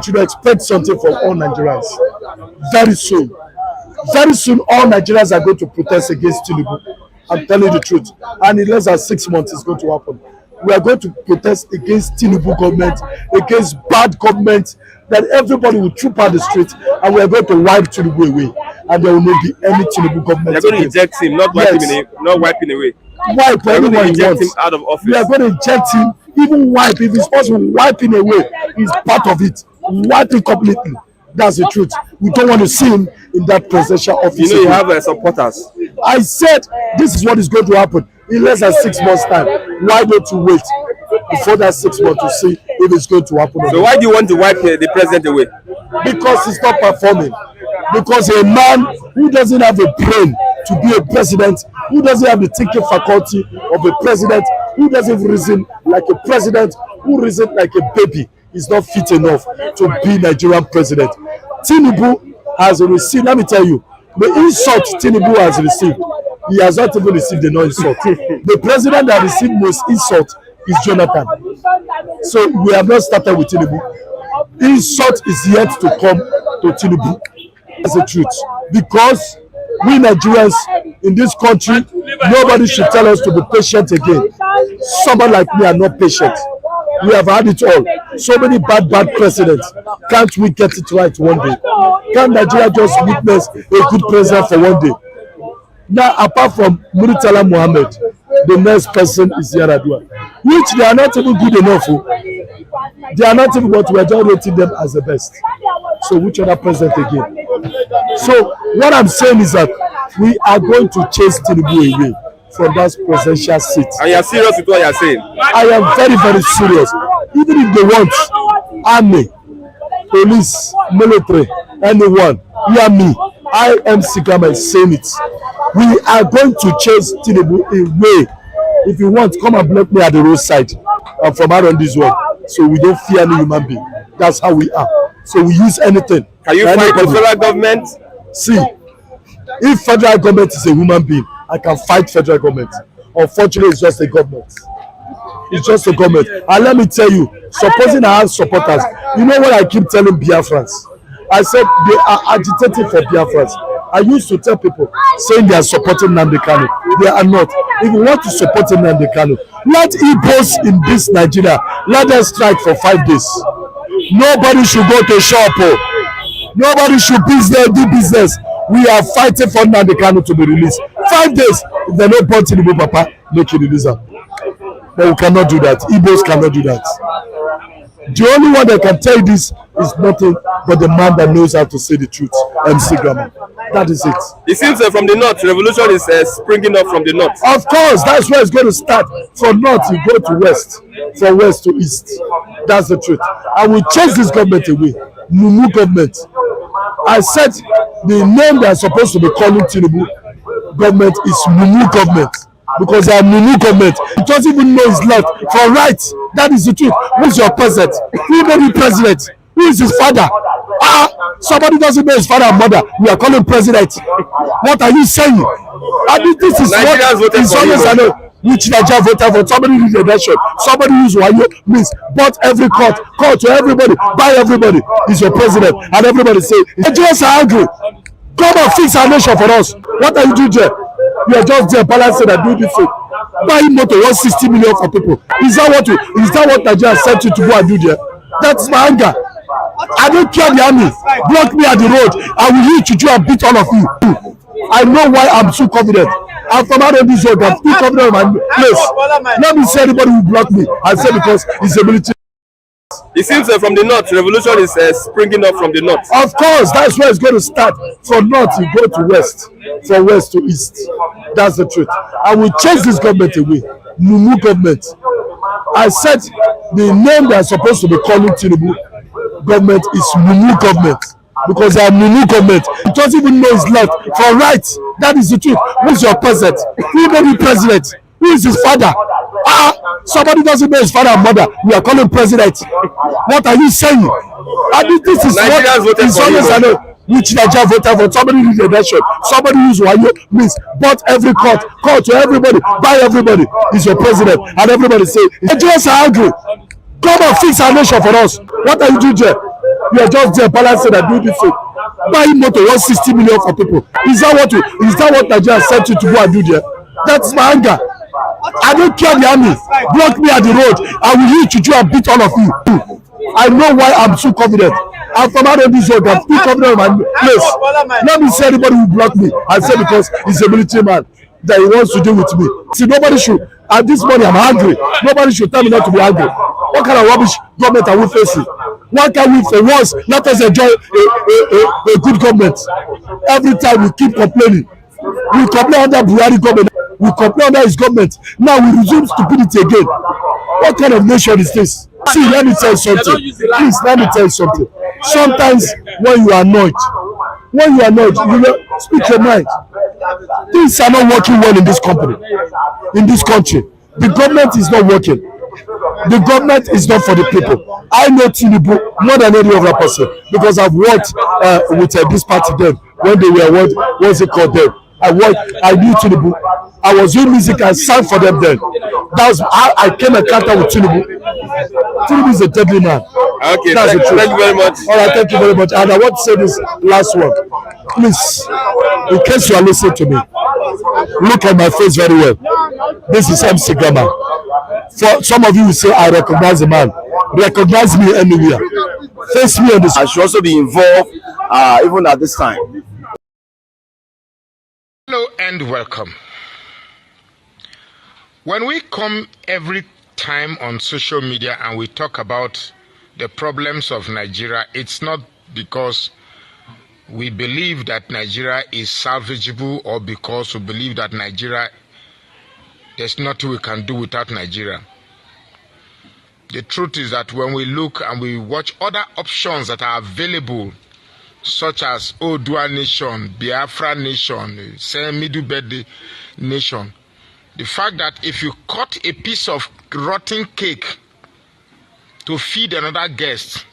we should expect something from all Nigerians very soon. Very soon, all Nigerians are going to protest against Tinubu. I'm telling you the truth. And in less than 6 months, it's going to happen. We are going to protest against Tinubu government, against bad government, that everybody will troop out the street, and we are going to wipe Tinubu away. And there will not be any Tinubu government. You're going to eject him, not wiping away. Wipe anyone going to eject him out of office. We are going to eject him, even wipe. If it's possible, wiping away is part of it. Wipe it completely. That's the truth. We don't want to see him in that presidential office. You have supporters. I said this is what is going to happen in less than 6 months' time. Why don't you wait before that 6 months to see if it's going to happen? So why do you want to wipe the president away? Because he's not performing. Because a man who doesn't have a brain to be a president, who doesn't have the thinking faculty of a president, who doesn't reason like a president, who reasons like a baby, is not fit enough to be Nigerian president. Tinubu has received, let me tell you, the insult Tinubu has received, he has not even received no insult. The president that received most insult is Jonathan. So we have not started with Tinubu. Insult is yet to come to Tinubu. That's the truth. Because we Nigerians in this country, nobody should tell us to be patient again. Someone like me are not patient. We have had it all. So many bad presidents. Can't we get it right one day? Can Nigeria just witness a good president for one day? Now, apart from Murtala Mohammed, the next person is Yar'Adua, which they are not even good enough. They are not even, but we are just rating them as the best. So which other president again? So what I'm saying is that we are going to chase Tinubu away from that presidential seat. And you are serious with what you are saying? I am very, very serious. Even if they want army, police, military, anyone, hear me. I am Sigama saying it. We are going to chase Tinubu away. If you want, come and block me at the roadside. I'm from around this world. So we don't fear any human being. That's how we are. So we use anything. Can you fight the federal government? See, if federal government is a human being, I can fight federal government. Unfortunately, it's just a government. It's just a government. And let me tell you, supposing I have supporters, you know what I keep telling Biafrans? I said they are agitating for Biafrans. I used to tell people, saying they are supporting Nnamdi Kanu. They are not. If you want to support Nnamdi Kanu, let Igbos in this Nigeria, let them strike for 5 days. Nobody should go to shop. Nobody should do business. We are fighting for Nnamdi Kanu to be released. 5 days. If they don't want Tinubu, Papa, make it release them. But we cannot do that. Igbos cannot do that. The only one that can tell you this is nothing but the man that knows how to say the truth, MC Grama. That is it. It seems from the north, revolution is springing up from the north. Of course, that's where it's going to start. From north, you go to west. From west to east. That's the truth. I will chase this government away. Mumu government. I said the name they are supposed to be calling Tinubu government is Mumu government. Because they are Mumu government. He doesn't even know his left from right. That is the truth. Who is your president? Who made him president? Who is his father? Somebody doesn't know his father and mother. We are calling president. What are you saying? I mean, this is Nigerians what is always I know. Which Nigeria voted for? Somebody who is a nation. Somebody who is Wayo means but every court to everybody, by everybody is your president, and everybody say Nigerians are angry. Come and fix our nation for us. What are you doing there? You are just there balancing and doing this thing. Buying motor 160 million for people. Is that what Nigeria sent you to go and do there? That's my anger. I don't care the army. Block me at the road. I will hit you and beat all of you. I know why I'm so confident. I'm from out of this road. I'm too confident in my place. Let me say anybody who block me. I say because it's a military. It seems from the north, revolution is springing up from the north. Of course, that's where it's going to start. From north, you go to west. From west to east. That's the truth. I will chase this government away. Mumu government. I said the name they are supposed to be calling Tinubu government is Mumu government. Because they are Mumu government. He doesn't even know his left from right. That is the truth. Who is your president? Who made him president? Who is his father? Somebody doesn't know his father and mother. We are calling president. What are you saying? I mean, this is Nigerians what is always I know. Which Nigeria voted for? Somebody who is a nation. Somebody who is Wayo means but every court to everybody, by everybody is your president, and everybody say Nigerians are angry. Come and fix our nation for us. What are you doing there? You are just there balancing and doing this thing. Buying motor 160 million for people. Is that what Nigeria sent you to go and do there? That's my anger. I don't care the army. Block me at the road. I will use Chuchu and beat all of you. I know why I'm so confident. I'm from out of this road. I'm still confident in my place. Let me say anybody who block me. I say because he's a military man that he wants to deal with me. See, nobody should. At this morning, I'm angry. Nobody should tell me not to be angry. What kind of rubbish government are we facing? Why can't we, for once, let us enjoy a good government? Every time we keep complaining. We complain under Buhari government. We complain under his government. Now we resume stupidity again. What kind of nation is this? See, let me tell you something. Please, let me tell you something. Sometimes when you are annoyed, you speak your mind. Things are not working well in this company, in this country. The government is not working. The government is not for the people. I know Tinubu more than any other person because I've worked with this party then when they were what's it called then. I knew Tinubu. I was doing music and sang for them then. That was how I came in contact with Tinubu. Tinubu is a deadly man. Okay, that's the truth. Thank you very much. All right, thank you very much. And I want to say this last word. Please, in case you are listening to me, look at my face very well. This is MC Gama. For some of you will say, I recognize the man. Recognize me anywhere. Face me on this. I should also be involved even at this time. Hello and welcome. When we come every time on social media and we talk about the problems of Nigeria, it's not because we believe that Nigeria is salvageable or because we believe that there's nothing we can do without Nigeria. The truth is that when we look and we watch other options that are available, such as Odua Nation, Biafra Nation, Middle Bed Nation, the fact that if you cut a piece of rotten cake to feed another guest,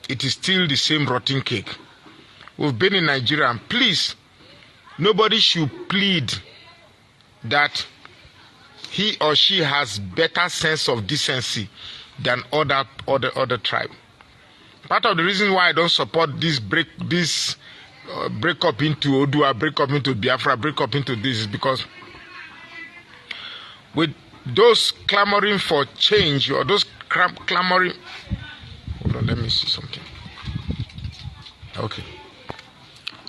it is still the same rotten cake. We've been in Nigeria, and please, nobody should plead that he or she has better sense of decency than other tribe. Part of the reason why I don't support this break up into Odua, break up into Biafra, break up into this is because with those clamoring for change or those clamoring, hold on, let me see something. Okay.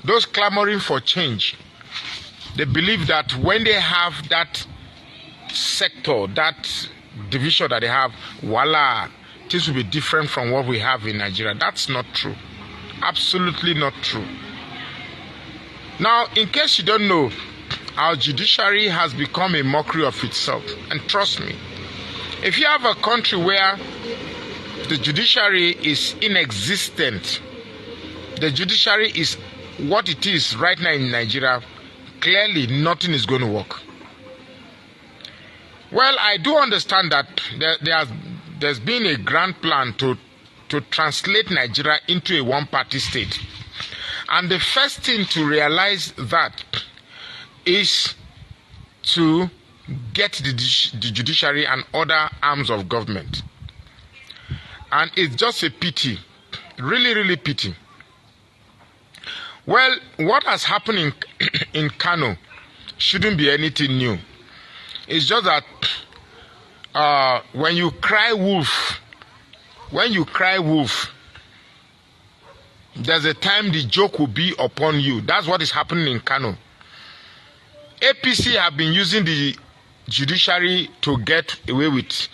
Those clamoring for change, they believe that when they have that sector, that division that they have, voila, things will be different from what we have in Nigeria. That's not true. Absolutely not true. Now, in case you don't know, our judiciary has become a mockery of itself. And trust me, if you have a country where the judiciary is inexistent, the judiciary is what it is right now in Nigeria, clearly nothing is going to work. Well, I do understand that there's been a grand plan to translate Nigeria into a one-party state. And the first thing to realize that is to get the judiciary and other arms of government. And it's just a pity, really, really pity. Well, what has happened in Kano shouldn't be anything new. It's just that when you cry wolf, there's a time the joke will be upon you. That's what is happening in Kano. APC have been using the judiciary to get away with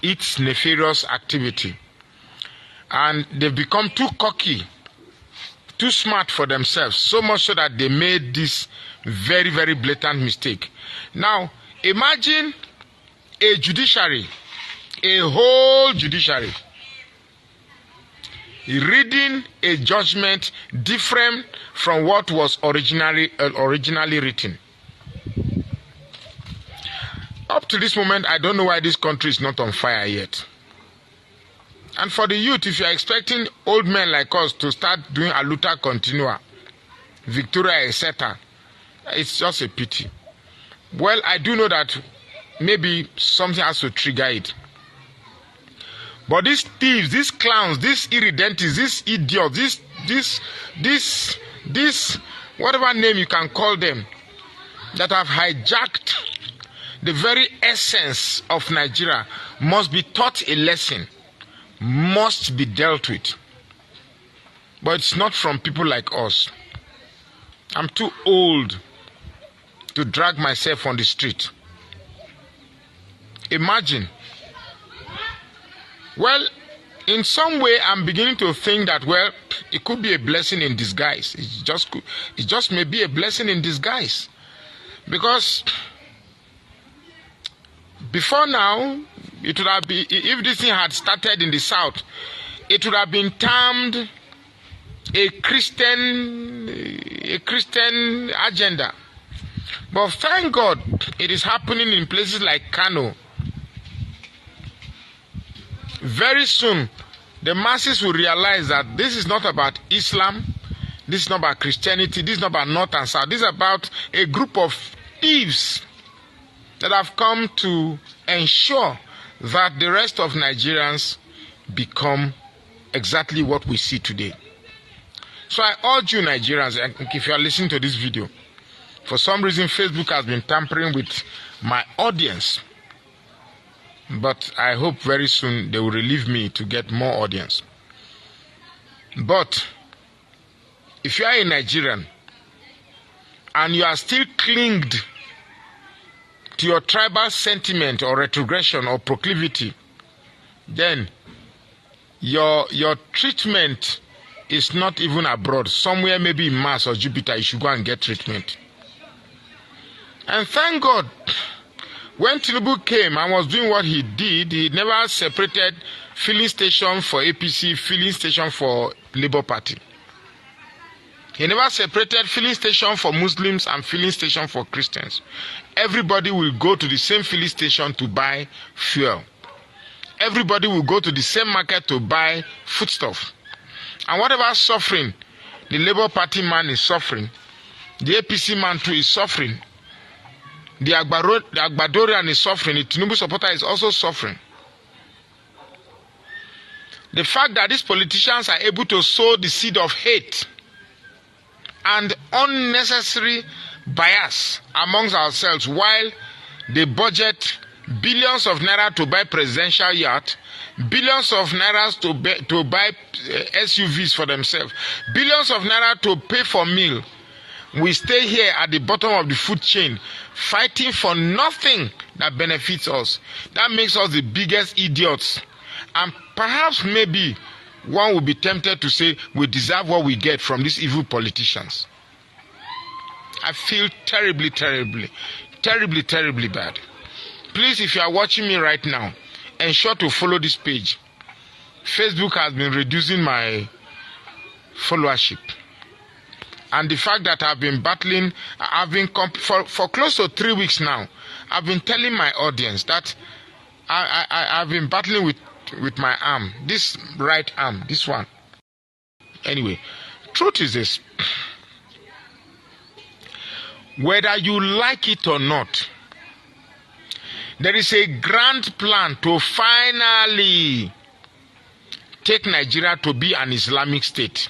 its nefarious activity. And they've become too cocky, too smart for themselves, so much so that they made this very, very blatant mistake. Now, imagine a judiciary, a whole judiciary, reading a judgment different from what was originally written. Up to this moment, I don't know why this country is not on fire yet. And for the youth, if you're expecting old men like us to start doing aluta continua, Victoria, etc., it's just a pity. Well, I do know that maybe something has to trigger it. But these thieves, these clowns, these irredentists, these idiots, this whatever name you can call them, that have hijacked the very essence of Nigeria, must be taught a lesson, must be dealt with. But it's not from people like us. I'm too old to drag myself on the street. Imagine. Well, in some way, I'm beginning to think that, well, it could be a blessing in disguise. It just may be a blessing in disguise. Because before now, it would have been, if this thing had started in the South, it would have been termed a Christian agenda. But thank God, it is happening in places like Kano. Very soon, the masses will realize that this is not about Islam, this is not about Christianity, this is not about North and South. This is about a group of thieves that have come to ensure that the rest of Nigerians become exactly what we see today. So I urge you, Nigerians, if you are listening to this video, for some reason Facebook has been tampering with my audience. But I hope very soon they will relieve me to get more audience. But if you are a Nigerian and you are still clinged to your tribal sentiment or retrogression or proclivity, then your treatment is not even abroad. Somewhere maybe in Mars or Jupiter, you should go and get treatment. And thank God, when Tinubu came and was doing what he did, he never separated filling station for APC, filling station for Labour Party. He never separated filling station for Muslims and filling station for Christians. Everybody will go to the same filling station to buy fuel. Everybody will go to the same market to buy foodstuff. And whatever suffering the Labour Party man is suffering, the APC man too is suffering. The Agbadorian is suffering. The Tinubu supporter is also suffering. The fact that these politicians are able to sow the seed of hate and unnecessary bias amongst ourselves while they budget billions of naira to buy presidential yacht, billions of naira to buy SUVs for themselves, billions of naira to pay for meal. We stay here at the bottom of the food chain, fighting for nothing that benefits us. That makes us the biggest idiots. And perhaps maybe one will be tempted to say we deserve what we get from these evil politicians. I feel terribly bad. Please, if you are watching me right now, ensure to follow this page. Facebook has been reducing my followership. And the fact that I've been battling, for close to 3 weeks now, I've been telling my audience that I've been battling with my arm, this right arm, this one. Anyway, truth is this. Whether you like it or not, there is a grand plan to finally take Nigeria to be an Islamic state.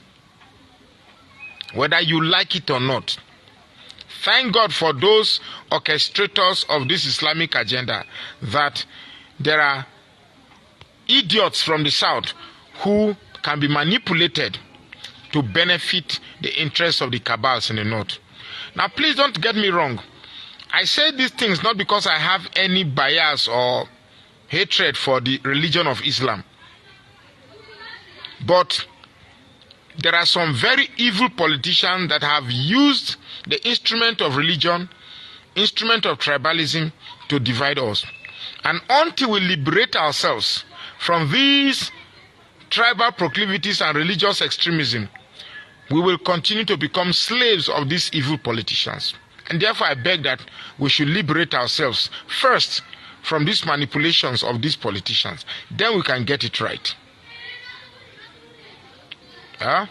Whether you like it or not. Thank God for those orchestrators of this Islamic agenda, that there are idiots from the South who can be manipulated to benefit the interests of the cabals in the North. Now, please don't get me wrong. I say these things not because I have any bias or hatred for the religion of Islam. But there are some very evil politicians that have used the instrument of religion, instrument of tribalism to divide us. And until we liberate ourselves from these tribal proclivities and religious extremism, we will continue to become slaves of these evil politicians. And therefore I beg that we should liberate ourselves first from these manipulations of these politicians. Then we can get it right. Huh?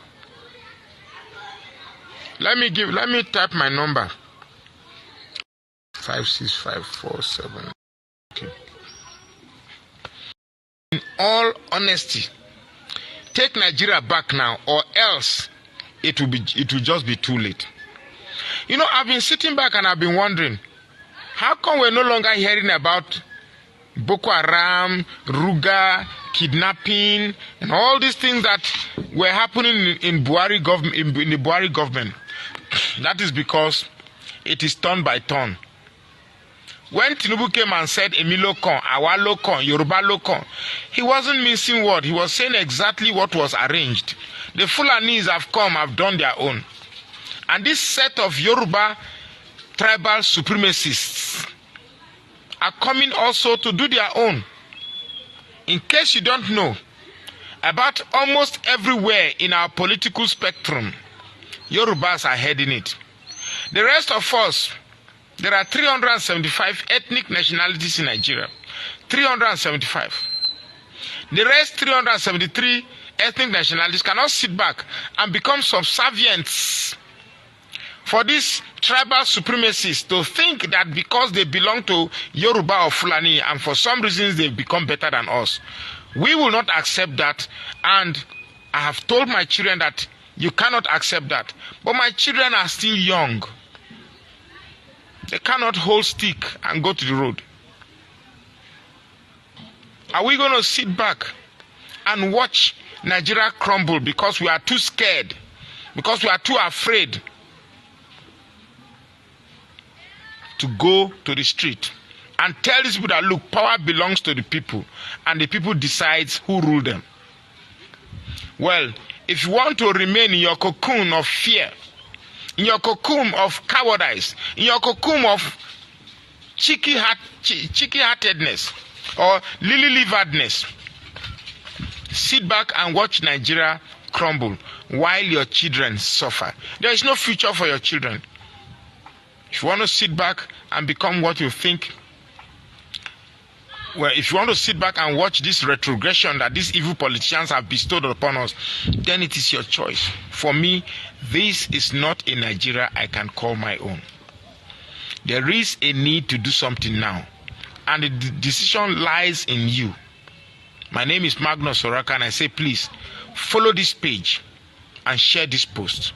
Let me type my number. 56547. Okay. all honesty, take Nigeria back now, or else it will just be too late. You know, I've been sitting back and I've been wondering, how come we're no longer hearing about Boko Haram, Ruga, kidnapping, and all these things that were happening in Buhari government, in the Buhari government? That is because it is turn by turn. When Tinubu came and said Emi Lokon, Awa Lokon, Yoruba Lokon, he wasn't missing word. He was saying exactly what was arranged. The Fulanis have come, have done their own. And this set of Yoruba tribal supremacists are coming also to do their own. In case you don't know, about almost everywhere in our political spectrum, Yorubas are heading it. The rest of us, there are 375 ethnic nationalities in Nigeria. 375. The rest 373 ethnic nationalities cannot sit back and become subservients for these tribal supremacists to think that because they belong to Yoruba or Fulani and for some reasons they become better than us. We will not accept that, and I have told my children that you cannot accept that. But my children are still young. They cannot hold stick and go to the road. Are we going to sit back and watch Nigeria crumble because we are too scared, because we are too afraid to go to the street and tell these people that, look, power belongs to the people and the people decides who rule them? Well, if you want to remain in your cocoon of fear, in your cocoon of cowardice, in your cocoon of cheeky-heartedness or lily-liveredness, sit back and watch Nigeria crumble while your children suffer. There is no future for your children. If you want to sit back and become what you think, well, if you want to sit back and watch this retrogression that these evil politicians have bestowed upon us, then it is your choice. For me, this is not a Nigeria I can call my own. There is a need to do something now, and the decision lies in you. My name is Magnus Oraka, and I say, please follow this page and share this post.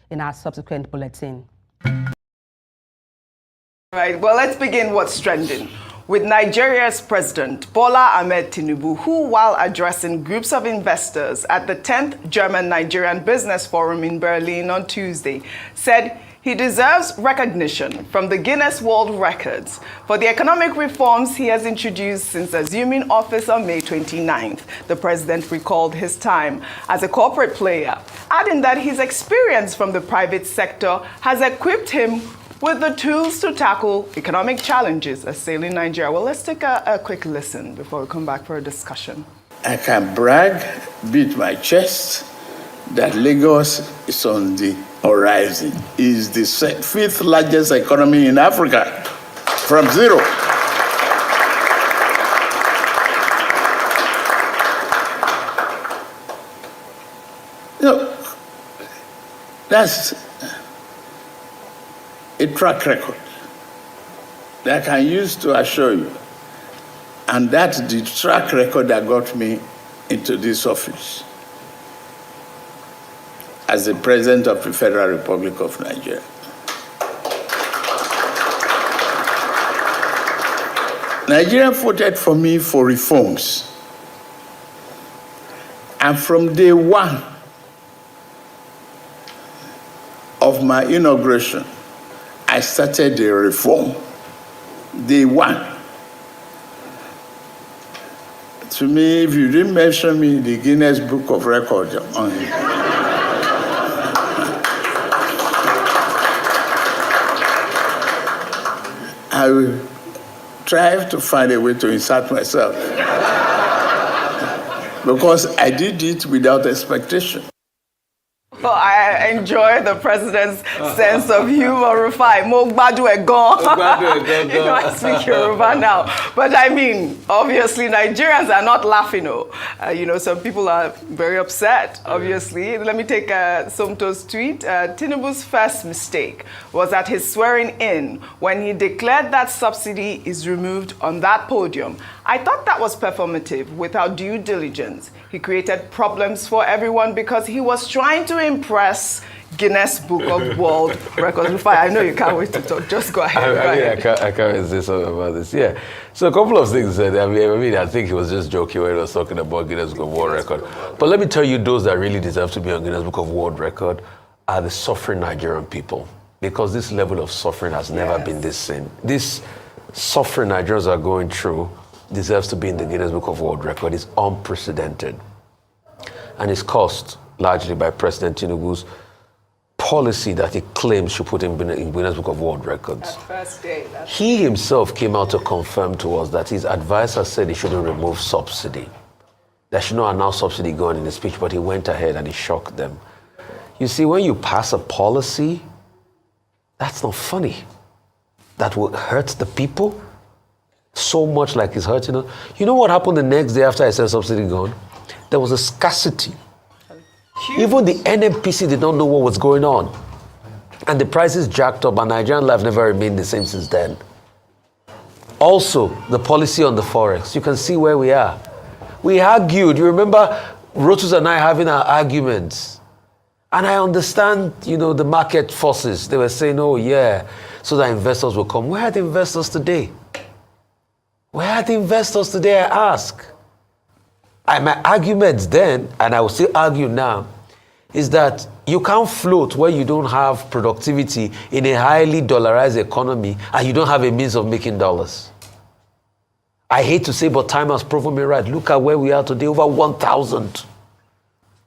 In our subsequent bulletin. Right, well, let's begin what's trending with Nigeria's President Bola Ahmed Tinubu, who, while addressing groups of investors at the 10th German-Nigerian Business Forum in Berlin on Tuesday, said he deserves recognition from the Guinness World Records for the economic reforms he has introduced since assuming office on May 29th. The president recalled his time as a corporate player, adding that his experience from the private sector has equipped him with the tools to tackle economic challenges assailing Nigeria. Well, let's take a quick listen before we come back for a discussion. I can brag, beat my chest, that Lagos is on the horizon. It is the fifth largest economy in Africa, from zero. Look, that's a track record that I can use to assure you. And that's the track record that got me into this office as the President of the Federal Republic of Nigeria. Nigeria voted for me for reforms. And from day one of my inauguration, I started the reform. Day one. To me, if you didn't mention me in the Guinness Book of Records, I will try to find a way to insert myself. Because I did it without expectation. Well, I enjoy the president's sense of humor, Rufai. Mo gbadu egan. You know, I speak Yoruba now. But I mean, obviously, Nigerians are not laughing. You know, some people are very upset, obviously. Let me take Somto's tweet. Tinubu's first mistake was at his swearing in when he declared that subsidy is removed on that podium. I thought that was performative without due diligence. He created problems for everyone because he was trying to impress Guinness Book of World Records. Rufai, I know you can't wait to talk. Just go ahead. I can't wait to say something about this. Yeah. So a couple of things. I think he was just joking when he was talking about Guinness Book of World Record. But let me tell you, those that really deserve to be on Guinness Book of World Record are the suffering Nigerian people. Because this level of suffering has never been this same. This suffering Nigerians are going through deserves to be in the Guinness Book of World Record. It's unprecedented. And it's caused largely by President Tinubu's policy that he claims should put him in Guinness Book of World Records. That first day. He himself came out to confirm to us that his advisor said he shouldn't remove subsidy. There should not allow subsidy going in the speech, but he went ahead and he shocked them. You see, when you pass a policy, that's not funny. That will hurt the people so much like it's hurting us. You know what happened the next day after I said subsidy gone? There was a scarcity. Even the NMPC did not know what was going on. And the prices jacked up, and Nigerian life never remained the same since then. Also, the policy on the forex. You can see where we are. We argued. You remember Rotus and I having our arguments. And I understand, the market forces. They were saying, oh yeah, so that investors will come. Where are the investors today? Where are the investors today, I ask? My arguments then, and I will still argue now, is that you can't float where you don't have productivity in a highly dollarized economy and you don't have a means of making dollars. I hate to say, but time has proven me right. Look at where we are today, over 1,000.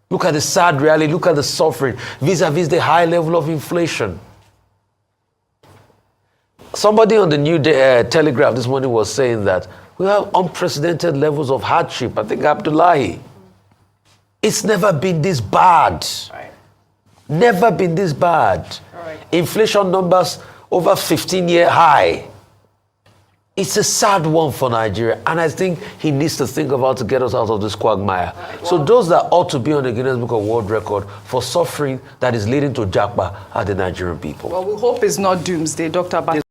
Look at the sad reality, look at the suffering, vis-a-vis the high level of inflation. Somebody on the New Telegraph this morning was saying that we have unprecedented levels of hardship. I think Abdullahi. It's never been this bad. Right. Never been this bad. Right. Inflation numbers over 15-year high. It's a sad one for Nigeria. And I think he needs to think about to get us out of this quagmire. Right. So those that ought to be on the Guinness Book of World Record for suffering that is leading to Japa are the Nigerian people. Well, we hope it's not doomsday, Dr. Bat.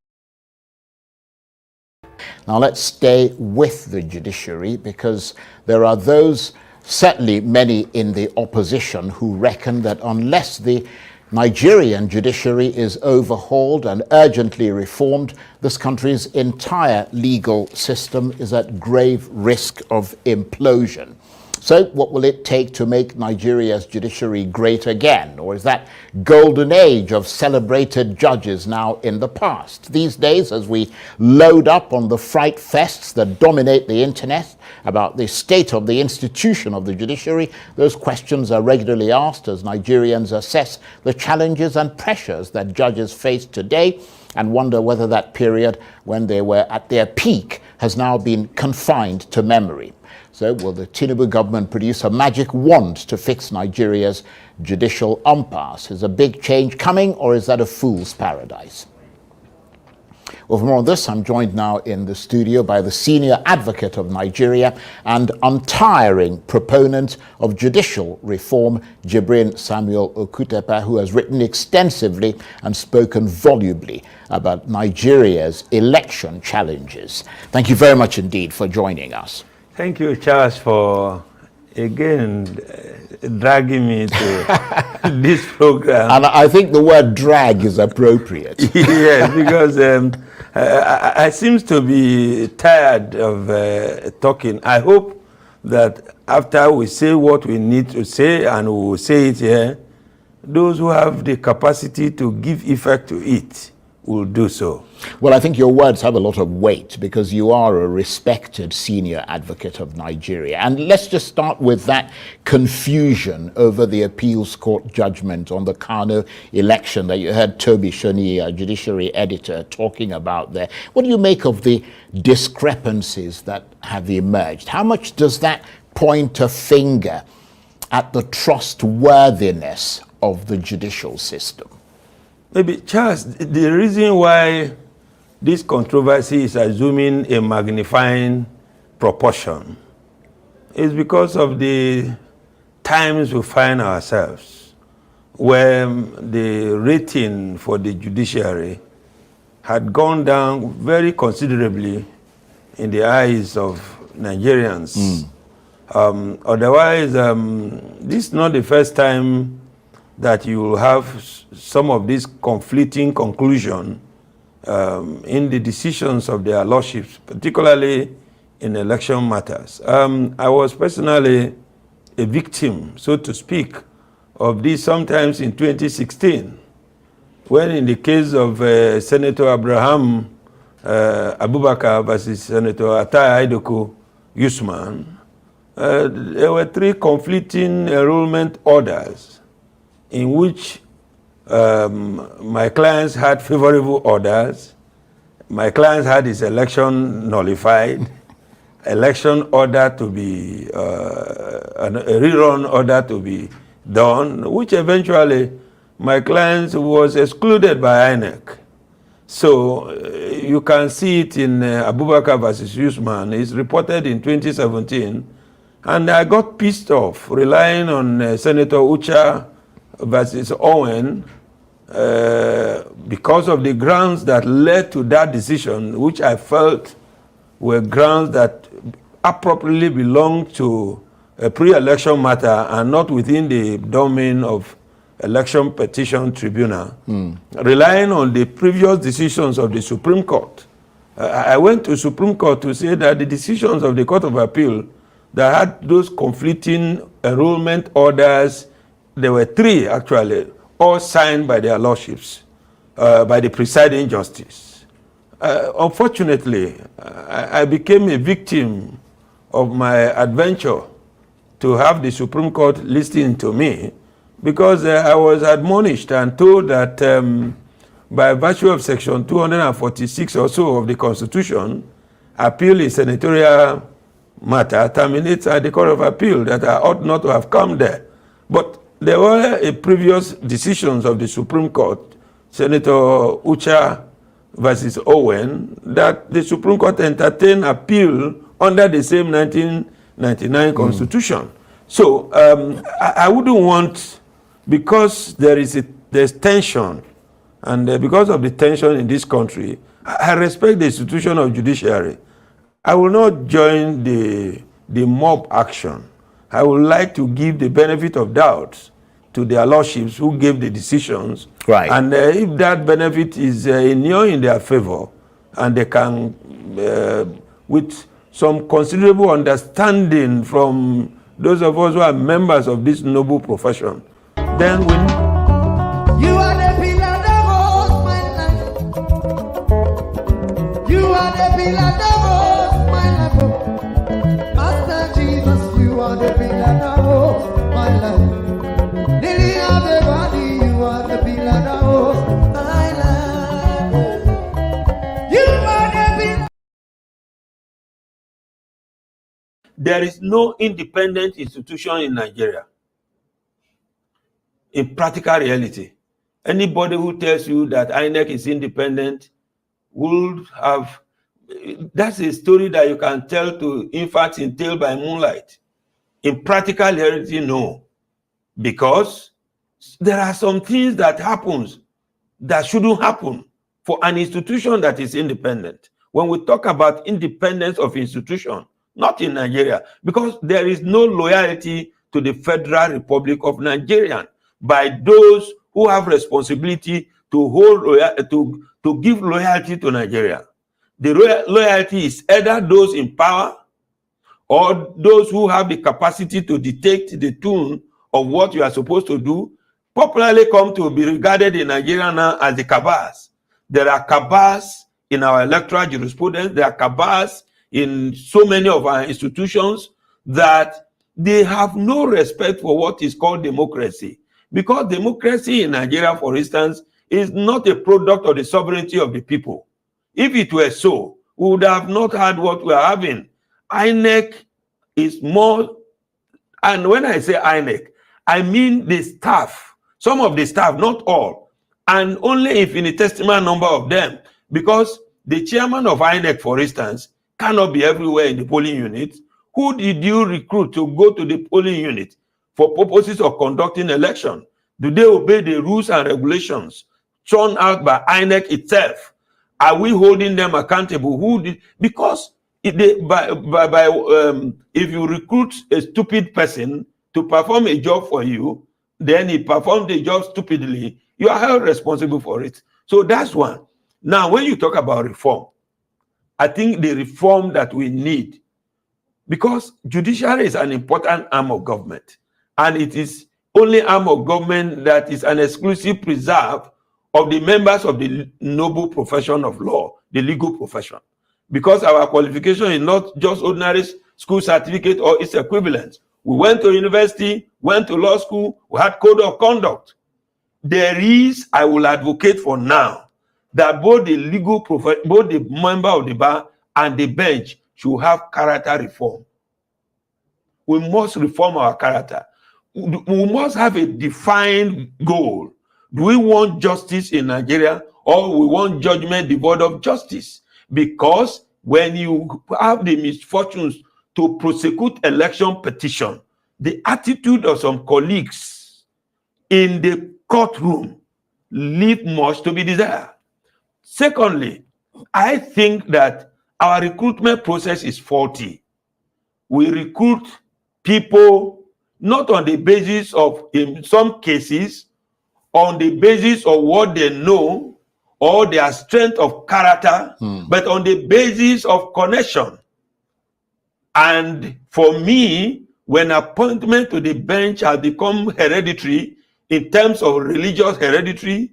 Now let's stay with the judiciary, because there are those, certainly many in the opposition, who reckon that unless the Nigerian judiciary is overhauled and urgently reformed, this country's entire legal system is at grave risk of implosion. So what will it take to make Nigeria's judiciary great again? Or is that golden age of celebrated judges now in the past? These days, as we load up on the fright fests that dominate the internet about the state of the institution of the judiciary, those questions are regularly asked as Nigerians assess the challenges and pressures that judges face today and wonder whether that period when they were at their peak has now been confined to memory. So will the Tinubu government produce a magic wand to fix Nigeria's judicial impasse? Is a big change coming, or is that a fool's paradise? Well, for more on this, I'm joined now in the studio by the senior advocate of Nigeria and untiring proponent of judicial reform, Jibrin Samuel Okutepa, who has written extensively and spoken volubly about Nigeria's election challenges. Thank you very much indeed for joining us. Thank you, Charles, for again dragging me to this program. And I think the word drag is appropriate. Yes, because I seem to be tired of talking. I hope that after we say what we need to say, and we will say it here, those who have the capacity to give effect to it will do so. Well, I think your words have a lot of weight because you are a respected senior advocate of Nigeria. And let's just start with that confusion over the appeals court judgment on the Kano election that you heard Toby Shoni, a judiciary editor, talking about there. What do you make of the discrepancies that have emerged? How much does that point a finger at the trustworthiness of the judicial system? Maybe, Charles, the reason why this controversy is assuming a magnifying proportion is because of the times we find ourselves, where the rating for the judiciary had gone down very considerably in the eyes of Nigerians. Otherwise, this is not the first time that you will have some of these conflicting conclusions in the decisions of their lordships, particularly in election matters. I was personally a victim, so to speak, of this sometimes in 2016, when in the case of Senator Abraham Abubakar versus Senator Atai Aidoku Usman, there were 3 conflicting enrollment orders in which my clients had favorable orders, my clients had his election nullified, election order to be, a rerun order to be done, which eventually my client was excluded by INEC. So you can see it in Abubakar versus Usman. It's reported in 2017. And I got pissed off relying on Senator Ucha versus Owen because of the grounds that led to that decision, which I felt were grounds that appropriately belonged to a pre-election matter and not within the domain of election petition tribunal, relying on the previous decisions of the Supreme Court. I went to Supreme Court to say that the decisions of the Court of Appeal that had those conflicting enrollment orders, there were 3 actually, all signed by their lordships, by the presiding justice. Unfortunately, I became a victim of my adventure to have the Supreme Court listening to me, because I was admonished and told that by virtue of section 246 or so of the Constitution, appeal is senatorial matter terminates at the Court of Appeal, that I ought not to have come there. But there were previous decisions of the Supreme Court, Senator Ucha versus Owen, that the Supreme Court entertained appeal under the same 1999 Constitution. So I wouldn't want, because there's tension, and because of the tension in this country, I respect the institution of judiciary. I will not join the mob action. I would like to give the benefit of doubt to their lordships who gave the decisions. Right. And if that benefit is in their favor, and they can, with some considerable understanding from those of us who are members of this noble profession, then we... You are the pillar that holds my life. You are the pillar that holds my life. Master Jesus, you are the pillar that holds my life. Lily of the body, you are the pillar that holds my life. You are the pillar. There is no independent institution in Nigeria. In practical reality, anybody who tells you that INEC is independent would have, that's a story that you can tell to infants in Tale by Moonlight. In practical reality, no. Because there are some things that happens that shouldn't happen for an institution that is independent. When we talk about independence of institution, not in Nigeria, because there is no loyalty to the Federal Republic of Nigeria by those who have responsibility to hold to give loyalty to Nigeria. The loyalty is either those in power or those who have the capacity to detect the tune of what you are supposed to do, popularly come to be regarded in Nigeria now as the cabals. There are cabals in our electoral jurisprudence, there are cabals in so many of our institutions that they have no respect for what is called democracy. Because democracy in Nigeria, for instance, is not a product of the sovereignty of the people. If it were so, we would have not had what we are having. INEC is more, and when I say INEC, I mean the staff, Some of the staff, not all, and only infinitesimal number of them, because the chairman of INEC, for instance, cannot be everywhere in the polling unit. Who did you recruit to go to the polling unit for purposes of conducting election? Do they obey the rules and regulations thrown out by INEC itself? Are we holding them accountable? Who did? Because if you recruit a stupid person to perform a job for you, then he performed the job stupidly, you are held responsible for it. So that's one. Now, when you talk about reform, I think the reform that we need, because judiciary is an important arm of government, and it is only arm of government that is an exclusive preserve of the members of the noble profession of law, the legal profession. Because our qualification is not just ordinary school certificate or its equivalent. We went to university, went to law school, we had code of conduct. There is, I will advocate for now, that both the legal profession, both the member of the bar and the bench should have character reform. We must reform our character. We must have a defined goal. Do we want justice in Nigeria, or we want judgment devoid of justice? Because when you have the misfortunes to prosecute election petition, the attitude of some colleagues in the courtroom leave much to be desired. Secondly, I think that our recruitment process is faulty. We recruit people not on the basis of, in some cases, on the basis of what they know or their strength of character, but on the basis of connection. And for me, when appointment to the bench has become hereditary in terms of religious hereditary,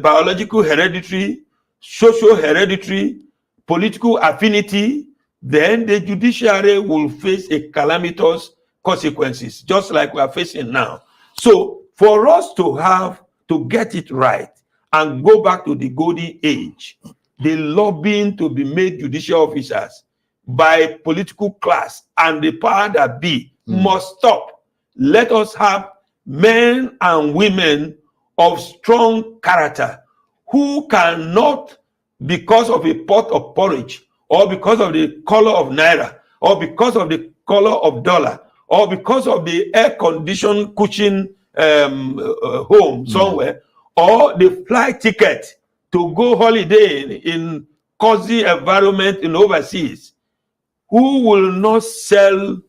biological hereditary, social hereditary, political affinity, then the judiciary will face a calamitous consequences, just like we are facing now. So for us to get it right and go back to the golden age, the lobbying to be made judicial officers by political class and the power that be must stop. Let us have men and women of strong character who cannot, because of a pot of porridge, or because of the color of naira, or because of the color of dollar, or because of the air-conditioned kitchen home somewhere, or the flight ticket to go holiday in cozy environment in overseas, who will not sell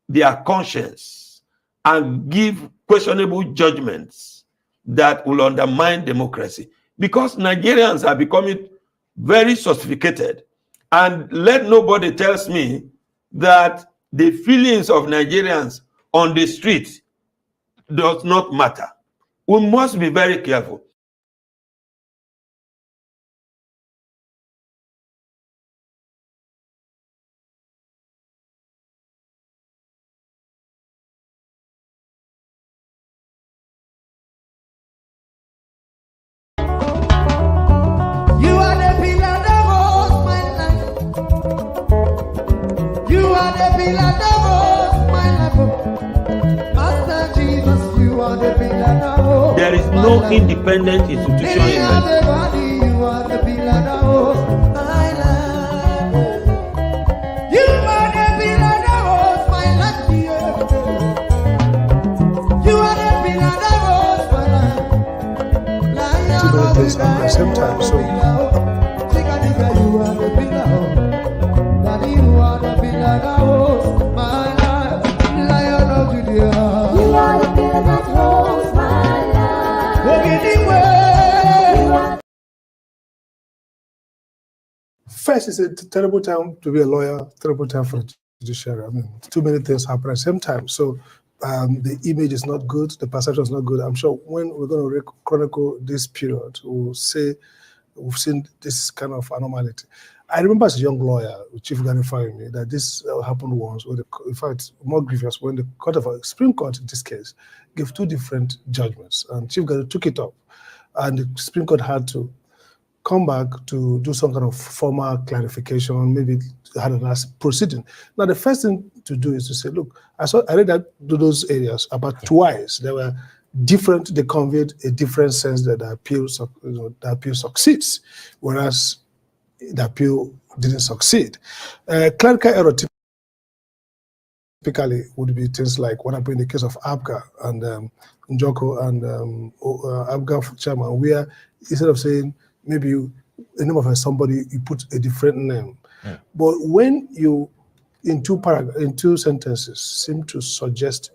their conscience and give questionable judgments that will undermine democracy. Because Nigerians are becoming very sophisticated, and let nobody tells me that the feelings of Nigerians on the street does not matter. We must be very careful. There is no independent institution in Nigeria. At the same time, so first, it's a terrible time to be a lawyer, terrible time for the judiciary. I mean, too many things happen at the same time. So the image is not good, the perception is not good. I'm sure when we're going to chronicle this period, we'll say we've seen this kind of anomaly. I remember as a young lawyer, Chief Ganify me, that this happened once. In fact, more grievous when the Supreme Court in this case gave two different judgments, and Chief Ganify took it up, and the Supreme Court had to come back to do some kind of formal clarification, maybe had a last proceeding. Now, the first thing to do is to say, look, I read that those areas about twice. There were different, they conveyed a different sense that the appeal, the appeal succeeds, whereas the appeal didn't succeed. Clerical error typically would be things like what happened in the case of ABGA and Njoko and ABGA chairman, where instead of saying maybe the name of somebody, you put a different name. But when you, in two sentences, seem to suggest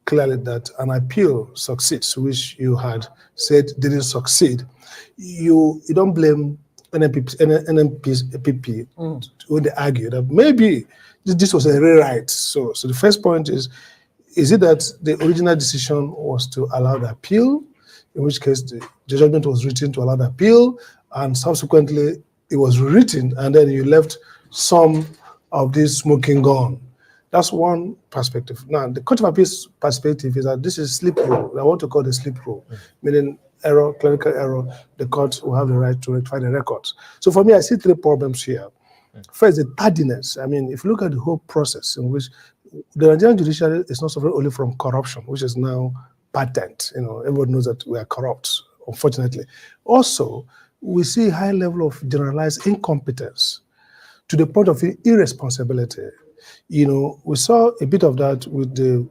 clearly that an appeal succeeds, which you had said didn't succeed, you don't blame NNPP when they argue that maybe this was a rewrite. So the first point is it that the original decision was to allow the appeal, in which case the judgment was written to allow the appeal, and subsequently it was written, and then you left some of this smoking gun. That's one perspective. Now, the Court of Appeals perspective is that this is slip rule. I want to call it a slip rule, meaning error, clerical error. The court will have the right to rectify the records. So for me, I see three problems here. First, the tardiness. I mean, if you look at the whole process in which the Nigerian judiciary is not suffering only from corruption, which is now patent. Everyone knows that we are corrupt, unfortunately. Also, we see a high level of generalized incompetence to the point of irresponsibility. We saw a bit of that with the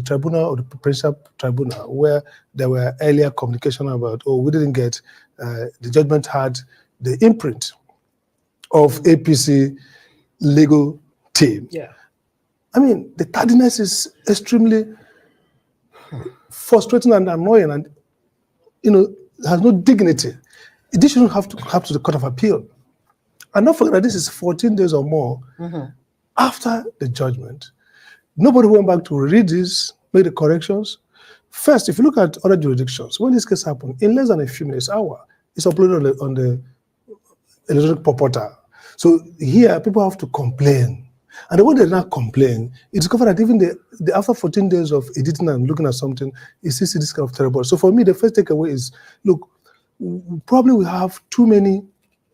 tribunal or the presidential tribunal, where there were earlier communication about, we didn't get, the judgment had the imprint of APC legal team. Yeah. I mean, the tardiness is extremely frustrating and annoying, and has no dignity. This shouldn't have to the Court of Appeal. And don't forget that this is 14 days or more after the judgment. Nobody went back to read this, make the corrections. First, if you look at other jurisdictions, when this case happened, in less than a few minutes, hour, it's uploaded on the electronic portal. So here, people have to complain. And when they not complain, it's discovered that even after 14 days of editing and looking at something, you still see this kind of terrible. So for me, the first takeaway is, look, probably we have too many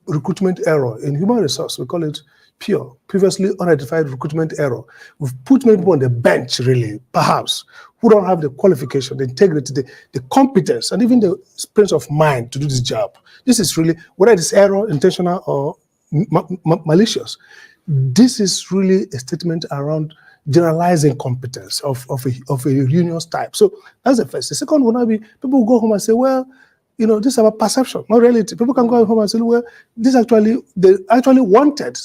recruitment error. In human resource, we call it pure, previously unidentified recruitment error. We've put many people on the bench, really, perhaps, who don't have the qualification, the integrity, the competence, and even the presence of mind to do this job. This is really, whether it's error, intentional, or malicious, this is really a statement around generalizing competence of a union's type. So that's the first. The second will not be, people will go home and say, well, this is about perception, not reality. People can go home and say, well, they actually wanted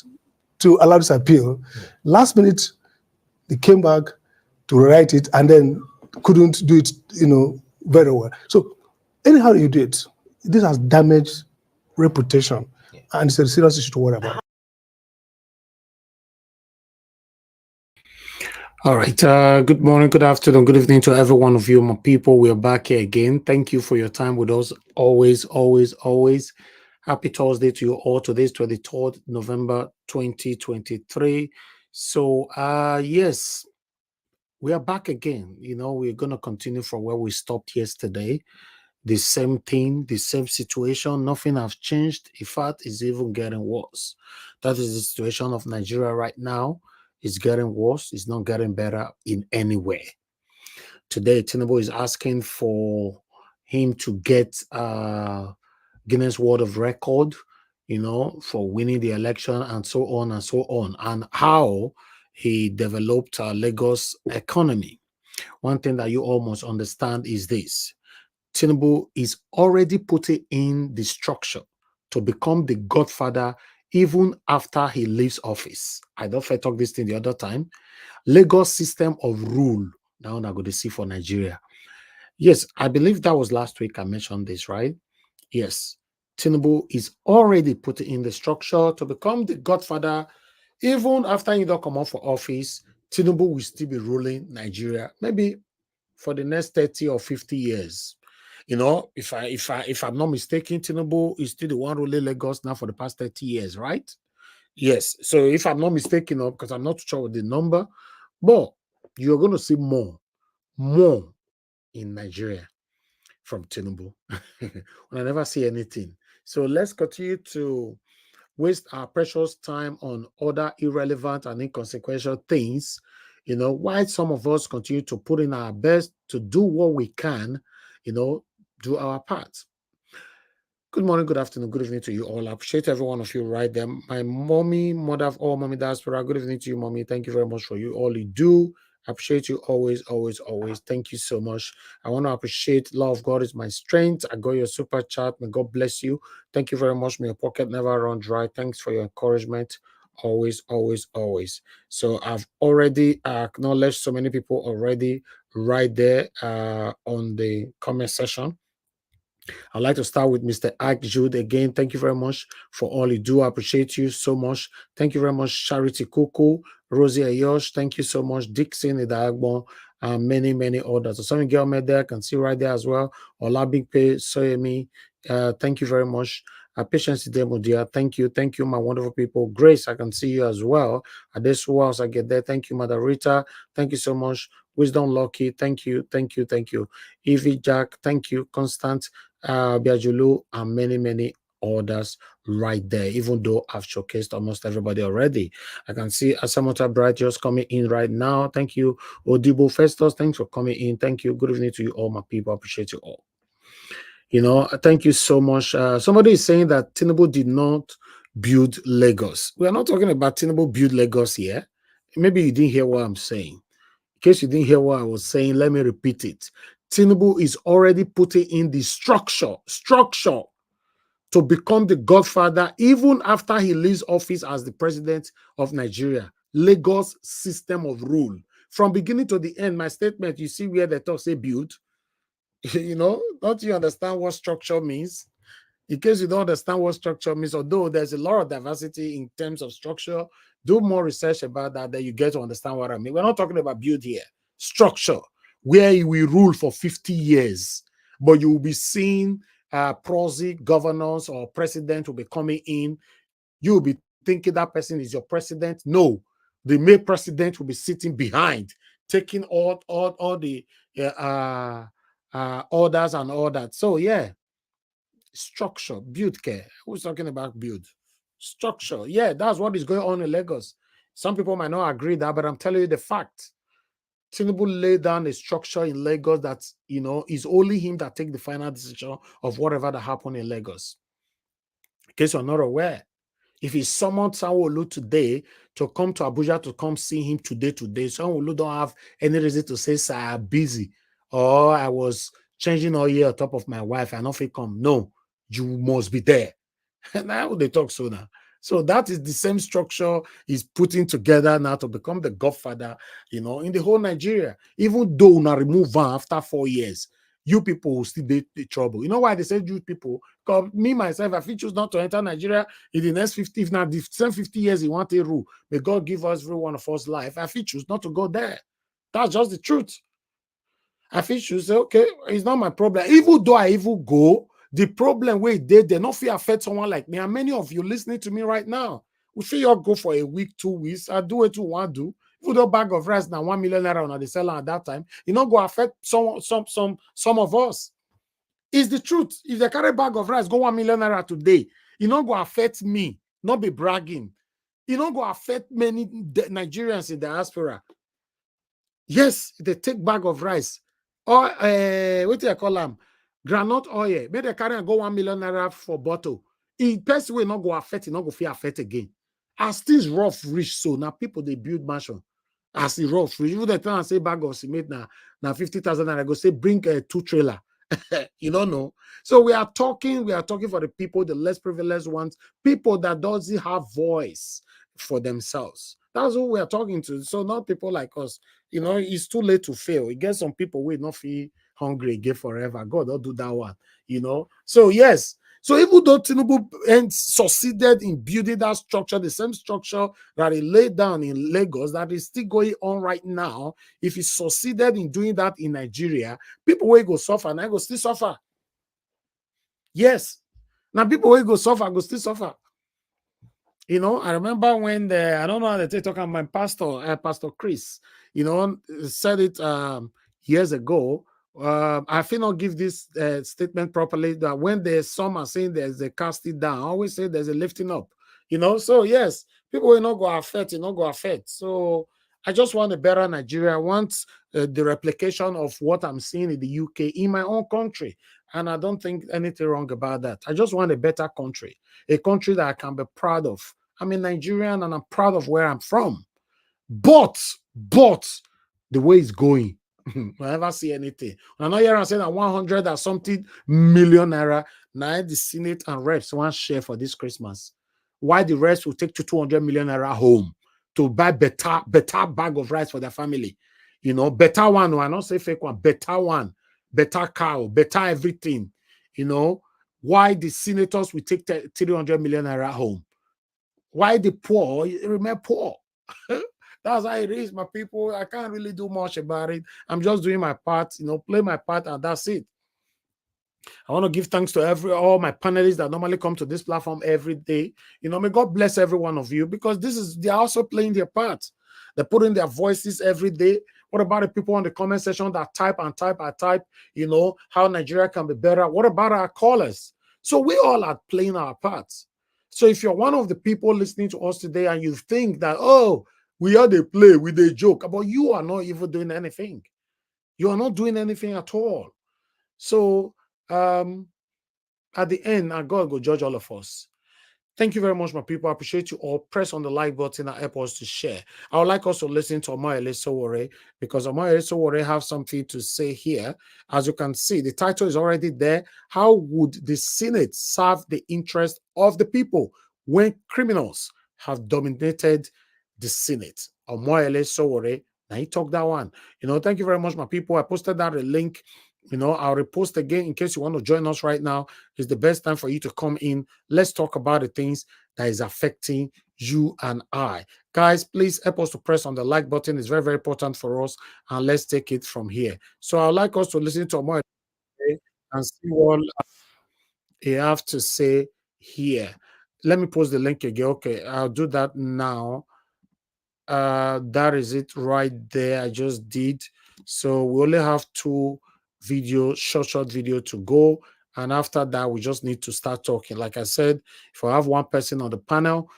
to allow this appeal. Last minute, they came back to write it and then couldn't do it, very well. So anyhow you do it, this has damaged reputation, and it's a serious issue to worry about. All right. Good morning, good afternoon, good evening to every one of you, my people. We are back here again. Thank you for your time with us. Always, always, always. Happy Thursday to you all. Today is 23rd November 2023. So, yes, we are back again. We're going to continue from where we stopped yesterday. The same thing, the same situation. Nothing has changed. In fact, it's even getting worse. That is the situation of Nigeria right now. It's getting worse. It's not getting better in any way. Today, Tinubu is asking for him to get Guinness World of Record, for winning the election and so on and so on, and how he developed Lagos economy. One thing that you all must understand is this. Tinubu is already putting in the structure to become the godfather even after he leaves office. I don't know if I talked this thing the other time. Lagos system of rule. Now I'm going to see for Nigeria. Yes, I believe that was last week I mentioned this, right? Yes. Tinubu is already putting in the structure to become the godfather. Even after he don't come out for office, Tinubu will still be ruling Nigeria, maybe for the next 30 or 50 years. If I'm not mistaken, Tinubu is still the one ruling Lagos now for the past 30 years, right? Yes. So if I'm not mistaken, because I'm not sure with the number, but you're going to see more in Nigeria from Tinubu. When I never see anything. So let's continue to waste our precious time on other irrelevant and inconsequential things You know, why some of us continue to put in our best to do what we can, you know, do our part. Good morning, good afternoon, good evening to you all. I appreciate every one of you right there. My mommy, mother of all mommy diaspora, good evening to you, mommy. Thank you very much for you all you do. I appreciate you always, always, always. Thank you so much. I want to appreciate love of God is my strength. I got your super chat. May God bless you. Thank you very much. May your pocket never run dry. Thanks for your encouragement. Always, always, always. So I've already acknowledged so many people already right there on the comment section. I'd like to start with Mr. Ike Jude again. Thank you very much for all you do. I appreciate you so much. Thank you very much, Charity Kuku, Rosie Ayosh. Thank you so much, Dixon Idagbo, and many, many others. So some girl met there, can see right there as well. Olabikpe Soyemi. Thank you very much. Patience Demo, dear. Thank you, my wonderful people. Grace, I can see you as well. This who else I get there. Thank you, Mother Rita. Thank you so much. Wisdom Lucky, thank you, thank you, thank you. Evie Jack, thank you. Constant Biajulu, and many, many others right there, even though I've showcased almost everybody already. I can see Asamota Bright just coming in right now. Thank you. Odibo Festus, thanks for coming in. Thank you. Good evening to you all, my people. I appreciate you all. You know, thank you so much. Somebody is saying that Tinubu did not build Lagos. We are not talking about Tinubu build Lagos here. Maybe you didn't hear what I'm saying. In case you didn't hear what I was saying, let me repeat it. Tinubu is already putting in the structure to become the godfather even after he leaves office as the president of Nigeria. Lagos system of rule. From beginning to the end, my statement, you see where the talk say build. You know, don't you understand what structure means? In case you don't understand what structure means, although there's a lot of diversity in terms of structure, do more research about that, then you get to understand what I mean. We're not talking about build here. Structure, where we rule for 50 years, but you will be seeing prosy governors or president will be coming in. You will be thinking that person is your president. No, the main president will be sitting behind, taking all the orders and all that. So, yeah. Structure, build care. Who's talking about build? Structure. Yeah, that's what is going on in Lagos. Some people might not agree that, but I'm telling you the fact. Tinubu laid down a structure in Lagos that, you know, is only him that take the final decision of whatever that happened in Lagos. In case you're not aware, if he summoned Sanwo-Olu today to come to Abuja to come see him today, Sanwo-Olu don't have any reason to say, sir, I'm busy, or I was changing oil on top of my wife, I don't come. No, you must be there. Now they talk so now. So that is the same structure he's putting together now to become the godfather, you know, in the whole Nigeria. Even though una remove one after 4 years, you people will still be in trouble. You know why they say you people? Because me, myself, I choose not to enter Nigeria in the next 50, if not the same 50 years he want a rule. May God give us every one of us life. I choose not to go there. That's just the truth. I choose say, okay, it's not my problem. Even though I even go, the problem where they not feel affect someone like me. And many of you listening to me right now, we feel you go for a week, 2 weeks. I do it to one do. If a bag of rice now 1 million naira on the seller at that time, you know, go affect some of us. It's the truth. If they carry bag of rice, go 1 million naira today, you know, go affect me, not be bragging. You know, go affect many Nigerians in the diaspora. Yes, they take bag of rice. Or what do you call them? Granite oil. Maybe they carry and go 1 million naira for bottle. In person will not go affect, it not go feel affect again. As things rough rich, so now people they build mansion. As the rough rich, even the time say bag of cement now 50,000 naira, go say bring 2 trailer. You don't know. So we are talking for the people, the less privileged ones, people that doesn't have voice for themselves. That's who we are talking to. So not people like us. You know, it's too late to fail. You get some people will not feel hungry again forever. God, don't do that one. You know. So yes. So even though Tinubu succeeded in building that structure, the same structure that he laid down in Lagos, that is still going on right now, if he succeeded in doing that in Nigeria, people will go suffer and I go still suffer. Yes. Now people will go suffer, go still suffer. You know, I remember when I don't know how they talk about my pastor, Pastor Chris, you know, said it years ago. I feel not give this statement properly, that when there's some are saying there's a casting down, I always say there's a lifting up, you know. So yes, people will not go affect, you know, go affect. So I just want a better Nigeria. I want the replication of what I'm seeing in the UK in my own country. And I don't think anything wrong about that. I just want a better country, a country that I can be proud of. I'm a Nigerian and I'm proud of where I'm from. But the way it's going, I never see anything. I'm not hearing saying that 100 or something million naira. Now the Senate and reps want share for this Christmas. Why the rest will take to 200 million naira home to buy better bag of rice for their family? You know, better one. I not say fake one, better one, better cow, better everything. You know, why the senators will take 300 million naira home? Why the poor remain poor? That's how it is, my people. I can't really do much about it. I'm just doing my part, you know, play my part, and that's it. I want to give thanks to all my panelists that normally come to this platform every day. You know, may God bless every one of you, because they're also playing their part. They're putting their voices every day. What about the people on the comment section that type, you know, how Nigeria can be better? What about our callers? So we all are playing our parts. So if you're one of the people listening to us today and you think that, oh, we are the play, we the joke, but you are not even doing anything. You are not doing anything at all. So at the end, God will judge all of us. Thank you very much, my people. I appreciate you all. Press on the like button and help us to share. I would like us to listen to Omoyele Sowore, because Omoyele Sowore have something to say here. As you can see, the title is already there. How would the Senate serve the interest of the people when criminals have dominated the Senate? Omoyele Sowore. Now he talked that one. You know, thank you very much, my people. I posted that a link. You know, I'll repost again in case you want to join us right now. It's the best time for you to come in. Let's talk about the things that is affecting you and I. Guys, please help us to press on the like button. It's very, very important for us. And let's take it from here. So I'd like us to listen to more and see what he have to say here. Let me post the link again. Okay, I'll do that now. That is it right there. I just did. So we only have two video, short video to go. And after that, we just need to start talking. Like I said, if I have one person on the panel,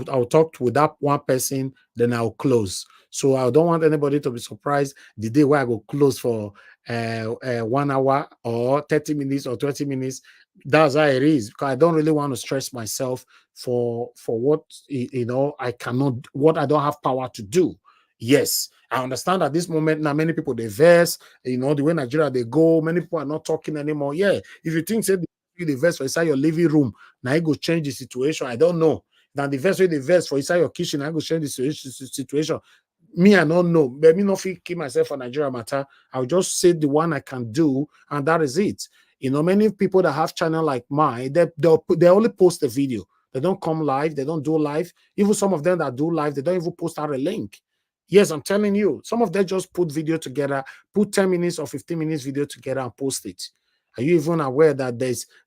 I'll talk with that one person, then I'll close. So I don't want anybody to be surprised the day where I go close for 1 hour or 30 minutes or 20 minutes. That's how it is, because I don't really want to stress myself for what, you know, I cannot, what I don't have power to do. Yes, I understand at this moment now many people they verse, you know, the way Nigeria they go, many people are not talking anymore. Yeah, if you think say the verse for inside your living room, now it go change the situation. I don't know. Now the verse the verse for inside your kitchen, I go change the situation. Me, I don't know. But me not feel keep myself for Nigeria matter. I'll just say the one I can do, and that is it. You know, many people that have channel like mine, they only post a video. They don't come live. They don't do live. Even some of them that do live, they don't even post out a link. Yes, I'm telling you. Some of them just put video together, put 10 minutes or 15 minutes video together and post it. Are you even aware that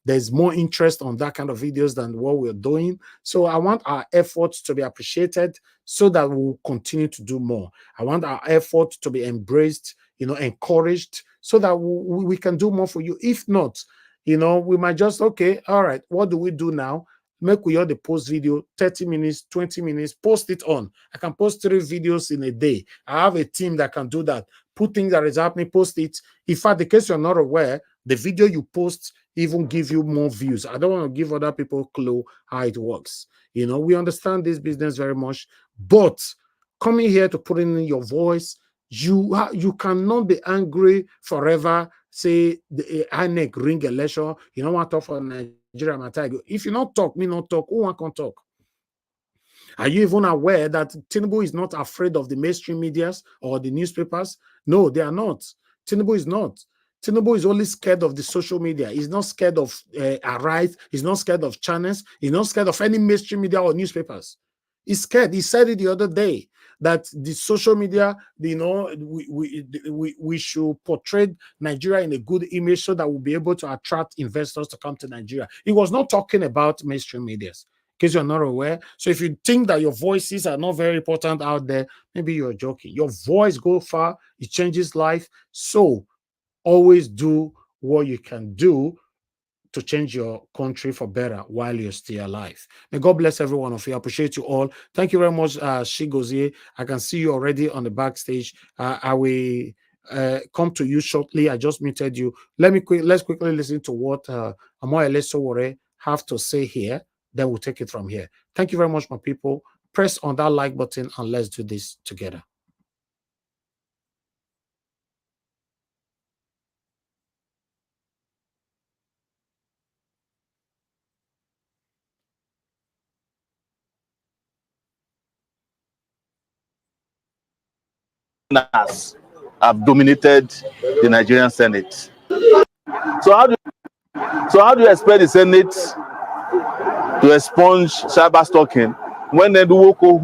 there's more interest on that kind of videos than what we're doing? So I want our efforts to be appreciated so that we'll continue to do more. I want our efforts to be embraced, you know, encouraged, so that we can do more for you. If not, you know, we might just, okay, all right, what do we do now? Make we all the post video 30 minutes, 20 minutes, post it on. I can post 3 videos in a day. I have a team that can do that. Put things that is happening, post it. In fact, the case you're not aware, the video you post even give you more views. I don't want to give other people a clue how it works. You know, we understand this business very much, but coming here to put in your voice, you cannot be angry forever. Say the INEC ring election, you don't want to talk for Nigeria matter. If you not talk, me not talk, who want to talk? Are you even aware that Tinubu is not afraid of the mainstream medias or the newspapers? No, they are not. Tinubu is not. Tinubu is only scared of the social media. He's not scared of Arise. He's not scared of channels. He's not scared of any mainstream media or newspapers. He's scared. He said it the other day that the social media, you know, we should portray Nigeria in a good image so that we'll be able to attract investors to come to Nigeria. He was not talking about mainstream medias, in case you're not aware. So if you think that your voices are not very important out there, maybe you're joking. Your voice goes far. It changes life. So always do what you can do to change your country for better while you're still alive. May God bless every one of you. I appreciate you all. Thank you very much, Shigozie. I can see you already on the backstage. I will come to you shortly. I just muted you. Let's quickly listen to what Amoyele Sowore have to say here. Then we'll take it from here. Thank you very much, my people. Press on that like button and let's do this together. Have dominated the Nigerian Senate. So how do you expect the Senate to expunge cyber stalking when Eduwoko,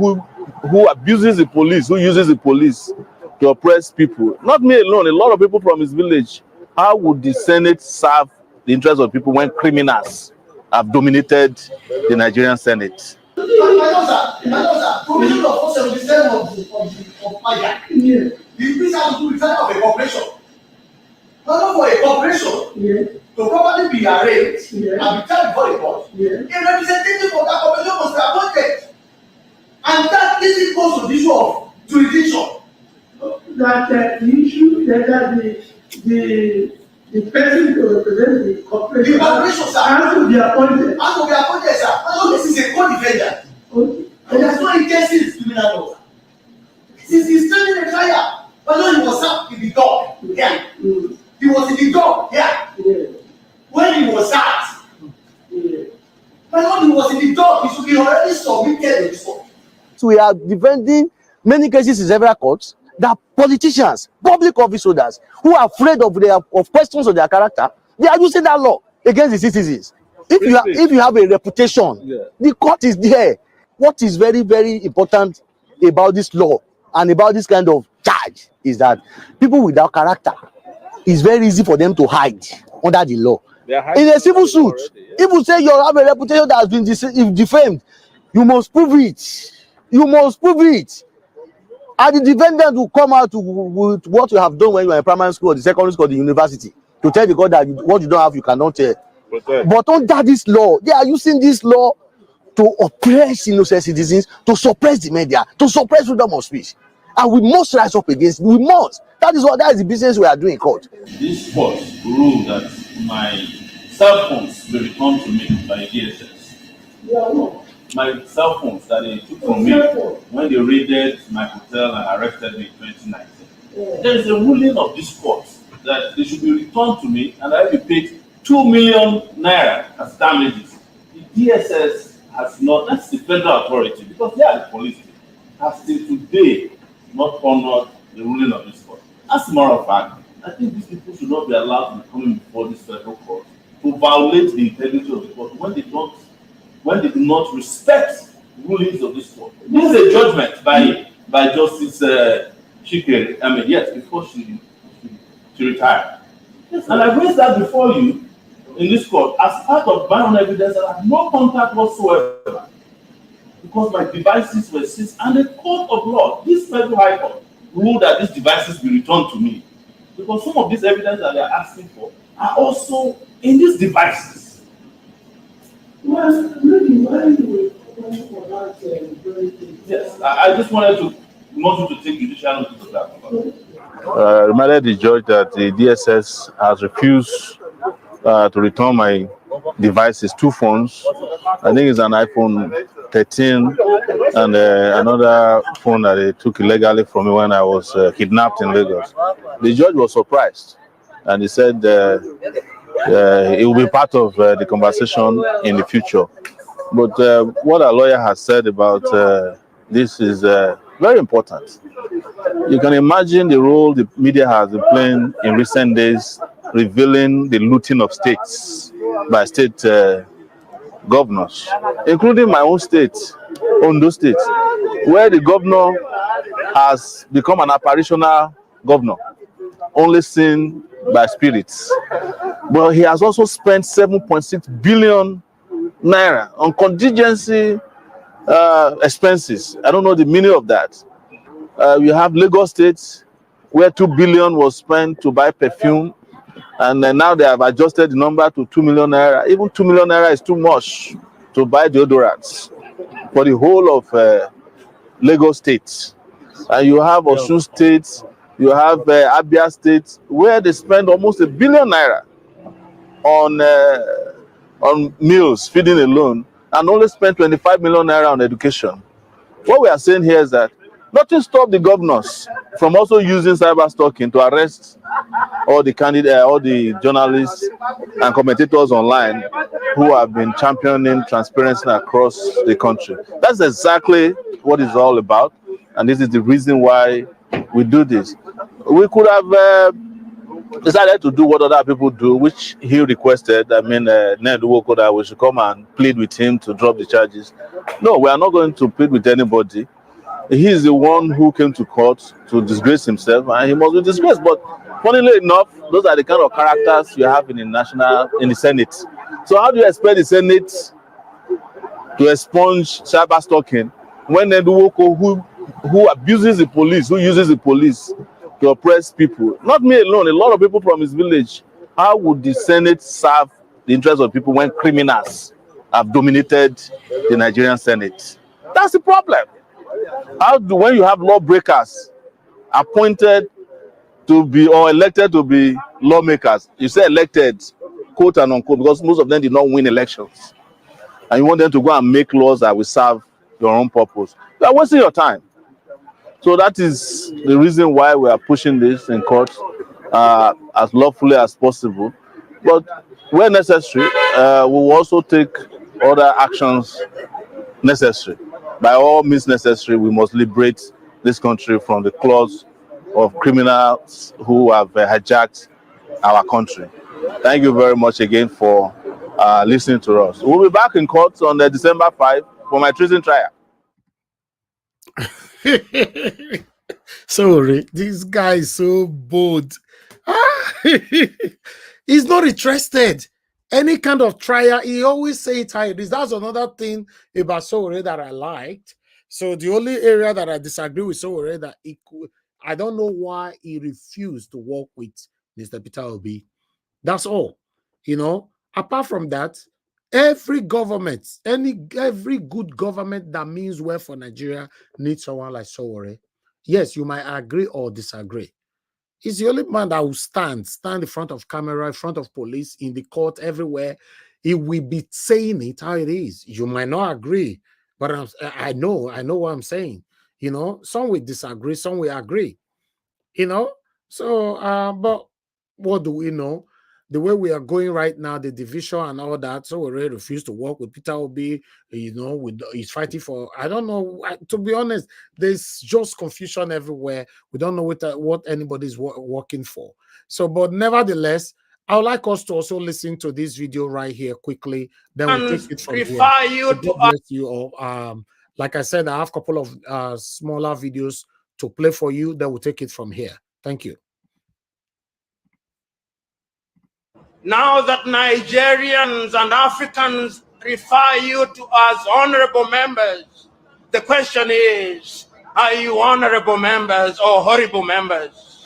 who abuses the police, who uses the police to oppress people? Not me alone, a lot of people from his village. How would the Senate serve the interests of people when criminals have dominated the Nigerian Senate? Provision of 477 of Maya. The police have to do with the of a corporation. Not for a corporation to properly be arranged and be charged before the court. A representative of that corporation must be appointed. And that issue goes to the issue of jurisdiction. That the issue that the person to represent the corporation has to be appointed. Has to be appointed, sir. So this is a co-defendant. Okay. And there's no intention in criminal law. Since he's standing a trial, but no, he was up in the door here. He was in the door here. When he was out, but when he was in the door, he should be already submitted to this court. So we are defending many cases in several courts that politicians, public office holders who are afraid of questions of their character, they are using that law against the citizens. If you have a reputation, the court is there. What is very, very important about this law and about this kind of charge is that people without character, it's very easy for them to hide under the law. In a civil suit, if you say you have a reputation that has been defamed, you must prove it. You must prove it. And the defendant will come out with what you have done when you are in primary school, or the secondary school, or the university, to tell the court that what you don't have, you cannot tell. But under this law, they are using this law to oppress innocent citizens, to suppress the media, to suppress freedom of speech. And we must rise up against it. We must. That is the business we are doing in court. This court ruled that my cell phones will return to me by DSS. My cell phones that they took from me when they raided my hotel and arrested me in 2019. There is a ruling of this court that they should be returned to me and I will be paid 2 million naira as damages. The DSS has not, that's the federal authority, because they are the police, has till today not honored the ruling of this court. As a matter of fact, I think these people should not be allowed to be coming before this federal court to violate the integrity of the court when they do not respect rulings of this court. This is a judgment by Justice Chike, yes, before she retired. Yes, and I raised that before you in this court as part of my own evidence that I have no contact whatsoever because my devices were seized, and the court of law, this federal high court, ruled that these devices be returned to me because some of this evidence that they are asking for are also in these devices. Well, really, why you were for that? Yes, I just wanted you to take judicial notice of that. Reminded the judge that the DSS has refused to return my devices, 2 phones. I think it's an iPhone 13 and another phone that they took illegally from me when I was kidnapped in Lagos. The judge was surprised and he said it will be part of the conversation in the future. But what our lawyer has said about this is very important. You can imagine the role the media has been playing in recent days, revealing the looting of states by state governors, including my own state, Ondo State, where the governor has become an apparitional governor, only seen by spirits. But he has also spent 7.6 billion naira on contingency expenses. I don't know the meaning of that. We have Lagos State, where 2 billion was spent to buy perfume And now they have adjusted the number to 2 million naira. Even 2 million naira is too much to buy deodorants for the whole of Lagos State. And you have Osun State, you have Abia State, where they spend almost 1 billion naira on meals, feeding alone, and only spend 25 million naira on education. What we are saying here is that nothing stopped the governors from also using cyber stalking to arrest all the candidates, all the journalists and commentators online who have been championing transparency across the country. That's exactly what it's all about, and this is the reason why we do this. We could have decided to do what other people do, which he requested. I mean, Ned Wokoda, we should come and plead with him to drop the charges. No, we are not going to plead with anybody. He is the one who came to court to disgrace himself, and he must be disgraced. But funnily enough, those are the kind of characters you have in the Senate. So how do you expect the Senate to expunge cyber stalking when Nduwoko, who abuses the police, who uses the police to oppress people, not me alone, a lot of people from his village, how would the Senate serve the interests of people when criminals have dominated the Nigerian Senate? That's the problem. When you have lawbreakers appointed to be or elected to be lawmakers, you say elected, quote and unquote, because most of them did not win elections, and you want them to go and make laws that will serve your own purpose, you are wasting your time. So that is the reason why we are pushing this in court as lawfully as possible. But where necessary, we will also take other actions necessary. By all means necessary, we must liberate this country from the claws of criminals who have hijacked our country. Thank you very much again for listening to us. We'll be back in court on December 5 for my treason trial. Sorry, this guy is so bold. He's not interested. Any kind of trial, he always say it how it is. That's another thing about Sowore that I liked. So the only area that I disagree with Sowore that I don't know why he refused to work with Mr. Peter Obi. That's all. You know, apart from that, every government, every good government that means well for Nigeria needs someone like Sowore. Yes, you might agree or disagree. He's the only man that will stand in front of camera, in front of police, in the court, everywhere. He will be saying it how it is. You might not agree, but I know what I'm saying. You know, some will disagree, some will agree. You know, so but what do we know? The way we are going right now, the division and all that, so we already refuse to work with Peter Obi. You know, he's fighting for, I don't know, to be honest, there's just confusion everywhere. We don't know what anybody's working for. So, but nevertheless, I would like us to also listen to this video right here quickly. Then we'll take it from here. So God bless you all. Like I said, I have a couple of smaller videos to play for you. Then we'll take it from here. Thank you. Now that Nigerians and Africans refer you to as honorable members, the question is, are you honorable members or horrible members?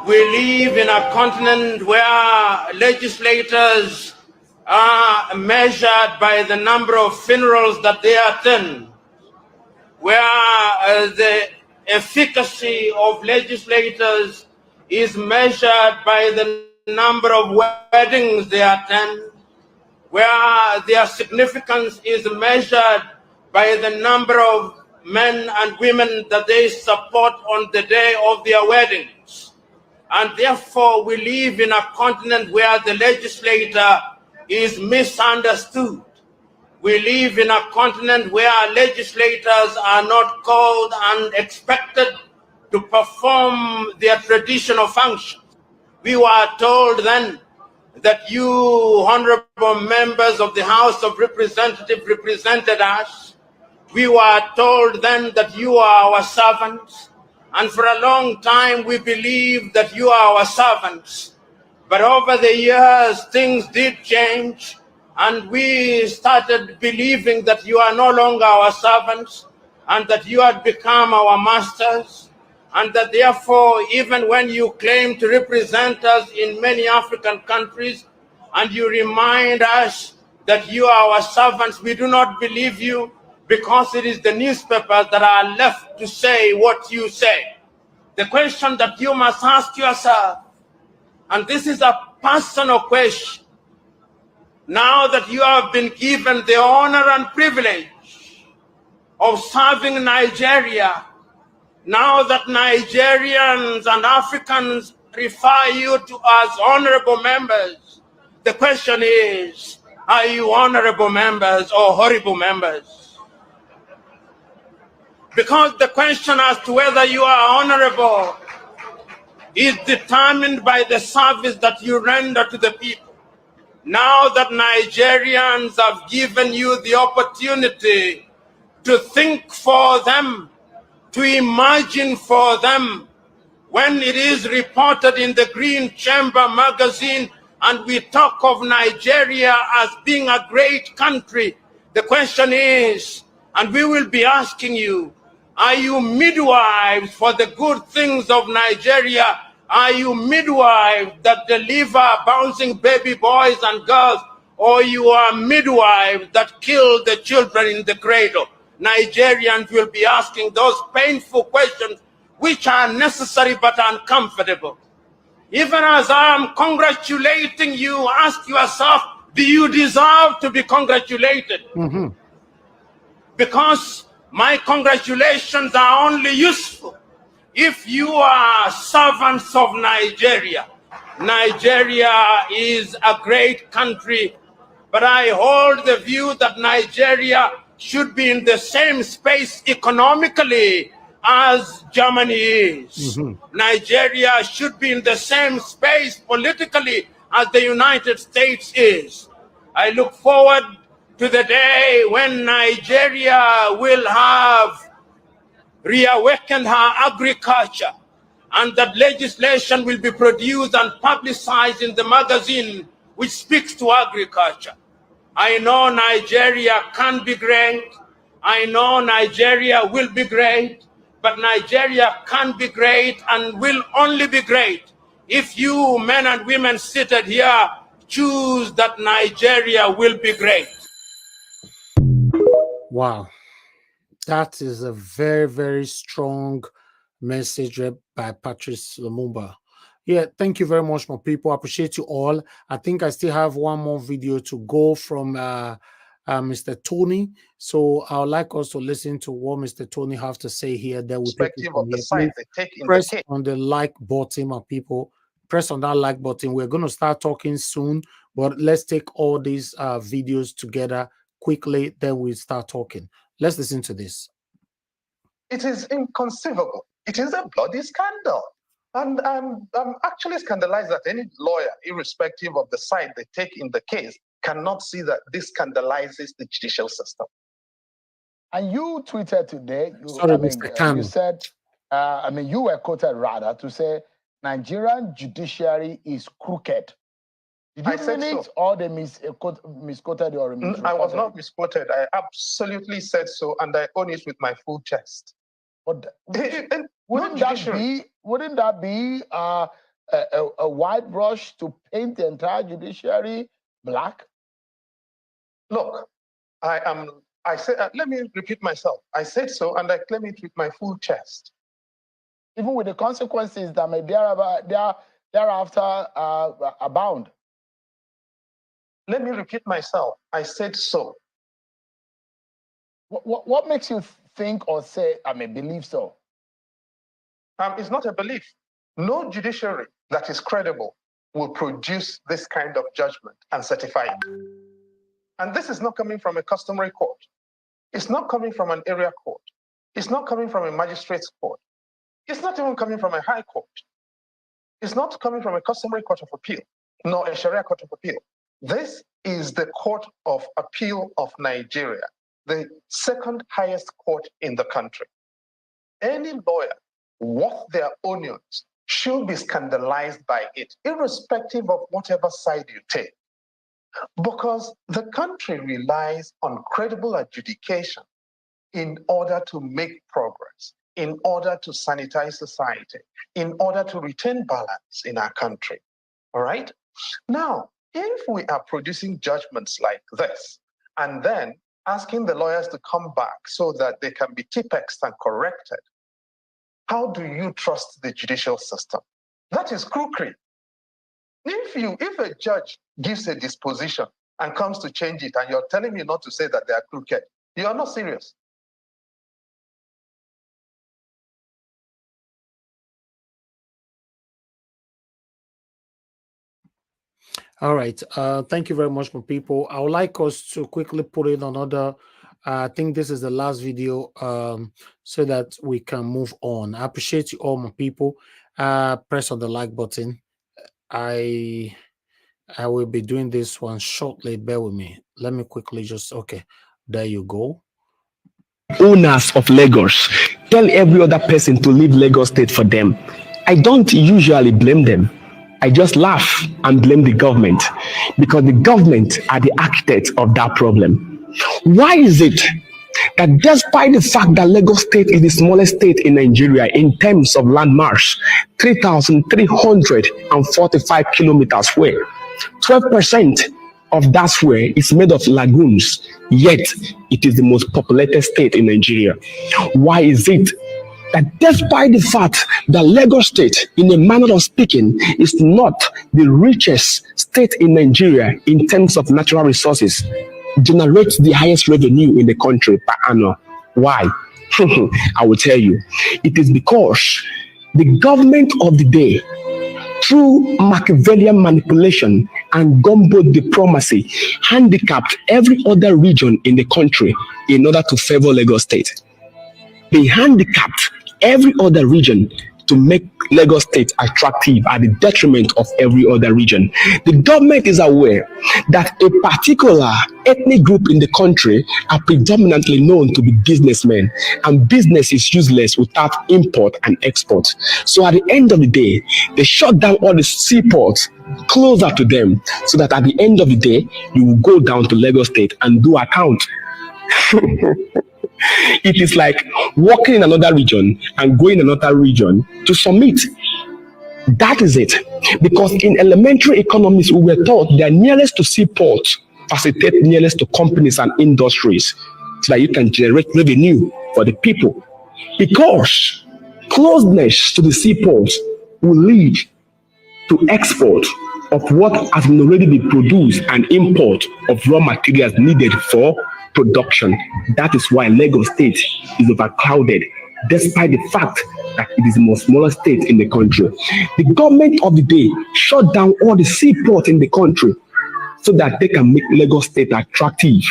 We live in a continent where legislators are measured by the number of funerals that they attend, where the efficacy of legislators is measured by the number of weddings they attend, where their significance is measured by the number of men and women that they support on the day of their weddings. And therefore, we live in a continent where the legislator is misunderstood. We live in a continent where legislators are not called and expected to perform their traditional functions. We were told then that you, honorable members of the House of Representatives, represented us. We were told then that you are our servants. And for a long time, we believed that you are our servants. But over the years, things did change. And we started believing that you are no longer our servants and that you had become our masters. and that therefore, even when you claim to represent us in many African countries, and you remind us that you are our servants, we do not believe you, because it is the newspapers that are left to say what you say. The question that you must ask yourself, and this is a personal question, now that you have been given the honor and privilege of serving Nigeria, now that Nigerians and Africans refer you to as honorable members, the question is, are you honorable members or horrible members? Because the question as to whether you are honorable is determined by the service that you render to the people. Now that Nigerians have given you the opportunity to think for them, to imagine for them, when it is reported in the Green Chamber magazine and we talk of Nigeria as being a great country, the question is, and we will be asking you, are you midwives for the good things of Nigeria? Are you midwives that deliver bouncing baby boys and girls? Or you are midwives that kill the children in the cradle? Nigerians will be asking those painful questions which are necessary but uncomfortable. Even as I am congratulating you, ask yourself, do you deserve to be congratulated? Because my congratulations are only useful if you are servants of Nigeria. Nigeria is a great country, but I hold the view that Nigeria should be in the same space economically as Germany is. Nigeria should be in the same space politically as the United States is. I look forward to the day when Nigeria will have reawakened her agriculture, and that legislation will be produced and publicized in the magazine which speaks to agriculture. I know Nigeria can be great. I know Nigeria will be great, but Nigeria can be great and will only be great if you men and women seated here choose that Nigeria will be great. Wow. That is a very, very strong message read by Patrice Lumumba. Yeah, thank you very much, my people. I appreciate you all. I think I still have one more video to go from Mr. Tony. So I would like us to listen to what Mr. Tony has to say here. Then we'll take it from here. Please press on the like button, my people. Press on that like button. We're going to start talking soon, but let's take all these videos together quickly. Then we'll start talking. Let's listen to this. It is inconceivable. It is a bloody scandal. And I'm actually scandalized that any lawyer, irrespective of the side they take in the case, cannot see that this scandalizes the judicial system. And you tweeted today, you said, you were quoted rather to say Nigerian judiciary is crooked. Did you mean it, so? Or they misquoted or misquoted? I was not misquoted. I absolutely said so, and I own it with my full chest. But wouldn't that be a white brush to paint the entire judiciary black? Look, I said. Let me repeat myself. I said so, and I claim it with my full chest. Even with the consequences that may thereafter abound. Let me repeat myself. I said so. What makes you think or say, believe so? It's not a belief. No judiciary that is credible will produce this kind of judgment and certify it. And this is not coming from a customary court. It's not coming from an area court. It's not coming from a magistrate's court. It's not even coming from a high court. It's not coming from a customary court of appeal, nor a Sharia court of appeal. This is the Court of Appeal of Nigeria, the second highest court in the country. Any lawyer worth their onions should be scandalized by it, irrespective of whatever side you take. Because the country relies on credible adjudication in order to make progress, in order to sanitize society, in order to retain balance in our country. All right? Now, if we are producing judgments like this, and then asking the lawyers to come back so that they can be tipexed and corrected, how do you trust the judicial system? That is crookery. If a judge gives a disposition and comes to change it, and you're telling me not to say that they are crooked, you are not serious. All right. Thank you very much, my people. I would like us to quickly put in another. I think this is the last video, so that we can move on. I appreciate you all, my people. Press on the like button. I will be doing this one shortly. Bear with me. Let me quickly just, okay. There you go. Owners of Lagos tell every other person to leave Lagos State for them. I don't usually blame them. I just laugh and blame the government, because the government are the architects of that problem. Why is it that despite the fact that Lagos State is the smallest state in Nigeria in terms of landmass, 3,345 kilometers square, 12% of that square is made of lagoons, yet it is the most populated state in Nigeria? Why is it that despite the fact that Lagos State, in a manner of speaking, is not the richest state in Nigeria in terms of natural resources, generates the highest revenue in the country per annum? Why? I will tell you. It is because the government of the day, through Machiavellian manipulation and gumbo diplomacy, handicapped every other region in the country in order to favor Lagos State. They handicapped every other region to make Lagos State attractive at the detriment of every other region. The government is aware that a particular ethnic group in the country are predominantly known to be businessmen, and business is useless without import and export. So at the end of the day, they shut down all the seaports closer to them, so that at the end of the day, you will go down to Lagos State and do account. It is like walking in another region and going in another region to submit. That is it. Because in elementary economics, we were taught that nearest to seaport facilitate nearest to companies and industries, so that you can generate revenue for the people. Because closeness to the seaports will lead to export of what has already been produced and import of raw materials needed for production. That is why Lagos State is overcrowded, despite the fact that it is the most smallest state in the country. The government of the day shut down all the seaports in the country so that they can make Lagos State attractive.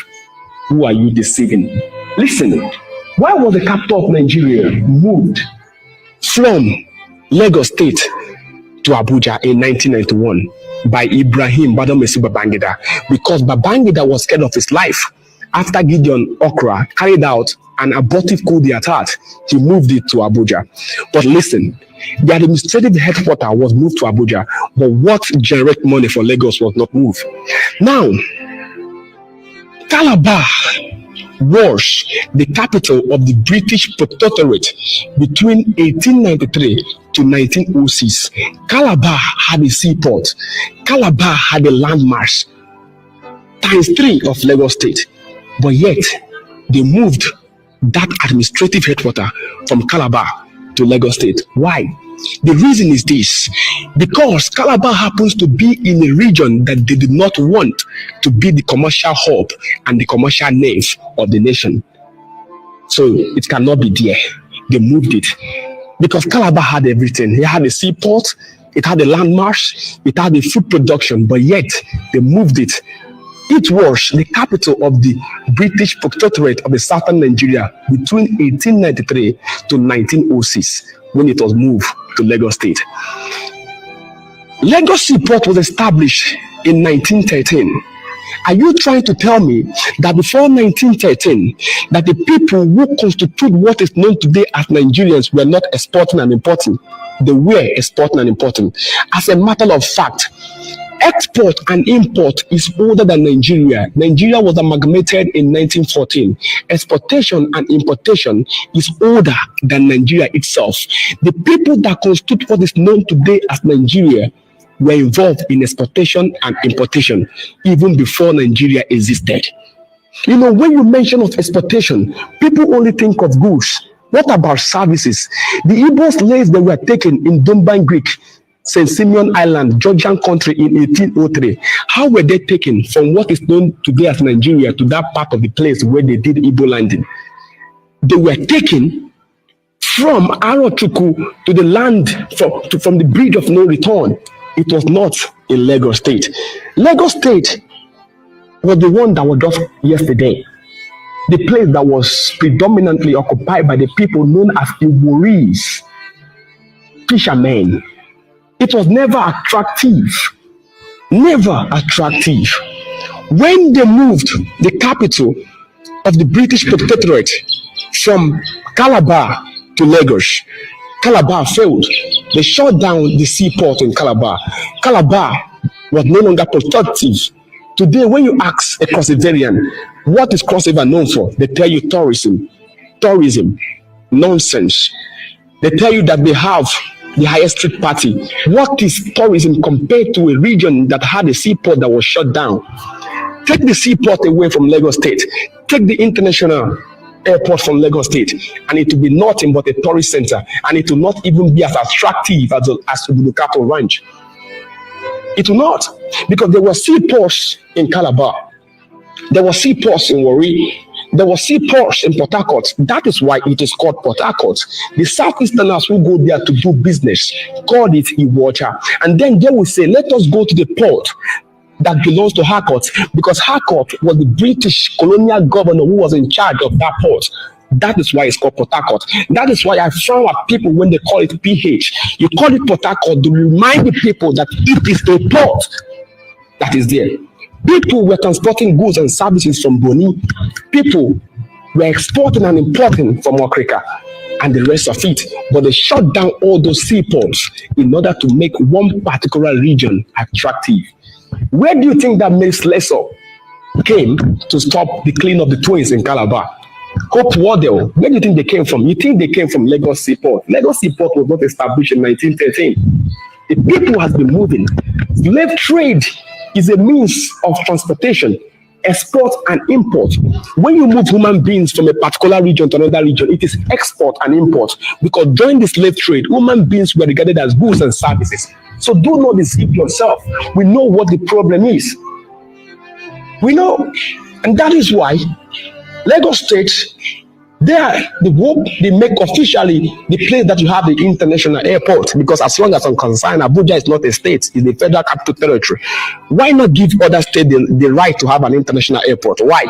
Who are you deceiving? Listen, why was the capital of Nigeria moved from Lagos State to Abuja in 1991 by Ibrahim Badamasi Babangida? Because Babangida was scared of his life. After Gideon Okra carried out an abortive coup d'etat, he moved it to Abuja. But listen, the administrative headquarters was moved to Abuja, but what generated money for Lagos was not moved. Now, Calabar was the capital of the British Protectorate between 1893 to 1906. Calabar had a seaport. Calabar had a landmass ×3 of Lagos State. But yet, they moved that administrative headquarters from Calabar to Lagos State. Why? The reason is this: because Calabar happens to be in a region that they did not want to be the commercial hub and the commercial nave of the nation. So it cannot be there. They moved it. Because Calabar had everything. It had a seaport, it had a landmass, it had a food production, but yet they moved it. It was the capital of the British Protectorate of the southern Nigeria between 1893 to 1906 when it was moved to Lagos State. Lagos Seaport was established in 1913. Are you trying to tell me that before 1913, that the people who constitute what is known today as Nigerians were not exporting and importing? They were exporting and importing. As a matter of fact, export and import is older than Nigeria. Nigeria was amalgamated in 1914. Exportation and importation is older than Nigeria itself. The people that constitute what is known today as Nigeria were involved in exportation and importation even before Nigeria existed. You know, when you mention of exportation, people only think of goods. What about services? The Igbo slaves that were taken in Dumban Greek, St. Simeon Island, Georgian country in 1803, how were they taken from what is known today as Nigeria to that part of the place where they did Igbo landing? They were taken from Arochukwu to the land from the bridge of no return. It was not in Lagos State. Lagos State was the one that was just yesterday. The place that was predominantly occupied by the people known as Iworis, fishermen. It was never attractive. Never attractive. When they moved the capital of the British Protectorate from Calabar to Lagos, Calabar failed. They shut down the seaport in Calabar. Calabar was no longer productive. Today, when you ask a Cross-Riverian, what is Cross River known for? They tell you tourism. Tourism. Nonsense. They tell you that they have the highest street party. What is tourism compared to a region that had a seaport that was shut down? Take the seaport away from Lagos State. Take the international airport from Lagos State, and it will be nothing but a tourist center, and it will not even be as attractive as the cattle ranch. It will not, because there were seaports in Calabar, there were seaports in Warri, there were seaports in Port Harcourt. That is why it is called Port Harcourt. The Southeasterners who go there to do business called it Iwacha, and then they will say, let us go to the port that belongs to Harcourt, because Harcourt was the British colonial governor who was in charge of that port. That is why it's called Port Harcourt. That is why I frown at people when they call it PH. You call it Port Harcourt to remind the people that it is a port that is there. People were transporting goods and services from Boni. People were exporting and importing from Okrika and the rest of it. But they shut down all those seaports in order to make one particular region attractive. Where do you think that Mace Lesser came to stop the clean of the twins in Calabar? Hope Waddell, where do you think they came from? You think they came from Lagos Seaport? Lagos Seaport was not established in 1913. The people has been moving. Slave trade is a means of transportation, export and import. When you move human beings from a particular region to another region, it is export and import. Because during the slave trade, human beings were regarded as goods and services. So do not deceive yourself. We know what the problem is. We know. And that is why Lagos State, they make officially the place that you have the international airport, because as long as I'm concerned, Abuja is not a state, it's the federal capital territory. Why not give other states the right to have an international airport? Why?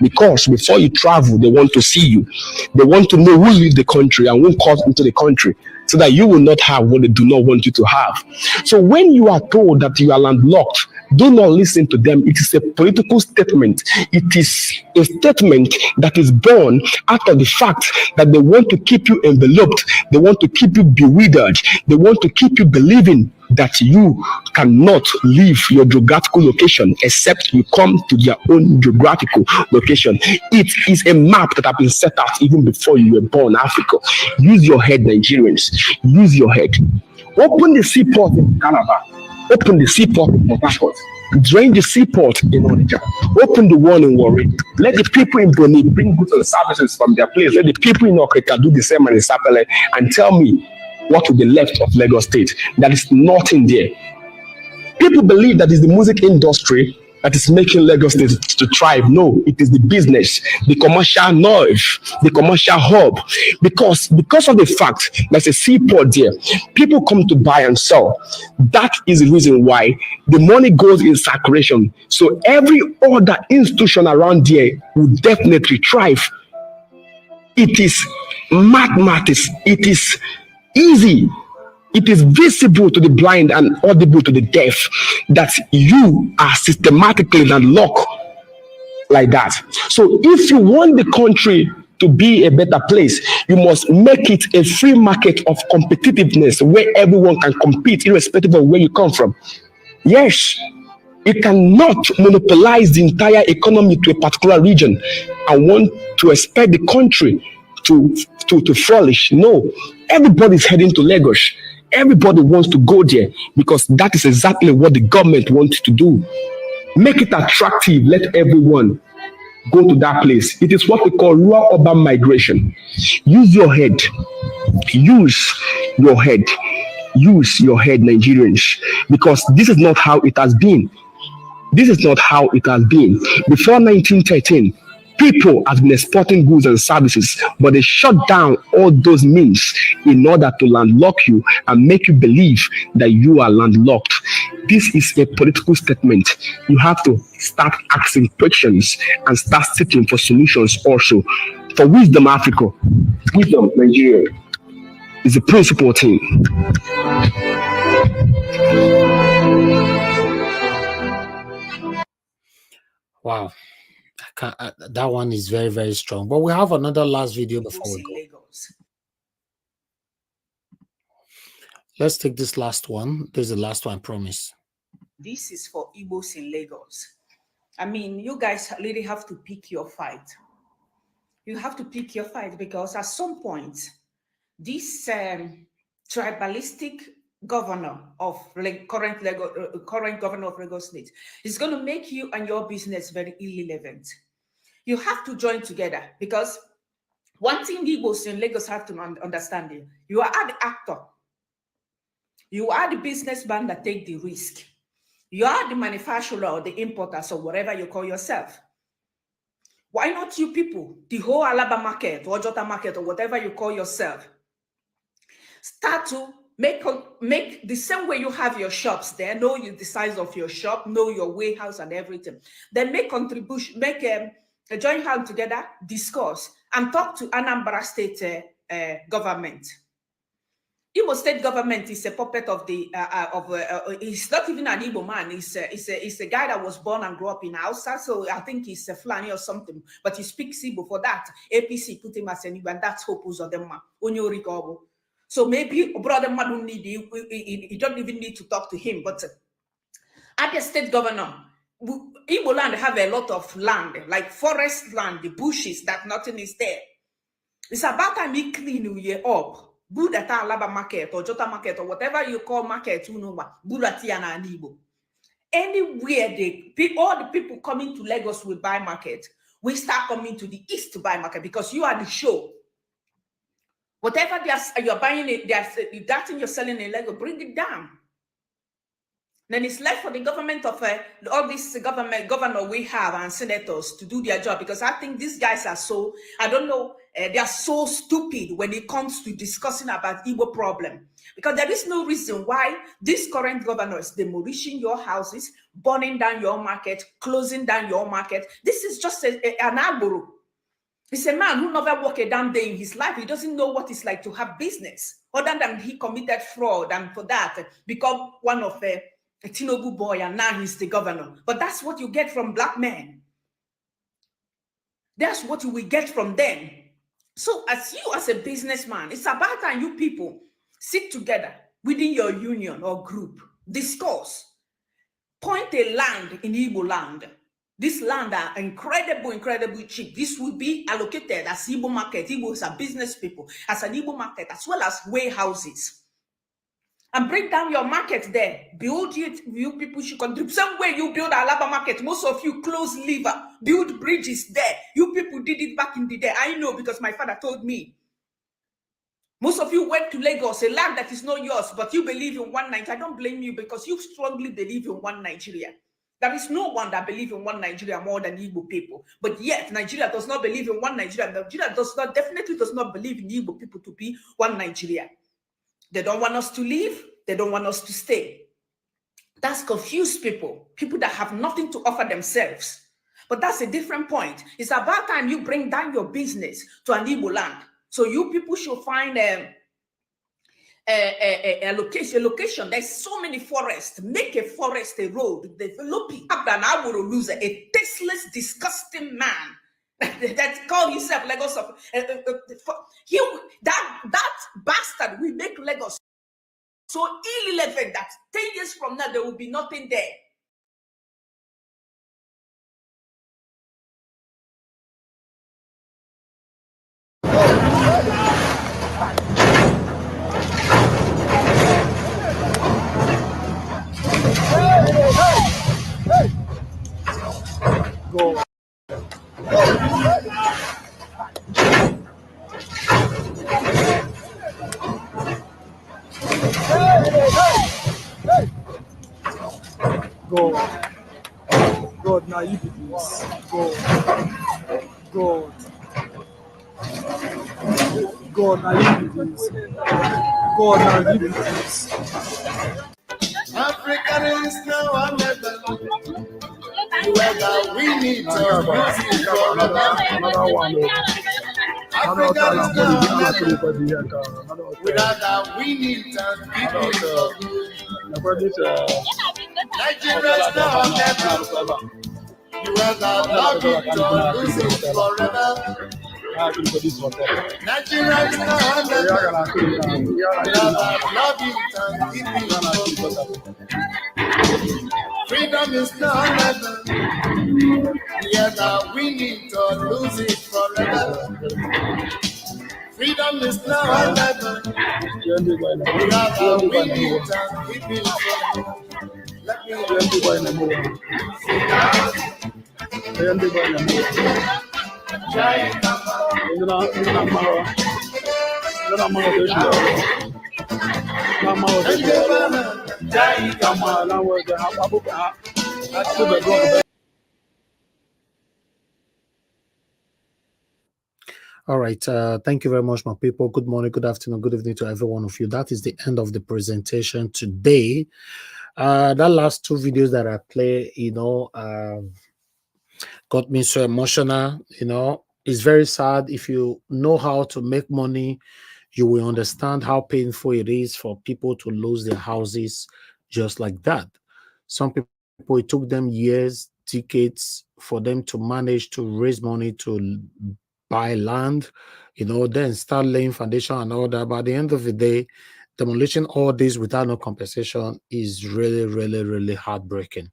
Because before you travel, they want to see you. They want to know who leaves the country and who comes into the country, so that you will not have what they do not want you to have. So when you are told that you are landlocked, do not listen to them. It is a political statement. It is a statement that is born out of the fact that they want to keep you enveloped. They want to keep you bewildered. They want to keep you believing that you cannot leave your geographical location except you come to their own geographical location. It is a map that has been set out even before you were born, Africa. Use your head, Nigerians. Use your head. Open the seaport in Calabar. Open the seaport in Port Harcourt. Drain the seaport in Onitsha. Open the one in Warri. Let the people in Boni bring goods and services from their place. Let the people in Okrika do the same in Sapele, and tell me what will be left of Lagos State. There is nothing there. People believe that it's the music industry that is making Lagos State to thrive. No, it is the business, the commercial nerve, the commercial hub. Because of the fact there's a seaport there, people come to buy and sell. That is the reason why the money goes in circulation. So every other institution around there will definitely thrive. It is mathematics. It is easy. It is visible to the blind and audible to the deaf that you are systematically landlocked like that. So if you want the country to be a better place, you must make it a free market of competitiveness where everyone can compete irrespective of where you come from. Yes, you cannot monopolize the entire economy to a particular region and want to expect the country to flourish. No, everybody's heading to Lagos. Everybody wants to go there because that is exactly what the government wants to do. Make it attractive. Let everyone go to that place. It is what we call rural urban migration. Use your head. Use your head. Use your head, Nigerians, because this is not how it has been. This is not how it has been. Before 1913, people have been exporting goods and services, but they shut down all those means in order to landlock you and make you believe that you are landlocked. This is a political statement. You have to start asking questions and start seeking for solutions also. For Wisdom Africa, Wisdom Nigeria is the principal thing. Wow. That one is very, very strong. But we have another last video before we go. Let's take this last one. This is the last one, I promise. This is for Igbos in Lagos. I mean, you guys really have to pick your fight. You have to pick your fight because at some point, this tribalistic governor of current governor of Lagos State is going to make you and your business very irrelevant. You have to join together because one thing Igbos in Lagos have to understand: you are the actor. You are the businessman that take the risk. You are the manufacturer or the importers or whatever you call yourself. Why not you people, the whole Alaba market or Jota market or whatever you call yourself, start to make the same way you have your shops there, know the size of your shop, know your warehouse and everything. Then make contribution, make a joint hand together, discuss, and talk to Anambra State government. Igbo state government is a puppet of the he's not even an Igbo man. He's a guy that was born and grew up in Hausa, so I think he's a Fulani or something. But he speaks Igbo. For that, APC put him as an Igbo, and that's Hope Uzodinma. So maybe brother man don't need you don't even need to talk to him. But at the state governor, Igbo land have a lot of land, like forest land, the bushes that nothing is there. It's about time we clean you up. Good at Alaba market or Jota market or whatever you call market, anywhere all the people coming to Lagos will buy market. We start coming to the east to buy market because you are the show. Whatever you're buying it, that thing you're selling in Lagos, bring it down. Then it's left for the government of all these governor we have and senators to do their job, because I think these guys are so, I don't know, they are so stupid when it comes to discussing about Igbo problem. Because there is no reason why this current governor is demolishing your houses, burning down your market, closing down your market. This is just an agboro. He's a man who never worked a damn day in his life. He doesn't know what it's like to have business, other than he committed fraud and for that become one of a Tinubu boy, and now he's the governor. But that's what you get from black men. That's what you will get from them. So as you as a businessman, it's about time you people sit together within your union or group, discuss, point a land in Igbo land. This land are incredibly cheap. This will be allocated as Igbo market. Igbos are business people, as an Igbo market, as well as warehouses. And break down your market there. Build it. You people should contribute. Same way you build Alaba market. Most of you close liver, build bridges there. You people did it back in the day. I know because my father told me. Most of you went to Lagos, a land that is not yours, but you believe in one Nigeria. I don't blame you because you strongly believe in one Nigeria. There is no one that believes in one Nigeria more than Igbo people. But yet, Nigeria does not believe in one Nigeria. Nigeria definitely does not believe in Igbo people to be one Nigeria. They don't want us to leave. They don't want us to stay. That's confused people that have nothing to offer themselves. But that's a different point. It's about time you bring down your business to an Igbo land. So you people should find a location. There's so many forests. Make a forest a road. Develop it. I will lose a tasteless, disgusting man that call himself Lagos of that bastard will make Lagos So irrelevant that 10 years from now, there will be nothing there. Go. God, God, now you do this. God, God, God, now you do this. God, now you do this. Africa is now a level whether we need to use it forever. Another one. Africa is now a level without we need to keep it for good. Nigeria is now a level whether love it or lose it forever. Nigeria is now a level whether love it and keep it for good. Freedom is now a level whether we need to lose it forever. Freedom is now a level whether we need to keep it for good. Let me All right. Thank you very much, my people. Good morning, good afternoon, good evening to every one of you. That is the end of the presentation today. That last two videos that I play, got me so emotional. It's very sad. If you know how to make money, you will understand how painful it is for people to lose their houses just like that. Some people, it took them years, decades for them to manage to raise money to buy land, then start laying foundation and all that. But at the end of the day, demolishing all this without no compensation is really, really, really heartbreaking.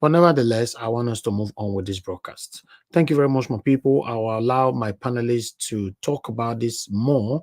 But nevertheless, I want us to move on with this broadcast. Thank you very much, my people. I will allow my panelists to talk about this more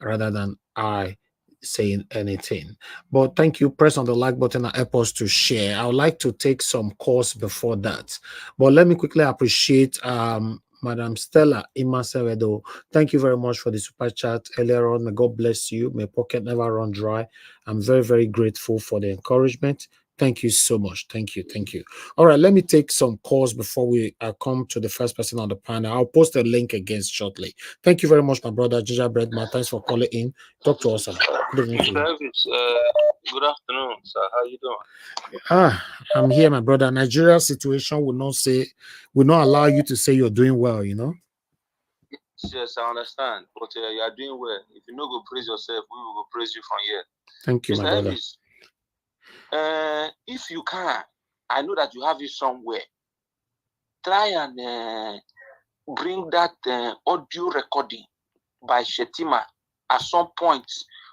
rather than I saying anything. But thank you. Press on the like button and help us to share. I would like to take some calls before that. But let me quickly appreciate Madam Stella Imasewedo. Thank you very much for the super chat earlier on. May God bless you. May pocket never run dry. I'm very, very grateful for the encouragement. Thank you so much. Thank you. Thank you. All right, let me take some calls before we come to the first person on the panel. I'll post a link again shortly. Thank you very much, my brother, Ginger Breadman. Thanks for calling in. Talk to us, sir. Good evening to you. Good afternoon, sir. How you doing? I'm here, my brother. Nigeria's situation will not allow you to say you're doing well, Yes, I understand. But you are doing well. If you no go praise yourself, we will go praise you from here. Thank you, Mr. my brother. Elvis, if you can, I know that you have it somewhere. Try and bring that audio recording by Shetima at some point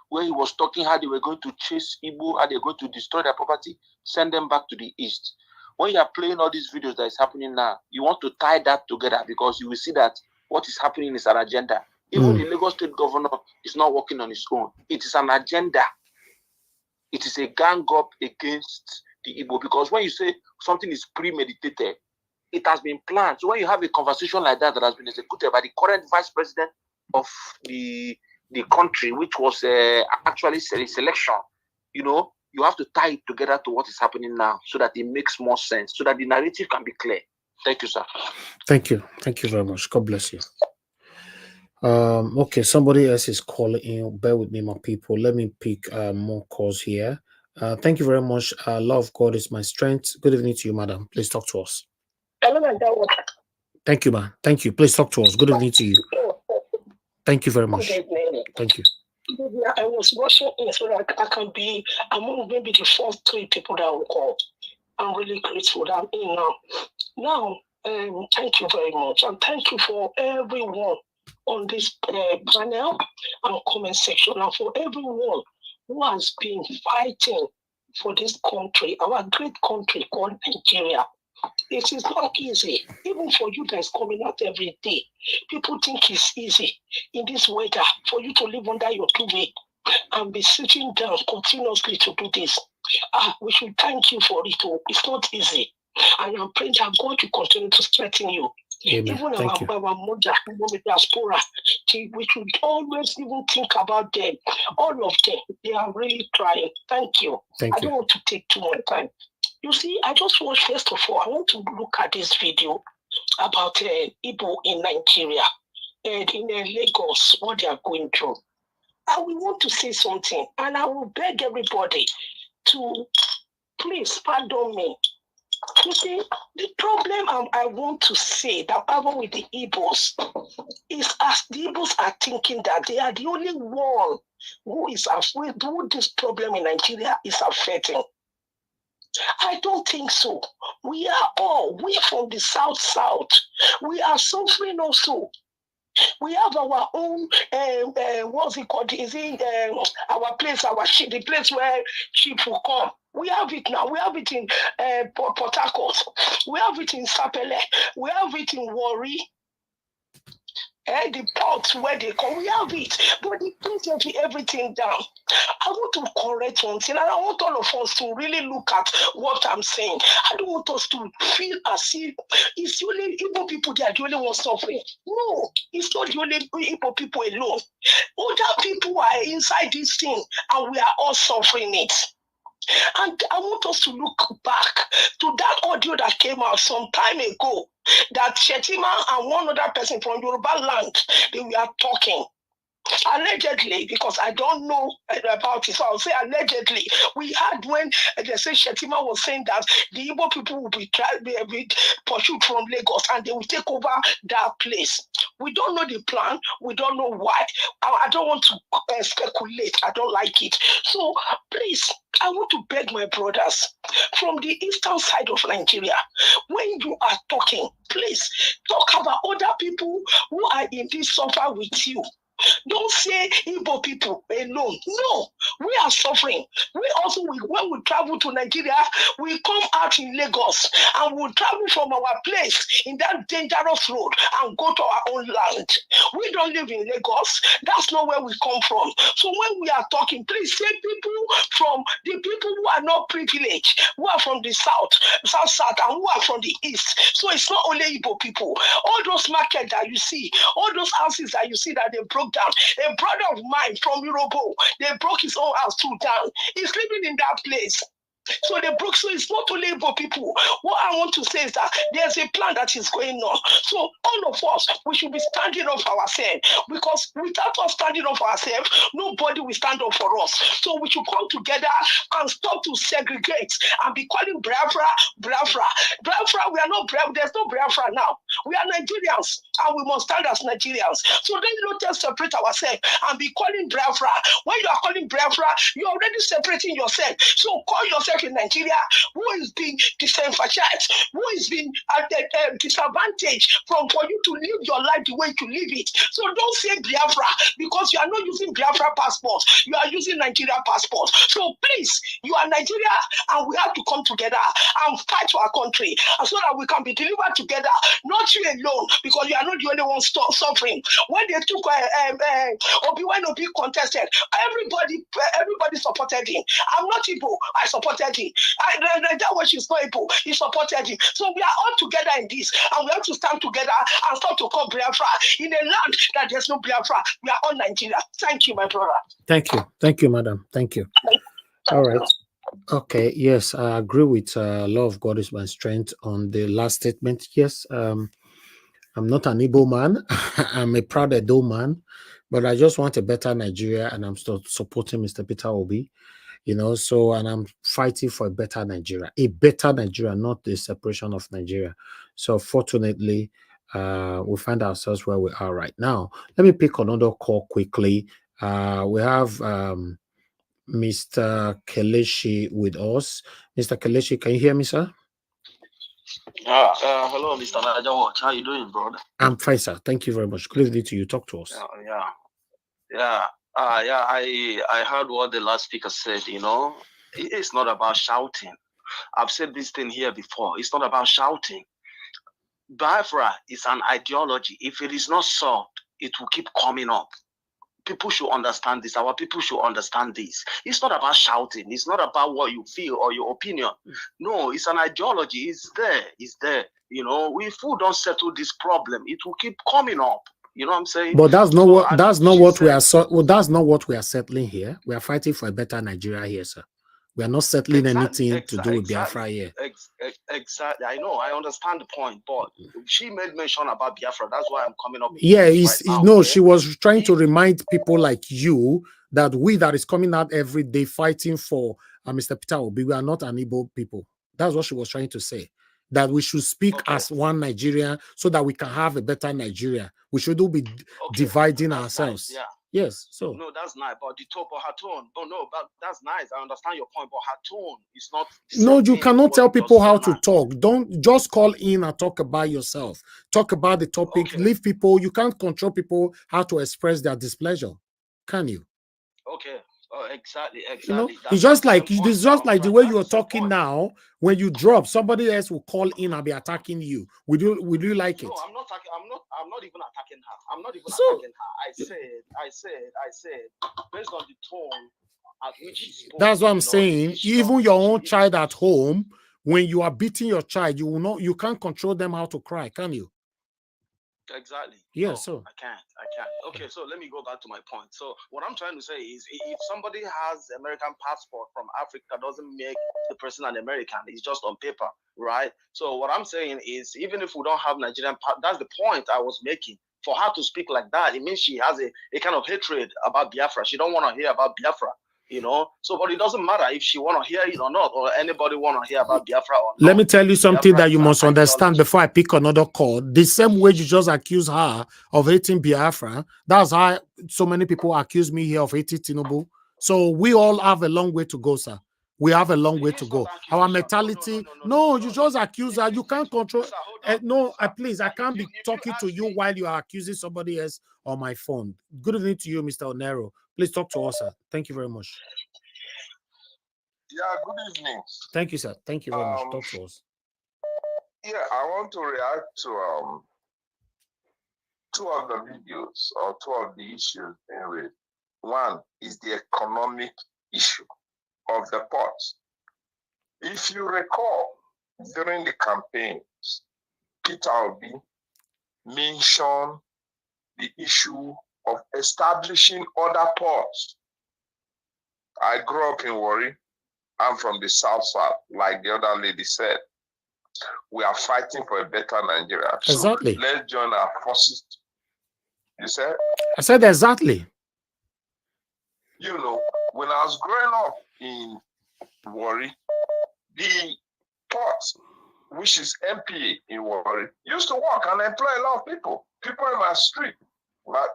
where he was talking how they were going to chase Igbo, how they were going to destroy their property, send them back to the east. When you are playing all these videos that is happening now, you want to tie that together because you will see that what is happening is an agenda. Even the Lagos State governor is not working on his own. It is an agenda. It is a gang up against the Igbo because when you say something is premeditated, it has been planned. So when you have a conversation like that has been executed by the current vice president of the country, which was actually a selection, you have to tie it together to what is happening now so that it makes more sense, so that the narrative can be clear. Thank you, sir. Thank you. Thank you very much. God bless you. Okay, somebody else is calling in. Bear with me, my people. Let me pick more calls here. Thank you very much. Love of God is my strength. Good evening to you, madam. Please talk to us. Thank you, man. Thank you. Please talk to us. Good evening to you. Thank you very much. Thank you. I was rushing in so that I can be among maybe the first 3 people that will call. I'm really grateful that I'm in now. Now, thank you very much. And thank you for everyone on this panel and comment section, and for everyone who has been fighting for this country, our great country called Nigeria. It is not easy, even for you guys coming out every day. People think it's easy in this weather for you to live under your duvet and be sitting down continuously to do this. We should thank you for it. It's not easy. And I'm praying that God will continue to strengthen you. Amen. Even Thank you. our mother, diaspora, we should always even think about them. All of them, they are really trying. Thank you. Thank I don't want to take too much time. You see, I just watched, first of all, I want to look at this video about Igbo in Nigeria and in Lagos, what they are going through. I will want to say something, and I will beg everybody to please pardon me. You see, the problem I want to say that even with the Igbos is as the Igbos are thinking that they are the only one who is afraid, who this problem in Nigeria is affecting. I don't think so. We from the south, we are suffering also. We have our own, what's it called? Is it our place, our ship, the place where sheep will come? We have it now. We have it in Port Harcourt. We have it in Sapele. We have it in Warri. The ports where they come, we have it. But the place of everything down. I want to correct one thing, and I want all of us to really look at what I'm saying. I don't want us to feel as if it's the only Igbo people that are the only ones suffering. No, it's not the only Igbo people alone. Other people are inside this thing, and we are all suffering it. And I want us to look back to that audio that came out some time ago, that Shetima and one other person from Yoruba land, they were talking. Allegedly, because I don't know about it, so I'll say allegedly, we had when they say Shetima was saying that the Igbo people will be pursued from Lagos and they will take over that place. We don't know the plan. We don't know why. I don't want to speculate. I don't like it. So please, I want to beg my brothers from the eastern side of Nigeria, when you are talking, please talk about other people who are in this suffer with you. Don't say Igbo people alone. No, we are suffering. We also, when we travel to Nigeria, we come out in Lagos and we travel from our place in that dangerous road and go to our own land. We don't live in Lagos. That's not where we come from. So when we are talking, please say people from the people who are not privileged, who are from the south, and who are from the east. So it's not only Igbo people. All those markets that you see, all those houses that you see that they broke down. A brother of mine from Europe, they broke his own house too down. He's living in that place. So they broke, so it's not only for people. What I want to say is that there's a plan that is going on. So all of us, we should be standing up for ourselves, because without us standing up for ourselves, nobody will stand up for us. So we should come together and stop to segregate and be calling Biafra. We are not Biafra. There's no Biafra now. We are Nigerians and we must stand as Nigerians. So then let us separate ourselves and be calling Biafra. When you are calling Biafra, you're already separating yourself. So call yourself in Nigeria who is being disenfranchised, who is being disadvantaged for you to live your life the way you live it. So don't say Biafra, because you are not using Biafra passport. You are using Nigeria passport. So please, you are Nigeria and we have to come together and fight for our country so that we can be delivered together, not you alone, because you are not the only one suffering. When they took when Obi contested, everybody supported him. I'm not Igbo, I supported him. That was she's not Igbo, he supported him. So we are all together in this, and we have to stand together and stop to call Biafra in a land that there's no Biafra. We are all Nigeria. Thank you, my brother. Thank you, madam. Thank you. All right. Okay. Yes, I agree with law of God is my strength on the last statement. Yes. I'm not an Igbo man. I'm a proud Edo man, but I just want a better Nigeria, and I'm still supporting Mr. Peter Obi, and I'm fighting for a better Nigeria, not the separation of Nigeria. So fortunately, we find ourselves where we are right now. Let me pick another call quickly. We have Mr. Kelechi with us. Mr. Kelechi, can you hear me, sir? Hello, Mr. Najawat. How you doing, brother? I'm fine, sir. Thank you very much. Good evening to you. Talk to us. Yeah. Yeah, I heard what the last speaker said. You know, it's not about shouting. I've said this thing here before. It's not about shouting. Biafra is an ideology. If it is not solved, it will keep coming up. People should understand this. Our people should understand this. It's not about shouting. It's not about what you feel or your opinion. No, it's an ideology. It's there. It's there. You know, if we don't settle this problem, it will keep coming up. You know what I'm saying? But that's not So, what and that's not she what we said- are well, that's not what we are settling here. We are fighting for a better Nigeria here, sir. We are not settling anything to do with Biafra here. Exactly. I know. I understand the point, but she made mention about Biafra. That's why I'm coming up. Yeah, no, okay? she was trying to remind people like you that we that is coming out every day fighting for Mr. Peter Obi, we are not an Igbo people. That's what she was trying to say. That we should speak as one Nigeria so that we can have a better Nigeria. We shouldn't be dividing ourselves. Nice, yeah. Yes, so no, that's nice. But the tone, but her tone, no, but that's nice. I understand your point, but her tone is not. no, you cannot tell people how to talk. Don't just call in and talk about yourself. Talk about the topic. Leave people. You can't control people how to express their displeasure, can you? Okay. Exactly. You know, it's just like the way you're talking now. When you drop, somebody else will call in and be attacking you. Would you like it? No, I'm not attacking. I'm not even attacking her. I'm not even attacking her. I said, based on the tone at which she spoke. That's what I'm saying. Even your own child at home, when you are beating your child, you can't control them how to cry, can you? Exactly. Yeah, no, so I can't. Okay, so let me go back to my point. So what I'm trying to say is, if somebody has American passport from Africa, doesn't make the person an American. It's just on paper, right? So what I'm saying is, even if we don't have Nigerian, that's the point I was making. For her to speak like that, it means she has a kind of hatred about Biafra. She don't want to hear about Biafra. You know, so but it doesn't matter if she want to hear it or not, or anybody want to hear about Biafra or not. Let me tell you something that you must understand before I pick another call. The same way you just accuse her of hating Biafra, that's how so many people accuse me here of hating Tinubu. So we all have a long way to go, sir. We have a long way to go. Our mentality, no, you just accuse her. You can't control. No, please, I can't be talking to you while you are accusing somebody else on my phone. Good evening to you, Mr. Onero. Please talk to us, sir. Thank you very much. Yeah, good evening. Thank you, sir. Thank you very much. Talk to us. Yeah, I want to react to two of the videos or two of the issues anyway. One is the economic issue of the ports. If you recall, during the campaigns, Peter Obi mentioned the issue of establishing other ports. I grew up in Warri. I'm from the South, like the other lady said. We are fighting for a better Nigeria. Exactly. So let's join our forces. You said? I said exactly. You know, when I was growing up in Warri, the port, which is MPA in Warri, used to work and employ a lot of people. People in my street. My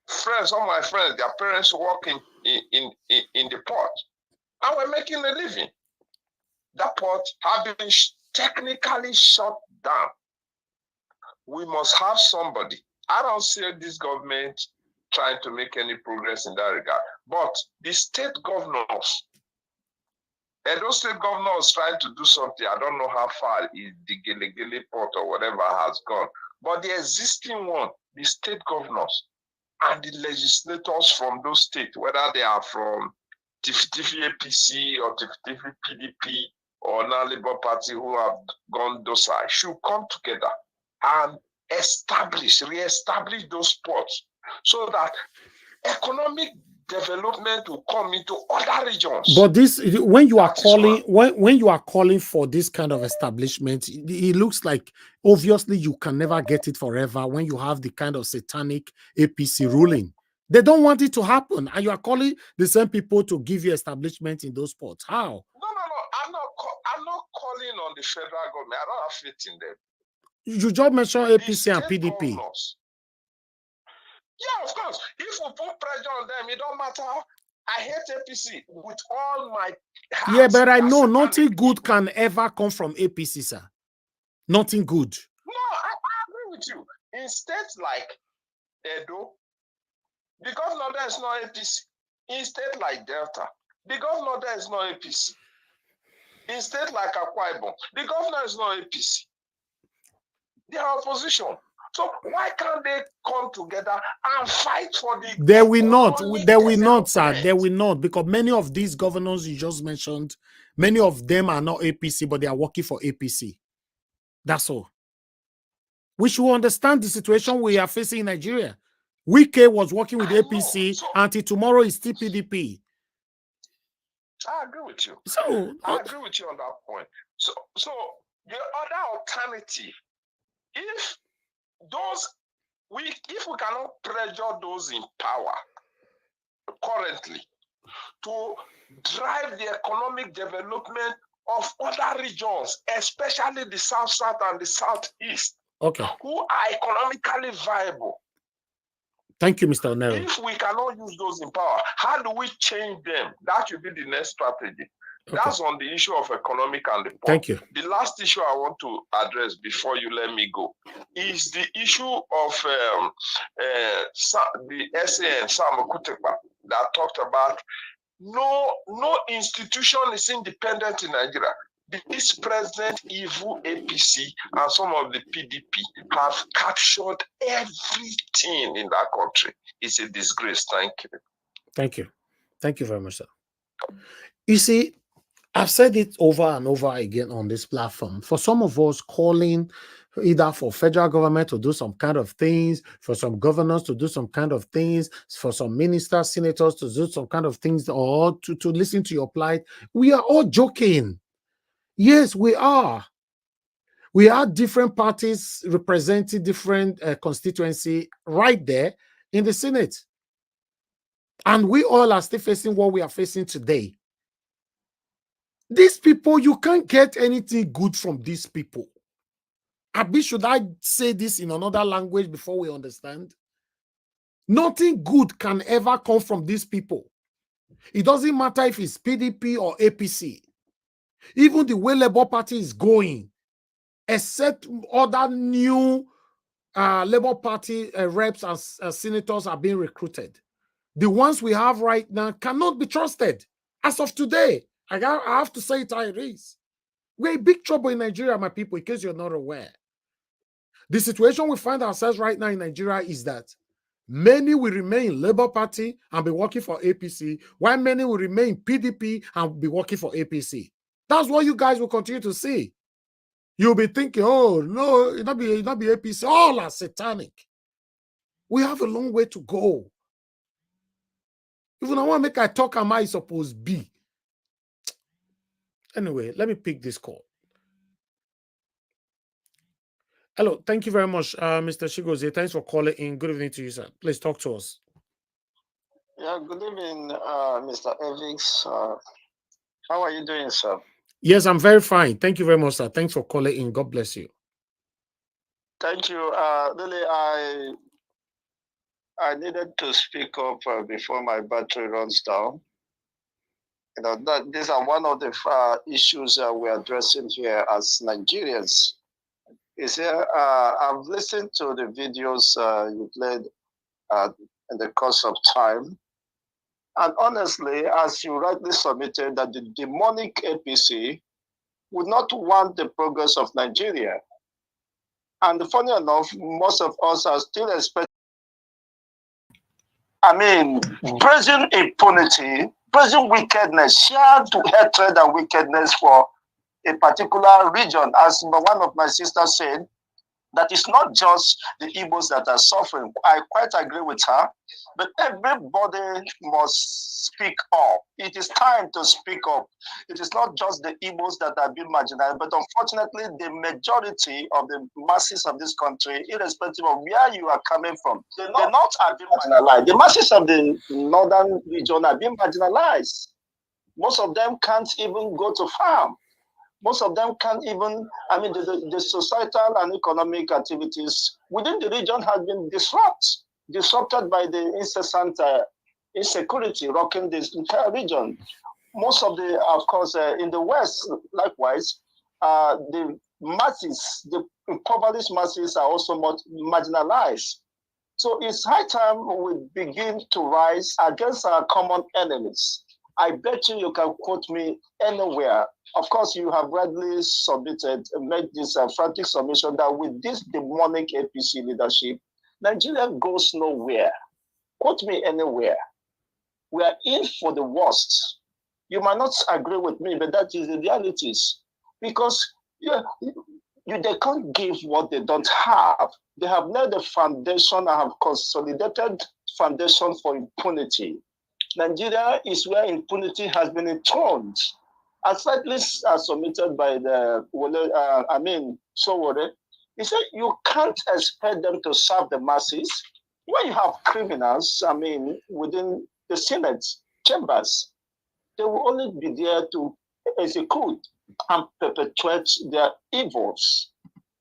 friends, some of my friends, their parents work in the port. And we're making a living. That port has been technically shut down. We must have somebody. I don't see this government trying to make any progress in that regard. But the state governors, Edo State governor is trying to do something. I don't know how far the Gele port or whatever has gone. But the existing one, the state governors and the legislators from those states, whether they are from Tifi APC or Tifi PDP or now Labour Party who have gone docile, should come together and re-establish those ports so that economic development will come into other regions. But this, when you are calling for this kind of establishment, it looks like obviously you can never get it forever when you have the kind of satanic APC ruling. They don't want it to happen, and you are calling the same people to give you establishment in those ports. How? No. I'm not calling on the federal government. I don't have faith in them. You just mentioned APC and PDP. Governors. Yeah, of course. If we put pressure on them, it don't matter. I hate APC with all my heart. Yeah, but I know nothing good can ever come from APC, sir. Nothing good. No, I agree with you. In states like Edo, The governor there is not APC. In state like Delta, the governor there is not APC. In state like Akwa Ibom, the governor is not APC. They are opposition. So why can't they come together and fight for the... They will not. They will not, sir. They will not, because many of these governors you just mentioned, many of them are not APC, but they are working for APC. That's all. We should understand the situation we are facing in Nigeria. Wike was working with APC until tomorrow is still PDP. I agree with you. So I agree with you on that point. So the other alternative, if we cannot pressure those in power currently to drive the economic development of other regions, especially the South and the Southeast, who are economically viable. Thank you, Mr. Onero. If we cannot use those in power, how do we change them? That should be the next strategy. That's on the issue of economic and the poor. Thank you. The last issue I want to address before you let me go is the issue of the SAN, Sam Okutekpa, that talked about no institution is independent in Nigeria. This present evil APC and some of the PDP have captured everything in that country. It's a disgrace. Thank you. Thank you. Thank you very much, sir. You see, I've said it over and over again on this platform. For some of us calling either for federal government to do some kind of things, for some governors to do some kind of things, for some ministers, senators to do some kind of things, or to listen to your plight, we are all joking. Yes, we are. We are different parties representing different constituency right there in the Senate. And we all are still facing what we are facing today. These people, you can't get anything good from these people. Abi, should I say this in another language before we understand? Nothing good can ever come from these people. It doesn't matter if it's PDP or APC. Even the way Labour Party is going, except other new Labour Party reps and senators are being recruited. The ones we have right now cannot be trusted. As of today, I have to say it how it is. We're in big trouble in Nigeria, my people, in case you're not aware. The situation we find ourselves right now in Nigeria is that many will remain in Labour Party and be working for APC, while many will remain PDP and be working for APC. That's what you guys will continue to see. You'll be thinking, oh, no, it'll not be APC. All are satanic. We have a long way to go. Even I want to make I talk, am I supposed to be? Anyway, let me pick this call. Hello, thank you very much, Mr. Chigozie. Thanks for calling in. Good evening to you, sir. Please talk to us. Yeah, good evening, Mr. Evans. How are you doing, sir? Yes, I'm very fine. Thank you very much, sir. Thanks for calling in. God bless you. Thank you. Really, I needed to speak up before my battery runs down. You know, these are one of the issues we're addressing here as Nigerians. Is here, I've listened to the videos you played in the course of time. And honestly, as you rightly submitted, that the demonic APC would not want the progress of Nigeria. And funny enough, most of us are still expecting, present impunity, present wickedness, shared hatred and wickedness for a particular region. As one of my sisters said, that it's not just the Igbos that are suffering. I quite agree with her, but everybody must speak up. It is time to speak up. It is not just the Igbos that are being marginalized, but unfortunately, the majority of the masses of this country, irrespective of where you are coming from, the North are being marginalized. The masses of the northern region are being marginalized. Most of them can't even go to farm. Most of them can't even, the societal and economic activities within the region have been disrupted by the incessant insecurity rocking this entire region. Most of the, of course, in the West, likewise, the masses, the impoverished masses are also marginalized. So it's high time we begin to rise against our common enemies. I bet you can quote me anywhere. Of course, you have rightly made this frantic submission that with this demonic APC leadership, Nigeria goes nowhere. Quote me anywhere. We are in for the worst. You might not agree with me, but that is the realities. Because they can't give what they don't have. They have laid a foundation and have consolidated foundation for impunity. Nigeria is where impunity has been enthroned. As slightly submitted by the Sowore, he said you can't expect them to serve the masses when you have criminals, within the Senate chambers. They will only be there to execute and perpetuate their evils.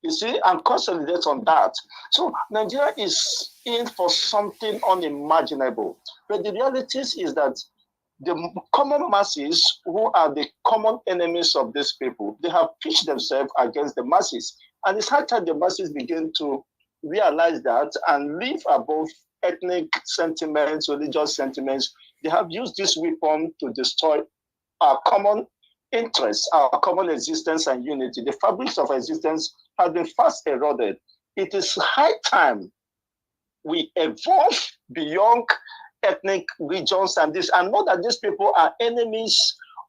You see, and consolidate on that. So Nigeria is in for something unimaginable. But the reality is that the common masses, who are the common enemies of these people, they have pitched themselves against the masses. And it's high time the masses begin to realize that and live above ethnic sentiments, religious sentiments. They have used this weapon to destroy our common interests, our common existence and unity. The fabrics of existence have been fast eroded. It is high time we evolve beyond ethnic regions and know that these people are enemies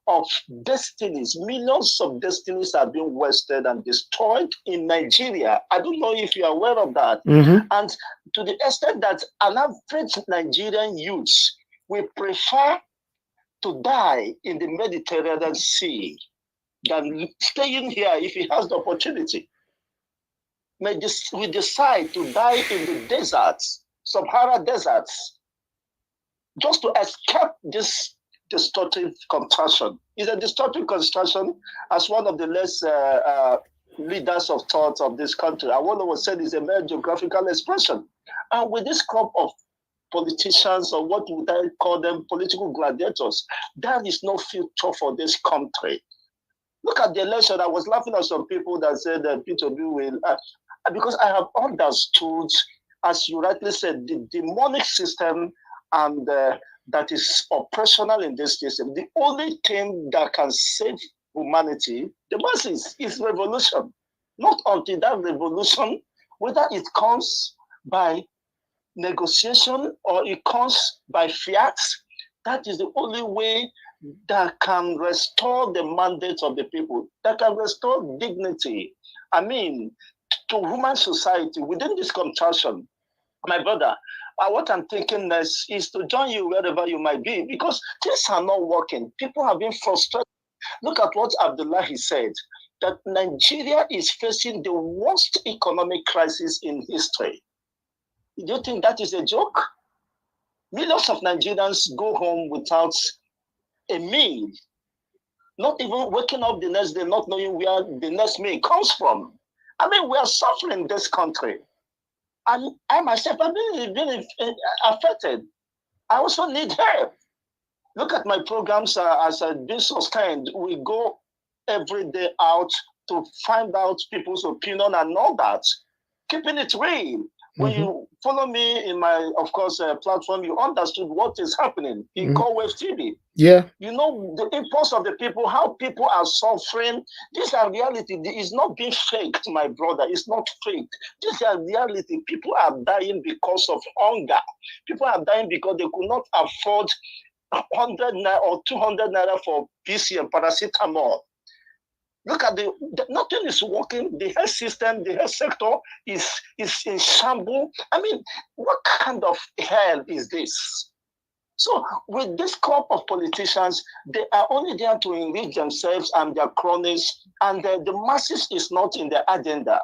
of destinies. Millions of destinies are being wasted and destroyed in Nigeria. I don't know if you are aware of that. And to the extent that an average Nigerian youth will prefer to die in the Mediterranean Sea than staying here if he has the opportunity. We decide to die in the deserts, Sahara deserts, just to escape this destructive construction. It's a destructive construction, as one of the less leaders of thought of this country. I want to say is a mere geographical expression. And with this crop of politicians, or what would I call them, political gladiators, that is no future for this country. Look at the election. I was laughing at some people that said that Tinubu will, because I have understood, as you rightly said, the demonic system and that is operational in this system. The only thing that can save humanity, the masses, is revolution. Not until that revolution, whether it comes by negotiation or it comes by fiat, that is the only way that can restore the mandate of the people, that can restore dignity. To human society within this contraction. My brother, what I'm thinking next is to join you wherever you might be, because things are not working. People have been frustrated. Look at what Abdullahi said, that Nigeria is facing the worst economic crisis in history. Do you think that is a joke? Millions of Nigerians go home without a meal, not even waking up the next day, not knowing where the next meal comes from. We are suffering in this country. And I myself have been affected. I also need help. Look at my programs as a business kind. We go every day out to find out people's opinion and all that. Keeping it real. When you follow me in my, of course, platform, you understood what is happening in Wave TV. Yeah. You know the impulse of the people, how people are suffering. These are reality. It's not being faked, my brother. It's not faked. These are reality. People are dying because of hunger. People are dying because they could not afford 100 naira or 200 naira for PC and paracetamol. Look at nothing is working. The health system, the health sector is in shambles. What kind of hell is this? So with this crop of politicians, they are only there to enrich themselves and their cronies, and the masses is not in their agenda.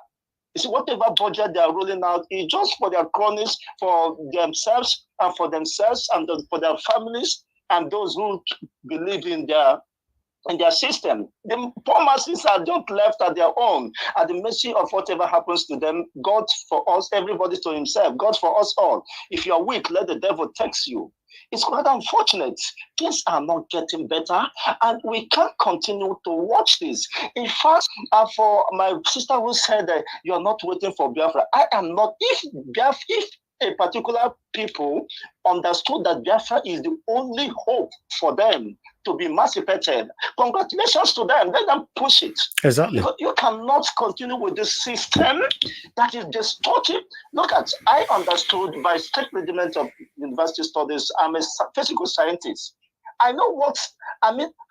You see, whatever budget they are rolling out is just for their cronies, for themselves and for their families and those who believe in their system. The poor masses are just left at their own, at the mercy of whatever happens to them. God for us, everybody to himself. God for us all. If you are weak, let the devil tax you. It's quite unfortunate. Things are not getting better, and we can't continue to watch this. In fact, for my sister who said that you're not waiting for Biafra, I am not. If a particular people understood that Biafra is the only hope for them to be emancipated, congratulations to them. Let them push it. Exactly. Because you cannot continue with this system that is distorted. Look at, I understood by strict regiment of university studies, I'm a physical scientist. I know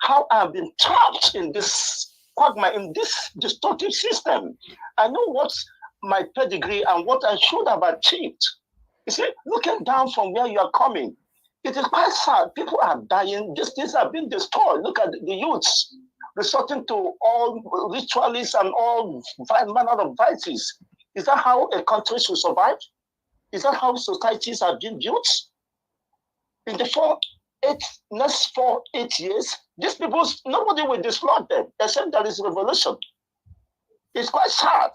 how I've been trapped in this quagmire, in this distorted system. I know what my pedigree and what I should have achieved. You see, looking down from where you are coming, it is quite sad. People are dying. These things have been destroyed. Look at the youths resorting to all ritualists and all manner of vices. Is that how a country should survive? Is that how societies have been built? In the next 4-8 years, these people, nobody will dislodge them except there is revolution. It's quite sad.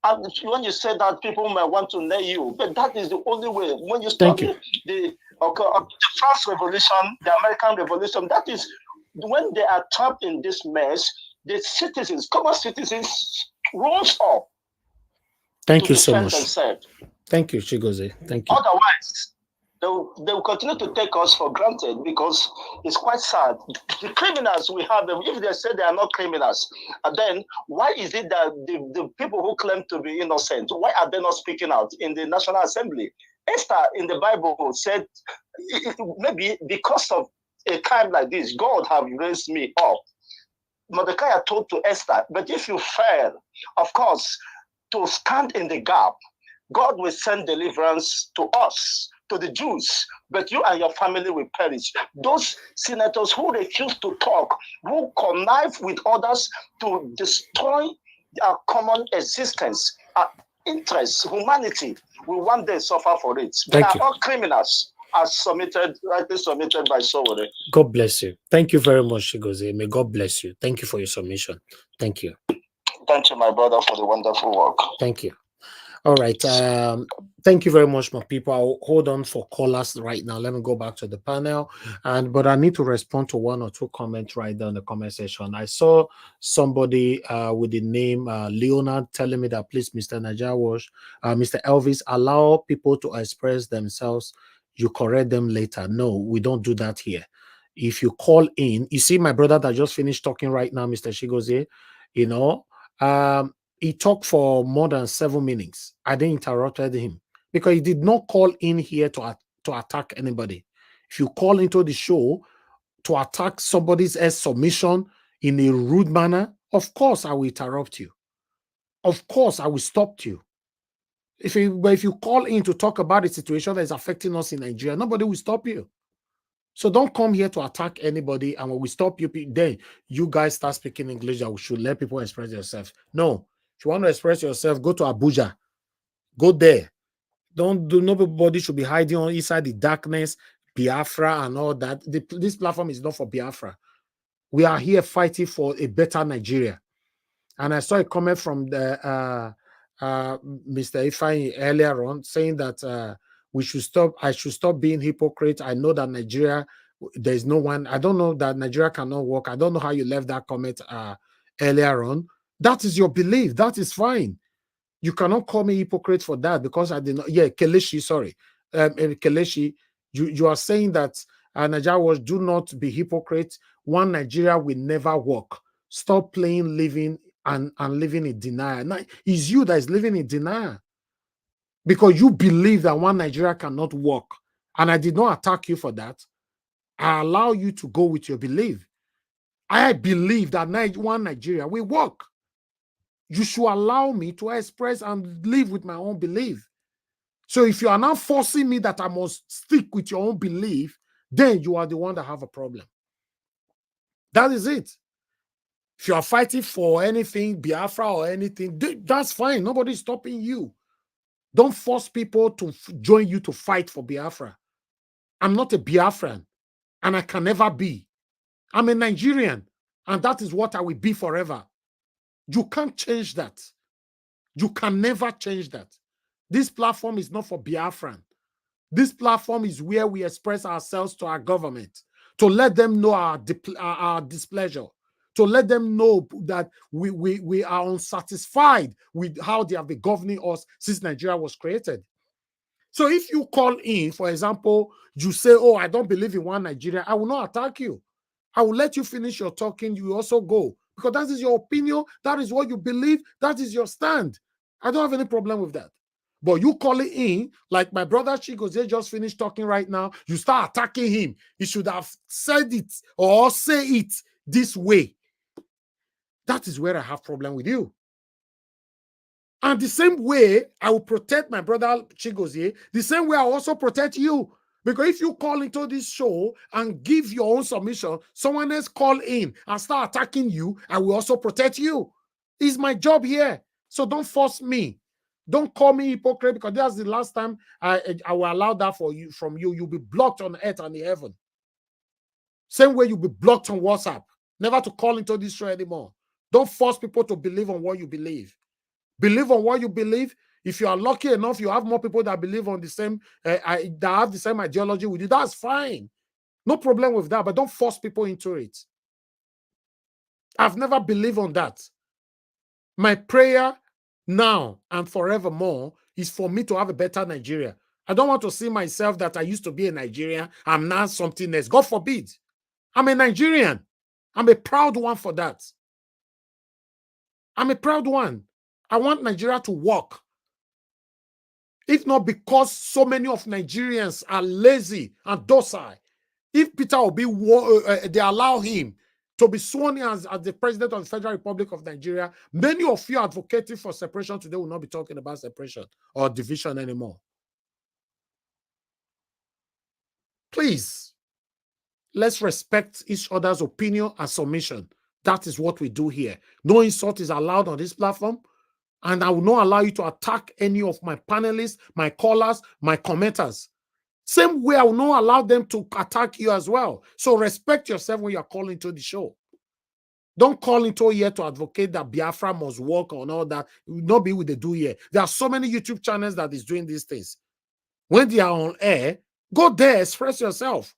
And when you say that, people might want to nail you, but that is the only way. When you study the France Revolution, the American Revolution, that is when they are trapped in this mess, the citizens, common citizens, rose up. Thank you so much. Themselves. Thank you, Chigozie. Thank you. Otherwise, they will continue to take us for granted because it's quite sad. The criminals we have, if they say they are not criminals, then why is it that the people who claim to be innocent, why are they not speaking out in the National Assembly? Esther in the Bible said, maybe because of a time like this, God have raised me up. Mordecai told to Esther, but if you fail, of course, to stand in the gap, God will send deliverance to us, to the Jews, but you and your family will perish. Those senators who refuse to talk, who connive with others to destroy our common existence, our interests, humanity, will one day suffer for it. They are all criminals, as rightly submitted by Sowore. God bless you. Thank you very much, Chigozie. May God bless you. Thank you for your submission. Thank you. Thank you, my brother, for the wonderful work. Thank you. All right. Thank you very much, my people. I'll hold on for callers right now. Let me go back to the panel. But I need to respond to one or two comments right there in the comment section. I saw somebody with the name Leonard telling me that, please, Mr. Najawash, Mr. Elvis, allow people to express themselves. You correct them later. No, we don't do that here. If you call in, you see my brother that just finished talking right now, Mr. Chigozie, you know, he talked for more than 7 minutes. I didn't interrupted him because he did not call in here to attack anybody. If you call into the show to attack somebody's submission in a rude manner, of course I will interrupt you. Of course I will stop you. If you call in to talk about a situation that is affecting us in Nigeria, nobody will stop you. So don't come here to attack anybody, and when we stop you, then you guys start speaking English that we should let people express themselves. No. If you want to express yourself, go to Abuja. Go there. Nobody should be hiding on inside the darkness, Biafra and all that. This platform is not for Biafra. We are here fighting for a better Nigeria. And I saw a comment from the Mr. Ifeanyi earlier on saying that I should stop being hypocrite. I know that Nigeria, there's no one. I don't know that Nigeria cannot work. I don't know how you left that comment earlier on. That is your belief. That is fine. You cannot call me hypocrite for that because I did not. Yeah, Kelechi, sorry. Kelechi, you are saying that Nigerians do not be hypocrite. One Nigeria will never work. Stop playing, living, and living in denial. Now, it's you that is living in denial because you believe that one Nigeria cannot work. And I did not attack you for that. I allow you to go with your belief. I believe that one Nigeria will work. You should allow me to express and live with my own belief. So if you are now forcing me that I must stick with your own belief, then you are the one that have a problem. That is it. If you are fighting for anything, Biafra or anything, that's fine. Nobody's stopping you. Don't force people to join you to fight for Biafra. I'm not a Biafran, and I can never be. I'm a Nigerian, and that is what I will be forever. You can't change that. You can never change that. This platform is not for Biafran. This platform is where we express ourselves to our government, to let them know our displeasure, to let them know that we are unsatisfied with how they have been governing us since Nigeria was created. So if you call in, for example, you say, oh, I don't believe in one Nigeria, I will not attack you. I will let you finish your talking. You also go. Because that is your opinion. That is what you believe. That is your stand. I don't have any problem with that. But you call it in, like my brother Chigozie just finished talking right now, you start attacking him. He should have said it or say it this way. That is where I have problem with you. And the same way I will protect my brother Chigozie, the same way I also protect you. Because if you call into this show and give your own submission, someone else call in and start attacking you, I will also protect you. It's my job here. So don't force me. Don't call me hypocrite, because that's the last time I will allow that from you. You'll be blocked on earth and in heaven. Same way you'll be blocked on WhatsApp. Never to call into this show anymore. Don't force people to believe on what you believe. Believe on what you believe. If you are lucky enough, you have more people that believe on the same, that have the same ideology with you. That's fine. No problem with that, but don't force people into it. I've never believed on that. My prayer now and forevermore is for me to have a better Nigeria. I don't want to see myself that I used to be a Nigerian. I'm now something else. God forbid. I'm a Nigerian. I'm a proud one for that. I'm a proud one. I want Nigeria to work. If not because so many of Nigerians are lazy and docile. If Peter Obi, they allow him to be sworn in as the president of the Federal Republic of Nigeria, many of you advocating for separation today will not be talking about separation or division anymore. Please, let's respect each other's opinion and submission. That is what we do here. No insult is allowed on this platform. And I will not allow you to attack any of my panelists, my callers, my commenters. Same way, I will not allow them to attack you as well. So respect yourself when you're calling to the show. Don't call into here to advocate that Biafra must work and all that. It will not be what they do here. There are so many YouTube channels that is doing these things. When they are on air, go there, express yourself.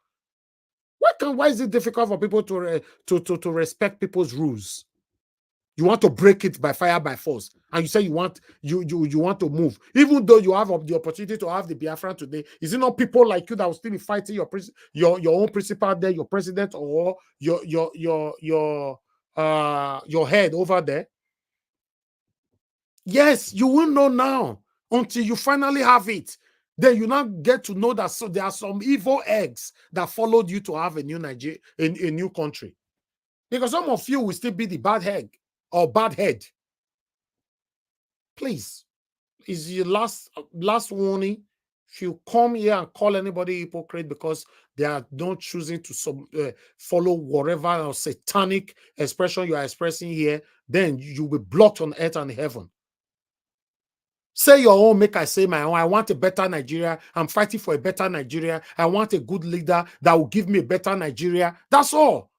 Why is it difficult for people to respect people's rules? You want to break it by fire, by force, and you say you want to move, even though you have the opportunity to have the Biafra today. Is it not people like you that will still be fighting your own principal there, your president, or your head over there? Yes, you will know now until you finally have it. Then you now get to know that there are some evil eggs that followed you to have a new Nigeria, a new country, because some of you will still be the bad egg or bad head. Please, is your last warning. If you come here and call anybody hypocrite because they are not choosing to follow whatever satanic expression you are expressing here, then you will be blocked on earth and heaven. Say your own, make I say my own. I want a better Nigeria. I'm fighting for a better Nigeria. I want a good leader that will give me a better Nigeria. That's all.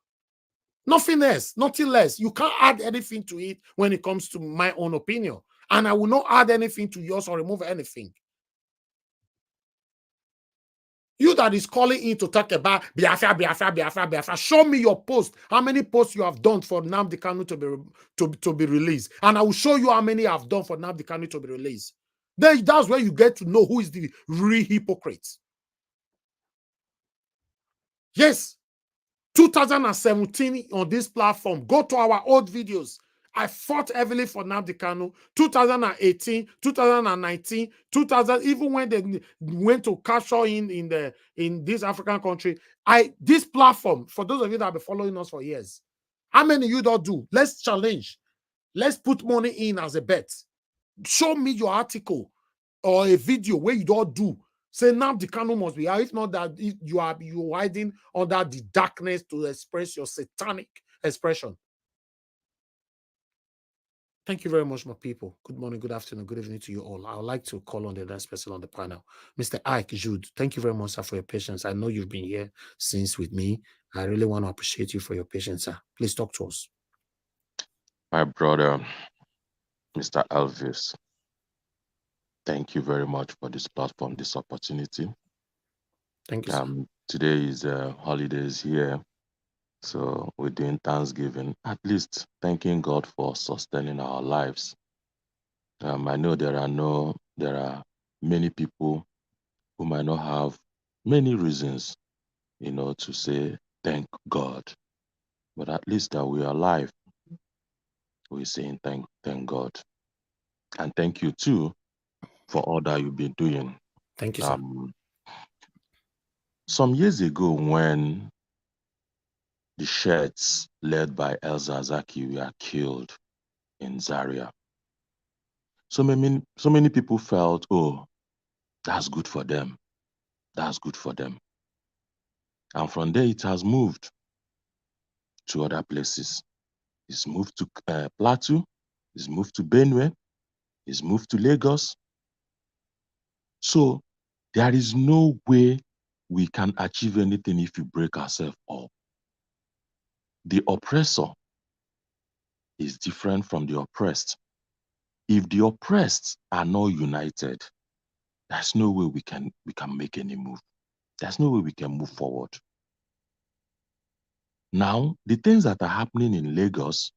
Nothing else, nothing less. You can't add anything to it when it comes to my own opinion. And I will not add anything to yours or remove anything. You that is calling in to talk about Biafra, Biafra, Biafra, Biafra, show me your post. How many posts you have done for Nnamdi Kanu to be released. And I will show you how many I've done for Nnamdi Kanu to be released. Then that's where you get to know who is the real hypocrite. Yes. 2017 on this platform. Go to our old videos. I fought heavily for Nnamdi Kanu. 2018, 2019, 2000. Even when they went to capture in this African country, this platform. For those of you that have been following us for years, how many you don't do? Let's challenge. Let's put money in as a bet. Show me your article or a video where you don't do. Say Nnamdi Kanu must be out. If not that, you are hiding under the darkness to express your satanic expression. Thank you very much, my people. Good morning, good afternoon, good evening to you all. I would like to call on the next person on the panel, Mr. Ike Jude. Thank you very much, sir, for your patience. I know you've been here since with me. I really want to appreciate you for your patience, sir. Please talk to us. My brother, Mr. Elvis, thank you very much for this platform, this opportunity. Thank you, sir. Today is holidays here, so we're doing Thanksgiving, at least thanking God for sustaining our lives. I know there are many people we might not have many reasons, to say thank God, but at least that we are alive. We're saying thank God. And thank you too for all that you've been doing. Thank you, sir. Some years ago, when the Sheds led by El Zazaki were killed in Zaria, so many people felt, oh, that's good for them. That's good for them. And from there, it has moved to other places. It's moved to Plateau. It's moved to Benue. It's moved to Lagos. So there is no way we can achieve anything if we break ourselves up. The oppressor is different from the oppressed. If the oppressed are not united, there's no way we can make any move. There's no way we can move forward. Now, the things that are happening in Lagos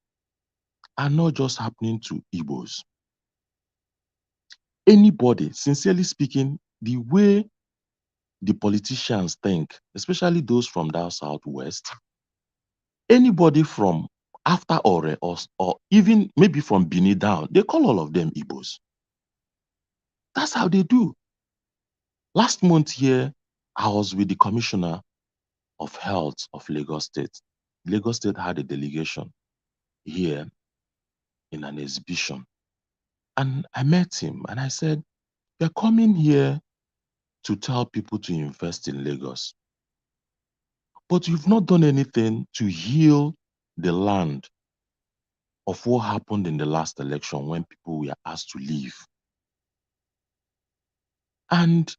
are not just happening to Igbos. Anybody, sincerely speaking, the way the politicians think, especially those from down southwest, anybody from after Ore or even maybe from Bini down, they call all of them Igbos. That's how they do. Last month here, I was with the Commissioner of Health of Lagos State. Lagos State had a delegation here in an exhibition. And I met him and I said, "You're coming here to tell people to invest in Lagos, but you've not done anything to heal the land of what happened in the last election when people were asked to leave." And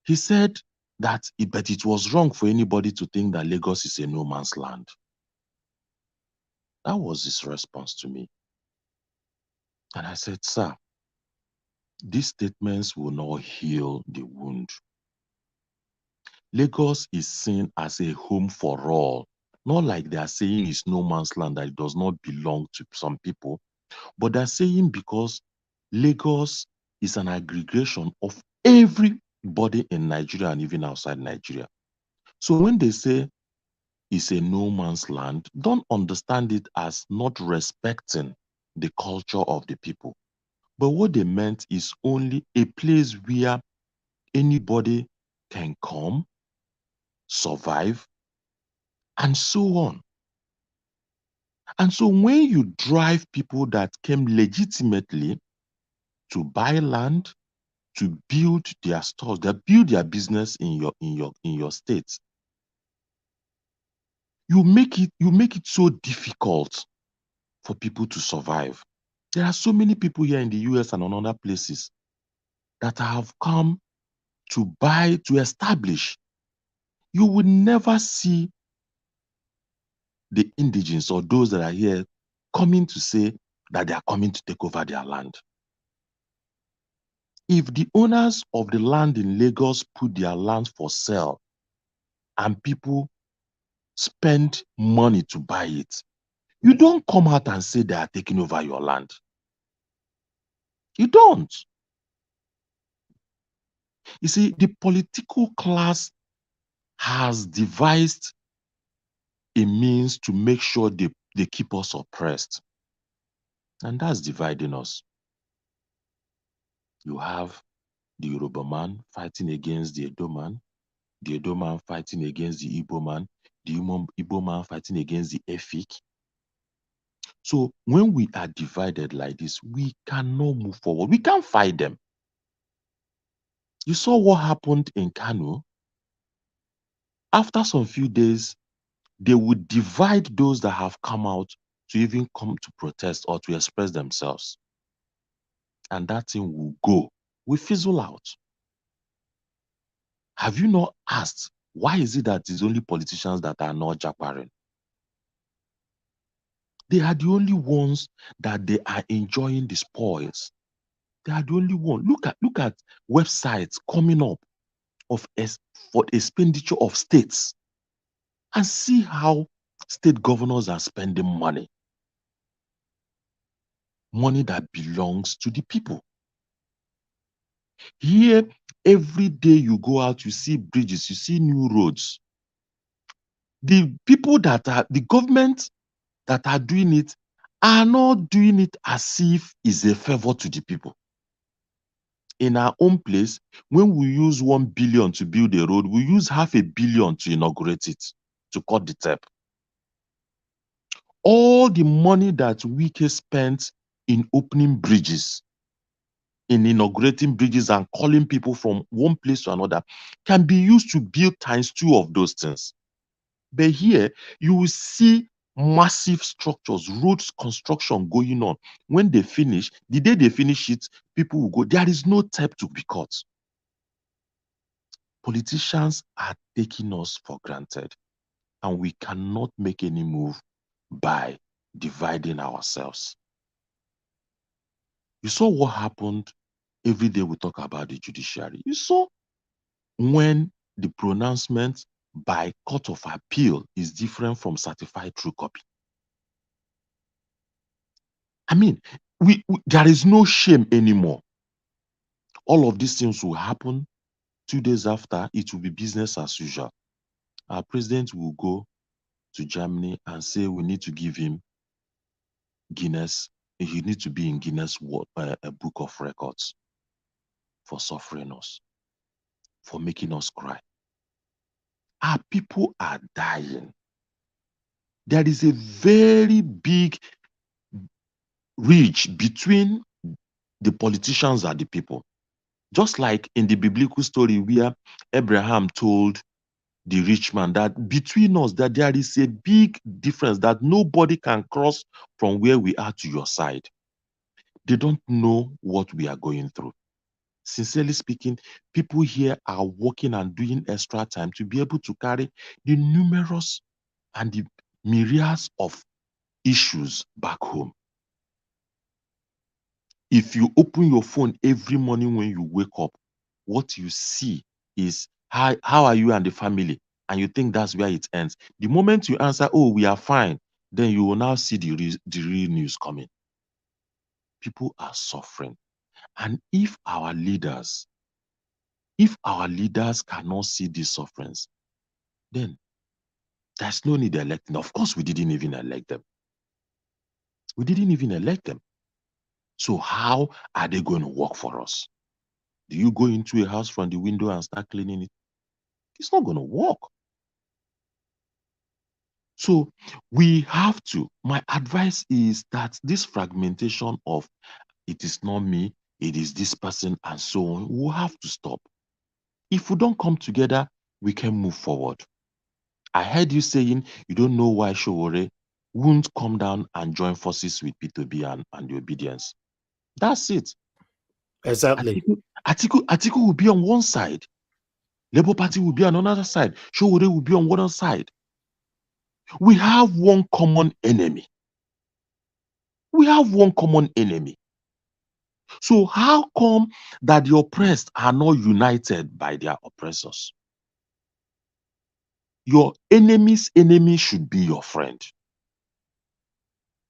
he said that but it was wrong for anybody to think that Lagos is a no man's land. That was his response to me. And I said, "Sir, these statements will not heal the wound. Lagos is seen as a home for all, not like they are saying it's no man's land, that it does not belong to some people, but they're saying because Lagos is an aggregation of everybody in Nigeria and even outside Nigeria. So when they say it's a no man's land, don't understand it as not respecting the culture of the people. But what they meant is only a place where anybody can come, survive, and so on." And so when you drive people that came legitimately to buy land, to build their stores, that build their business in your state, you make it so difficult for people to survive. There are so many people here in the US and on other places that have come to buy, to establish. You will never see the indigenes or those that are here coming to say that they are coming to take over their land. If the owners of the land in Lagos put their land for sale and people spend money to buy it, you don't come out and say they are taking over your land. You don't. You see, the political class has devised a means to make sure they keep us oppressed. And that's dividing us. You have the Yoruba man fighting against the Edo man fighting against the Igbo man, the Igbo man fighting against the Efik. So when we are divided like this, we cannot move forward. We can't fight them. You saw what happened in Kano. After some few days, they would divide those that have come out to even come to protest or to express themselves. And that thing will go. We fizzle out. Have you not asked, why is it that it's only politicians that are not jackbarring? They are the only ones that they are enjoying the spoils. They are the only one. Look at websites coming up for expenditure of states and see how state governors are spending money that belongs to the people. Here, Every day you go out, you see bridges, you see new roads. The people that are, the government that are doing it are not doing it as if it's a favor to the people. In our own place, when we use 1 billion to build a road, we use $500 million to inaugurate it, to cut the tape. All the money that Wike spent in opening bridges, in inaugurating bridges and calling people from one place to another, can be used to build ×2 of those things. But here, you will see massive structures, roads construction going on. When they finish, the day they finish it, people will go, there is no tape to be cut. Politicians are taking us for granted, and we cannot make any move by dividing ourselves. You saw what happened every day we talk about the judiciary. You saw when the pronouncement by court of appeal is different from certified true copy. I mean, there is no shame anymore. All of these things will happen 2 days after. It will be business as usual. Our president will go to Germany and say we need to give him Guinness. He needs to be in Guinness book of records for suffering us, for making us cry. Our people are dying. There is a very big ridge between the politicians and the people. Just like in the biblical story where Abraham told the rich man that between us, that there is a big difference, that nobody can cross from where we are to your side. They don't know what we are going through. Sincerely speaking, people here are working and doing extra time to be able to carry the numerous and the myriads of issues back home. If you open your phone every morning when you wake up, what you see is how are you and the family, and you think that's where it ends. The moment you answer, oh, we are fine, then you will now see the real news coming. People are suffering. And if our leaders cannot see these sufferings, then there's no need electing. Of course, we didn't even elect them. We didn't even elect them. So how are they going to work for us? Do you go into a house from the window and start cleaning it? It's not going to work. So we have to, my advice is that this fragmentation of it is not me, it is this person, and so on, we'll have to stop. If we don't come together, we can move forward. I heard you saying you don't know why Showore won't come down and join forces with P2B and the obedience. That's it. Exactly. Atiku will be on one side. Labour Party will be on another side. Showore will be on one other side. We have one common enemy. We have one common enemy. So how come that the oppressed are not united by their oppressors? Your enemy's enemy should be your friend.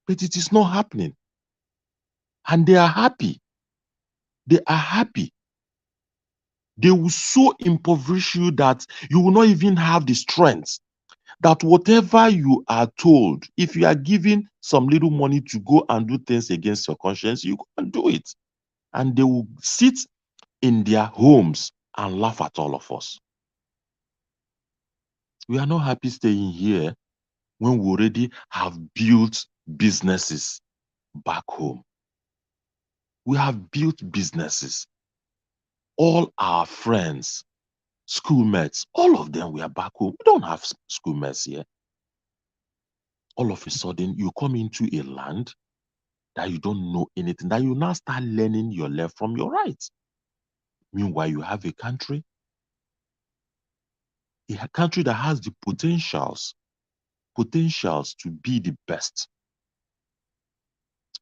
But it is not happening. And they are happy. They are happy. They will so impoverish you that you will not even have the strength that whatever you are told, if you are given some little money to go and do things against your conscience, you go and do it. And they will sit in their homes and laugh at all of us. We are not happy staying here when we already have built businesses back home. We have built businesses. All our friends, schoolmates, all of them were back home. We don't have schoolmates here. All of a sudden, you come into a land that you don't know anything, that you now start learning your left from your right. Meanwhile, you have a country that has the potentials to be the best.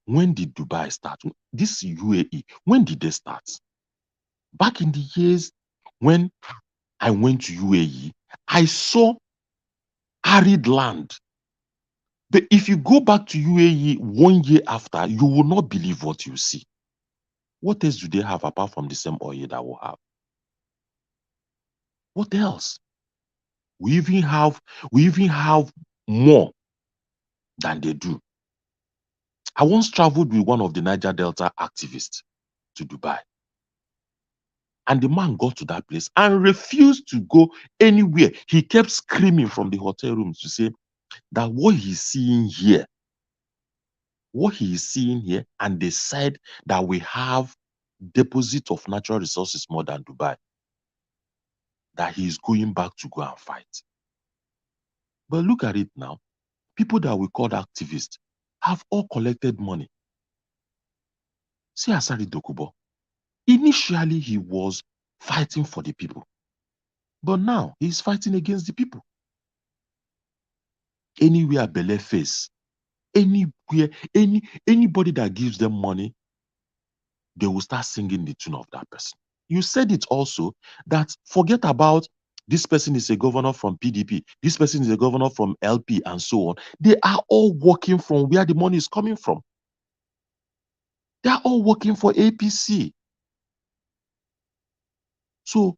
When did Dubai start? This UAE, when did they start? Back in the years when I went to UAE, I saw arid land. But if you go back to UAE 1 year after, you will not believe what you see. What else do they have apart from the same oil that we have? What else? We even have more than they do. I once traveled with one of the Niger Delta activists to Dubai. And the man got to that place and refused to go anywhere. He kept screaming from the hotel rooms to say that what he is seeing here, and they said that we have deposit of natural resources more than Dubai, that he is going back to go and fight. But look at it now. People that we called activists have all collected money. See Asari Dokubo. Initially, he was fighting for the people. But now, he's fighting against the people. Anywhere Bele face, anywhere, anybody that gives them money, they will start singing the tune of that person. You said it also that forget about this person is a governor from PDP, this person is a governor from LP, and so on. They are all working from where the money is coming from. They are all working for APC. So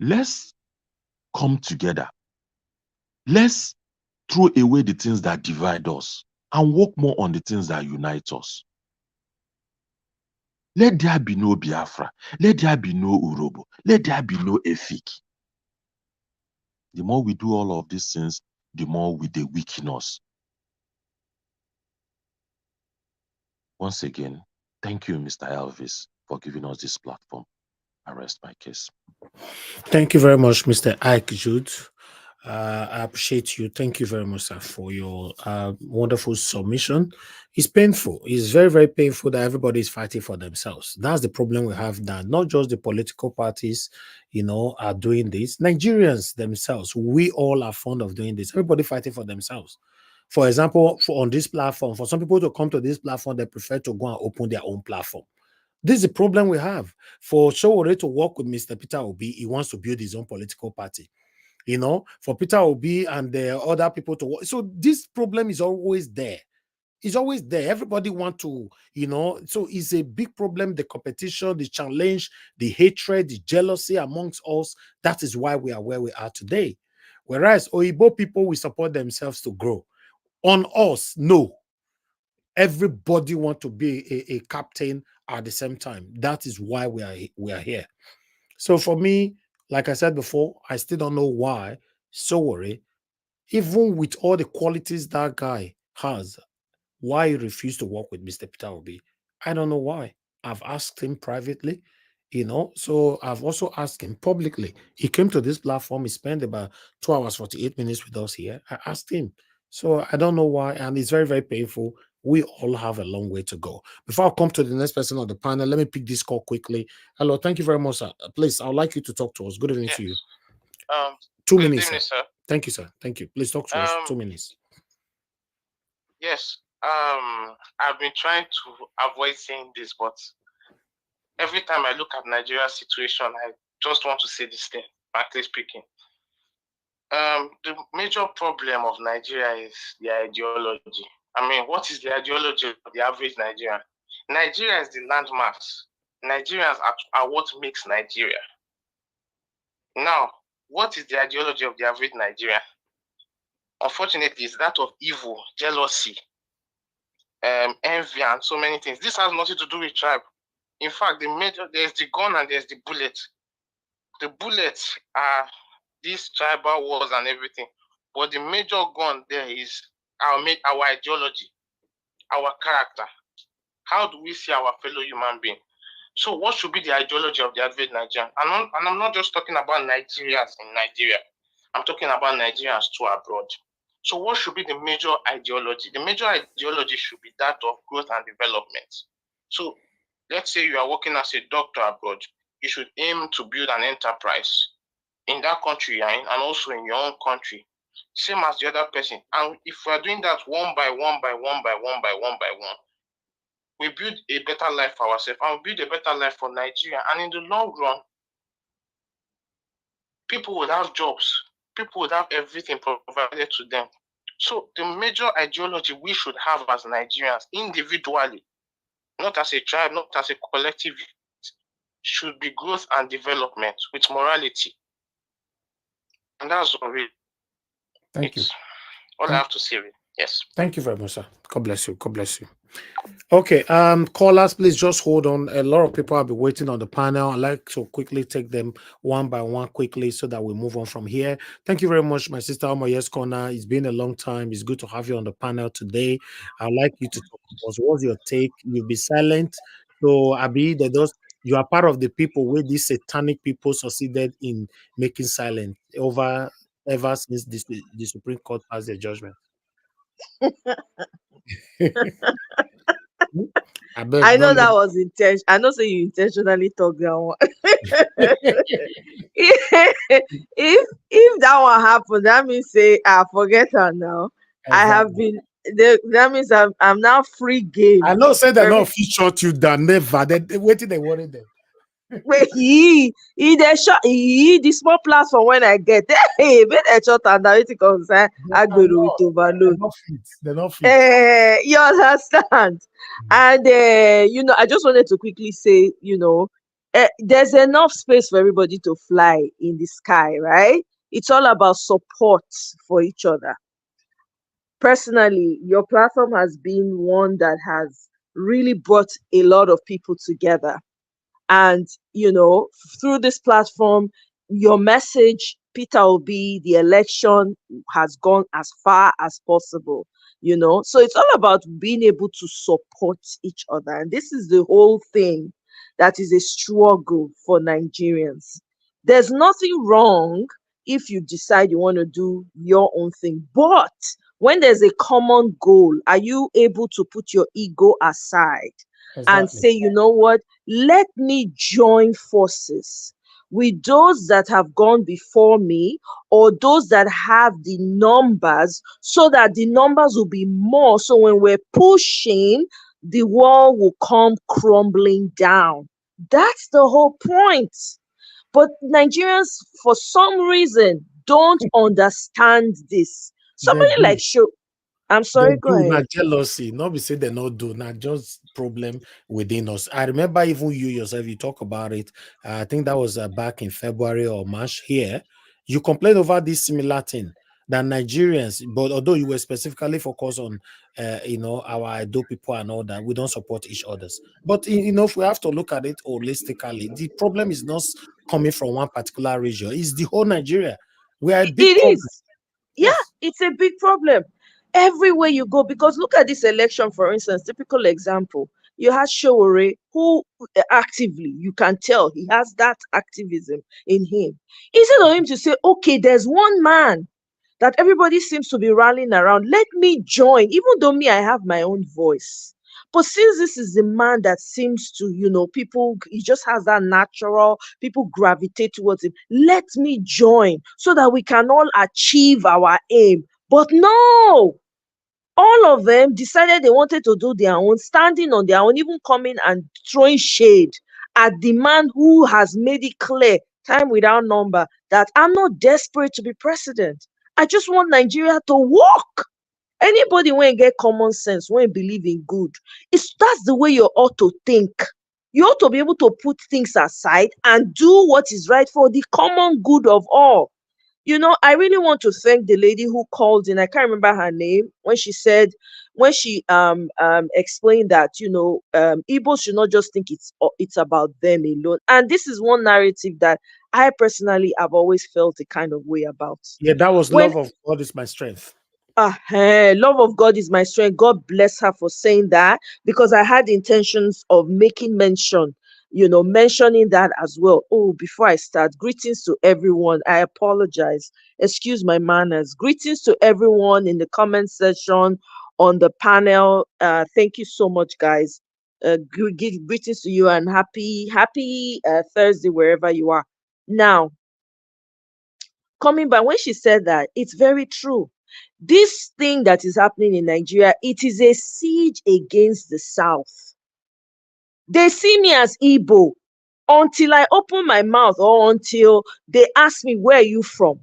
let's come together. Let's throw away the things that divide us and work more on the things that unite us. Let there be no Biafra. Let there be no Urobo. Let there be no Efik. The more we do all of these things, the more they weaken us. Once again, thank you, Mr. Elvis, for giving us this platform. I rest my case. Thank you very much, Mr. Ike Jude. I appreciate you. Thank you very much, sir, for your wonderful submission. It's painful. It's very, very painful that everybody is fighting for themselves. That's the problem we have now. Not just the political parties, are doing this. Nigerians themselves, we all are fond of doing this. Everybody fighting for themselves. For example, on this platform, for some people to come to this platform, they prefer to go and open their own platform. This is the problem we have. For Sowore to work with Mr. Peter Obi, he wants to build his own political party. For Peter Obi and the other people to work. So this problem is always there. It's always there. Everybody want to, so it's a big problem. The competition, the challenge, the hatred, the jealousy amongst us. That is why we are where we are today. Whereas Oyibo people will support themselves to grow. On us, no. Everybody want to be a captain at the same time. That is why we are here. So for me, like I said before, I still don't know why Sowore, even with all the qualities that guy has, why he refused to work with Mr. Peter Obi. I don't know why. I've asked him privately, so I've also asked him publicly. He came to this platform, he spent about 2 hours, 48 minutes with us here. I asked him. So I don't know why, and it's very, very painful. We all have a long way to go. Before I come to the next person on the panel, let me pick this call quickly. Hello, thank you very much, sir. Please, I would like you to talk to us. Good evening to you. 2 minutes, evening, sir. Thank you, sir. Thank you. Please talk to us. 2 minutes. Yes. I've been trying to avoid saying this, but every time I look at Nigeria's situation, I just want to say this thing, frankly speaking. The major problem of Nigeria is the ideology. I mean, what is the ideology of the average Nigerian? Nigeria is the landmass. Nigerians are what makes Nigeria. Now, what is the ideology of the average Nigerian? Unfortunately, it's that of evil, jealousy, envy, and so many things. This has nothing to do with tribe. In fact, there's the gun and there's the bullet. The bullets are these tribal wars and everything, but the major gun there is our ideology, our character. How do we see our fellow human being? So what should be the ideology of the average Nigerian? And I'm not just talking about Nigerians in Nigeria. I'm talking about Nigerians too abroad. So what should be the major ideology? The major ideology should be that of growth and development. So let's say you are working as a doctor abroad. You should aim to build an enterprise in that country you're in and also in your own country, same as the other person. And if we're doing that one by one, we build a better life for ourselves and we build a better life for Nigeria. And in the long run, people would have jobs. People would have everything provided to them. So the major ideology we should have as Nigerians, individually, not as a tribe, not as a collective, should be growth and development with morality. And that's all it Thank you. all I have to say. Yes. Thank you very much, sir. God bless you. God bless you. Okay, callers, please just hold on. A lot of people have been waiting on the panel. I'd like to quickly take them one by one quickly so that we move on from here. Thank you very much, my sister Alma Yes Corner. It's been a long time. It's good to have you on the panel today. I'd like you to talk to us. What's your take? You'll be silent. So, Abi, you are part of the people where these satanic people succeeded in making silent ever since the Supreme Court passed their judgment. I know that was intentional. I know you intentionally talk that one. if that one happened, that means say I forget her now. Exactly. I have been. That means I'm now free game. I know. Say they're not shot you down. Never. They waiting. They worry them. Wait, they shot the small platform when I get hey, but I shot and it concern I go to overload. They're not fit. You understand? And I just wanted to quickly say, there's enough space for everybody to fly in the sky, right? It's all about support for each other. Personally, your platform has been one that has really brought a lot of people together. And, through this platform, your message, Peter Obi, the election has gone as far as possible, So it's all about being able to support each other. And this is the whole thing that is a struggle for Nigerians. There's nothing wrong if you decide you want to do your own thing. But when there's a common goal, are you able to put your ego aside? Exactly. And say, you know what, let me join forces with those that have gone before me or those that have the numbers so that the numbers will be more. So when we're pushing, the wall will come crumbling down. That's the whole point. But Nigerians, for some reason, don't understand this. Somebody like I'm sorry, go ahead. Not jealousy, not be say they not do, not just problem within us. I remember even you yourself, you talk about it. I think that was back in February or March here. You complained over this similar thing that Nigerians, but although you were specifically focused on, our Edo people and all that, we don't support each other's. But if we have to look at it holistically, the problem is not coming from one particular region; it's the whole Nigeria. We are a big problem. Yeah, it's a big problem. Everywhere you go, because look at this election, for instance, typical example. You had Showore, who actively, you can tell he has that activism in him. Instead of him to say, okay, there's one man that everybody seems to be rallying around, let me join, even though me, I have my own voice. But since this is the man that seems to, people, he just has that natural, people gravitate towards him, let me join so that we can all achieve our aim. But no, all of them decided they wanted to do their own, standing on their own, even coming and throwing shade at the man who has made it clear, time without number, that I'm not desperate to be president. I just want Nigeria to work. Anybody when get common sense, when believe in good, that's the way you ought to think. You ought to be able to put things aside and do what is right for the common good of all. I really want to thank the lady who called in. I can't remember her name, when she explained that Igbos should not just think it's about them alone. And this is one narrative that I personally have always felt a kind of way about. Yeah, that was love of God is my strength. Love of God is my strength. God bless her for saying that, because I had intentions of making mentioning that as well. Oh, before I start, greetings to everyone. I apologize. Excuse my manners. Greetings to everyone in the comment section, on the panel. Thank you so much, guys. Greetings to you and happy Thursday, wherever you are. Now, coming back, when she said that, it's very true. This thing that is happening in Nigeria, it is a siege against the South. They see me as Igbo until I open my mouth or until they ask me, where are you from?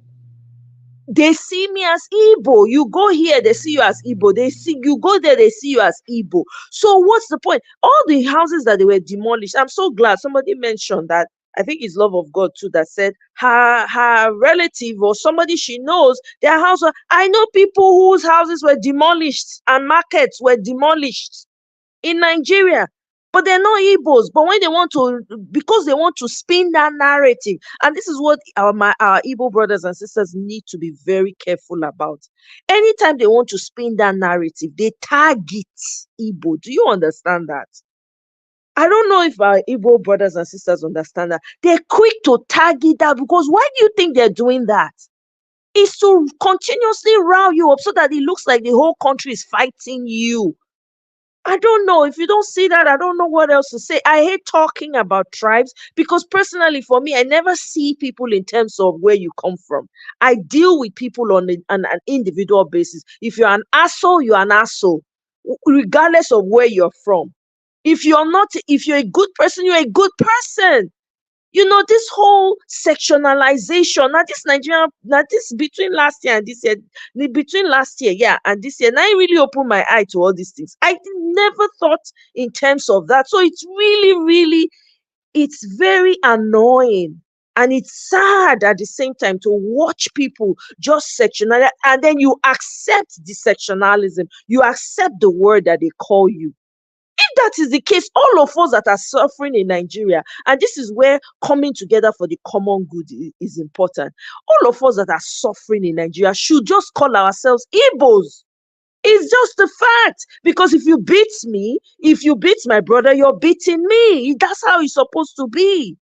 They see me as Igbo. You go here, they see you as Igbo. You go there, they see you as Igbo. So what's the point? All the houses that they were demolished, I'm so glad somebody mentioned that I think it's Love of God too, that said her relative or somebody she knows, their house. I know people whose houses were demolished and markets were demolished in Nigeria, but they're not Igbos. But when they want to, because they want to spin that narrative, and this is what our Igbo brothers and sisters need to be very careful about. Anytime they want to spin that narrative, they target Igbo. Do you understand that? I don't know if our Igbo brothers and sisters understand that. They're quick to target that, because why do you think they're doing that? It's to continuously rile you up so that it looks like the whole country is fighting you. I don't know. If you don't see that, I don't know what else to say. I hate talking about tribes because personally for me, I never see people in terms of where you come from. I deal with people on an individual basis. If you're an asshole, you're an asshole, regardless of where you're from. If you're a good person, you're a good person. You know, this whole sectionalization, between last year and this year, and this year, now I really opened my eye to all these things. I never thought in terms of that. So it's really, it's very annoying. And it's sad at the same time to watch people just sectionalize, and then you accept the sectionalism. You accept the word that they call you. If that is the case, all of us that are suffering in Nigeria, and this is where coming together for the common good is important, all of us that are suffering in Nigeria should just call ourselves Igbos. It's just the fact, because if you beat me, if you beat my brother, you're beating me. That's how it's supposed to be.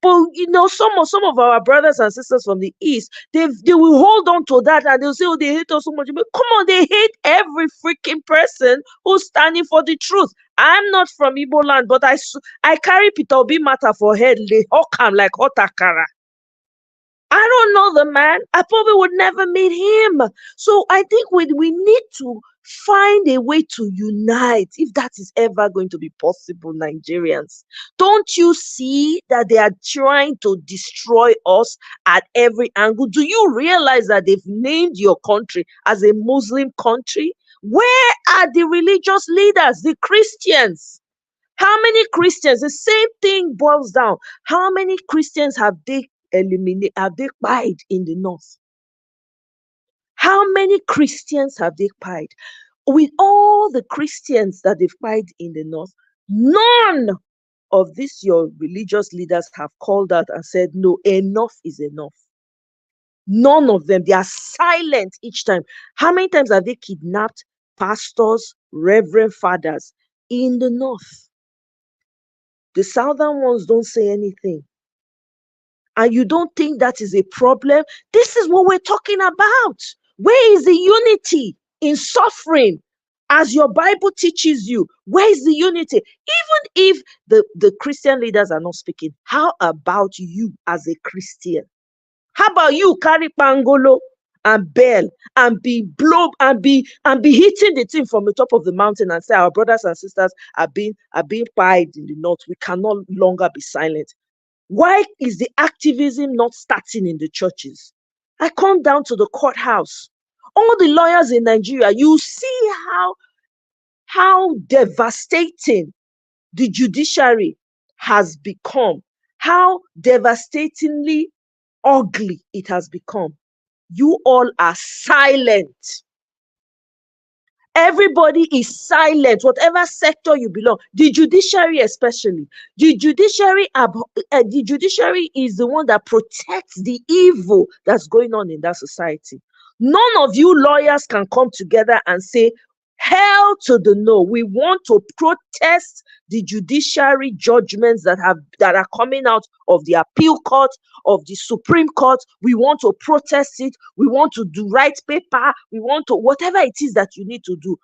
But you know, some of our brothers and sisters from the East, they will hold on to that and they'll say, oh, they hate us so much. But come on, they hate every freaking person who's standing for the truth. I'm not from Igbo land, but I carry Peter Obi matter for head, they hawk him like hot akara. I don't know the man. I probably would never meet him. So I think we need to find a way to unite, if that is ever going to be possible, Nigerians. Don't you see that they are trying to destroy us at every angle? Do you realize that they've named your country as a Muslim country? Where are the religious leaders, the Christians? How many Christians? The same thing boils down. How many Christians have they pied in the north? How many Christians have they pied? With all the Christians that they've pied in the north, none of these your religious leaders have called out and said, no, enough is enough. None of them. They are silent each time. How many times have they kidnapped pastors, reverend fathers in the north? The southern ones don't say anything. And you don't think that is a problem? This is what we're talking about. Where is the unity in suffering? As your Bible teaches you, where is the unity? Even if the Christian leaders are not speaking, how about you as a Christian? How about you carry pangolo and bell and be hitting the thing from the top of the mountain and say our brothers and sisters are being pied in the north? We can no longer be silent. Why is the activism not starting in the churches? I come down to the courthouse. All the lawyers in Nigeria, you see how devastating the judiciary has become, how devastatingly ugly it has become. You all are silent. Everybody is silent, whatever sector you belong. The judiciary especially. The judiciary is the one that protects the evil that's going on in that society. None of you lawyers can come together and say, hell to the no. We want to protest the judiciary judgments that are coming out of the appeal court, of the Supreme Court. We want to protest it. We want to do write paper. We want to, whatever it is that you need to do.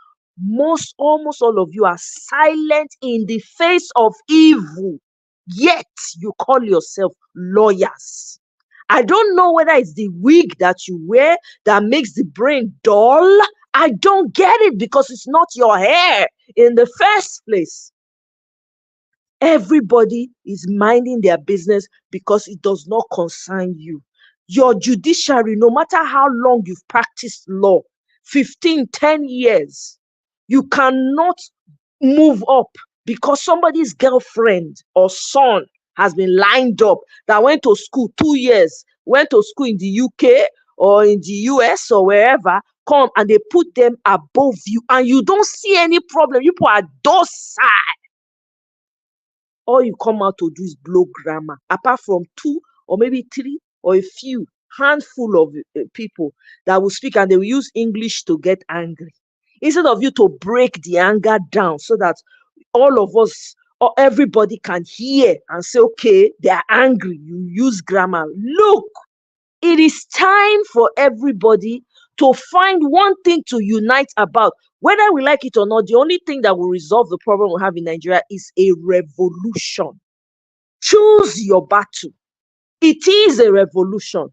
Almost all of you are silent in the face of evil, yet you call yourself lawyers. I don't know whether it's the wig that you wear that makes the brain dull. I don't get it, because it's not your hair in the first place. Everybody is minding their business because it does not concern you. Your judiciary, no matter how long you've practiced law, 15, 10 years, you cannot move up because somebody's girlfriend or son has been lined up that went to school 2 years, went to school in the UK or in the US or wherever, come and they put them above you and you don't see any problem. You are docile. All you come out to do is blow grammar, apart from 2 or maybe 3 or a few handful of people that will speak and they will use English to get angry. Instead of you to break the anger down so that all of us or everybody can hear and say, okay, they are angry. You use grammar. Look, it is time for everybody to find one thing to unite about. Whether we like it or not, the only thing that will resolve the problem we have in Nigeria is a revolution. Choose your battle. It is a revolution.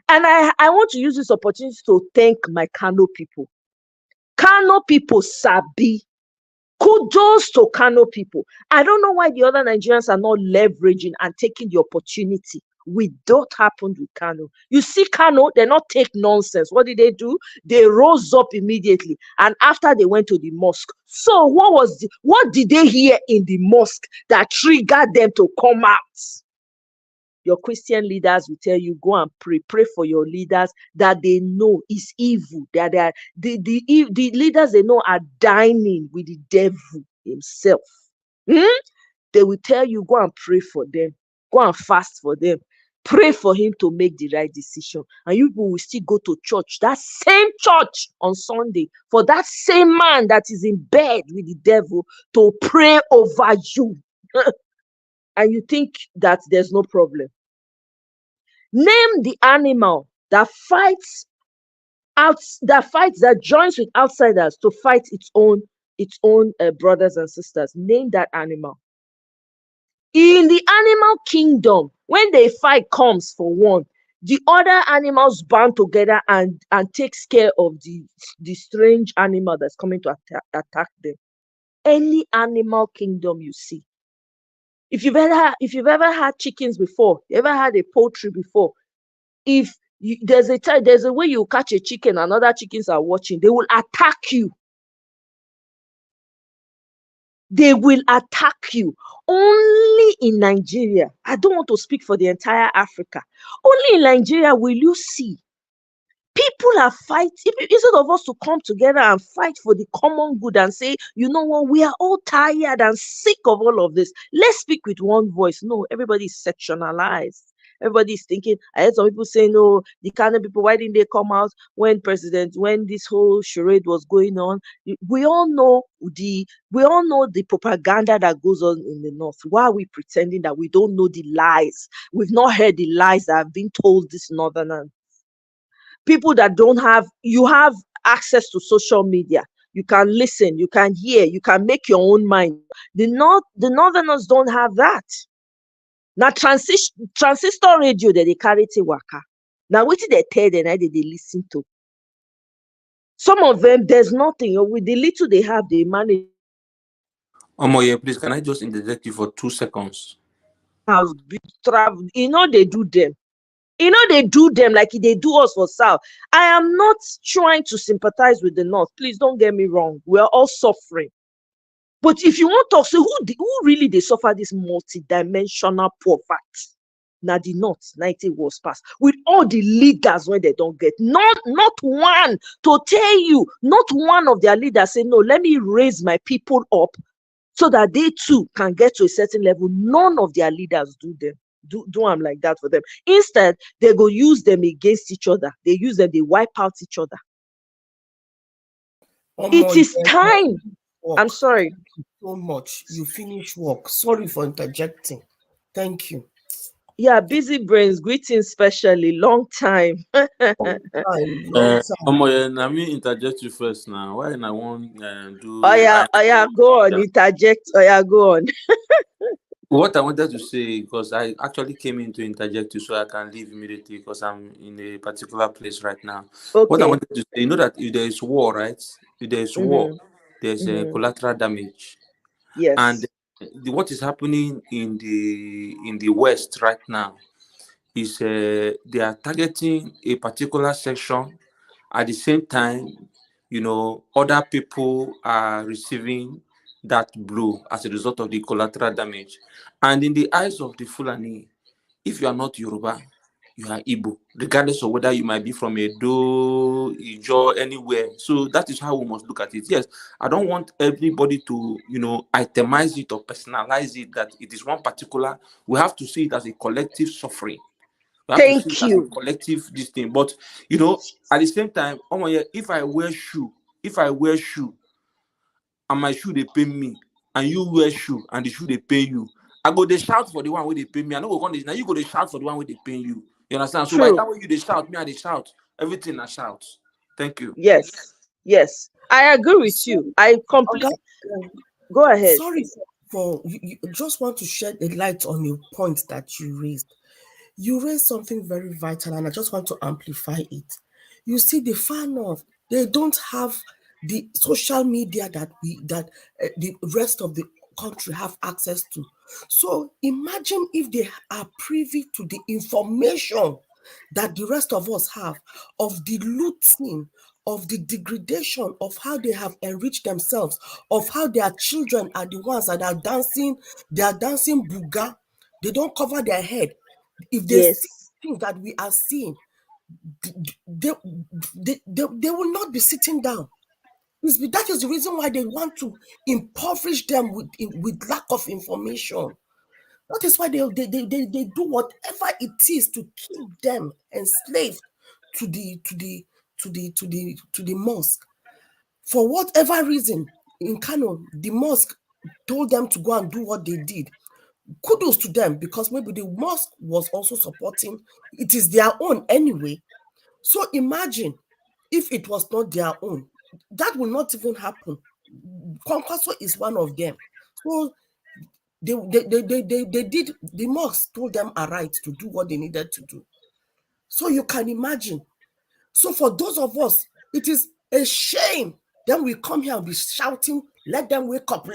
And I want to use this opportunity to thank my Kano people. Kano people sabi. Kudos to Kano people. I don't know why the other Nigerians are not leveraging and taking the opportunity with what happened with Kano. You see Kano, they not take nonsense. What did they do? They rose up immediately. And after they went to the mosque. So what did they hear in the mosque that triggered them to come out? Your Christian leaders will tell you, go and pray for your leaders that they know is evil. That they are, the leaders they know are dining with the devil himself. They will tell you, go and pray for them. Go and fast for them. Pray for him to make the right decision. And you will still go to church, that same church on Sunday, for that same man that is in bed with the devil to pray over you. And you think that there's no problem. Name the animal that joins with outsiders to fight its own brothers and sisters. Name that animal. In the animal kingdom, when the fight comes for one, the other animals band together and takes care of the strange animal that's coming to attack them. Any animal kingdom you see. If you've ever had chickens before, you ever had a poultry before, there's a way you catch a chicken and other chickens are watching, they will attack you. They will attack you. Only in Nigeria, I don't want to speak for the entire Africa, only in Nigeria will you see people are fighting. Instead of us to come together and fight for the common good and say, you know what, we are all tired and sick of all of this. Let's speak with one voice. No, everybody is sectionalized. Everybody's thinking. I heard some people say, no, the Kano people, why didn't they come out when this whole charade was going on? We all know the propaganda that goes on in the north. Why are we pretending that we don't know the lies? We've not heard the lies that have been told this northerners. People that you have access to social media. You can listen, you can hear, you can make your own mind. The northerners don't have that. Now transistor radio that they carry to waka. Now what did they tell them that they listen to? Some of them, there's nothing. With the little they have, they manage. Omoye, please, can I just interject you for 2 seconds? House travel, they do them. They do them like they do us for South. I am not trying to sympathize with the North. Please don't get me wrong. We are all suffering. But if you want to say who really they suffer this multidimensional poverty? Now the North, 90 was passed. With all the leaders when they don't get, not one to tell you, not one of their leaders say, no, let me raise my people up so that they too can get to a certain level. None of their leaders do them. Do them like that for them. Instead, they go use them against each other. They use them, they wipe out each other. It is time. I'm sorry. Thank you so much. You finish work. Sorry for interjecting. Thank you. Yeah, busy brains. Greetings, specially. Long time. Let me interject you first now. Why I want do? Oh yeah, go on. Interject. Oh yeah, go on. What I wanted to say, because I actually came in to interject you so I can leave immediately because I'm in a particular place right now. Okay. What I wanted to say, that if there is war, right? If there is war, there's a collateral damage. Yes. And what is happening in the West right now is they are targeting a particular section. At the same time, other people are receiving that blow as a result of the collateral damage. And in the eyes of the Fulani, if you are not Yoruba, you are Igbo, regardless of whether you might be from Edo, Ijo, anywhere. So that is how we must look at it. Yes, I don't want everybody to, itemize it or personalize it, that it is one particular. We have to see it as a collective suffering. We have to see it as a collective this thing. But, at the same time, if I wear shoe, and my shoe they pay me, and you wear shoe and the shoe they pay you, I go they shout for the one where they pay me. I know go now you go they shout for the one where they pay you. You understand? So by the time when you they shout, me I they shout. Everything I shout. Thank you. Yes. I agree with you. I completely go ahead. Sorry for you just want to shed a light on your point that you raised. You raised something very vital, and I just want to amplify it. You see, the far north, they don't have the social media that the rest of the country have access to. So imagine if they are privy to the information that the rest of us have of the looting, of the degradation, of how they have enriched themselves, of how their children are the ones that are dancing buga. They don't cover their head. If they see things that we are seeing, they will not be sitting down. That is the reason why they want to impoverish them with lack of information. That is why they do whatever it is to keep them enslaved to the mosque. For whatever reason, in Kano, the mosque told them to go and do what they did. Kudos to them, because maybe the mosque was also supporting. It is their own anyway. So imagine if it was not their own, that will not even happen. Kwankwaso is one of them. So they did, the mosque told them a right to do what they needed to do. So you can imagine. So for those of us, it is a shame. Then we come here and be shouting, let them wake up,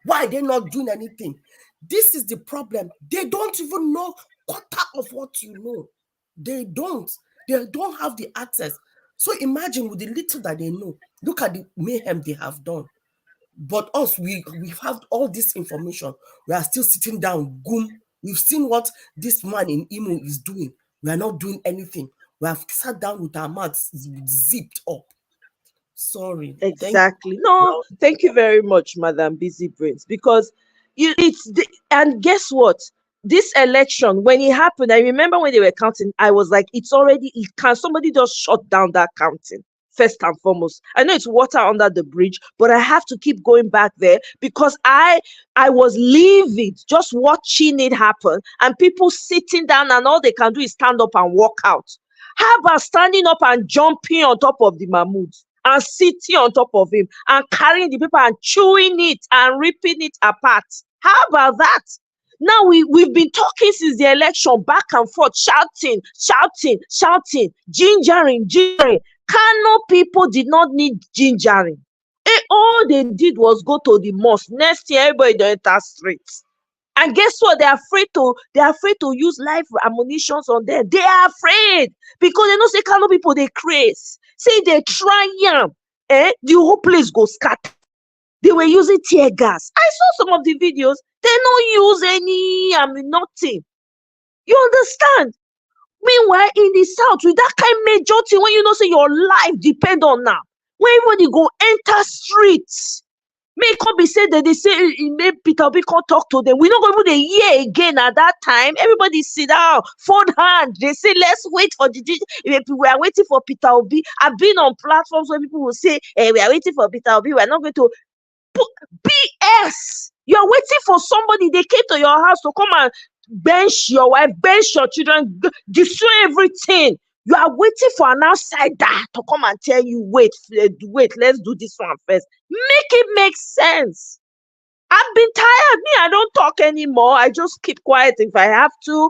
why are they not doing anything? This is the problem. They don't even know quarter of what you know. They don't have the access. So imagine with the little that they know, look at the mayhem they have done. But us, we have all this information. We are still sitting down, goom. We've seen what this man in Imo is doing. We are not doing anything. We have sat down with our mouths zipped up. Sorry. Exactly. Thank you very much, Madam Busy Brains, because and guess what? This election, when it happened, I remember when they were counting, I was like, can somebody just shut down that counting? First and foremost, I know it's water under the bridge, but I have to keep going back there because I was livid just watching it happen, and people sitting down and all they can do is stand up and walk out. How about standing up and jumping on top of the Mahmoud and sitting on top of him and carrying the paper and chewing it and ripping it apart? How about that? Now we've been talking since the election, back and forth, shouting, gingering. Kano people did not need gingering. All they did was go to the mosque. Next year, everybody don't enter streets. And guess what? They're afraid to use live ammunitions on them. They are afraid because they know say Kano people they craze. Say they try the whole place go scatter. They were using tear gas. I saw some of the videos. They don't use any nothing. You understand? Meanwhile, in the south, with that kind of major thing, when you know say your life depend on now, when everybody go enter streets, may come be said that they say Peter Obi can't talk to them. We don't go even a year again at that time. Everybody sit down, fold hand. They say let's wait for we are waiting for Peter Obi. I've been on platforms where people will say, we are waiting for Peter Obi. We're not going to BS. You're waiting for somebody. They came to your house to come and bench your wife, bench your children, destroy everything. You are waiting for an outsider to come and tell you, wait, let's do this one first. Make it make sense. I've been tired. I don't talk anymore. I just keep quiet if I have to.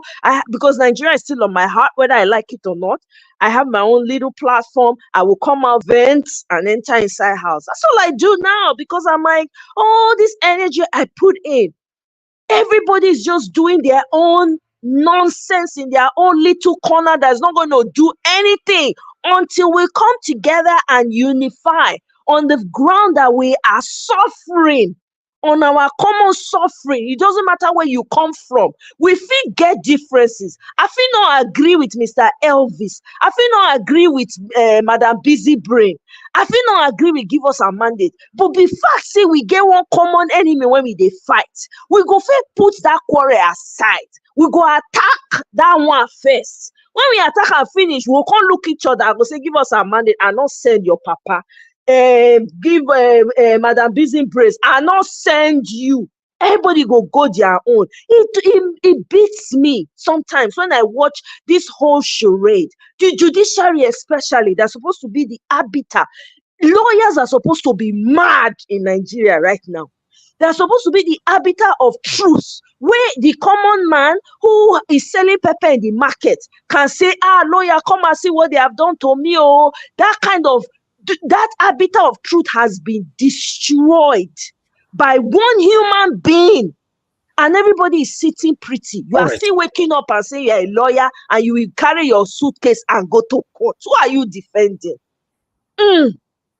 Because Nigeria is still on my heart, whether I like it or not. I have my own little platform. I will come out, vent, and enter inside house. That's all I do now because I'm like, all this energy I put in, everybody's just doing their own nonsense in their own little corner that's not going to do anything until we come together and unify on the ground that we are suffering. on our common suffering. It doesn't matter where you come from. We feel get differences. I feel not agree with Mr. Elvis. I feel not agree with Madam Busy Brain. I feel not agree with give us a mandate. But the fact say we get one common enemy when we dey fight, we go first put that quarrel aside. We go attack that one first. When we attack and finish, we'll come look each other and go say, give us a mandate and not send your papa. Give Madam Busy Brace and not send you. Everybody go their own. It beats me sometimes when I watch this whole charade. The judiciary especially, they're supposed to be the arbiter. Lawyers are supposed to be mad in Nigeria right now. They're supposed to be the arbiter of truth, where the common man who is selling pepper in the market can say, lawyer, come and see what they have done to me. Oh, that kind of, that arbiter of truth has been destroyed by one human being. And everybody is sitting pretty. You are still waking up and saying you're a lawyer and you will carry your suitcase and go to court. Who are you defending?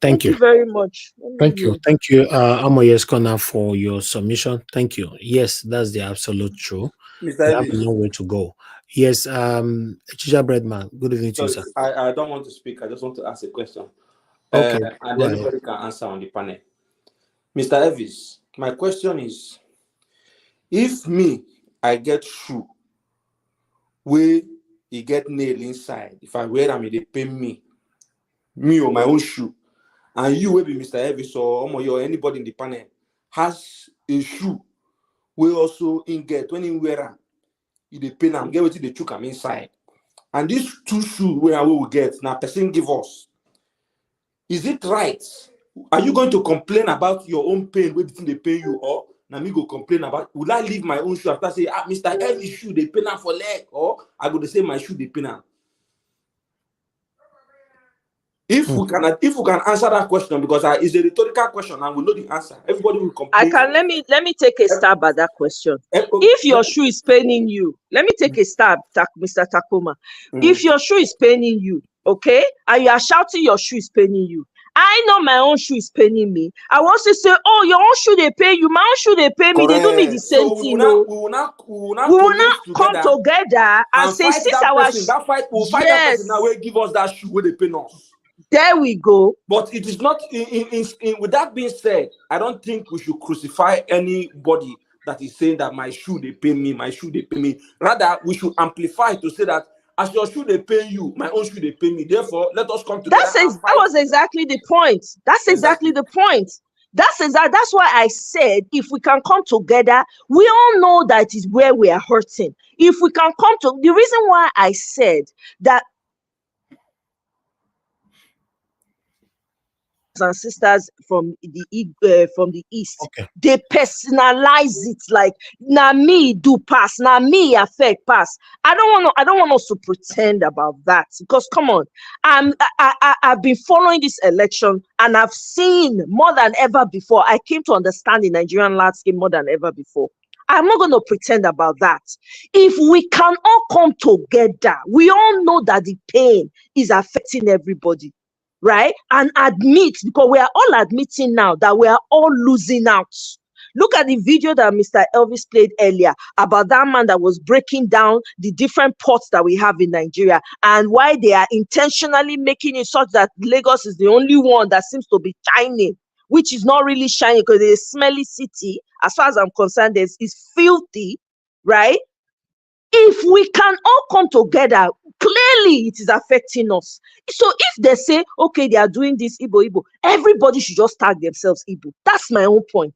Thank you very much. Thank you. Thank you, Amoyes Kona, for your submission. Thank you. Yes, that's the absolute truth. Mr. We have a Elvis. long way to go. Yes, Chicha Breadman, good evening to you, sir. I don't want to speak. I just want to ask a question. Okay. And anybody can answer on the panel. Mr. Elvis, my question is, if I get shoe where you get nail inside, if I wear them, they pay me or my own shoe, and you will be Mr. Elvis or anybody in the panel has a shoe where also in get when you wear them, you dey pay them, get what they chook them inside. And these two shoes where we will get now, person give us. Is it right? Are you going to complain about your own pain where they pay you, or now me go complain about? Will I leave my own shoe after say, Mr. Elvis shoe they pay now for leg, or I go to say my shoe they pay now? If we can answer that question, because it's a rhetorical question and we know the answer, everybody will complain. Let me take a stab at that question. If your shoe is paining you, let me take a stab, Mr. Takoma. If your shoe is paining you, okay, and you are shouting your shoe is paining you, I know my own shoe is paining me. I want to say, oh, your own shoe they pay you, my own shoe they pay me. Correct. They do me the same thing. We will not come together and say, since our fight that person now will give us that shoe where they pay us. There we go. But it is not with that being said, I don't think we should crucify anybody that is saying that my shoe they pay me, my shoe they pay me. Rather, we should amplify to say that as your shoe they pay you, my own shoe they pay me. Therefore, let us come together. That was exactly the point. That's exactly the point. That's why I said if we can come together, we all know that is where we are hurting. If we can come to the reason why I said that and sisters from the east, okay, they personalize it like na me do pass, na me affect pass. I don't want us to pretend about that, because come on, I've been following this election and I've seen more than ever before. I came to understand the Nigerian landscape more than ever before. I'm not going to pretend about that. If we can all come together, we all know that the pain is affecting everybody. Right? And admit, because we are all admitting now that we are all losing out. Look at the video that Mr. Elvis played earlier about that man that was breaking down the different ports that we have in Nigeria and why they are intentionally making it such that Lagos is the only one that seems to be shining, which is not really shining because it's a smelly city. As far as I'm concerned, it's filthy, right? If we can all come together, clearly it is affecting us. So if they say, okay, they are doing this, Igbo, everybody should just tag themselves Igbo. That's my own point.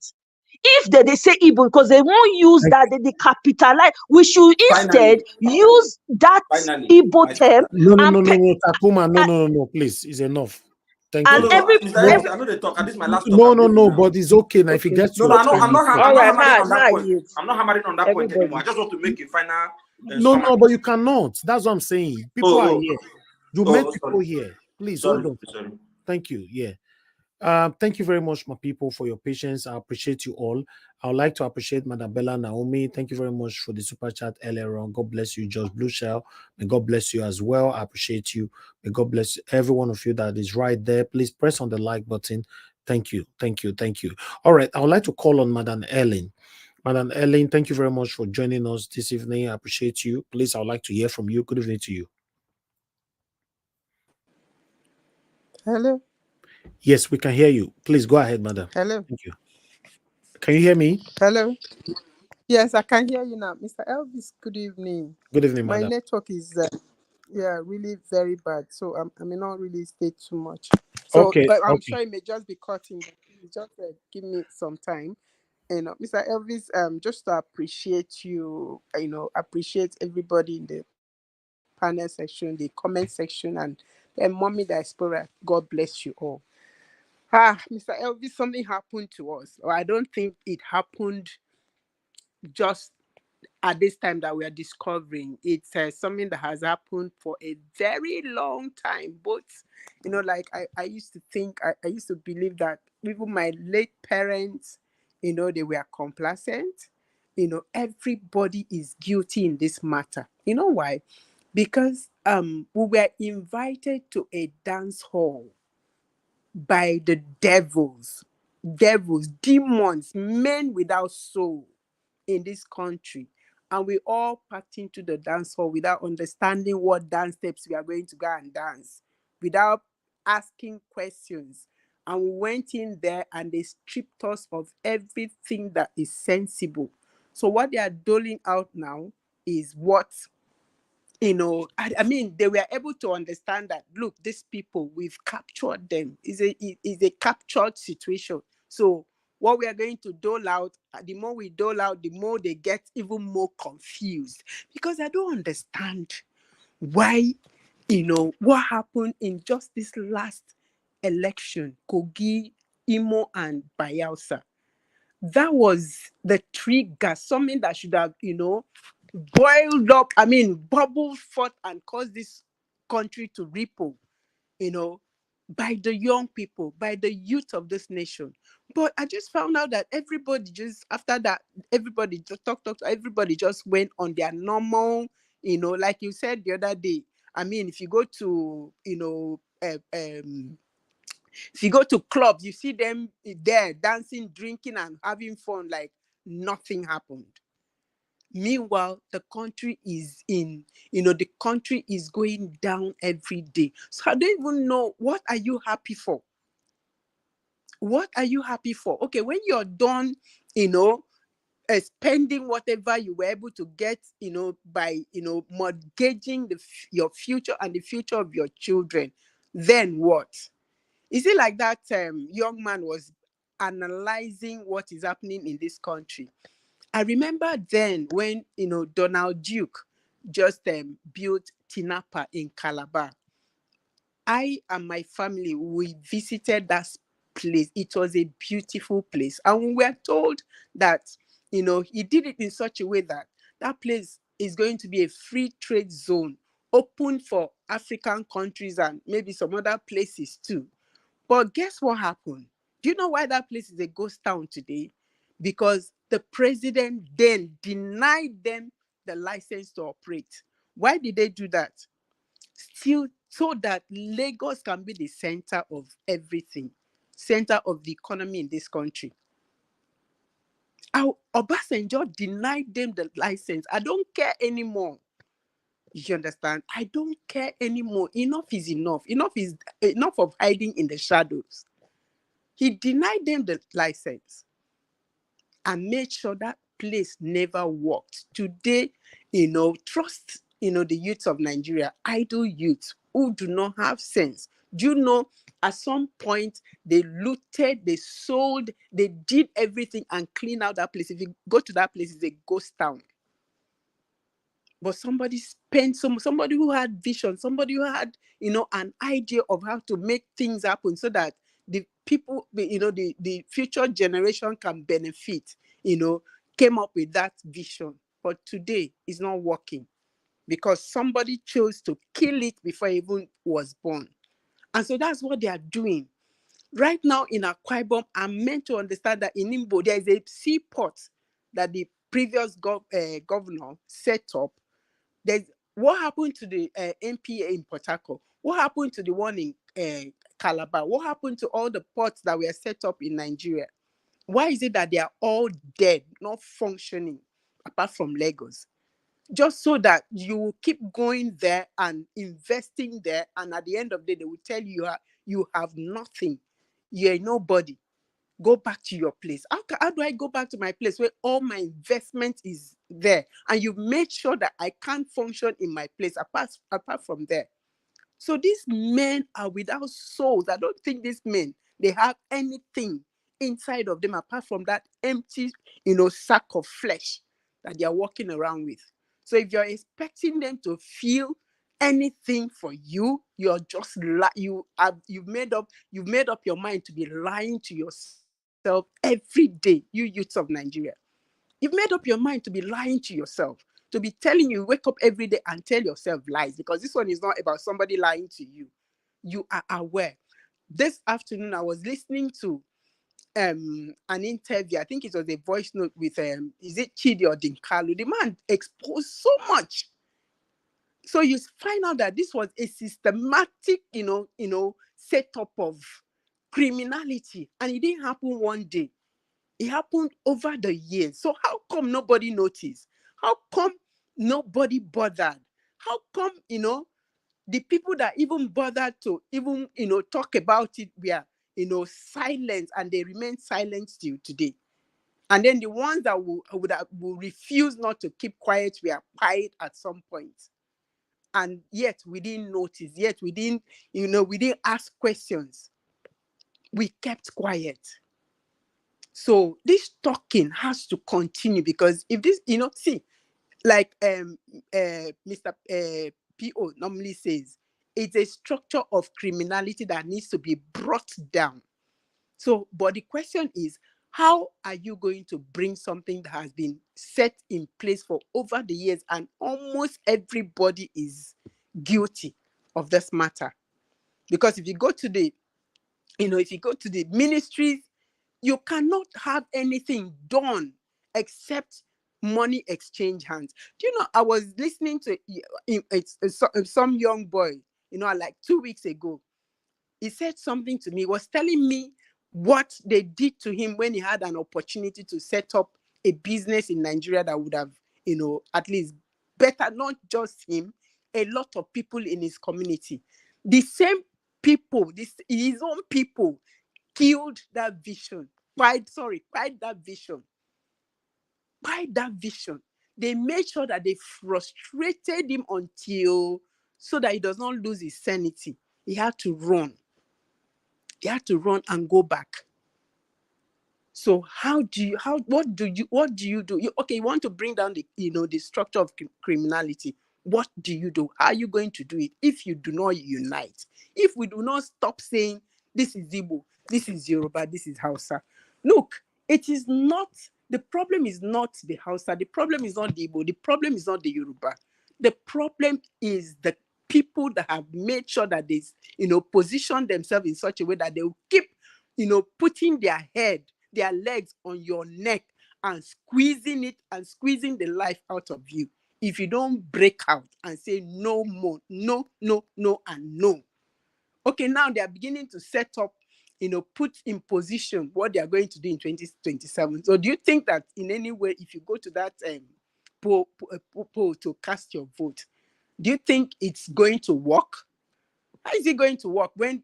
If they say Igbo, because they won't use that, they capitalize, we should instead use that Igbo term. No, Takuma, no, please, it's enough. Thank you. I know they talk, and this is my last talk. No, but it's okay now. If you get to I'm not hammering on that point. I'm not hammering on that point anymore. I just want to make a final. No, but you cannot. That's what I'm saying. People are here. You met people here. Please hold on. Sorry. Thank you. Yeah. Thank you very much, my people, for your patience. I appreciate you all. I would like to appreciate Madam Bella Naomi. Thank you very much for the super chat earlier on. God bless you, Josh Blue Shell. May God bless you as well. I appreciate you. May God bless every one of you that is right there. Please press on the like button. Thank you. All right, I would like to call on Madam Ellen. Madam Ellen, thank you very much for joining us this evening. I appreciate you. Please, I would like to hear from you. Good evening to you. Hello. Yes, we can hear you. Please go ahead, madam. Hello. Thank you. Can you hear me? Hello. Yes, I can hear you now. Mr. Elvis, good evening. Good evening, My madam. network is really very bad, so I may not really stay too much. So Okay. I'm sure it may just be cutting. Just give me some time. Mr. Elvis, just to appreciate you, appreciate everybody in the panel section, the comment section, and Mommy Diaspora. God bless you all. Mr. Elvis, something happened to us. Or I don't think it happened just at this time that we are discovering. It's something that has happened for a very long time. But, like I used to think, I used to believe that even my late parents, they were complacent. Everybody is guilty in this matter. You know why? Because we were invited to a dance hall by the devils, demons, men without soul in this country. And we all packed into the dance hall without understanding what dance steps we are going to go and dance, without asking questions. And we went in there and they stripped us of everything that is sensible. So what they are doling out now is what I mean, they were able to understand that, look, these people, we've captured them. It's a captured situation. So what we are going to dole out, the more we dole out, the more they get even more confused. Because I don't understand why, what happened in just this last election, Kogi, Imo, and Bayelsa. That was the trigger, something that should have, boiled up, bubbled forth and caused this country to ripple, by the young people, by the youth of this nation. But I just found out that everybody just, after that, everybody just everybody just went on their normal, like you said the other day. If you go to, if you go to clubs, you see them there dancing, drinking, and having fun like nothing happened. Meanwhile, the country is the country is going down every day. So I don't even know, what are you happy for? What are you happy for? Okay, when you're done, spending whatever you were able to get, by, mortgaging your future and the future of your children, then what? Is it like that young man was analyzing what is happening in this country? I remember then when, Donald Duke just built Tinapa in Calabar. I and my family, we visited that place. It was a beautiful place. And we were told that, he did it in such a way that that place is going to be a free trade zone, open for African countries and maybe some other places too. But guess what happened? Do you know why that place is a ghost town today? Because the president then denied them the license to operate. Why did they do that? Still, so that Lagos can be the center of everything, center of the economy in this country. Obasanjo denied them the license. I don't care anymore. You understand? I don't care anymore. Enough is enough. Enough is enough of hiding in the shadows. He denied them the license and made sure that place never worked. Today, trust, the youth of Nigeria, idle youth who do not have sense. Do you know, at some point, they looted, they sold, they did everything and cleaned out that place. If you go to that place, it's a ghost town. But somebody spent somebody who had vision, somebody who had, an idea of how to make things happen so that the people, the future generation can benefit, came up with that vision. But today it's not working because somebody chose to kill it before it even was born. And so that's what they are doing. Right now in Akwa Ibom, I'm meant to understand that in Imbo, there is a seaport that the previous governor set up. What happened to the MPA in Port Harcourt? What happened to the one in Calabar? What happened to all the ports that were set up in Nigeria? Why is it that they are all dead, not functioning, apart from Lagos? Just so that you will keep going there and investing there, and at the end of the day, they will tell you you have nothing. You're nobody. Go back to your place. How do I go back to my place where all my investment is there? And you've made sure that I can't function in my place apart from there. So these men are without souls. I don't think these men, they have anything inside of them apart from that empty, sack of flesh that they are walking around with. So if you're expecting them to feel anything for you, you're just you've made up your mind to be lying to yourself every day, you youths of Nigeria. You've made up your mind to be lying to yourself, to be telling you, wake up every day and tell yourself lies, because this one is not about somebody lying to you. You are aware. This afternoon, I was listening to an interview. I think it was a voice note with, is it Chidi or Dinkalu? The man exposed so much. So you find out that this was a systematic, setup of criminality, and it didn't happen one day. It happened over the years. So how come nobody noticed? How come nobody bothered? How come, the people that even bothered to even, talk about it were, silent, and they remain silent till today? And then the ones that will refuse not to keep quiet were quiet at some point. And yet we didn't notice, yet we didn't ask questions. We kept quiet. So this talking has to continue, because if this, see, like Mr. P.O. normally says, it's a structure of criminality that needs to be brought down. So, but the question is, how are you going to bring something that has been set in place for over the years, and almost everybody is guilty of this matter? Because if you go to the ministries, you cannot have anything done except money exchange hands. Do you know, I was listening to some young boy, like 2 weeks ago. He said something to me, was telling me what they did to him when he had an opportunity to set up a business in Nigeria that would have, at least better, not just him, a lot of people in his community. The same people, his own people, killed that vision. Quiet that vision. They made sure that they frustrated him until, so that he does not lose his sanity. He had to run. And go back. So what do you do? You want to bring down the structure of criminality. What do you do? How are you going to do it if you do not unite? If we do not stop saying, this is Igbo, this is Yoruba, this is Hausa. Look, the problem is not the Hausa, the problem is not the Igbo, the problem is not the Yoruba. The problem is the people that have made sure that they, position themselves in such a way that they will keep, putting their legs on your neck and squeezing the life out of you. If you don't break out and say no more, no, and no. Okay, now they are beginning to set up, put in position what they are going to do in 2027. So do you think that in any way, if you go to that poll to cast your vote, do you think it's going to work? How is it going to work when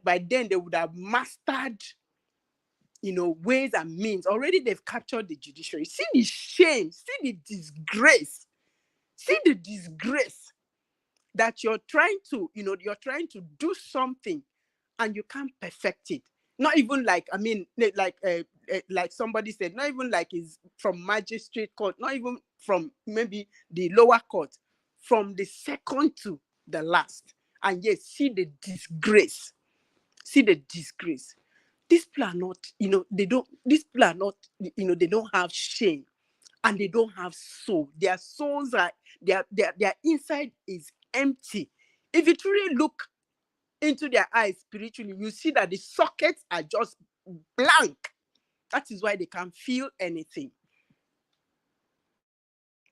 by then they would have mastered, ways and means? Already they've captured the judiciary. See the shame, see the disgrace that you're trying to do something and you can't perfect it. Not even like, like somebody said, not even like it's from magistrate court, not even from maybe the lower court, from the second to the last. And yet, see the disgrace. These people are not, these people are not, they don't have shame and they don't have soul. Their souls are, their inside is empty. If you truly look into their eyes spiritually, you see that the sockets are just blank. That is why they can't feel anything.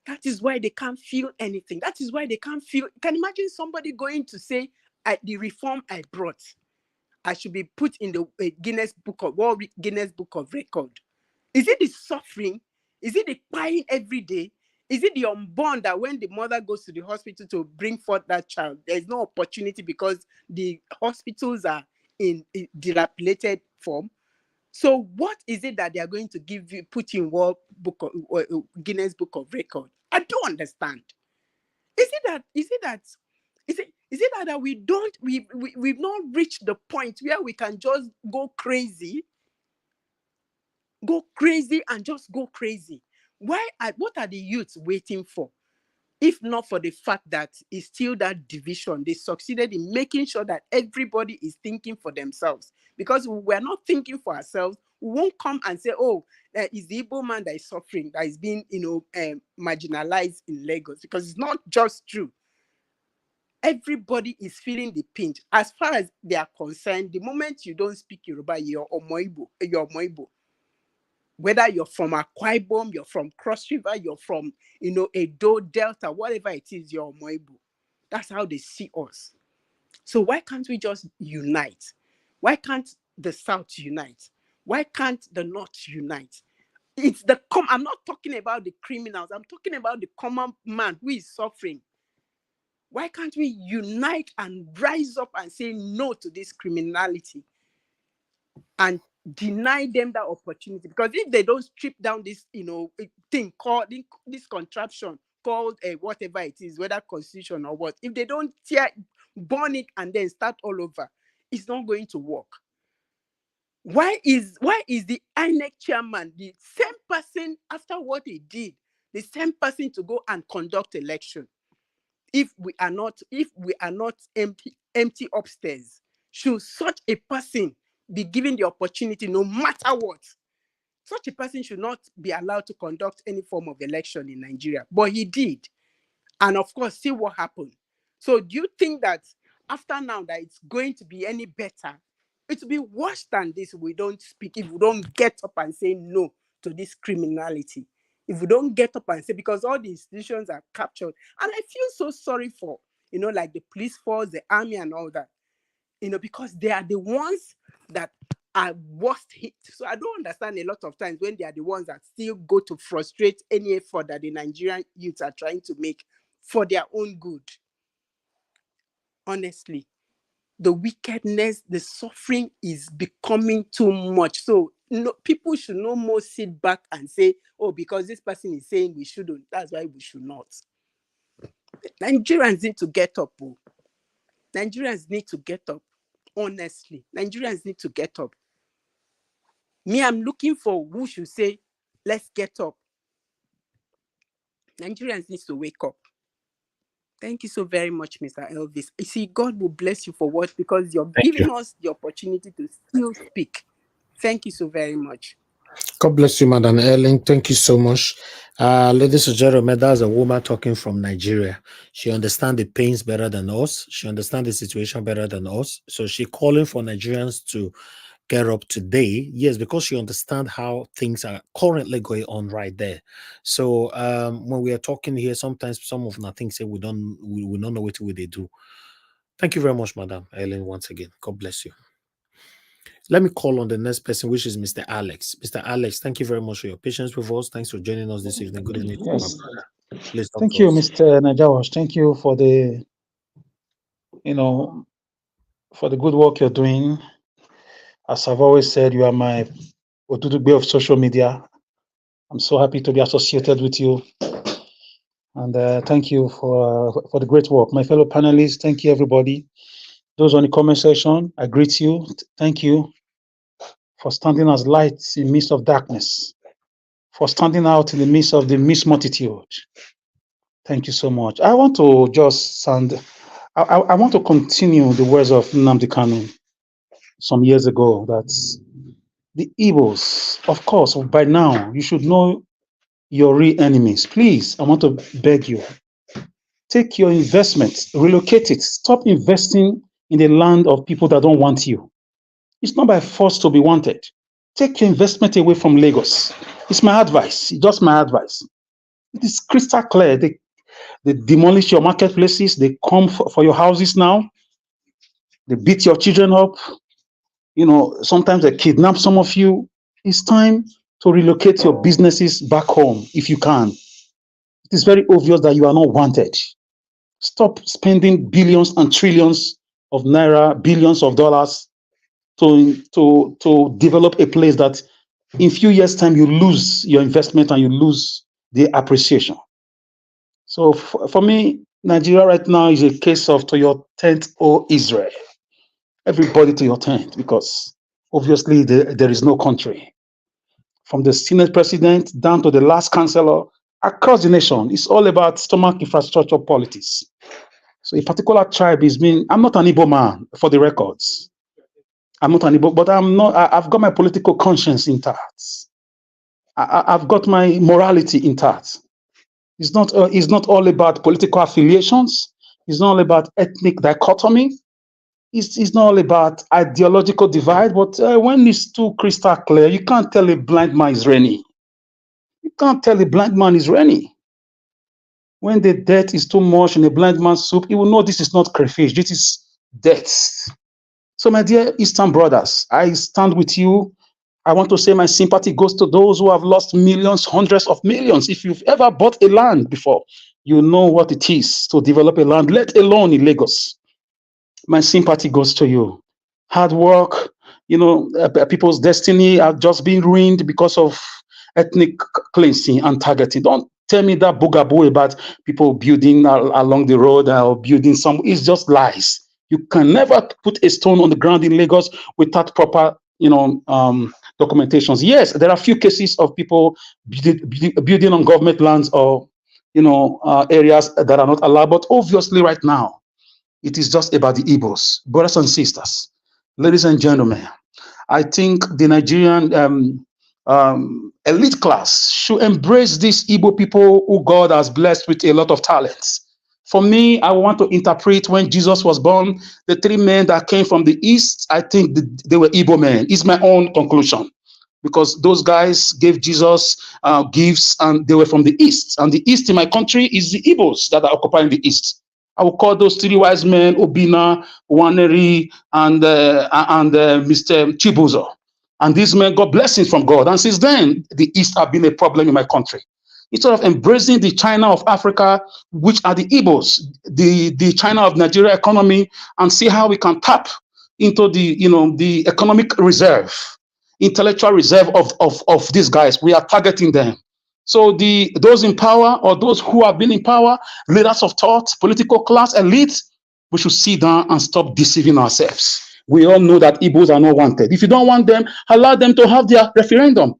That is why they can't feel. Can you imagine somebody going to say, the reform I brought, I should be put in the Guinness Book of Record? Is it the suffering? Is it the crying every day? Is it the unborn that when the mother goes to the hospital to bring forth that child, there's no opportunity because the hospitals are in dilapidated form? So what is it that they are going to give you, put in Guinness Book of Record? I don't understand. Is it that we've not reached the point where we can just go crazy and just go crazy? What are the youths waiting for? If not for the fact that it's still that division, they succeeded in making sure that everybody is thinking for themselves. Because we're not thinking for ourselves, we won't come and say, oh, it's the Igbo man that is suffering, that is being, marginalized in Lagos. Because it's not just true. Everybody is feeling the pinch. As far as they are concerned, the moment you don't speak Yoruba, you're Omoibo. Whether you're from Akwa Ibom, you're from Cross River, you're from, Edo, Delta, whatever it is, you're Omoibo. That's how they see us. So why can't we just unite? Why can't the South unite? Why can't the North unite? I'm not talking about the criminals. I'm talking about the common man who is suffering. Why can't we unite and rise up and say no to this criminality and deny them that opportunity? Because if they don't strip down this, thing called this contraption called whatever it is, whether constitution or what, if they don't burn it and then start all over, it's not going to work. Why is the INEC chairman the same person after what he did, the same person to go and conduct election? If we are not empty upstairs, should such a person be given the opportunity no matter what? Such a person should not be allowed to conduct any form of election in Nigeria. But he did. And of course, see what happened. So do you think that after now that it's going to be any better? It will be worse than this if we don't speak, if we don't get up and say no to this criminality. If we don't get up and say, because all the institutions are captured. And I feel so sorry for, like the police force, the army and all that, because they are the ones that are worst hit. So I don't understand a lot of times when they are the ones that still go to frustrate any effort that the Nigerian youths are trying to make for their own good. Honestly, the wickedness, the suffering is becoming too much. So people should no more sit back and say, oh, because this person is saying we shouldn't, that's why we should not. Nigerians need to get up. Oh. Nigerians need to get up. Honestly, Nigerians need to get up. Me, I'm looking for who should say, let's get up. Nigerians need to wake up. Thank you so very much, Mr. Elvis. You see, God will bless you for what? Because you're giving us the opportunity to still speak. Thank you so very much. God bless you, Madam Ellen. Thank you so much. Ladies and gentlemen, that's a woman talking from Nigeria. She understands the pains better than us. She understands the situation better than us. So she's calling for Nigerians to get up today. Yes, because she understands how things are currently going on right there. So when we are talking here, sometimes some of the things say we don't know what they do. Thank you very much, Madam Ellen, once again. God bless you. Let me call on the next person, which is Mr. Alex. Mr. Alex, thank you very much for your patience with us. Thanks for joining us this evening. Good evening. Yes. Thank you, Mr. Najawash. Thank you for the, for the good work you're doing. As I've always said, you are my Odudugbe of social media. I'm so happy to be associated with you. And thank you for the great work. My fellow panelists, thank you, everybody. Those on the comment section, I greet you. Thank you for standing as lights in the midst of darkness, for standing out in the midst of the mixed multitude. Thank you so much. I want to just I want to continue the words of Nnamdi Kanu some years ago, that the evils, of course, by now, you should know your real enemies. Please, I want to beg you, take your investments, relocate it. Stop investing in the land of people that don't want you. It's not by force to be wanted. Take your investment away from Lagos. It's my advice, just my advice. It is crystal clear. They demolish your marketplaces. They come for your houses now. They beat your children up. sometimes they kidnap some of you. It's time to relocate your businesses back home if you can. It is very obvious that you are not wanted. Stop spending billions and trillions of naira, billions of dollars to develop a place that in few years' time you lose your investment and you lose the appreciation. So for me, Nigeria right now is a case of to your tent, or Israel. Everybody to your tent, because obviously there is no country. From the Senate president down to the last councillor across the nation, it's all about stomach infrastructure politics. So a particular tribe is being, I'm not an Igbo man, for the records. I'm not an Igbo, but I've got my political conscience intact. I've got my morality intact. It's not all about political affiliations. It's not all about ethnic dichotomy. It's not all about ideological divide. But when it's too crystal clear, you can't tell a blind man is rainy. You can't tell a blind man is rainy. When the death is too much in a blind man's soup, he will know this is not crayfish. This is death. So, my dear Eastern brothers, I stand with you. I want to say my sympathy goes to those who have lost millions, hundreds of millions. If you've ever bought a land before, you know what it is to develop a land, let alone in Lagos. My sympathy goes to you. Hard work, people's destiny are just being ruined because of ethnic cleansing and targeting. Don't tell me that boogaboo about people building along the road or building some. It's just lies. You can never put a stone on the ground in Lagos without proper, documentations. Yes, there are few cases of people building on government lands or, areas that are not allowed. But obviously, right now, it is just about the Igbos, brothers and sisters, ladies and gentlemen. I think the Nigerian elite class should embrace these Igbo people who God has blessed with a lot of talents. For me, I want to interpret when Jesus was born, the three men that came from the east, I think they were Igbo men. It's my own conclusion, because those guys gave Jesus gifts and they were from the east. And the east in my country is the Igbos that are occupying the east. I will call those three wise men Obina, Waneri, and Mr. Chibuzo. And these men got blessings from God. And since then, the East have been a problem in my country. Instead of embracing the China of Africa, which are the Igbos, the China of Nigeria economy, and see how we can tap into the economic reserve, intellectual reserve of these guys. We are targeting them. So those in power, or those who have been in power, leaders of thought, political class, elite, we should sit down and stop deceiving ourselves. We all know that Igbos are not wanted. If you don't want them, allow them to have their referendum.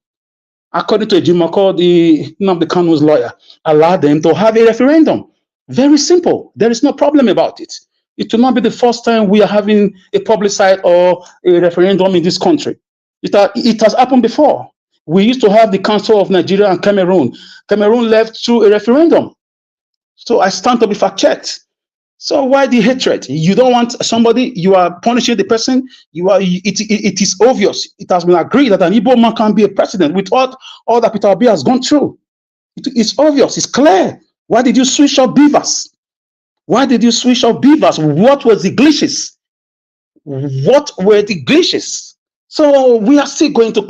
According to Ejimoko, the Kanu's lawyer, allow them to have a referendum. Very simple. There is no problem about it. It will not be the first time we are having a publicized or a referendum in this country. It has happened before. We used to have the Council of Nigeria and Cameroon. Cameroon left through a referendum. So I stand to be fact-checked. So why the hatred? You don't want somebody, you are punishing the person. It is obvious. It has been agreed that an Igbo man can be a president with all that Peter Obi has gone through. It's obvious. It's clear. Why did you switch off beavers? Why did you switch off beavers? What was the glitches? What were the glitches? So we are still going to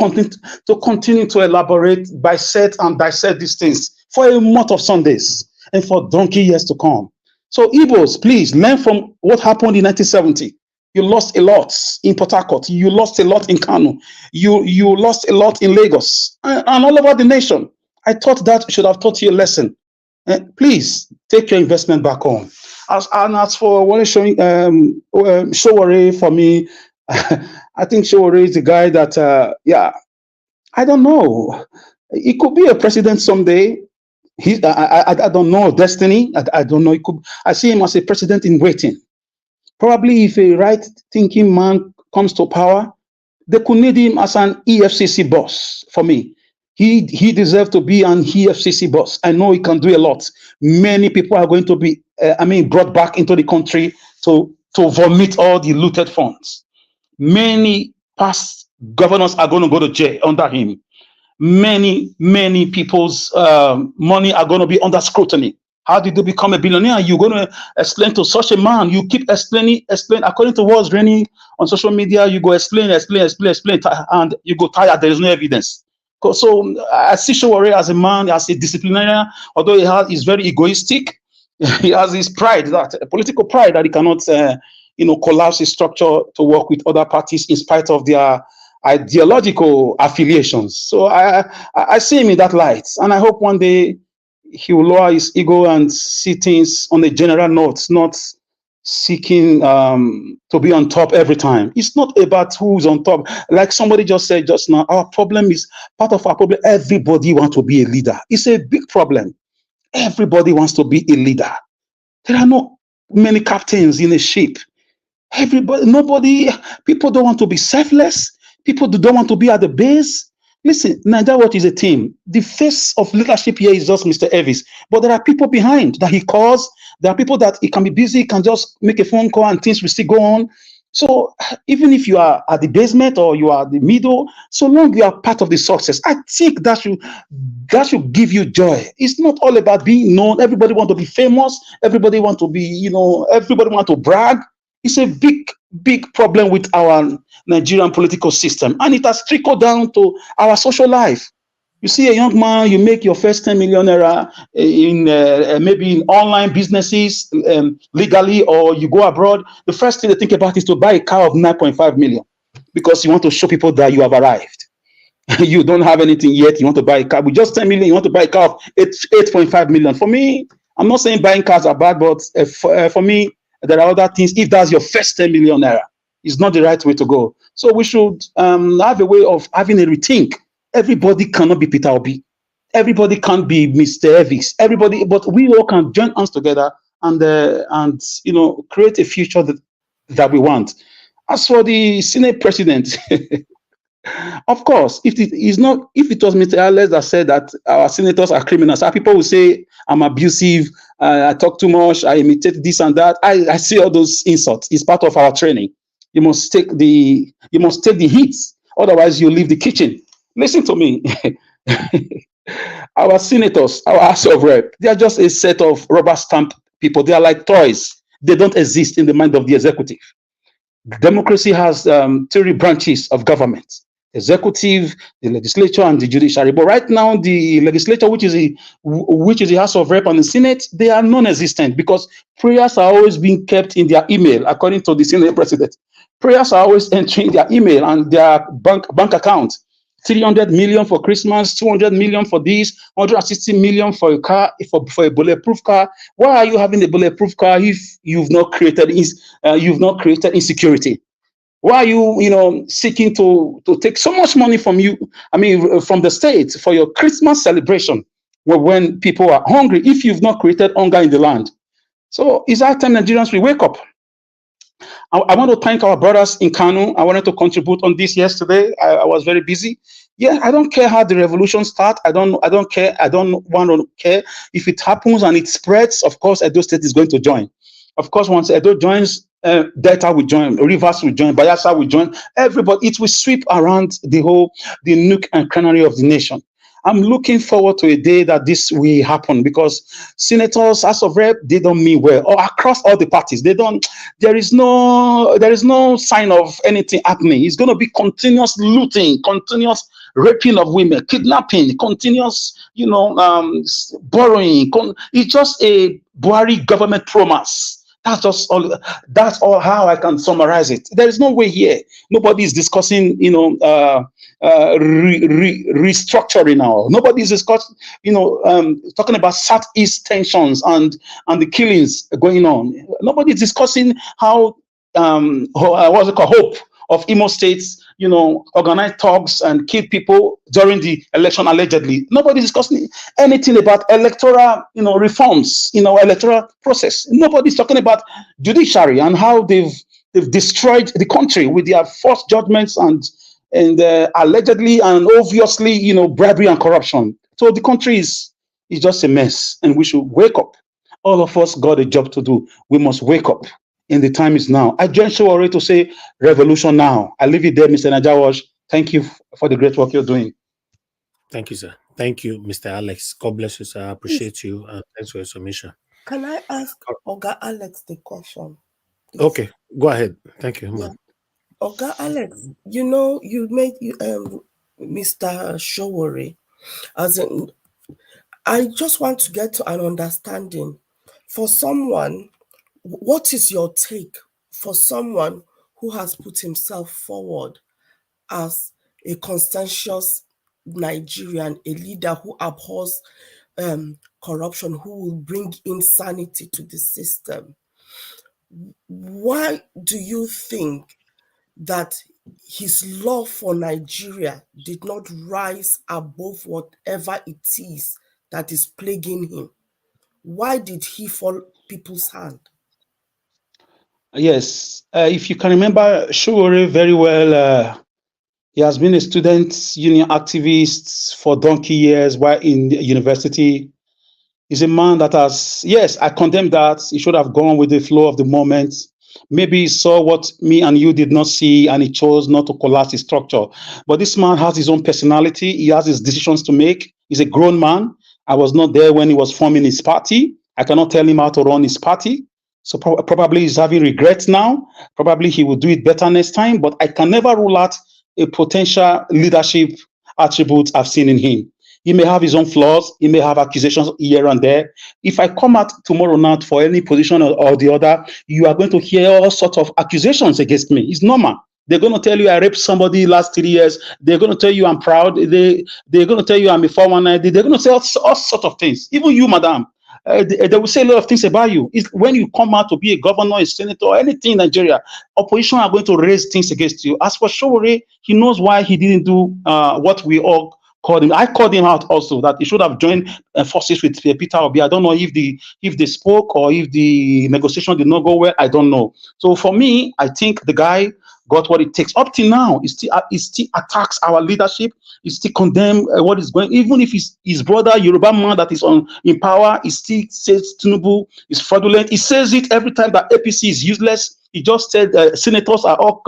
continue to elaborate, bisect, and dissect these things for a month of Sundays and for donkey years to come. So Igbos, please learn from what happened in 1970. You lost a lot in Port Harcourt. You lost a lot in Kano. You lost a lot in Lagos and all over the nation. I thought that should have taught you a lesson. Please take your investment back home. As for what is showing Showore, for me, I think Showore is the guy that, I don't know. He could be a president someday. I don't know destiny. I don't know. I see him as a president in waiting. Probably if a right-thinking man comes to power, they could need him as an EFCC boss. For me, he deserves to be an EFCC boss. I know he can do a lot. Many people are going to be, brought back into the country to vomit all the looted funds. Many past governors are going to go to jail under him. Many people's money are going to be under scrutiny. How did you become a billionaire? You're going to explain to such a man. You keep explain. According to what's raining on social media, you go explain, and you go tired. There is no evidence. So I see Showore as a man, as a disciplinarian, although he's very egoistic. He has his pride, that political pride, that he cannot, collapse his structure to work with other parties in spite of their ideological affiliations. So I see him in that light, and I hope one day he will lower his ego and see things on a general note, not seeking to be on top every time. It's not about who's on top. Like somebody just said just now, our problem is, part of our problem, everybody wants to be a leader. It's a big problem. Everybody wants to be a leader. There are not many captains in a ship. People don't want to be selfless. People don't want to be at the base. Listen, Nigeria Watch is a team. The face of leadership here is just Mr. Elvis. But there are people behind that he calls. There are people that he can be busy, can just make a phone call and things will still go on. So even if you are at the basement or you are the middle, so long you are part of the success, I think that should give you joy. It's not all about being known. Everybody wants to be famous. Everybody wants to be, everybody wants to brag. It's a big problem with our Nigerian political system, and it has trickled down to our social life. You see a young man, you make your first 10 million naira in maybe in online businesses legally, or you go abroad. The first thing they think about is to buy a car of 9.5 million because you want to show people that you have arrived. You don't have anything yet. You want to buy a car with just 10 million. You want to buy a car of 8.5 million. For me, I'm not saying buying cars are bad, but for me, there are other things. If that's your first 10 million naira, it's not the right way to go. So we should have a way of having a rethink. Everybody cannot be Peter Obi. Everybody can't be Mr. Elvis. Everybody, but we all can join hands together and create a future that we want. As for the Senate president, of course, if it was Mr. Alex that said that our senators are criminals, our people will say I'm abusive, I talk too much, I imitate this and that. I see all those insults. It's part of our training. You must take the hits, otherwise you leave the kitchen. Listen to me. Our senators, our House of Rep, they are just a set of rubber stamp people. They are like toys. They don't exist in the mind of the executive. Democracy has 3 branches of government: executive, the legislature, and the judiciary. But right now, the legislature, which is the House of Rep and the Senate, they are non-existent because prayers are always being kept in their email, according to the Senate president. Prayers are always entering their email and their bank account. 300 million for Christmas, 200 million for this, 160 million for a car, for a bulletproof car. Why are you having a bulletproof car if you've not created insecurity? Why are you, seeking to take so much money from from the state for your Christmas celebration when people are hungry, if you've not created hunger in the land? So it's our time Nigerians will wake up. I want to thank our brothers in Kanu. I wanted to contribute on this yesterday. I was very busy. Yeah, I don't care how the revolution starts. I don't care. I don't want to care if it happens and it spreads. Of course, Edo State is going to join. Of course, once Edo joins, Delta will join, Rivers will join, Bayelsa will join. Everybody, it will sweep around the nook and cranny of the nation. I'm looking forward to a day that this will happen because senators, House of Rep, they don't mean well, or across all the parties, they don't. There is no sign of anything happening. It's going to be continuous looting, continuous raping of women, kidnapping, continuous, borrowing. It's just a Buhari government promise. That's all how I can summarize it. There is no way here. Nobody is discussing, restructuring now. Nobody is discussing, talking about Southeast tensions and the killings going on. Nobody is discussing how, what's it called, hope of Imo States, organized thugs and kill people during the election allegedly. Nobody is discussing anything about electoral, reforms in our electoral process. Nobody's talking about judiciary and how they've destroyed the country with their false judgments and allegedly and obviously, bribery and corruption. So the country is just a mess, and we should wake up. All of us got a job to do. We must wake up. And the time is now. I joined Showore to say revolution now. I leave it there, Mr. Najawash. Thank you for the great work you're doing. Thank you, sir. Thank you, Mr. Alex. God bless you, sir. I appreciate you. And thanks for your submission. Can I ask Oga Alex the question? Please? Okay, go ahead. Thank you, Yeah. man. Oga Alex, you know, you made Mr. Showore, as in, I just want to get to an understanding. For someone, what is your take for someone who has put himself forward as a conscientious Nigerian, a leader who abhors corruption, who will bring insanity to the system? Why do you think that his love for Nigeria did not rise above whatever it is that is plaguing him? Why did he fall people's hand? Yes, if you can remember Showore very well, he has been a student union activist for donkey years while in the university. He's a man that has, yes, I condemn that. He should have gone with the flow of the moment. Maybe he saw what me and you did not see and he chose not to collapse his structure. But this man has his own personality. He has his decisions to make. He's a grown man. I was not there when he was forming his party. I cannot tell him how to run his party. So probably he's having regrets now. Probably he will do it better next time. But I can never rule out a potential leadership attribute I've seen in him. He may have his own flaws. He may have accusations here and there. If I come out tomorrow night for any position or the other, you are going to hear all sorts of accusations against me. It's normal. They're going to tell you I raped somebody last 3 years. They're going to tell you I'm proud. They're going to tell you I'm a 419. They're going to say all sorts of things. Even you, madam. They will say a lot of things about you. It's when you come out to be a governor, a senator, or anything in Nigeria, opposition are going to raise things against you. As for Showore, he knows why he didn't do what we all called him. I called him out also that he should have joined forces with Peter Obi. I don't know if they spoke or if the negotiation did not go well. I don't know. So for me, I think the guy got what it takes. Up till now, he still attacks our leadership. He still condemn what is going. Even if his brother Yoruba man that is in power, he still says Tinubu is fraudulent. He says it every time that APC is useless. He just said senators are all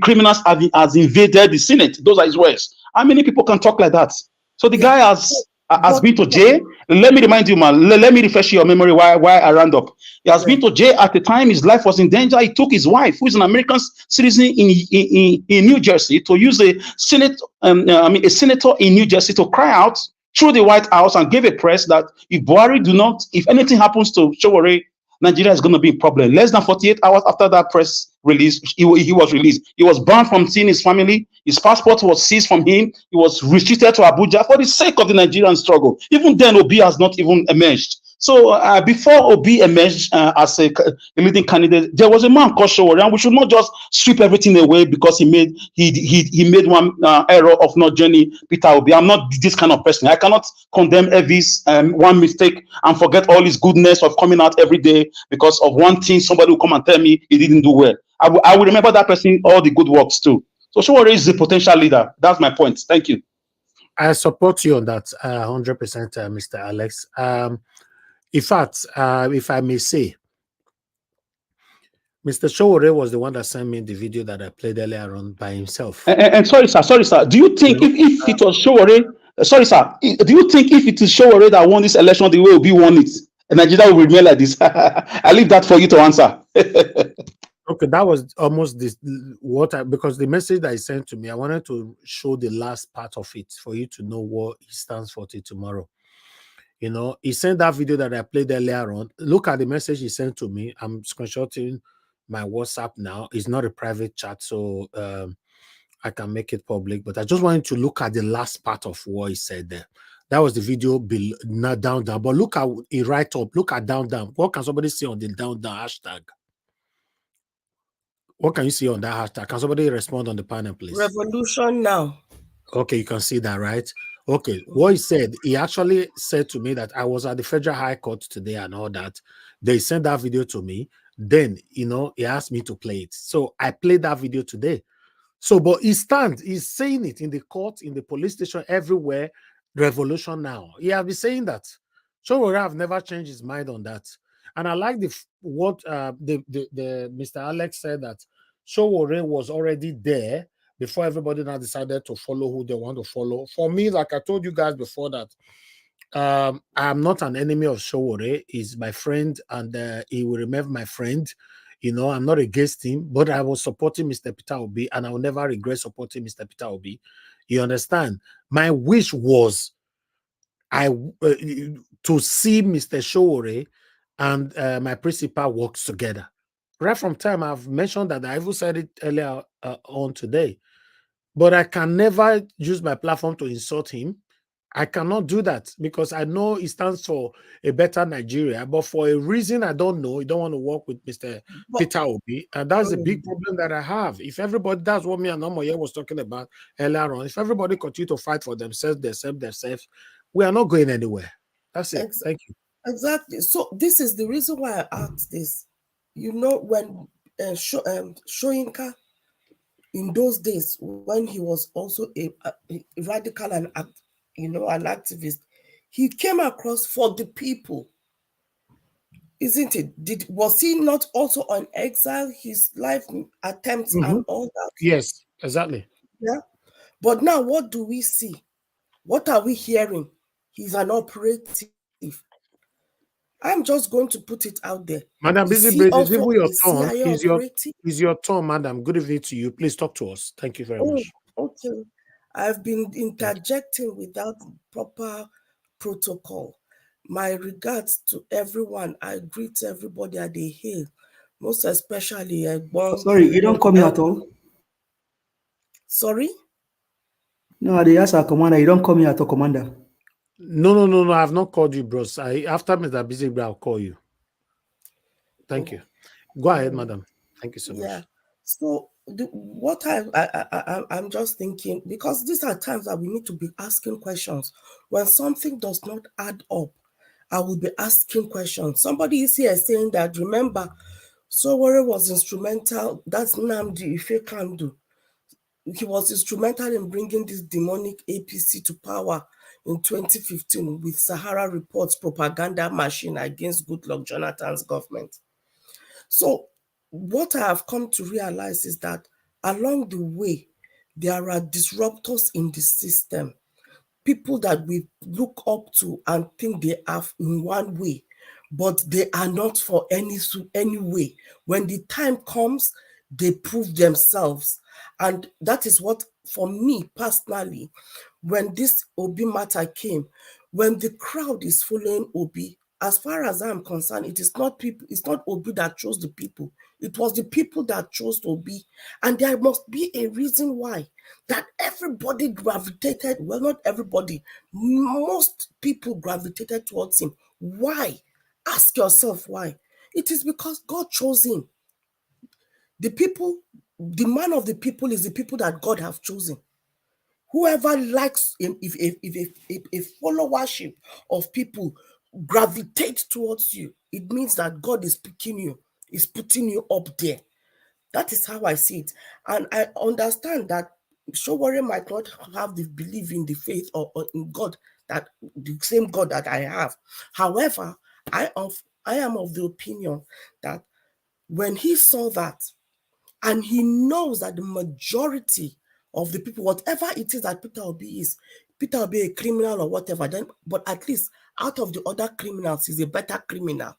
criminals has invaded the Senate. Those are his words. How many people can talk like that? So the guy has been to jail. Let me remind you, man. Let me refresh your memory why I round up. He has been to jail at the time his life was in danger. He took his wife, who is an American citizen in New Jersey, to use a senator in New Jersey to cry out through the White House and gave a press that if anything happens to Showore, Nigeria is going to be a problem. Less than 48 hours after that press release, he was released. He was banned from seeing his family. His passport was seized from him. He was restricted to Abuja for the sake of the Nigerian struggle. Even then, Obi has not even emerged. So before Obi emerged as a leading candidate, there was a man called Showore, and we should not just sweep everything away because he made one error of not joining Peter Obi. I'm not this kind of person. I cannot condemn Elvis one mistake and forget all his goodness of coming out every day because of one thing. Somebody will come and tell me he didn't do well. I will remember that person all the good works too. So Showore is a potential leader. That's my point. Thank you. I support you on that 100%, Mr. Alex. In fact, if I may say, Mr. Showore was the one that sent me the video that I played earlier on by himself. And sorry, sir. Do you think if it was Showore, sorry, sir, do you think if it is Showore that won this election the way Obi won it, Nigeria will remain like this? I leave that for you to answer. Okay, that was almost because the message that he sent to me, I wanted to show the last part of it for you to know what he stands for till tomorrow. You know, he sent that video that I played earlier on. Look at the message he sent to me. I'm screenshotting my WhatsApp now. It's not a private chat, so I can make it public. But I just wanted to look at the last part of what he said there. That was the video below, not down. But look at it right up. Look at down. What can somebody see on the down hashtag? What can you see on that hashtag? Can somebody respond on the panel, please? Revolution now. Okay, you can see that, right? Okay, what he said, he actually said to me that I was at the Federal High Court today and all that. They sent that video to me. Then, he asked me to play it. So I played that video today. So, but he's saying it in the court, in the police station, everywhere, revolution now. He has been saying that. Showore have never changed his mind on that. And I like what Mr. Alex said, that Showore was already there before everybody now decided to follow who they want to follow. For me, like I told you guys before that, I'm not an enemy of Sowore. He's my friend, and he will remain my friend. You know, I'm not against him, but I was supporting Mr. Peter Obi, and I will never regret supporting Mr. Peter Obi. You understand? My wish was to see Mr. Sowore and my principal works together. Right from time I've mentioned that, I even said it earlier on today, but I can never use my platform to insult him. I cannot do that because I know it stands for a better Nigeria, but for a reason I don't know, you don't want to work with Mr. Peter Obi, and that's a big problem that I have. If everybody, that's what me and Omoye was talking about earlier on, if everybody continue to fight for themselves, we are not going anywhere. That's it. Thank you. Exactly. So this is the reason why I asked this. You know, when Soyinka, in those days, when he was also a radical and an activist, he came across for the people, isn't it? Was he not also on exile? His life attempts and all that. Yes, exactly. Yeah, but now what do we see? What are we hearing? He's an operative. I'm just going to put it out there. Madam Is Busy he Brace, is also your a turn? CIA operative? Is your turn, madam. Good evening to you. Please talk to us. Thank you very much. Okay. I've been interjecting without proper protocol. My regards to everyone. I greet everybody at the hill, most especially Sorry, you don't call me at all? Sorry? No, they ask our commander. You don't call me at all, commander. No. I have not called you, bros. After Mr. Busy, I'll call you. Thank you. Go ahead, madam. Thank you so much. Yeah. So what I'm just thinking, because these are times that we need to be asking questions. When something does not add up, I will be asking questions. Somebody is here saying that, remember, Sowore was instrumental. That's Nnamdi Ifekandu. He was instrumental in bringing this demonic APC to power in 2015 with Sahara Reports propaganda machine against Goodluck Jonathan's government. So what I have come to realize is that along the way, there are disruptors in the system, people that we look up to and think they are in one way, but they are not for any way. When the time comes, they prove themselves. And that is what, for me personally, when this Obi matter came, when the crowd is following Obi, as far as I'm concerned, it is not people, it's not Obi that chose the people. It was the people that chose Obi. And there must be a reason why that everybody gravitated, well, not everybody, most people gravitated towards him. Why? Ask yourself why. It is because God chose him. The people, the man of the people is the people that God have chosen. Whoever likes him, if a followership of people gravitate towards you, it means that God is picking you, is putting you up there. That is how I see it. And I understand that Sowore might not have the belief in the faith or in God, that the same God that I have. However, I am of the opinion that when he saw that, and he knows that the majority of the people, whatever it is that Peter Obi is, Peter Obi a criminal or whatever, then, but at least out of the other criminals, he's a better criminal.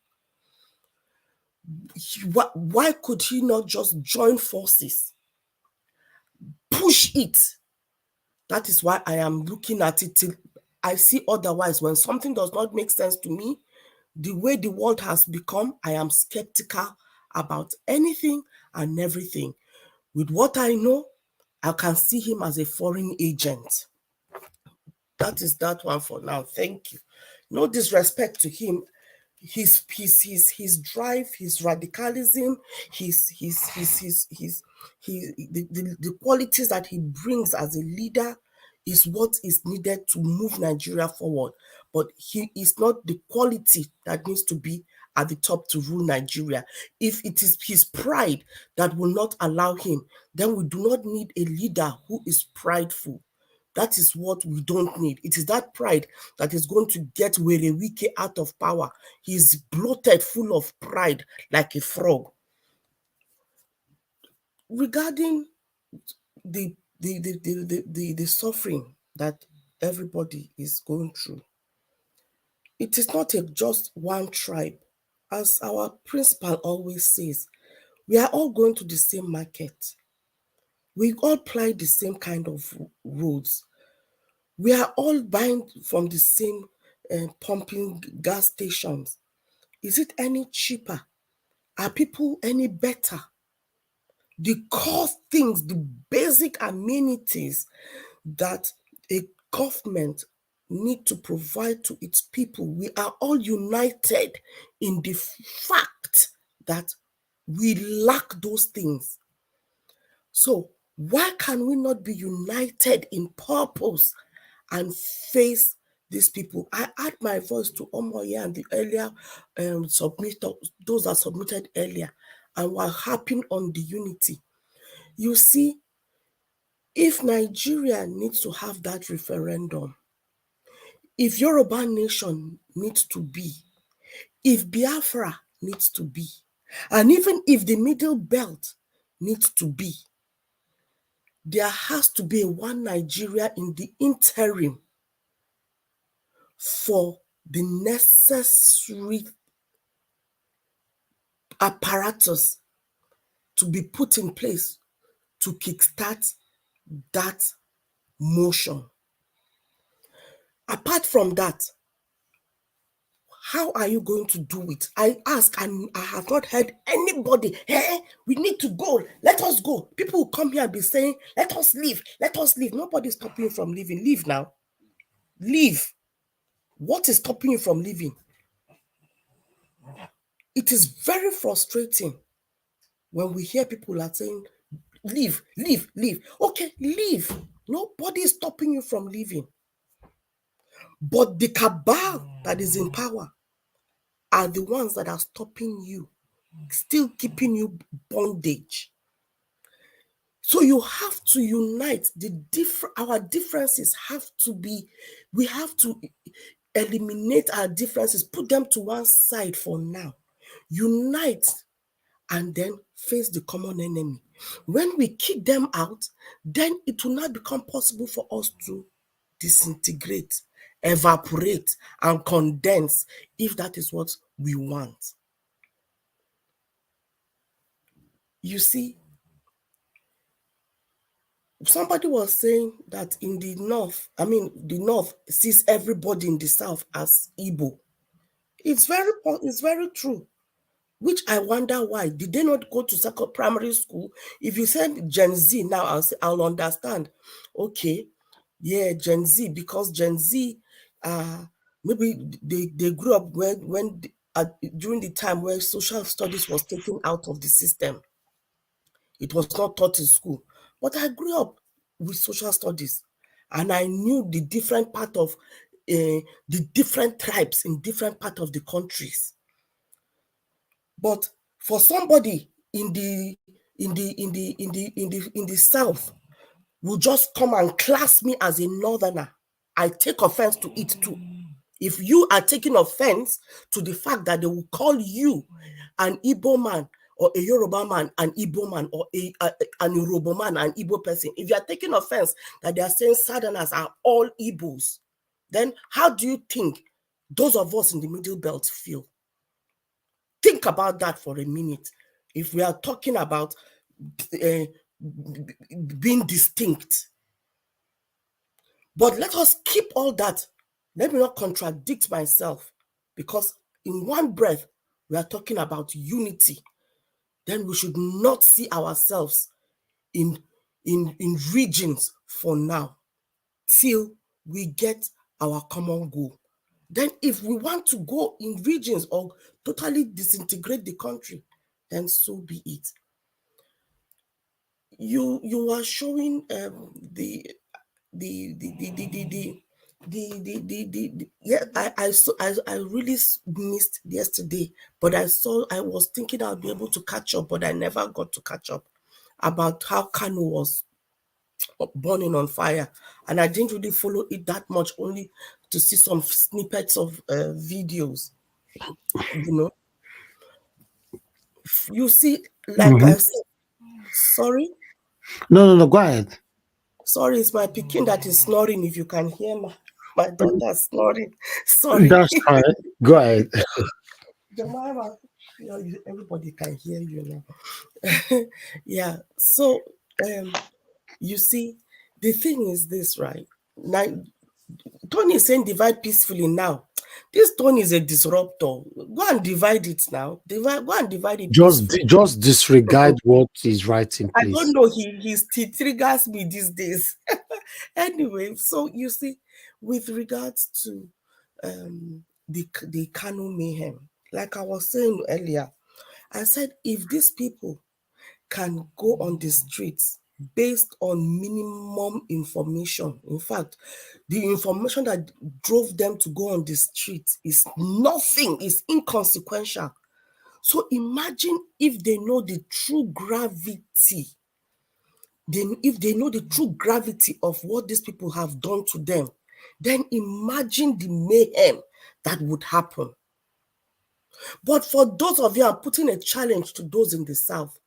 Why could he not just join forces? Push it. That is why I am looking at it till I see otherwise. When something does not make sense to me, the way the world has become, I am skeptical about anything and everything. With what I know, I can see him as a foreign agent. That is that one for now. Thank you. No disrespect to him. His drive, his radicalism, the qualities that he brings as a leader is what is needed to move Nigeria forward. But he is not the quality that needs to be at the top to rule Nigeria. If it is his pride that will not allow him, then we do not need a leader who is prideful. That is what we don't need. It is that pride that is going to get Werewike out of power. He's bloated, full of pride, like a frog. Regarding the the suffering that everybody is going through. It is not just one tribe. As our principal always says, we are all going to the same market. We all apply the same kind of roads. We are all buying from the same pumping gas stations. Is it any cheaper? Are people any better? The core things, the basic amenities that a government need to provide to its people, we are all united in the fact that we lack those things. So why can we not be united in purpose and face these people? I add my voice to Omoye and the earlier those that submitted earlier, and were harping on the unity. You see, if Nigeria needs to have that referendum, if Yoruba nation needs to be, if Biafra needs to be, and even if the Middle Belt needs to be, there has to be one Nigeria in the interim for the necessary apparatus to be put in place to kickstart that motion. Apart from that, how are you going to do it? I ask, and I have not heard anybody, hey, we need to go, let us go. People will come here and be saying, let us leave, let us leave. Nobody's stopping you from leaving. Leave now. Leave. What is stopping you from leaving? It is very frustrating when we hear people are saying, leave, leave, leave. Okay, leave. Nobody is stopping you from leaving. But the cabal that is in power are the ones that are stopping you, still keeping you bondage. So you have to unite. Our differences have to be, we have to eliminate our differences, put them to one side for now. Unite and then face the common enemy. When we kick them out, then it will not become possible for us to disintegrate, evaporate, and condense, if that is what we want. You see, somebody was saying that in the north, the north sees everybody in the south as Igbo. It's very true. Which I wonder why. Did they not go to primary school? If you send Gen Z now, I'll understand. Okay, yeah, Gen Z, because Gen Z, maybe they grew up during the time where social studies was taken out of the system. It was not taught in school. But I grew up with social studies, and I knew the different part of the different tribes in different part of the countries. But for somebody in the south will just come and class me as a northerner, I take offense to it too. If you are taking offense to the fact that they will call you an Igbo man or a Yoruba man an Igbo man, or an Yoruba man an Igbo person, if you are taking offense that they are saying Southerners are all Igbos, then how do you think those of us in the Middle Belt feel? Think about that for a minute. If we are talking about being distinct. But let us keep all that. Let me not contradict myself, because in one breath, we are talking about unity. Then we should not see ourselves in regions for now, till we get our common goal. Then if we want to go in regions or totally disintegrate the country, then so be it. You are showing yeah, I really missed yesterday, but I was thinking I'll be able to catch up, but I never got to catch up, about how Kano was burning on fire, and I didn't really follow it that much, only to see some snippets of videos. You see, like I said, sorry. No, go ahead. Sorry, it's my Pekin that is snoring. If you can hear my daughter snoring. Sorry. That's fine. Go ahead. Jemima, everybody can hear you now. Yeah. So, you see, the thing is this, right? Now, Tony is saying divide peacefully now. This Tony is a disruptor. Go and divide it now. Go and divide it peacefully. Just disregard what he's writing, I please. don't know. He triggers me these days. Anyway, so you see, with regards to the Kano mayhem, like I was saying earlier, I said if these people can go on the streets based on minimum information, in fact, the information that drove them to go on the streets is nothing, is inconsequential. So imagine if they know the true gravity, if they know the true gravity of what these people have done to them, then imagine the mayhem that would happen. But for those of you, I'm putting a challenge to those in the South.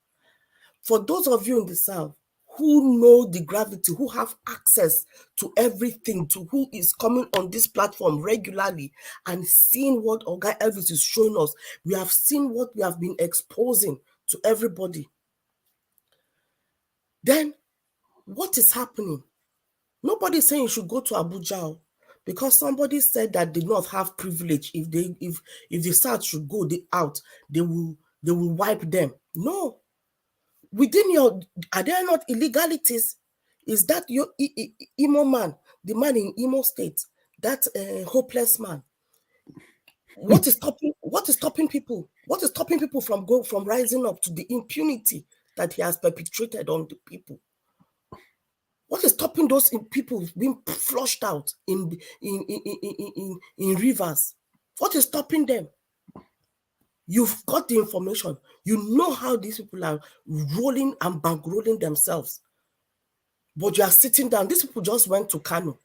For those of you in the South who know the gravity, who have access to everything, to who is coming on this platform regularly and seeing what Oga Elvis is showing us, we have seen what we have been exposing to everybody. Then what is happening? Nobody is saying you should go to Abuja because somebody said that they not have privilege. If the South should go out, they will wipe them. No. Within are there not illegalities? Is that your Imo man, the man in Imo State, that hopeless man? What is stopping people? What is stopping people from rising up to the impunity that he has perpetrated on the people? What is stopping those people being flushed out in rivers? What is stopping them? You've got the information. You know how these people are rolling and bankrolling themselves. But you are sitting down. These people just went to Kano.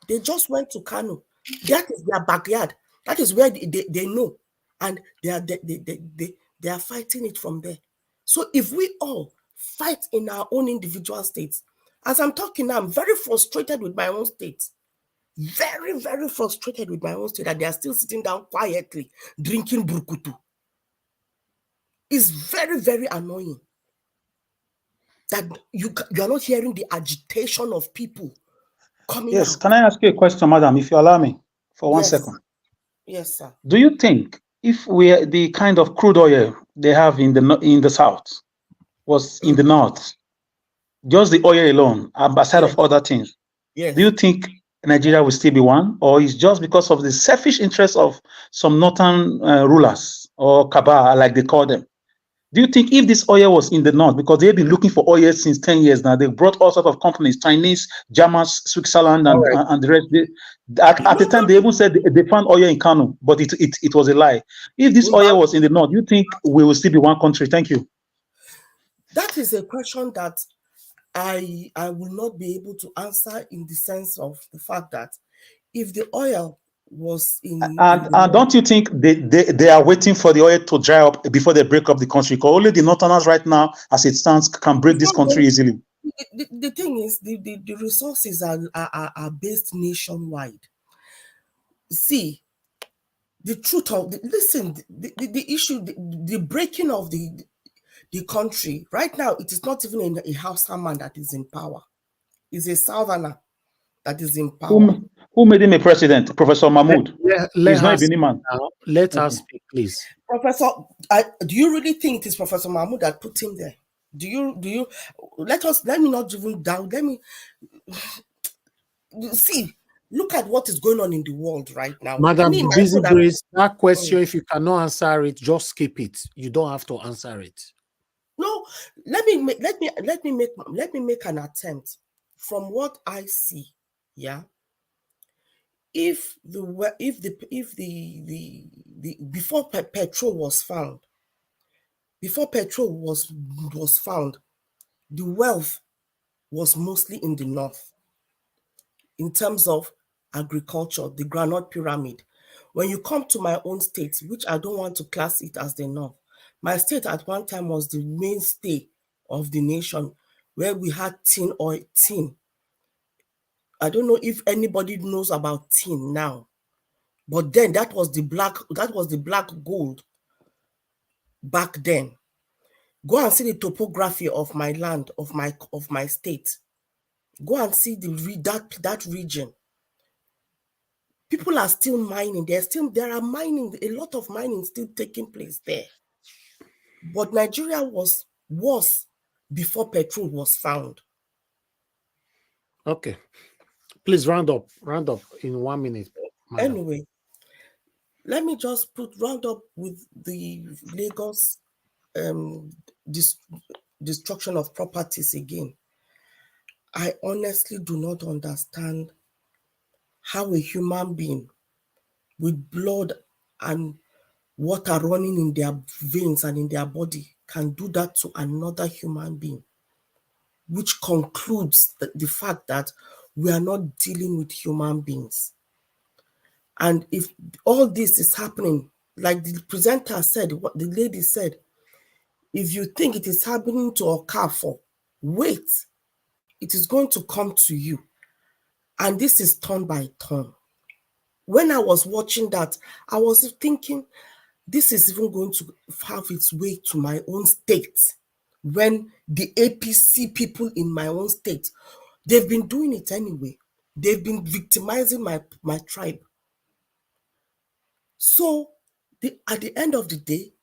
They just went to Kano. That is their backyard. That is where they know. And they are fighting it from there. So if we all fight in our own individual states, as I'm talking now, I'm very frustrated with my own state. Very, very frustrated with my own state that they are still sitting down quietly, drinking burkutu. It's very, very annoying that you are not hearing the agitation of people coming Yes, out. can I ask you a question, madam, if you allow me for 1 second? Yes, sir. Do you think if the kind of crude oil they have in the South was in the North, just the oil alone, aside of other things, do you think Nigeria will still be one, or is just because of the selfish interests of some northern rulers or cabal, like they call them? Do you think if this oil was in the North, because they've been looking for oil since 10 years now, they brought all sorts of companies, Chinese, Germans, Switzerland, and the rest. At the time, they even said they found oil in Kano, but it was a lie. If this oil was in the North, you think we will still be one country? Thank you. That is a question that I will not be able to answer, in the sense of the fact that if the oil was in... And don't you think they are waiting for the oil to dry up before they break up the country? Because only the Northerners right now, as it stands, can break this country easily. The thing is, the resources are based nationwide. See, the truth of the issue, the breaking of the country right now, it is not even a Hausa man that is in power. It's a Southerner that is in power. Who made him a president? Professor Mahmoud. He's not a Benin man. Let us speak, please. Professor, do you really think it is Professor Mahmoud that put him there? Do you let me not even doubt. Let me see. Look at what is going on in the world right now. Madam Busy Grace, that question, if you cannot answer it, just skip it. You don't have to answer it. No, let me make an attempt. From what I see, yeah. If before petrol was found, the wealth was mostly in the North. In terms of agriculture, the granite pyramid. When you come to my own state, which I don't want to class it as the North, my state at one time was the mainstay of the nation, where we had tin. I don't know if anybody knows about tin now, but then that was the black gold back then. Go and see the topography of my land, of my state. Go and see that region. People are still mining. There are mining, a lot of mining still taking place there. But Nigeria was worse before petrol was found. Okay. Please round up in 1 minute, madam. Anyway, let me just round up with the Lagos destruction of properties again. I honestly do not understand how a human being with blood and water running in their veins and in their body can do that to another human being, which concludes the fact that we are not dealing with human beings. And if all this is happening, like the presenter said, what the lady said, if you think it is happening to Okafor, wait, it is going to come to you. And this is turn by turn. When I was watching that, I was thinking, this is even going to have its way to my own state. When the APC people in my own state, they've been doing it anyway. They've been victimizing my tribe. So at the end of the day,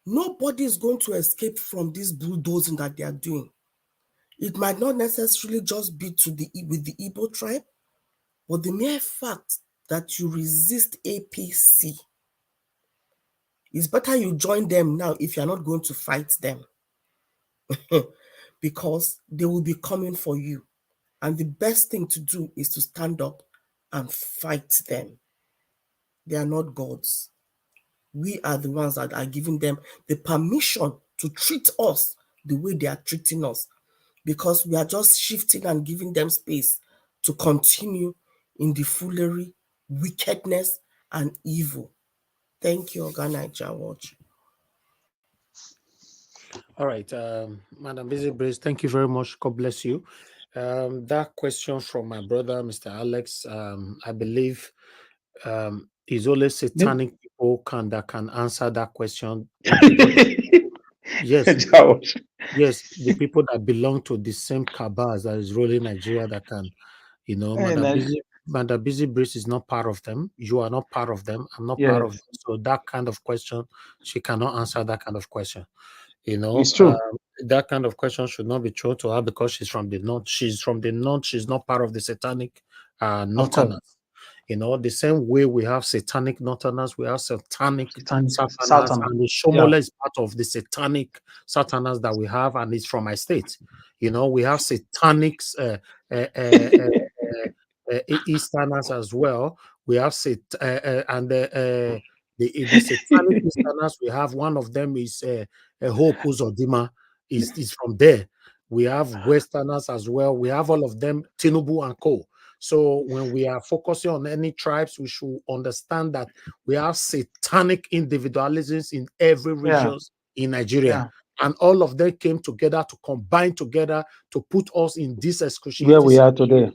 nobody is going to escape from this bulldozing that they are doing. It might not necessarily just be with the Igbo tribe, but the mere fact that you resist APC, it's better you join them now if you're not going to fight them. Because they will be coming for you. And the best thing to do is to stand up and fight them. They are not gods. We are the ones that are giving them the permission to treat us the way they are treating us, because we are just shifting and giving them space to continue in the foolery, wickedness, and evil. Thank you, Oga Naija Watch. All right, Madam Busy Brace, thank you very much. God bless you. That question from my brother, Mr. Alex, I believe is only satanic people that can answer that question. Yes, yes, the people that belong to the same cabals that is ruling Nigeria that can, Madam Busy Brace is not part of them. You are not part of them. I'm not part of them. So that kind of question, she cannot answer that kind of question. It's true. That kind of question should not be thrown to her because she's from the north. She's from the north. She's not part of the satanic northerners. The same way we have satanic northerners, we have satanic southerners, and the Shomola is part of the satanic southerners that we have, and it's from my state. We have satanics easterners as well. We have the satanic easterners. We have one of them is Hope Uzodima is from there. We have westerners as well. We have all of them, Tinubu and co. So when we are focusing on any tribes, we should understand that we have satanic individualisms in every region in Nigeria. And all of them came together to combine together to put us in this excruciating where we are today.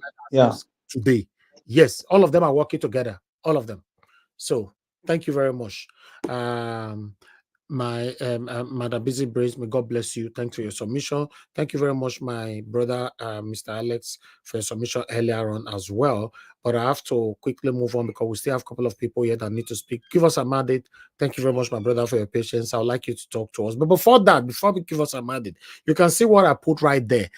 Today. Yes, all of them are working together. All of them. So thank you very much. My Madam Busy Brace, may God bless you. Thanks for your submission. Thank you very much, my brother, Mr. Alex, for your submission earlier on as well. But I have to quickly move on because we still have a couple of people here that need to speak. Give us a mandate. Thank you very much, my brother, for your patience. I would like you to talk to us. But before we give us a mandate, you can see what I put right there.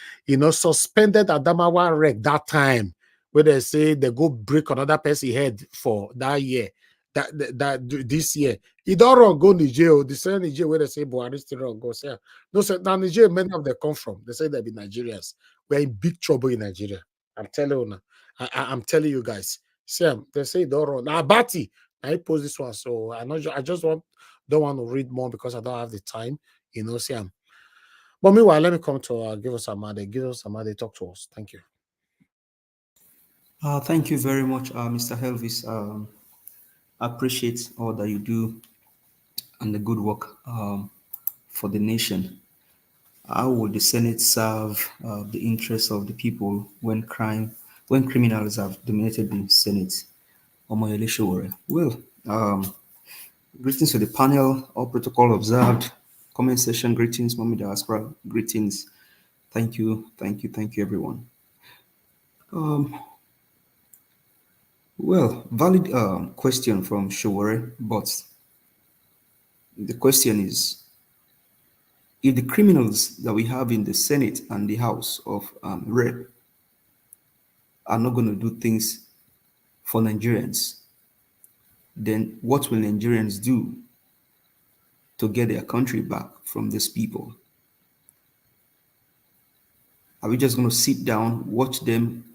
Suspended Adamawa wreck that time, where they say they go break another person's head for that year. That this year, he don't run go Niger. The same Niger where they say Buhari still run go. Say no, sir. Now Niger, many of them come from. They say they be Nigerians. We're in big trouble in Nigeria. I'm telling you now. I'm telling you guys. Sam, they say don't run. Now Bati, I post this one, so I just don't want to read more because I don't have the time. Sam. But meanwhile, let me come to give us a mandate. Give us a mandate. Talk to us. Thank you. Thank you very much, Mr. Helvis. I appreciate all that you do and the good work for the nation. How would the Senate serve the interests of the people when crime when criminals have dominated the Senate. Omoyele Sowore. Well, greetings to the panel, all protocol observed. Comment section greetings, Mommy Diaspora greetings. Thank you, everyone. Well, valid question from Sowore, but the question is, if the criminals that we have in the Senate and the House of Rep are not going to do things for Nigerians, then what will Nigerians do to get their country back from these people? Are we just going to sit down, watch them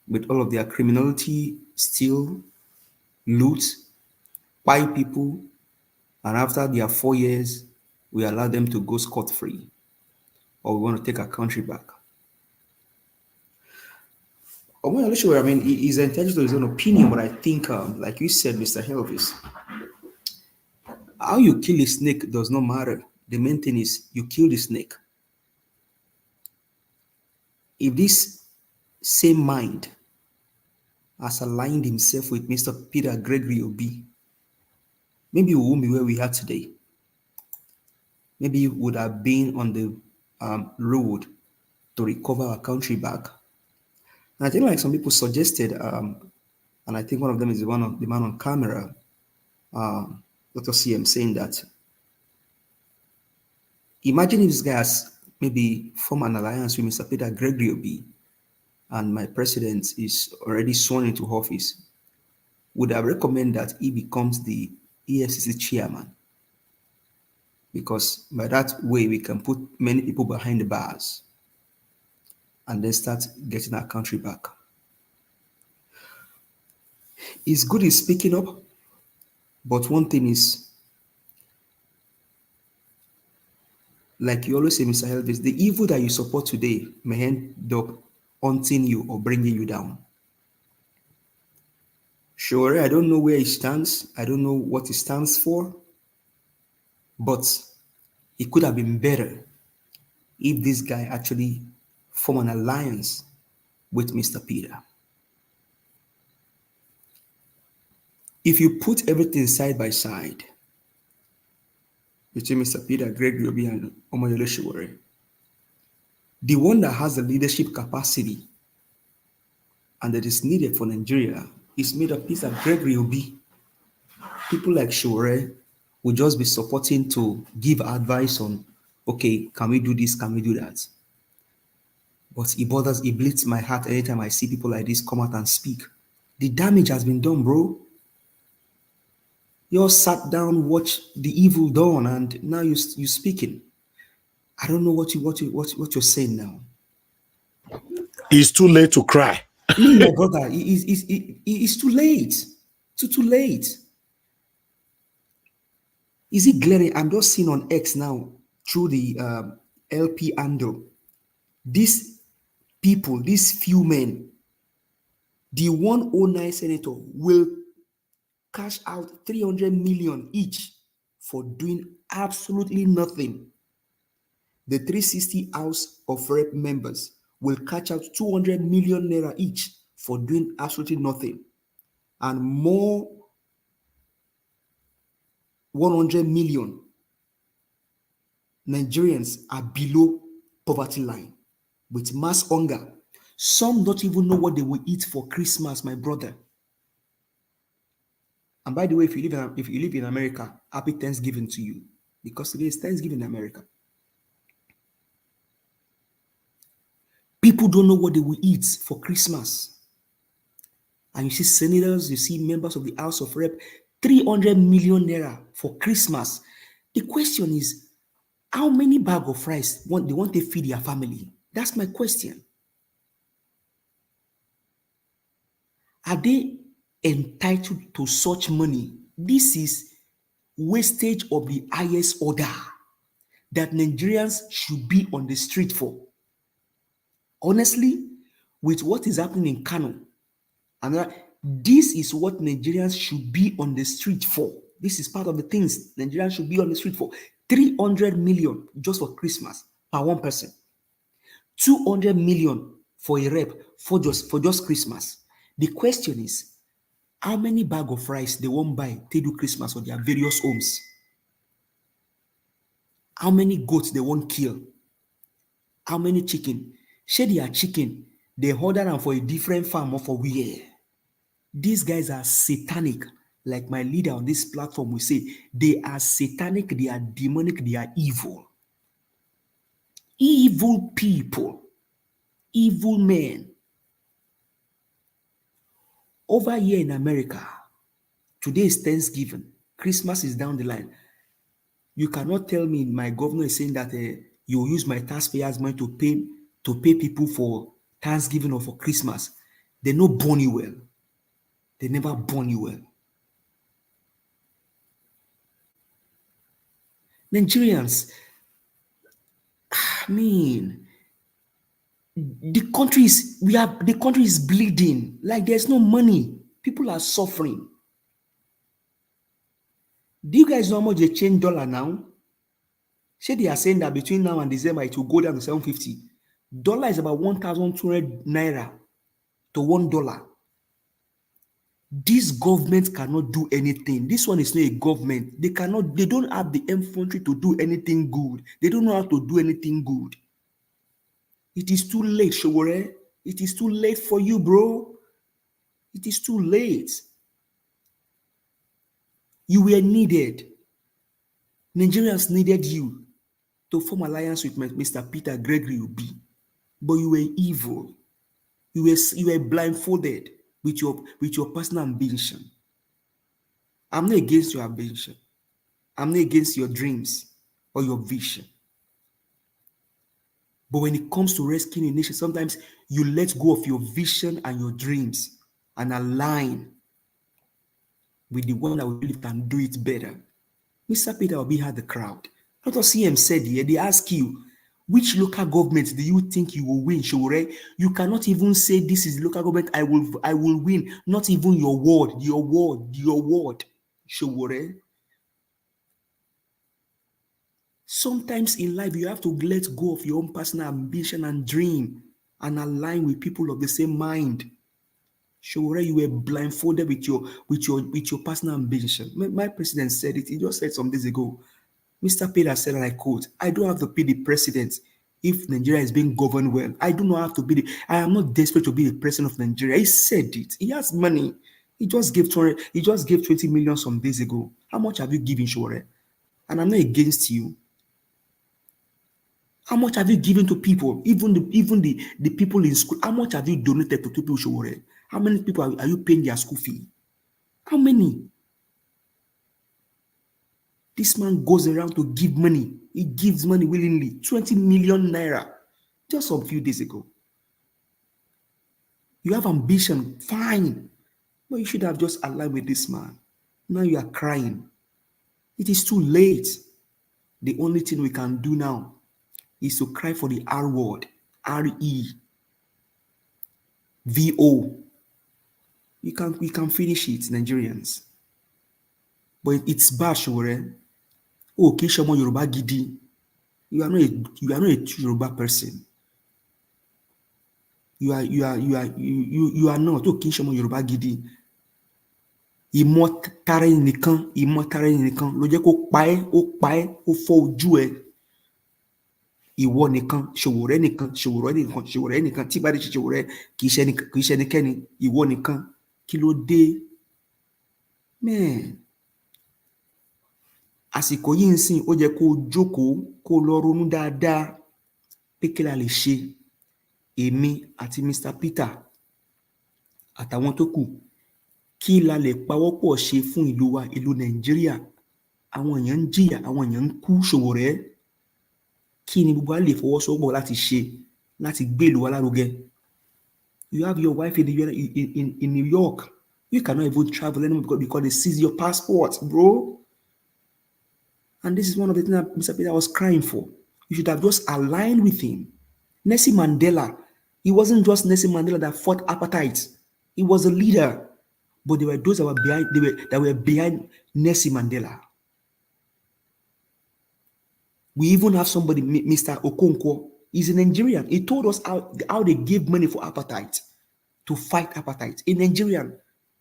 with all of their criminality, steal, loot, buy people, and after their 4 years, we allow them to go scot-free? Or we want to take our country back? I mean, he's entitled to his own opinion, but I think, like you said, Mr. Helvis, how you kill a snake does not matter. The main thing is you kill the snake. If this same mind has aligned himself with Mr. Peter Gregory Obi, maybe we won't be where we are today. Maybe we would have been on the road to recover our country back. And I think, like some people suggested, and I think one of them is the man on camera, Dr. CM, saying that imagine if this guy has maybe formed an alliance with Mr. Peter Gregory Obi, and my president is already sworn into office. Would I recommend that he becomes the EFCC chairman? Because by that way, we can put many people behind the bars and then start getting our country back. It's good in speaking up, but one thing is, like you always say, Mr. Elvis, the evil that you support today may end up haunting you or bringing you down. Sure, I don't know where he stands. I don't know what he stands for, but it could have been better if this guy actually formed an alliance with Mr. Peter. If you put everything side by side between Mr. Peter Gregory Obi and Omoyele Sowore, the one that has the leadership capacity and that is needed for Nigeria is made of Mr. Gregory Obi. People like Sowore will just be supporting to give advice on, okay, can we do this, can we do that? But it bleeds my heart anytime I see people like this come out and speak. The damage has been done, bro. You all sat down, watched the evil done, and now you're speaking. I don't know what you're saying now. It's too late to cry. Me, my brother, it's too late. Too late. Is it glaring? I'm just seeing on X now through the LP handle. These people, these few men, the 109 senator will cash out 300 million each for doing absolutely nothing. The 360 House of Rep members will cash out 200 million naira each for doing absolutely nothing. And more 100 million Nigerians are below poverty line with mass hunger. Some don't even know what they will eat for Christmas, my brother. And by the way, if you live in America, happy Thanksgiving to you, because today is Thanksgiving in America. People don't know what they will eat for Christmas. And you see senators, you see members of the House of Rep, 300 million naira for Christmas. The question is, how many bag of rice they want to feed their family? That's my question. Are they entitled to such money? This is wastage of the highest order that Nigerians should be on the street for. Honestly, with what is happening in Kano, and this is what Nigerians should be on the street for. This is part of the things Nigerians should be on the street for. 300 million just for Christmas per one person. 200 million for a rep for just Christmas. The question is, how many bag of rice they won't buy to do Christmas for their various homes? How many goats they won't kill? How many chicken? Share their chicken, they order them for a different farm or for where? These guys are satanic. Like my leader on this platform will say, they are satanic, they are demonic, they are evil. Evil people, evil men. Over here in America, today is Thanksgiving, Christmas is down the line. You cannot tell me my governor is saying that you use my taxpayers' money to pay people for Thanksgiving or for Christmas. They no born you well. They never born you well. Nigerians, I mean, the country is bleeding. Like there's no money. People are suffering. Do you guys know how much they change dollar now? Say they are saying that between now and December it will go down to 750. Dollar is about 1,200 naira to $1. This government cannot do anything. This one is not a government. They don't have the infantry to do anything good. They don't know how to do anything good. It is too late, Showore. It is too late for you, bro. It is too late. You were needed. Nigerians needed you to form alliance with Mr. Peter Gregory Obi. But you were evil. You were blindfolded with your personal ambition. I'm not against your ambition. I'm not against your dreams or your vision. But when it comes to rescuing a nation, sometimes you let go of your vision and your dreams and align with the one that we believe can do it better. Mr. Peter Obi had the crowd. Dr. CM said here, they ask you, which local government do you think you will win, Showore? You cannot even say this is local government, I will win. Not even your word, Showore. Sometimes in life, you have to let go of your own personal ambition and dream and align with people of the same mind. Showore, you were blindfolded with your personal ambition. My president said it. He just said some days ago. Mr. Peter said, and I quote, I don't have to be the president if Nigeria is being governed well. I do not have to be I am not desperate to be the president of Nigeria. He said it. He has money. He just gave 20 million some days ago. How much have you given, Showore? And I'm not against you. How much have you given to people? Even the people in school, how much have you donated to people, Showore? How many people are you paying their school fee? How many? This man goes around to give money. He gives money willingly. 20 million naira. Just a few days ago. You have ambition, fine. But you should have just aligned with this man. Now you are crying. It is too late. The only thing we can do now is to cry for the R word. R-E-V-O. We can finish it, Nigerians. But it's bad, Showore. Oh, Kishomo Yoruba Gidi. You are not a true Yoruba person. You are not. Oh, Kishomo Yoruba Gidi. Ìmọ̀tara ẹnìkan ló jẹ́ kó pa ẹ́, ó fọ́ ojú ẹ̀. Ìwọ nìkan, Ṣòwòrẹ́ nìkan, tí bá dé ṣe Ṣòwòrẹ́ kì í ṣe ẹnikẹ́ni, ìwọ nìkan. Kí ló dé? Man. Àsìkò yìí ń sìn, ó jẹ́ kó jókòó, kó lọ ronú dáadáa pé kí la lè ṣe. Èmi àti Mr. Peter àtàwọn tó kù, kí la lè pawọ́pọ̀ ṣe fún ìlú wa, ìlú Nàìjíríà. Àwọn èèyàn ń jìyà, àwọn èèyàn ń kú, Ṣòwòrẹ́. Kí ni gbogbo a lè fọwọ́sowọ́pọ̀ láti ṣe, láti gbé ìlú wa lárugẹ? You have your wife in New York. You cannot even travel anymore because they seize your passport, bro. And this is one of the things that Mr. Peter was crying for. You should have just aligned with him. Nelson Mandela, it wasn't just Nelson Mandela that fought apartheid. He was a leader. But there were those that were behind Nelson Mandela. We even have somebody, Mr. Okonkwo. He's a Nigerian. He told us how they gave money for apartheid. to fight apartheid. A Nigerian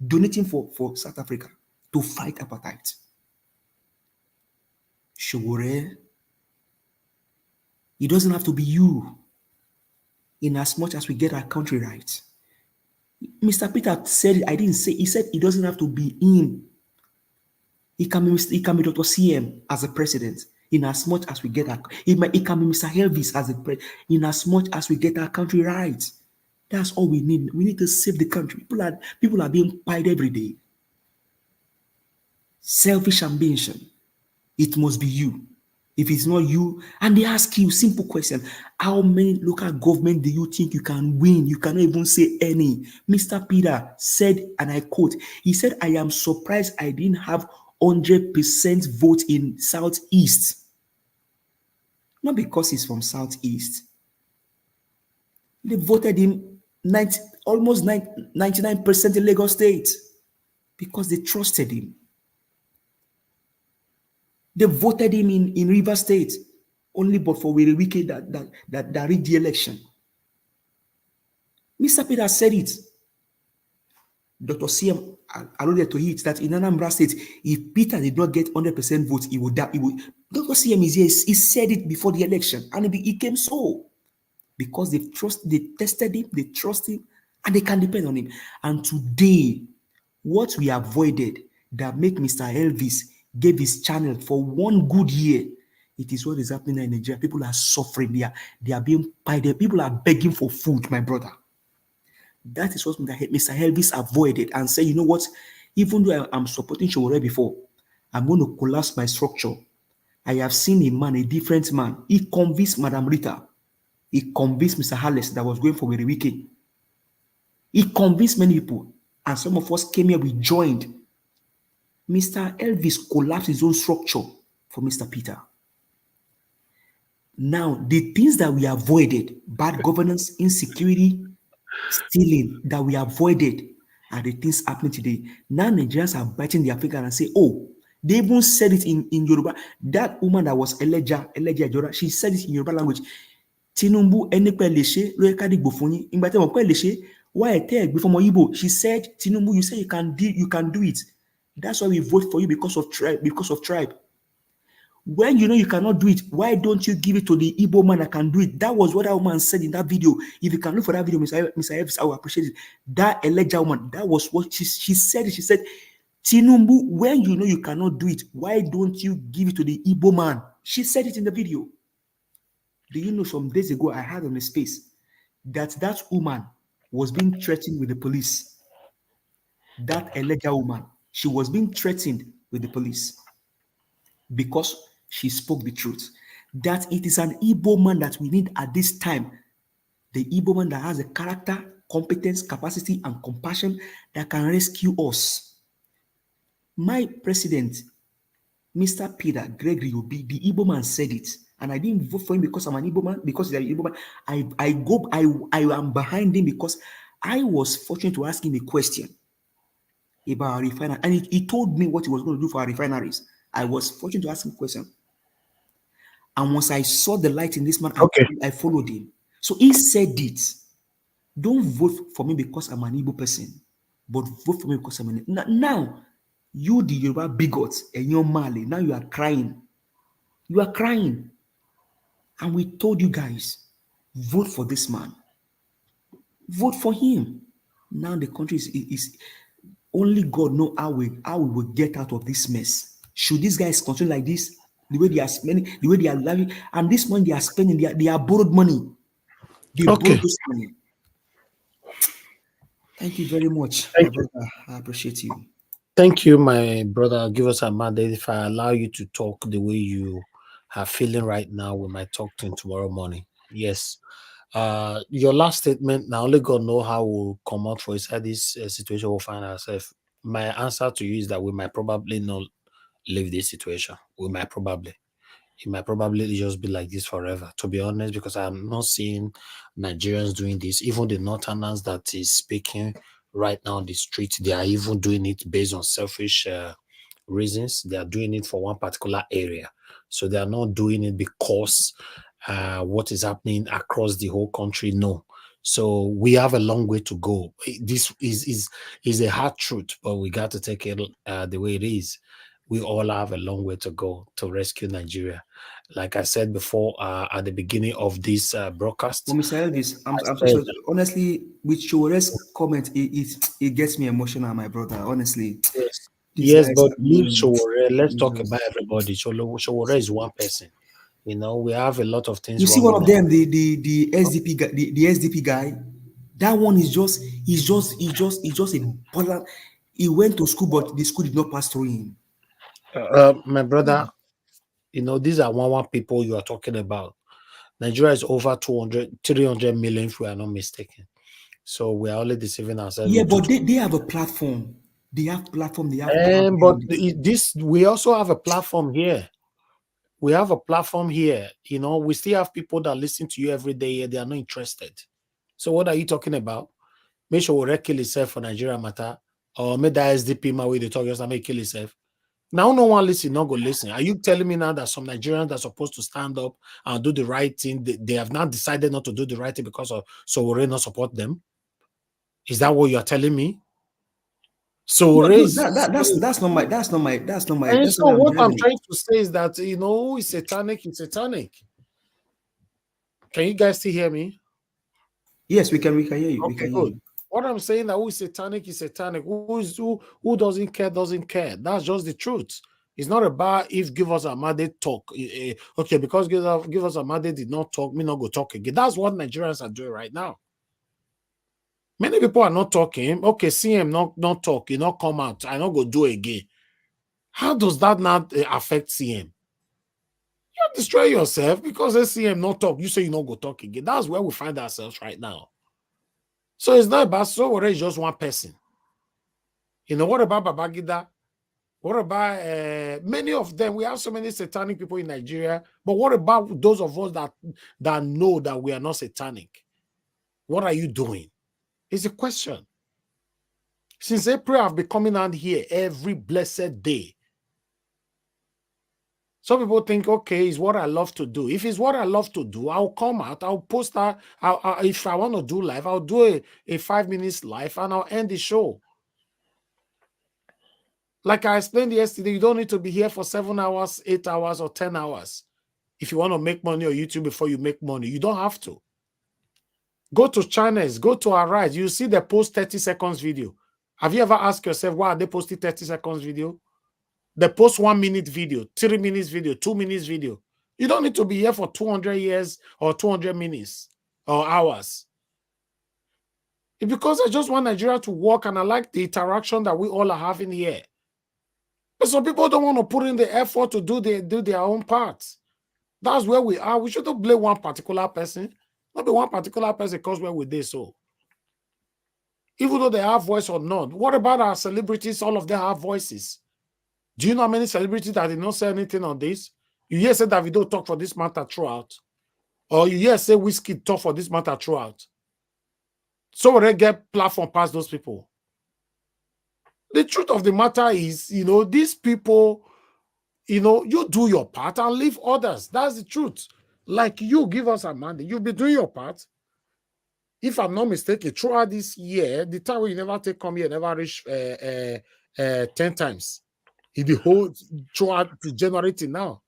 donating for South Africa to fight apartheid. Showore, it doesn't have to be you in as much as we get our country right. Mr. Peter said it, I didn't say, he said it doesn't have to be him. It can be Dr. CM as a president in as much as we get our, it can be Mr. Elvis as a president in as much as we get our country right. That's all we need. We need to save the country. People are being pied every day. Selfish ambition. It must be you. If it's not you, and they ask you simple question, how many local government do you think you can win? You cannot even say any. Mr. Peter said, and I quote, he said, I am surprised I didn't have 100% vote in Southeast. Not because he's from Southeast. They voted him almost 99% in Lagos State because they trusted him. They voted him in River State only but for Wiri Wike that rigged the election. Mr. Peter said it. Dr. CM alluded to it that in Anambra State, if Peter did not get 100% votes, he would die. Dr. CM is here. He said it before the election, and it came so because they tested him, they trust him, and they can depend on him. And today, what we avoided that make Mr. Elvis gave his channel for 1 good year, it is what is happening in Nigeria. People are suffering. They are being pied. People are begging for food, my brother. That is what Mr. Elvis avoided and said, you know what? Even though I'm supporting Showore before, I'm going to collapse my structure. I have seen a man, a different man. He convinced Madam Rita. He convinced Mr. Harles that was going for Wiri Wike. He convinced many people. And some of us came here, we joined. Mr. Elvis collapsed his own structure for Mr. Peter. Now, the things that we avoided, bad governance, insecurity, stealing, that we avoided are the things happening today. Now Nigerians are biting their finger and say, oh, they even said it in Yoruba. That woman that was Eleja Jora, she said it in Yoruba language. Tinubu enipe leshe lo eka digbo fun yin. Ingba te mo pe leshe, why te egbe for Igbo? She said, Tinubu, you say you can do it. That's why we vote for you because of tribe. When you know you cannot do it, why don't you give it to the Igbo man that can do it? That was what that woman said in that video. If you can look for that video, Mr. Evans, I will appreciate it. That Elijah woman, that was what she said. She said, Tinubu, when you know you cannot do it, why don't you give it to the Igbo man? She said it in the video. Do you know some days ago I had on a space that woman was being threatened with the police. That Elijah woman, she was being threatened with the police because she spoke the truth. That it is an Igbo man that we need at this time. The Igbo man that has the character, competence, capacity, and compassion that can rescue us. My president, Mr. Peter Gregory Obi, the Igbo man said it. And I didn't vote for him because I'm an Igbo man, because he's an Igbo man. I am behind him because I was fortunate to ask him a question about our refinery. And he told me what he was going to do for our refineries. I was fortunate to ask him a question. And once I saw the light in this man, I followed him. So he said it. Don't vote for me because I'm an Igbo person, but vote for me because I'm an Igbo. Now, you, the Yoruba bigot, and you're Mali, now you are crying. You are crying. And we told you guys, vote for this man. Vote for him. Now the country is only God know how we will get out of this mess. Should these guys continue like this, the way they are spending, the way they are living, and this money they are spending, they are borrowed money. They borrowed this money. Thank you very much, my brother. I appreciate you. Thank you, my brother. Give us a mandate. If I allow you to talk the way you are feeling right now, we might talk to him tomorrow morning. Yes. Your last statement, now only God know how we'll come out for inside this situation we'll find ourselves. My answer to you is that we might probably not leave this situation. It might probably just be like this forever, to be honest, because I'm not seeing Nigerians doing this. Even the Northerners that is speaking right now on the street, they are even doing it based on selfish reasons. They are doing it for one particular area. So they are not doing it because what is happening across the whole country. No. So we have a long way to go. This is a hard truth, but we got to take it the way it is. We all have a long way to go to rescue Nigeria. Like I said before, at the beginning of this broadcast, well, Mr. Elvis, I'm so sorry. Honestly, with Shore's comment, it gets me emotional, my brother. Honestly, yes, these yes, guys but are leave doing it. Showore. Let's talk Jesus. about everybody. Showore is one person. You know, we have a lot of things You see wrong one with of them, the SDP guy, the SDP guy. That one is he's just a baller. He went to school, but the school did not pass through him. My brother, you know, these are one people you are talking about. Nigeria is over 300 million, if we are not mistaken. So we are only deceiving ourselves. Yeah, but they have a platform. They have platform. They have power. But we also have a platform here. We have a platform here. You know, we still have people that listen to you every day. They are not interested. So what are you talking about? Make sure we kill yourself for Nigeria matter, or make that SDP my way they talk just make kill yourself. Now no one listen, not go listen. Are you telling me now that some Nigerians are supposed to stand up and do the right thing? They have not decided not to do the right thing because of so we not support them? Is that what you are telling me? So No, raise. that's not my. And That's so not what I'm driving. trying to say is that you know it's satanic. It's satanic. Can you guys still hear me? Yes, we can hear you. We Okay, can hear good. you. What I'm saying that who is satanic is satanic. Who doesn't care. That's just the truth. It's not about if Give Us Amade talk. Okay, because Give Us Amade did not talk, me not go talk again. That's what Nigerians are doing right now. Many people are not talking. Okay, CM not talk, you not come out. I not go do again. How does that not affect CM? You destroy yourself because CM not talk. You say you not go talk again. That's where we find ourselves right now. So it's not about so what is just one person. You know, what about Babangida? What about many of them? We have so many satanic people in Nigeria, but what about those of us that know that we are not satanic? What are you doing? It's a question. Since April, I've been coming out here every blessed day. Some people think, okay, it's what I love to do. If it's what I love to do, I'll come out, I'll post that. If I want to do live, I'll do a 5 minutes live and I'll end the show. Like I explained yesterday, you don't need to be here for 7 hours, 8 hours, or 10 hours. If you want to make money on YouTube before you make money, you don't have to. Go to channels, go to Arise. You see the post 30 seconds video. Have you ever asked yourself, why are they posting 30 seconds video? They post 1 minute video, 3 minutes video, 2 minutes video. You don't need to be here for 200 years or 200 minutes or hours. It's because I just want Nigeria to work and I like the interaction that we all are having here. But some people don't want to put in the effort to do their own parts. That's where we are. We shouldn't blame one particular person. Not be one particular person because where we did so. Even though they have voice or not. What about our celebrities? All of them have voices. Do you know how many celebrities that did not say anything on this? You hear say Davido talk for this matter throughout. Or you hear say Whiskey talk for this matter throughout. So will they get platform past those people? The truth of the matter is, you know, these people, you know, you do your part and leave others. That's the truth. Like you, Give Us Amade, you'll be doing your part. If I'm not mistaken, throughout this year, the time you never come here, never reach 10 times. In the whole throughout the January till now.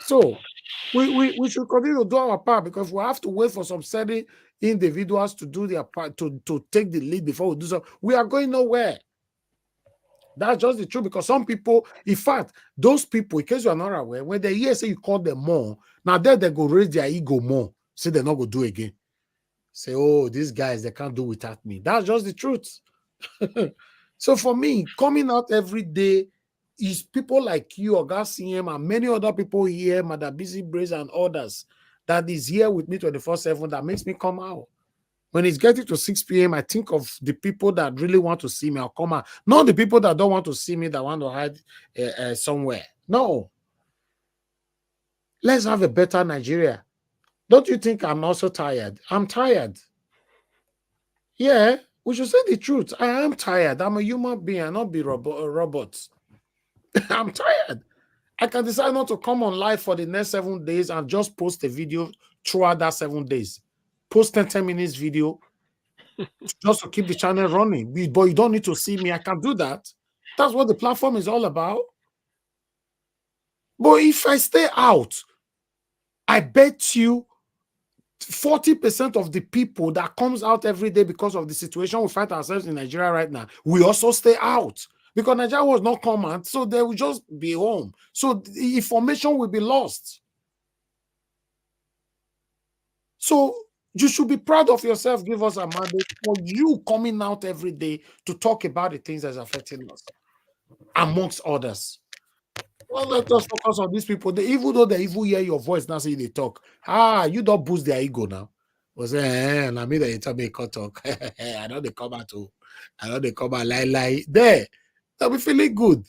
So we should continue to do our part because we have to wait for some certain individuals to do their part, to take the lead before we do so. We are going nowhere. That's just the truth because some people, in fact, those people, in case you are not aware, when they hear say you call them more, now they go raise their ego more, say they're not going to do again. Say, oh, these guys, they can't do without me. That's just the truth. So for me, coming out every day is people like you, Oga CM, and many other people here, Madam Busy Brace and others, that is here with me 24/7 that makes me come out. When it's getting to 6 p.m., I think of the people that really want to see me. I'll come out. Not the people that don't want to see me, that want to hide somewhere. No. Let's have a better Nigeria. Don't you think I'm also tired? I'm tired. Yeah, we should say the truth. I am tired. I'm a human being. I'm not be robots. I'm tired. I can decide not to come on live for the next 7 days and just post a video throughout that 7 days. post 10 minutes video just to keep the channel running. But you don't need to see me. I can do that. That's what the platform is all about. But if I stay out, I bet you 40% of the people that comes out every day because of the situation we find ourselves in Nigeria right now, we also stay out because Nigeria was not command, so they will just be home. So the information will be lost. So you should be proud of yourself. Give us a mandate for you coming out every day to talk about the things that's affecting us, amongst others. Well, let us focus on these people. Even though they even hear your voice now, say they talk. You don't boost their ego now. Was I mean that you tell me talk. I know they come out to. I know they come out lie. There, they'll be feeling good.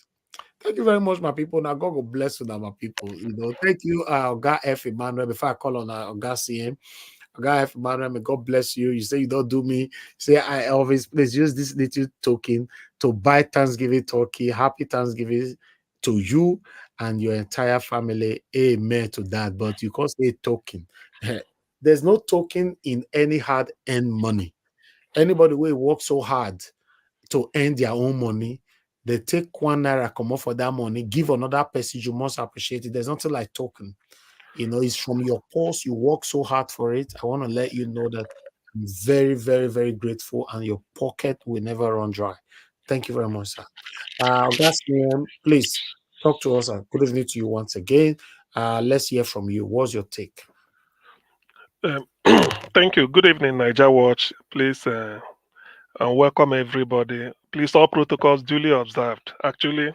Thank you very much, my people. Now God will bless you, now, my people. Thank you, Oga F. Emmanuel. Before I call on Oga CM. Oga F. Emmanuel, may God bless you. You say you don't do me. Say I always please use this little token to buy Thanksgiving turkey. Happy Thanksgiving to you and your entire family. Amen to that. But you can't say token. There's no token in any hard-earned money. Anybody will work so hard to earn their own money, they take ₦1, come off for that money, give another person, you must appreciate it. There's nothing like token. It's from your pulse. You work so hard for it. I want to let you know that I'm very, very, very grateful, and your pocket will never run dry. Thank you very much, sir. Please talk to us. Good evening to you once again. Let's hear from you. What's your take? Thank you. Good evening, Niger Watch. Please, and welcome everybody. Please, all protocols duly observed. Actually,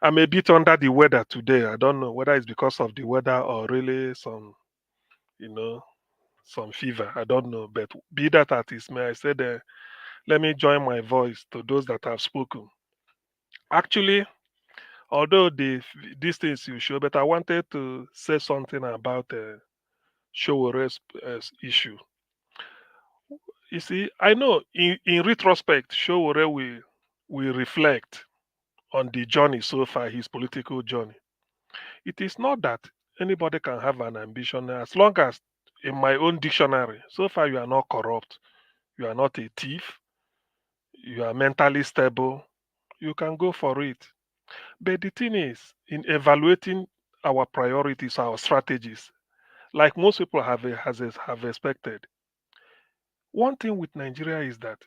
I'm a bit under the weather today. I don't know whether it's because of the weather or really some, some fever. I don't know. But be that as it may, I said, let me join my voice to those that have spoken. Actually, although these things you show, but I wanted to say something about Showore's issue. You see, I know in retrospect, Showore will reflect on the journey so far, his political journey. It is not that anybody can have an ambition as long as, in my own dictionary, so far you are not corrupt, you are not a thief, you are mentally stable, you can go for it. But the thing is, in evaluating our priorities, our strategies, like most people have expected, one thing with Nigeria is that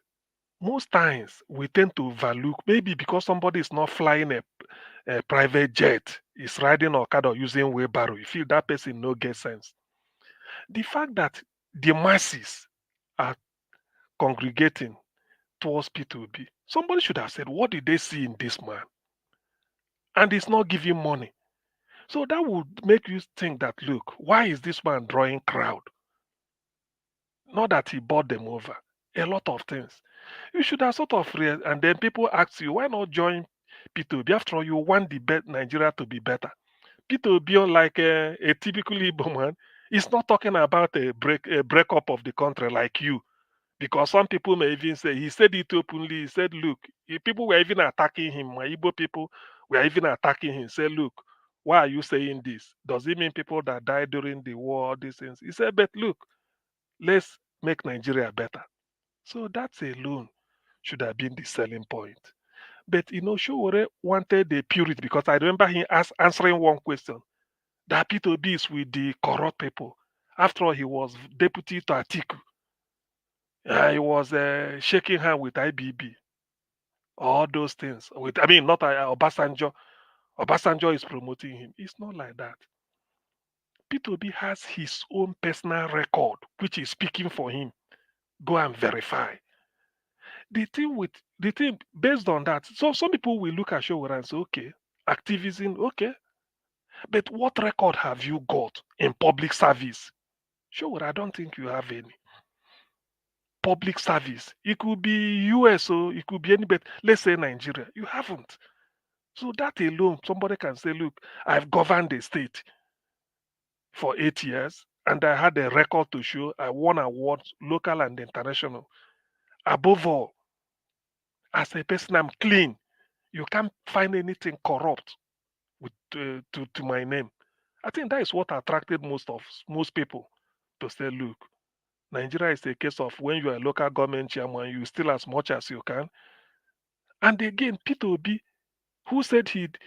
most times we tend to value, maybe because somebody is not flying a private jet, is riding Okada or using wheelbarrow, you feel that person no get sense. The fact that the masses are congregating towards P2B, somebody should have said, what did they see in this man? And it's not giving money. So that would make you think that, look, why is this man drawing crowd? Not that he bought them over. A lot of things. You should have sort of and then people ask you, why not join P2B? After all, you want Nigeria to be better. P2B, unlike a typical Igbo man, is not talking about a breakup of the country like you. Because some people may even say, he said it openly, he said, look, if people were even attacking him, my Igbo people were even attacking him, say, look, why are you saying this? Does it mean people that died during the war, all these things? He said, but look, let's make Nigeria better. So that alone should have been the selling point. But Showore wanted the purity because I remember him answering one question that P2B is with the corrupt people. After all, he was deputy to Atiku. He was shaking hand with IBB. All those things. Not Obasanjo. Obasanjo is promoting him. It's not like that. P2B has his own personal record, which is speaking for him. Go and verify. The thing based on that, so some people will look at Showore and say, okay, activism, okay. But what record have you got in public service? Showore, I don't think you have any. Public service. It could be US or it could be any, but let's say Nigeria. You haven't. So that alone, somebody can say, look, I've governed the state for 8 years and I had a record to show. I won awards, local and international. Above all, as a person, I'm clean. You can't find anything corrupt with to my name. I think that is what attracted most people to say, look, Nigeria is a case of when you are a local government chairman, you steal as much as you can. And again, Peter Obi, who said he'd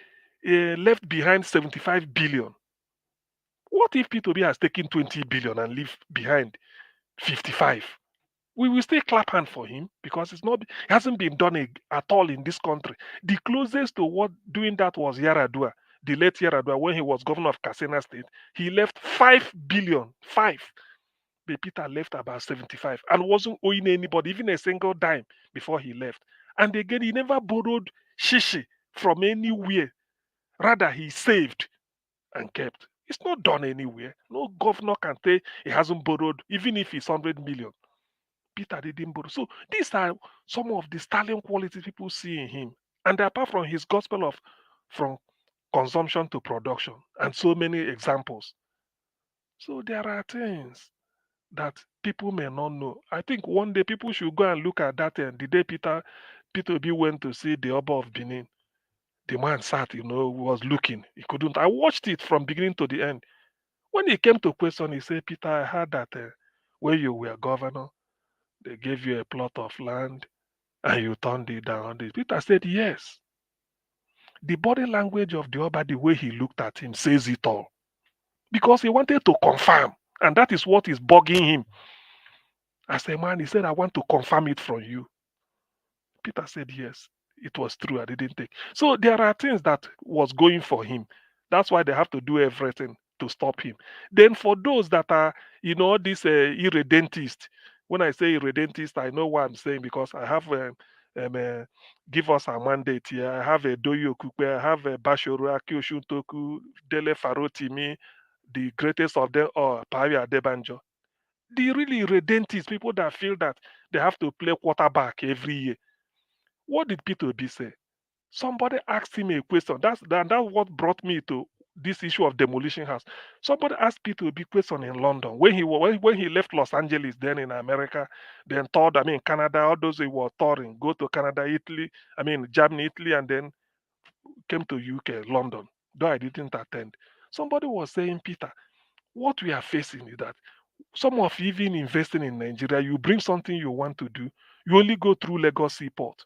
left behind 75 billion. What if Peter Obi has taken 20 billion and left behind 55? We will still clap hand for him because it hasn't been done at all in this country. The closest to what doing that was Yaradua, the late Yaradua, when he was governor of Katsina State. He left 5 billion, 5. But Peter left about 75 and wasn't owing anybody, even a single dime before he left. And again, he never borrowed shishi from anywhere. Rather, he saved and kept. It's not done anywhere. No governor can say he hasn't borrowed, even if it's 100 million. Peter didn't borrow. So these are some of the sterling qualities people see in him. And apart from his gospel of from consumption to production, and so many examples. So there are things that people may not know. I think one day people should go and look at that. And the day Peter Obi went to see the Oba of Benin, the man sat, was looking. He couldn't. I watched it from beginning to the end. When he came to question, he said, Peter, I heard that when you were governor, they gave you a plot of land and you turned it down. Peter said, yes. The body language of the Oba, the way he looked at him, says it all. Because he wanted to confirm. And that is what is bugging him. As a man, he said, I want to confirm it from you. Peter said, yes, it was true. I didn't take. So there are things that was going for him. That's why they have to do everything to stop him. Then for those that are, this irredentist, when I say irredentist, I know what I'm saying because I have give us a mandate here. I have a Doyo Okupe, I have a Bashoro Akioshun Toku, Dele Farotimi, the greatest of them all, Pari Adebanjo. The really irredentist, people that feel that they have to play quarterback every year. What did Peter Obi say? Somebody asked him a question. That's what brought me to this issue of demolition house. Somebody asked Peter Obi question in London when he left Los Angeles, then in America, then toured, Canada, all those he were touring, go to Canada, Italy, Germany, Italy, and then came to UK, London, though I didn't attend. Somebody was saying, Peter, what we are facing is that some of you even investing in Nigeria, you bring something you want to do, you only go through Lagos Seaport.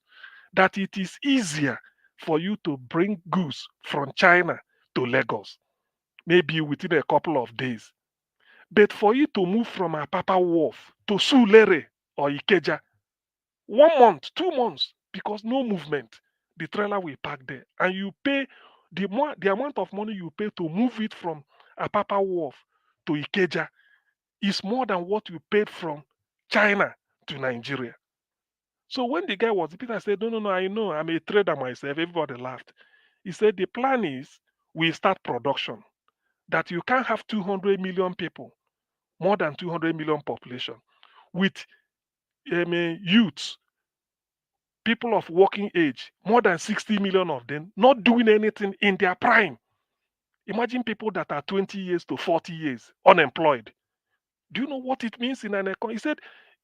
That it is easier for you to bring goods from China to Lagos, maybe within a couple of days. But for you to move from Apapa Wharf to Sulere or Ikeja, 1 month, 2 months, because no movement, the trailer will park there. And you pay the amount of money you pay to move it from Apapa Wharf to Ikeja is more than what you paid from China to Nigeria. So when the guy was, Peter said, no, I know, I'm a trader myself. Everybody laughed. He said, the plan is we start production, that you can't have 200 million people, more than 200 million population, with youths, people of working age, more than 60 million of them, not doing anything in their prime. Imagine people that are 20 years to 40 years unemployed. Do you know what it means in an economy? He said,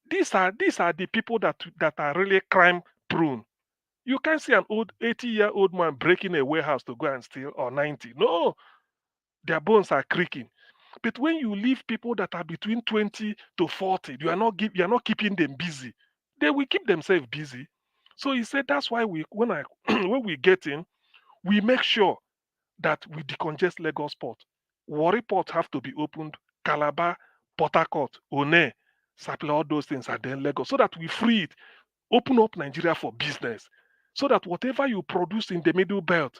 these are the people that are really crime prone. You can't see an 80-year-old man breaking a warehouse to go and steal, or 90. No, their bones are creaking. But when you leave people that are between 20 to 40, you are not keeping them busy. They will keep themselves busy. So he said that's why when we get in, we make sure that we decongest Lagos port. Warri port have to be opened, Calabar, Port Harcourt, One, Sapele, all those things, and then Lagos, so that we free it, open up Nigeria for business, so that whatever you produce in the middle belt,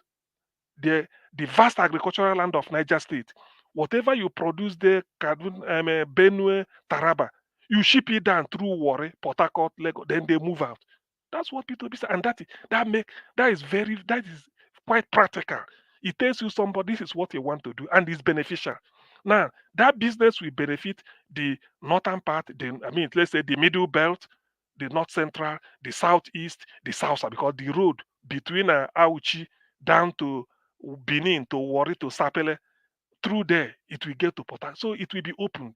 the vast agricultural land of Niger State, whatever you produce there, Benue, Taraba, you ship it down through Warri, Port Harcourt, Lagos, then they move out. That's what Peter Obi said, and that is quite practical. It tells you somebody this is what you want to do, and it's beneficial. Now, that business will benefit the northern part, let's say the middle belt, the north central, the southeast, the south, because the road between Auchi down to Benin, to Warri, to Sapele, through there, it will get to Port Harcourt. So it will be opened.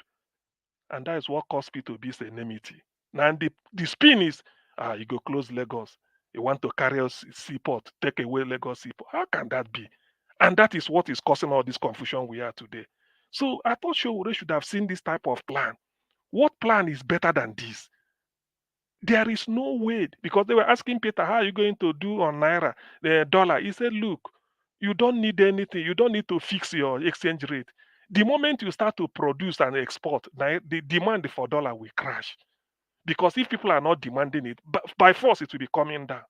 And that is what caused Peter Obi's enmity. Now, the spin is, you go close Lagos. You want to carry us seaport, take away Lagos seaport. How can that be? And that is what is causing all this confusion we are today. So I thought Showore should have seen this type of plan. What plan is better than this? There is no way, because they were asking Peter, how are you going to do on Naira, the dollar? He said, look, you don't need anything. You don't need to fix your exchange rate. The moment you start to produce and export, the demand for dollar will crash. Because if people are not demanding it, by force, it will be coming down.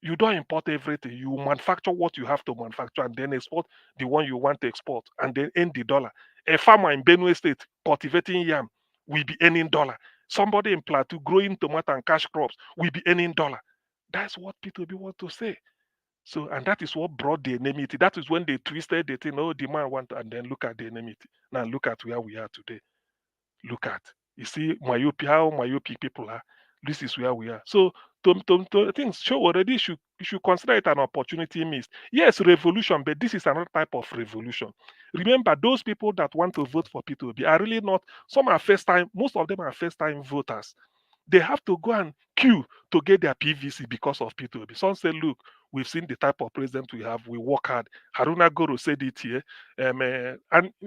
You don't import everything. You manufacture what you have to manufacture and then export the one you want to export and then earn the dollar. A farmer in Benue State cultivating yam will be earning dollar. Somebody in Plateau growing tomato and cash crops will be earning dollar. That's what P2B want to say. So, and that is what brought the enmity. That is when they twisted the thing. Oh, the man want, and then look at the enmity. Now look at where we are today. Look at, you see, myopia, how myopic people are. This is where we are. So, things show already you should consider it an opportunity missed. Yes, revolution, but this is another type of revolution. Remember, those people that want to vote for P2B are really not. Some are first time. Most of them are first time voters. They have to go and queue to get their PVC because of P2B. Some say, look, we've seen the type of president we have. We work hard. Haruna Goro said it here. And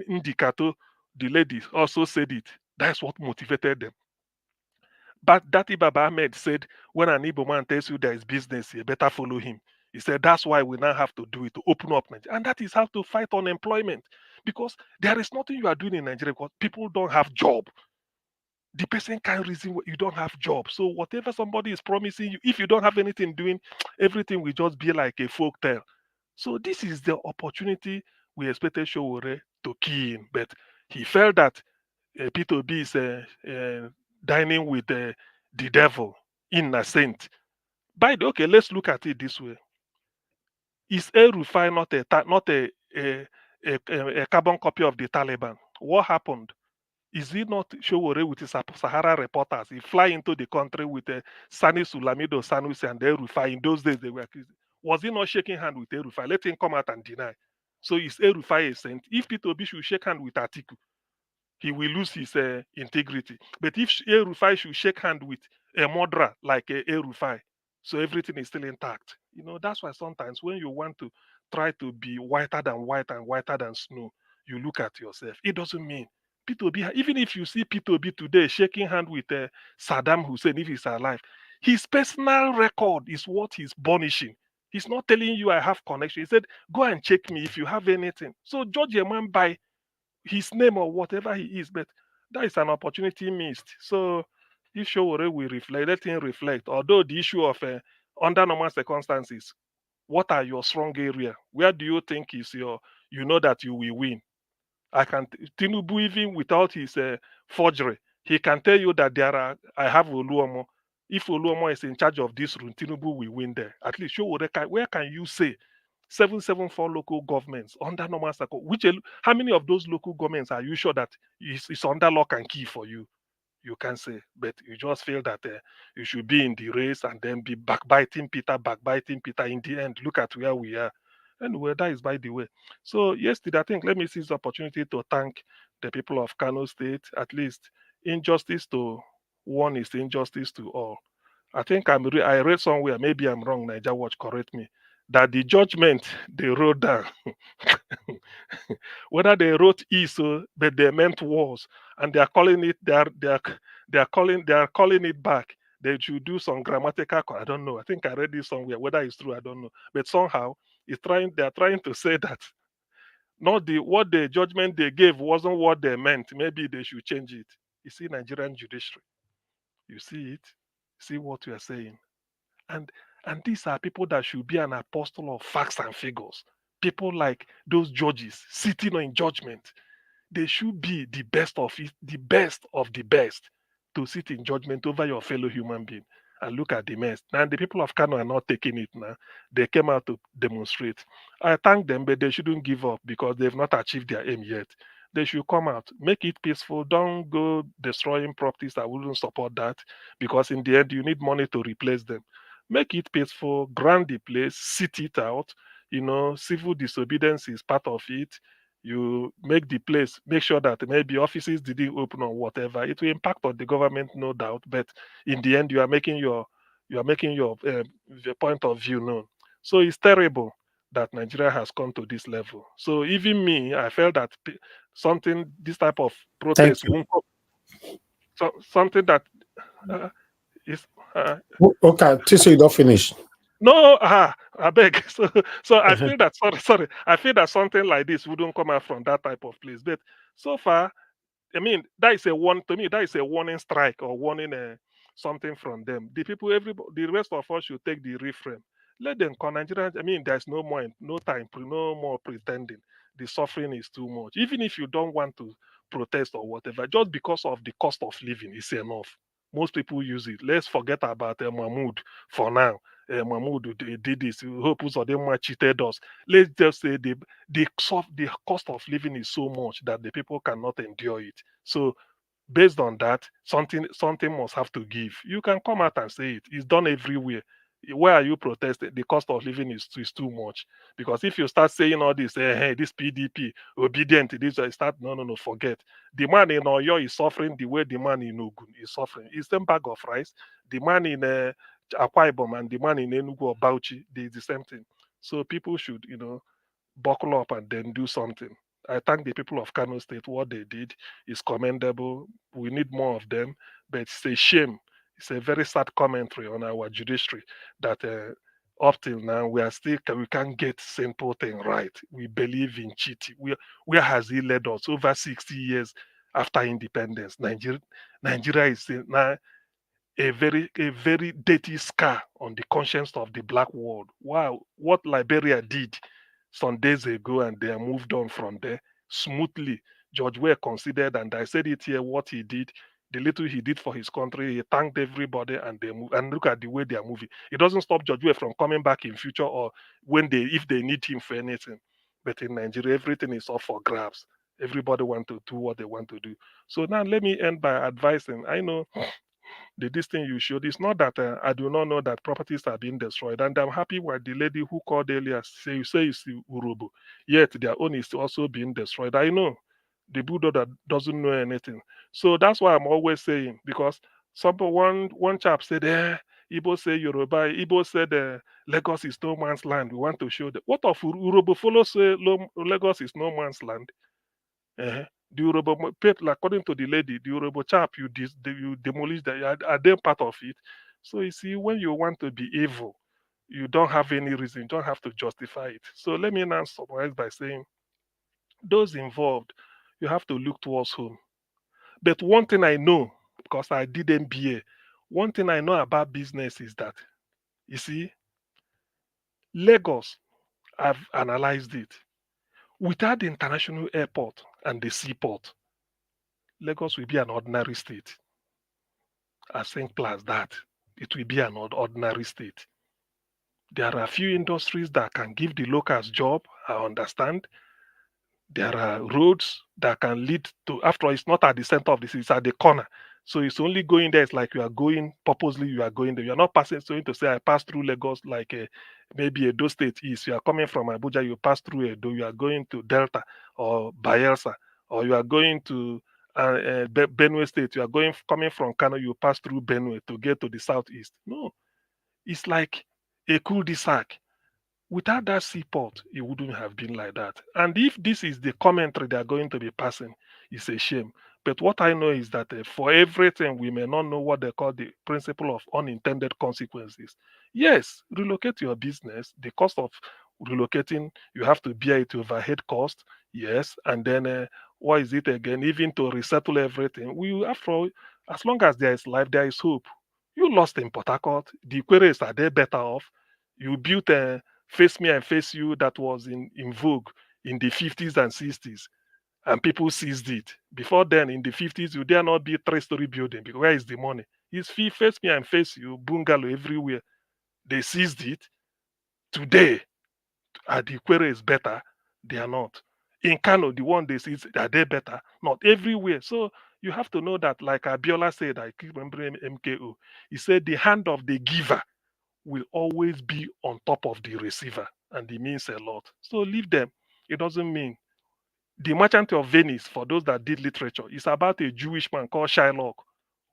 Indikato, the ladies, also said it. That's what motivated them. But Dati Baba Ahmed said, when an Igbo man tells you there is business, you better follow him. He said, that's why we now have to do it, to open up Nigeria. And that is how to fight unemployment. Because there is nothing you are doing in Nigeria because people don't have job. The person can't reason you don't have job. So whatever somebody is promising you, if you don't have anything doing, everything will just be like a folk tale. So this is the opportunity we expected Showore to key in. But he felt that P2B is dining with the devil in a saint. By the okay, let's look at it this way. Is El Rufai not a carbon copy of the Taliban? What happened? Is he not Showore with his Sahara reporters? He fly into the country with Sani Sulamido Sanusi and El Rufai. In those days, they were. Was he not shaking hand with El Rufai? Let him come out and deny. So is El Rufai a saint? If P2B should shake hand with Atiku, he will lose his integrity. But if El Rufai should shake hand with a murderer like El Rufai, so everything is still intact. You know, that's why sometimes when you want to try to be whiter than white and whiter than snow, you look at yourself. It doesn't mean P2B, even if you see P2B today shaking hand with Saddam Hussein, if he's alive, his personal record is what he's burnishing. He's not telling you I have connection. He said, go and check me if you have anything. So judge a man by his name or whatever he is, but that is an opportunity missed. So if Showore will reflect, let him reflect. Although the issue of under normal circumstances, what are your strong area? Where do you think is your, you know that you will win? I can Tinubu, even without his forgery, he can tell you that there are. I have Oluomo. If Oluomo is in charge of this room, Tinubu will win there. At least where can you say 774 local governments under normal circle? How many of those local governments are you sure that is under lock and key for you? You can say, but you just feel that you should be in the race and then be backbiting Peter. In the end, look at where we are. Anyway, that is by the way. So yesterday, I think let me seize the opportunity to thank the people of Kano State. At least injustice to one is injustice to all. I think I read somewhere, maybe I'm wrong, Niger Watch, correct me, that the judgment they wrote down, whether they wrote is, but they meant was, and they are calling it, they are calling it back. They should do some grammatical. I don't know. I think I read this somewhere. Whether it's true, I don't know. But somehow they are trying to say that not what the judgment they gave wasn't what they meant. Maybe they should change it. You see, Nigerian judiciary. You see it. See what we are saying. And these are people that should be an apostle of facts and figures. People like those judges sitting in judgment. They should be the best of it, the best of the best to sit in judgment over your fellow human being. And look at the mess. Now the people of Kano are not taking it now. They came out to demonstrate. I thank them, but they shouldn't give up because they've not achieved their aim yet. They should come out, make it peaceful. Don't go destroying properties. I wouldn't support that because in the end, you need money to replace them. Make it peaceful, grant the place, sit it out. You know, civil disobedience is part of it. You make the place, make sure that maybe offices didn't open or whatever. It will impact on the government, no doubt. But in the end, you are making your the point of view known. So it's terrible that Nigeria has come to this level. So even me, I felt that this type of Thank protest you. won't come. something that is. Okay, Tissy, you don't finish. No, I beg. So I feel that sorry. I feel that something like this wouldn't come out from that type of place. But so far, I mean, that is a one to me. That is a warning strike or warning something from them. The people, everybody, the rest of us should take the reframe. Let them call Nigerians. I mean, there's no time, no more pretending. The suffering is too much. Even if you don't want to protest or whatever, just because of the cost of living is enough. Most people use it. Let's forget about Mahmoud for now. Mahmoud did this. Hope Uzodinma cheated us. Let's just say the cost of living is so much that the people cannot endure it. So based on that, something must have to give. You can come out and say it. It's done everywhere. Where are you protesting? The cost of living is too much. Because if you start saying all this, hey, this PDP obedient to this, start no, forget. The man in Oyo is suffering the way the man in Ogun is suffering. It's the bag of rice. The man in Akwa Ibom and the man in Enugu or Bauchi, the same thing. So people should, buckle up and then do something. I thank the people of Kano State. What they did is commendable. We need more of them, but it's a shame. It's a very sad commentary on our judiciary that up till now we can't get simple thing right. We believe in cheating. Where has he led us over 60 years after independence? Nigeria is now a very dirty scar on the conscience of the black world. Wow, what Liberia did some days ago, and they are moved on from there smoothly. George Weah considered, and I said it here, what he did, the little he did for his country, he thanked everybody, and they move. And look at the way they are moving. It doesn't stop George Weah from coming back in future or if they need him for anything. But in Nigeria, everything is up for grabs. Everybody want to do what they want to do. So now let me end by advising. I know this thing you showed. It's not that I do not know that properties are being destroyed, and I'm happy with the lady who called earlier. You say it's Urubu, yet their own is also being destroyed. I know the bulldozer doesn't know anything, so that's why I'm always saying, because one chap said, Igbo say Yoruba, Igbo said Lagos is no man's land. We want to show that. What of Urubu follow say Lagos is no man's land? The Yoruba people, according to the lady, the Yoruba chap, you demolish that. Are they part of it? So you see, when you want to be evil, you don't have any reason. You don't have to justify it. So let me now summarize by saying, those involved, you have to look towards home. But one thing I know, because I did MBA, one thing I know about business is that, you see, Lagos, I've analyzed it. Without the international airport and the seaport, Lagos will be an ordinary state. As simple as that. It will be an ordinary state. There are a few industries that can give the locals job, I understand. There are roads that can lead to, after all, it's not at the center of the city, it's at the corner. So it's only going there, it's like you are going, purposely you are going there. You are not passing, so to say, I pass through Lagos like maybe Edo State East. You are coming from Abuja, you pass through Edo, you are going to Delta or Bayelsa, or you are going to Benue State, you are coming from Kano, you pass through Benue to get to the southeast. No, it's like a cul-de-sac. Without that seaport, it wouldn't have been like that. And if this is the commentary they are going to be passing, it's a shame. But what I know is that for everything, we may not know what they call the principle of unintended consequences. Yes, relocate your business. The cost of relocating, you have to bear it overhead cost. Yes, and then what is it again? Even to resettle everything, after all, as long as there is life, there is hope. You lost in Port Harcourt. The queries are they better off? You built a Face Me and Face You that was in vogue in the 50s and 60s, and people seized it. Before then, in the 50s, you dare not be a three-story building because where is the money? It's Face Me and Face You, bungalow everywhere. They seized it. Today, are the queries better? They are not. In Kano, the one they seized, are they better? Not everywhere. So you have to know that, like Abiola said, I keep remembering MKO, he said the hand of the giver will always be on top of the receiver, and it means a lot. So leave them. It doesn't mean. The Merchant of Venice, for those that did literature, is about a Jewish man called Shylock.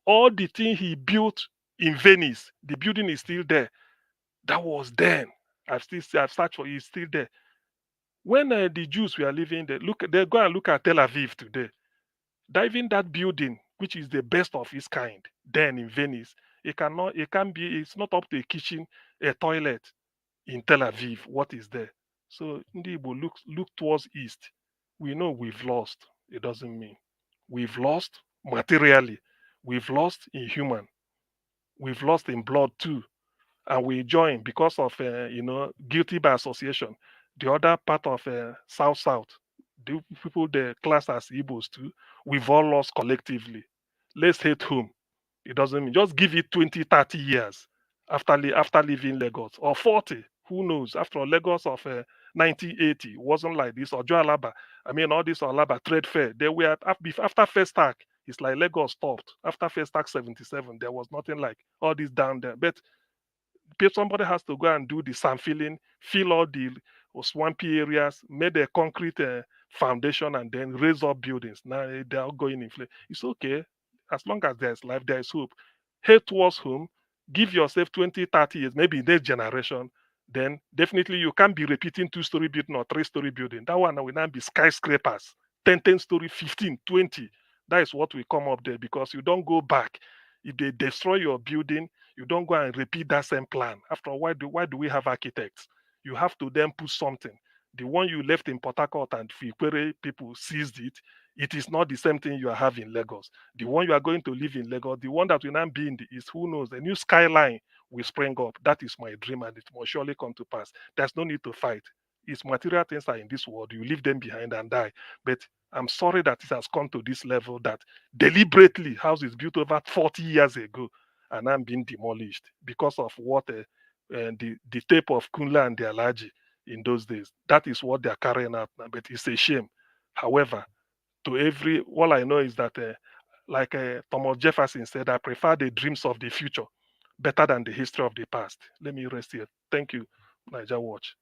All the thing he built in Venice, the building is still there. That was then. I've searched for it, it's still there. When the Jews were living there, they go and look at Tel Aviv today. Even that building, which is the best of its kind, then in Venice, it's not up to a kitchen, a toilet in Tel Aviv. What is there? So Ndi Igbo, look towards east. We know we've lost. It doesn't mean we've lost materially. We've lost in human. We've lost in blood too, and we join because of guilty by association. The other part of South, the people they class as Igbos too, we've all lost collectively. Let's hate whom. It doesn't mean just give it 20, 30 years after leaving Lagos, or 40. Who knows? After all, Lagos of 1980 wasn't like this. Or Joe Alaba, I mean, all this Alaba trade fair. They were after First Act. It's like Lagos stopped after First Act 77. There was nothing like all this down there. But somebody has to go and do the sand filling, fill all the swampy areas, made a concrete foundation, and then raise up buildings. Now they are going in place. It's okay. As long as there's life, there is hope. Hate towards whom? Give yourself 20, 30 years, maybe in this generation, then definitely you can't be repeating 2-story building or 3-story building. That one will now be skyscrapers, 10 story, 15, 20. That is what will come up there, because you don't go back. If they destroy your building, you don't go and repeat that same plan. After all, why do we have architects? You have to then put something. The one you left in Port Harcourt and Fikwere people seized it. It is not the same thing you are having in Lagos. The one you are going to live in Lagos, the one that will now be in the east, who knows? A new skyline will spring up. That is my dream, and it must surely come to pass. There's no need to fight. It's material things are in this world. You leave them behind and die. But I'm sorry that it has come to this level that deliberately houses built over 40 years ago and I'm being demolished because of what the tape of Kunla and the Alaji in those days. That is what they're carrying out now, but it's a shame. However, all I know is that, like Thomas Jefferson said, I prefer the dreams of the future better than the history of the past. Let me rest here. Thank you, Niger Watch.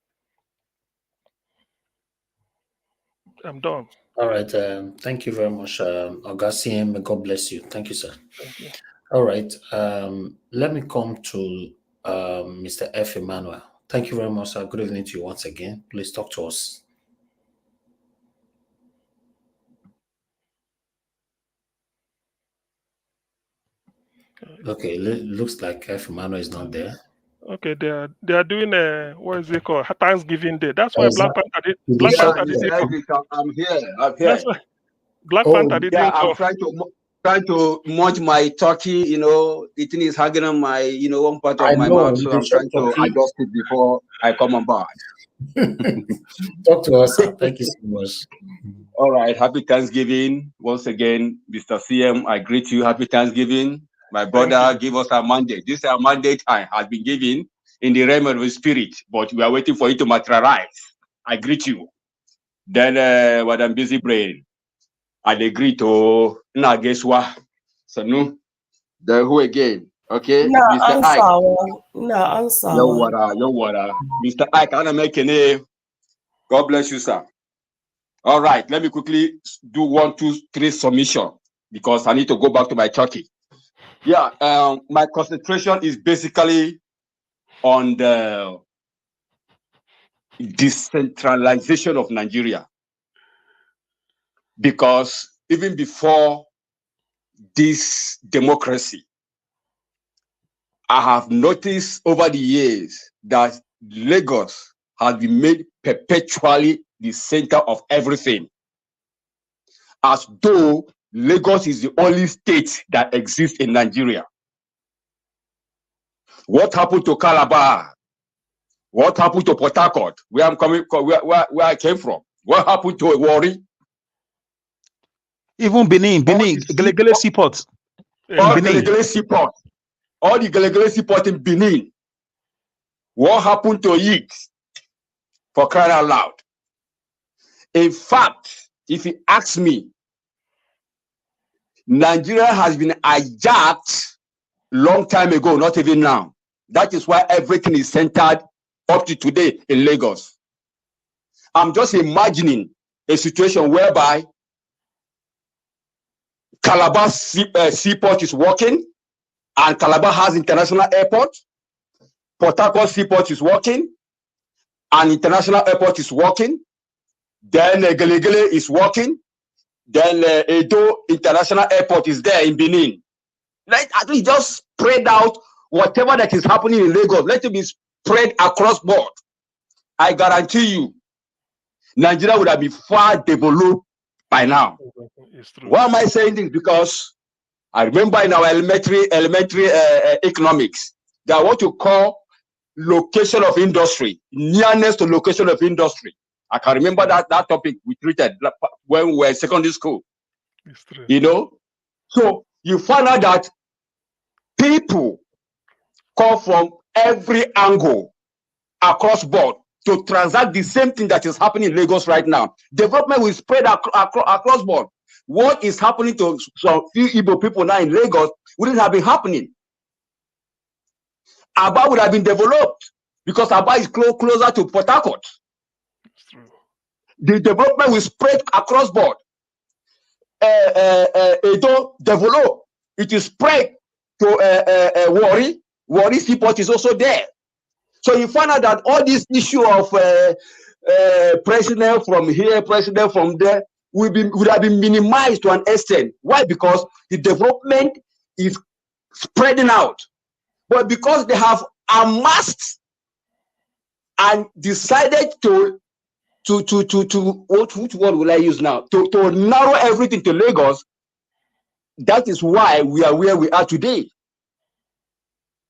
I'm done. All right. Thank you very much, Augustine. God bless you. Thank you, sir. Thank you. All right. Let me come to Mr. F. Emmanuel. Thank you very much, sir. Good evening to you once again. Please talk to us. Okay, looks like F. Emmanuel is not there. Okay, they are doing what is it called? Thanksgiving Day. That's why Black Panther did. Black Panther did it. I'm here. That's why Black Panther did it. I'm trying to munch my turkey. You know, the thing is hanging on my, one part of my mouth. So I'm trying to adjust it before I come on board. Talk to us, sir. Thank you so much. All right. Happy Thanksgiving once again, Mr. CM. I greet you. Happy Thanksgiving. My brother gave us our mandate. This our mandate has been given in the realm of the spirit, but we are waiting for it to materialize. I greet you. Then, what I'm busy brain, I agree to Nageswa. So no, the who again? Okay, Mr. Ike. Yo, what? Mr. Ike, I'm making a. God bless you, sir. All right, let me quickly do 1, 2, 3 submission because I need to go back to my turkey. Yeah, my concentration is basically on the decentralization of Nigeria. Because even before this democracy, I have noticed over the years that Lagos has been made perpetually the center of everything. As though Lagos is the only state that exists in Nigeria. What happened to Calabar? What happened to Port Harcourt, where I'm coming, where I came from? What happened to Warri? Even Benin, Gelegele Seaport. All Gelegele Seaport. All the Gelegele Seaport in Benin. What happened to it? For crying out loud. In fact, if you ask me, Nigeria has been hijacked long time ago, not even now. That is why everything is centered up to today in Lagos. I'm just imagining a situation whereby Calabar Seaport is working and Calabar has international airport. Port Harcourt Seaport is working and international airport is working. Then Gelegele is working. Then Edo International Airport is there in Benin. Let at least just spread out whatever that is happening in Lagos. Let it be spread across board. I guarantee you, Nigeria would have been far developed by now. Why am I saying this? Because I remember in our elementary economics, there are what you call location of industry, nearness to location of industry. I can remember that topic we treated when we were in secondary school. You know, so you find out that people come from every angle across board to transact the same thing that is happening in Lagos right now. Development will spread across board. What is happening to some few Igbo people now in Lagos wouldn't have been happening. Aba would have been developed because Aba is closer to Port Harcourt. The development will spread across board. Edo develop. It is spread to Warri. Warri seaport is also there. So you find out that all this issue of president from here, president from there, would have been minimized to an extent. Why? Because the development is spreading out. But because they have amassed and decided to which word will I use now? To narrow everything to Lagos, that is why we are where we are today.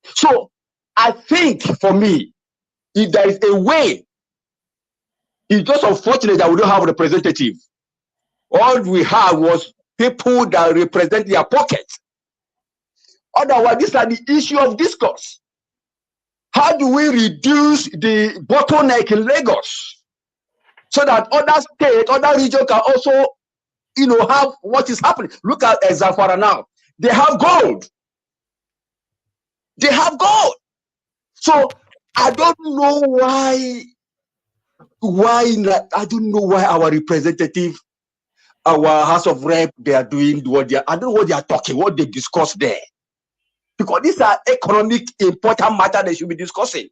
So I think for me, if there is a way, it's just unfortunate that we don't have a representative. All we have was people that represent their pockets. Otherwise, these are the issue of discourse. How do we reduce the bottleneck in Lagos so that other states, other regions can also, you know, have what is happening? Look at Zamfara now. They have gold. They have gold. So I don't know why I don't know why our representative, our House of Rep, they are doing what they are. I don't know what they are talking, what they discuss there. Because these are economic important matters they should be discussing.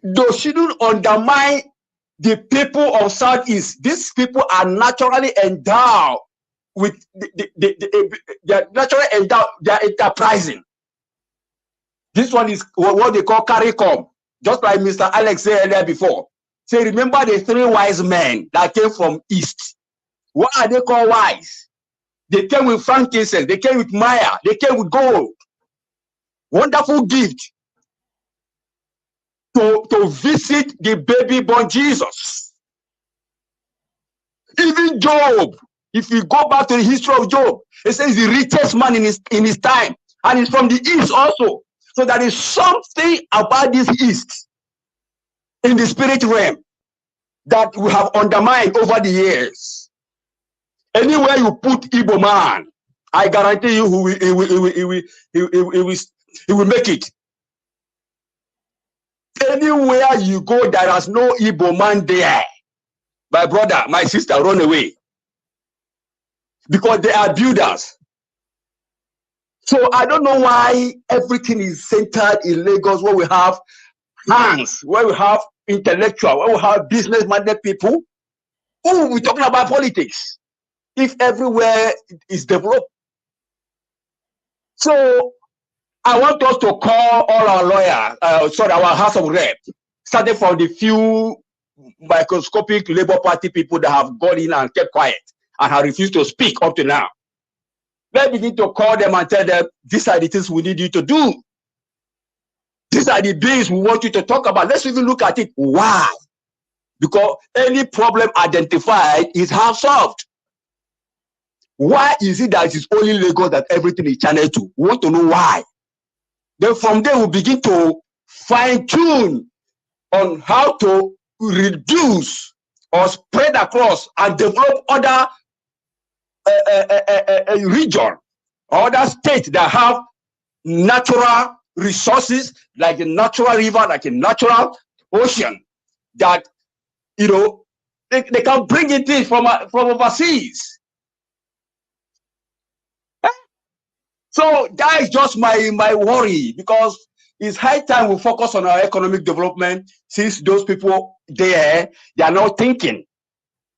They shouldn't undermine the people of Southeast. These people are naturally endowed with they are naturally endowed, they are enterprising. This one is what they call CARICOM, just like Mr. Alex said earlier before. Say, remember the three wise men that came from East. Why are they called wise? They came with frankincense, they came with myrrh, they came with gold. Wonderful gift to visit the baby born Jesus. Even Job, if you go back to the history of Job, it says the richest man in his time, and he's from the East also. So there is something about this East in the spirit realm that we have undermined over the years. Anywhere you put Igbo man, I guarantee you he will make it. Anywhere you go, there is no Igbo man there. My brother, my sister, run away. Because they are builders. So I don't know why everything is centered in Lagos, where we have hands, where we have intellectual, where we have business-minded people. Who will be talking about politics if everywhere is developed? So I want us to call all our lawyers, our House of Rep, starting from the few microscopic Labour Party people that have gone in and kept quiet and have refused to speak up to now. Let's begin to call them and tell them, these are the things we need you to do. These are the bills we want you to talk about. Let's even look at it. Why? Because any problem identified is half solved. Why is it that it is only Lagos that everything is channeled to? We want to know why. Then from there, we begin to fine-tune on how to reduce or spread across and develop other region or other states that have natural resources, like a natural river, like a natural ocean, that, you know, they can bring it in from overseas. So that is just my worry, because it's high time we focus on our economic development, since those people there, they are not thinking.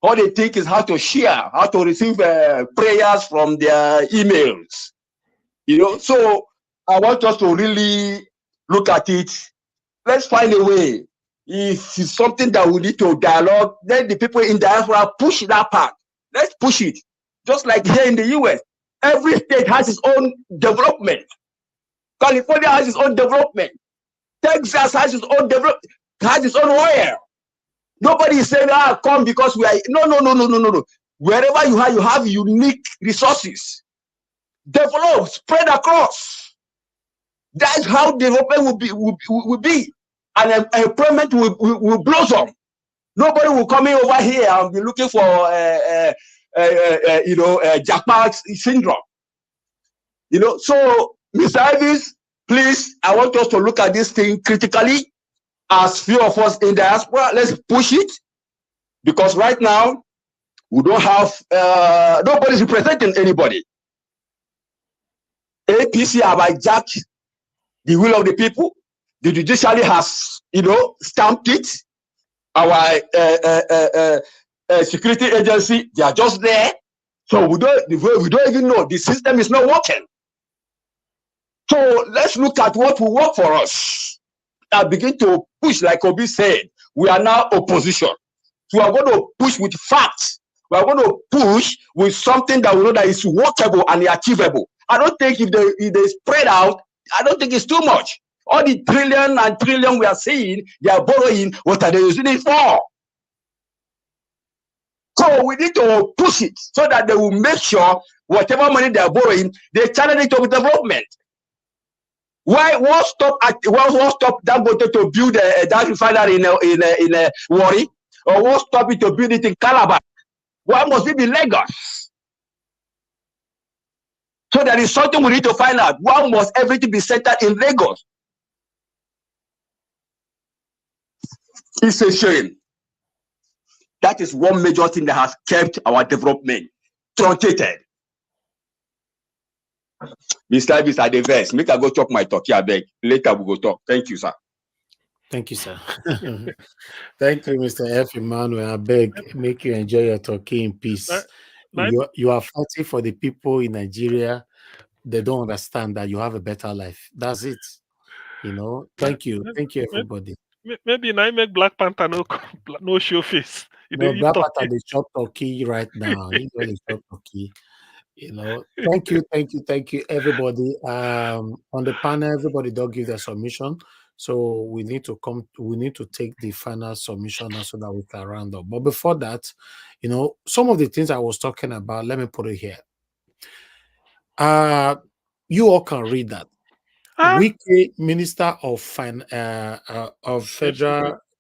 All they think is how to share, how to receive prayers from their emails. You know, so I want us to really look at it. Let's find a way. If it's something that we need to dialogue, let the people in diaspora push that part. Let's push it. Just like here in the US, every state has its own development. California has its own development. Texas has its own has its own oil. Nobody is saying, come because we are. No. Wherever you have unique resources. Develop, spread across. That's how development will be. And employment will blossom. Nobody will come in over here and be looking for jackpot syndrome. You know, so Mr. Ivis, please, I want us to look at this thing critically. As few of us in diaspora, let's push it, because right now we don't have nobody's representing anybody. APC have hijacked the will of the people. The judiciary has, stamped it. Our security agency, they are just there. So we don't even know. The system is not working. So let's look at what will work for us and begin to push, like Obi said. We are now opposition. So we are going to push with facts. We are going to push with something that we know that is workable and achievable. I don't think if they spread out, I don't think it's too much. All the trillion and trillion we are seeing, they are borrowing. What are they using it for? So we need to push it so that they will make sure whatever money they are borrowing, they channel it to development. Why won't stop Dangote to build that refinery in Warri, or won't stop it to build it in Calabar? Why must it be Lagos? So there is something we need to find out. Why must everything be centered in Lagos? It's a shame. That is one major thing that has kept our development truncated. Mr. Ivis at the verse. Make I go chop my turkey, I beg. Later we go talk. Thank you, sir. Thank you, sir. Thank you, Mr. F. Emmanuel. I beg, make you enjoy your turkey in peace. You are fighting for the people in Nigeria. They don't understand that you have a better life. That's it. Thank you. Thank you, everybody. Maybe now I make Black Panther no show face. No, Black Panther, they chop turkey right now. He's going to chop turkey. Thank you, everybody. On the panel, everybody don't give their submission. So we need to take the final submission so that we can round up. But before that, some of the things I was talking about, let me put it here. You all can read that. Wike, Minister of Federal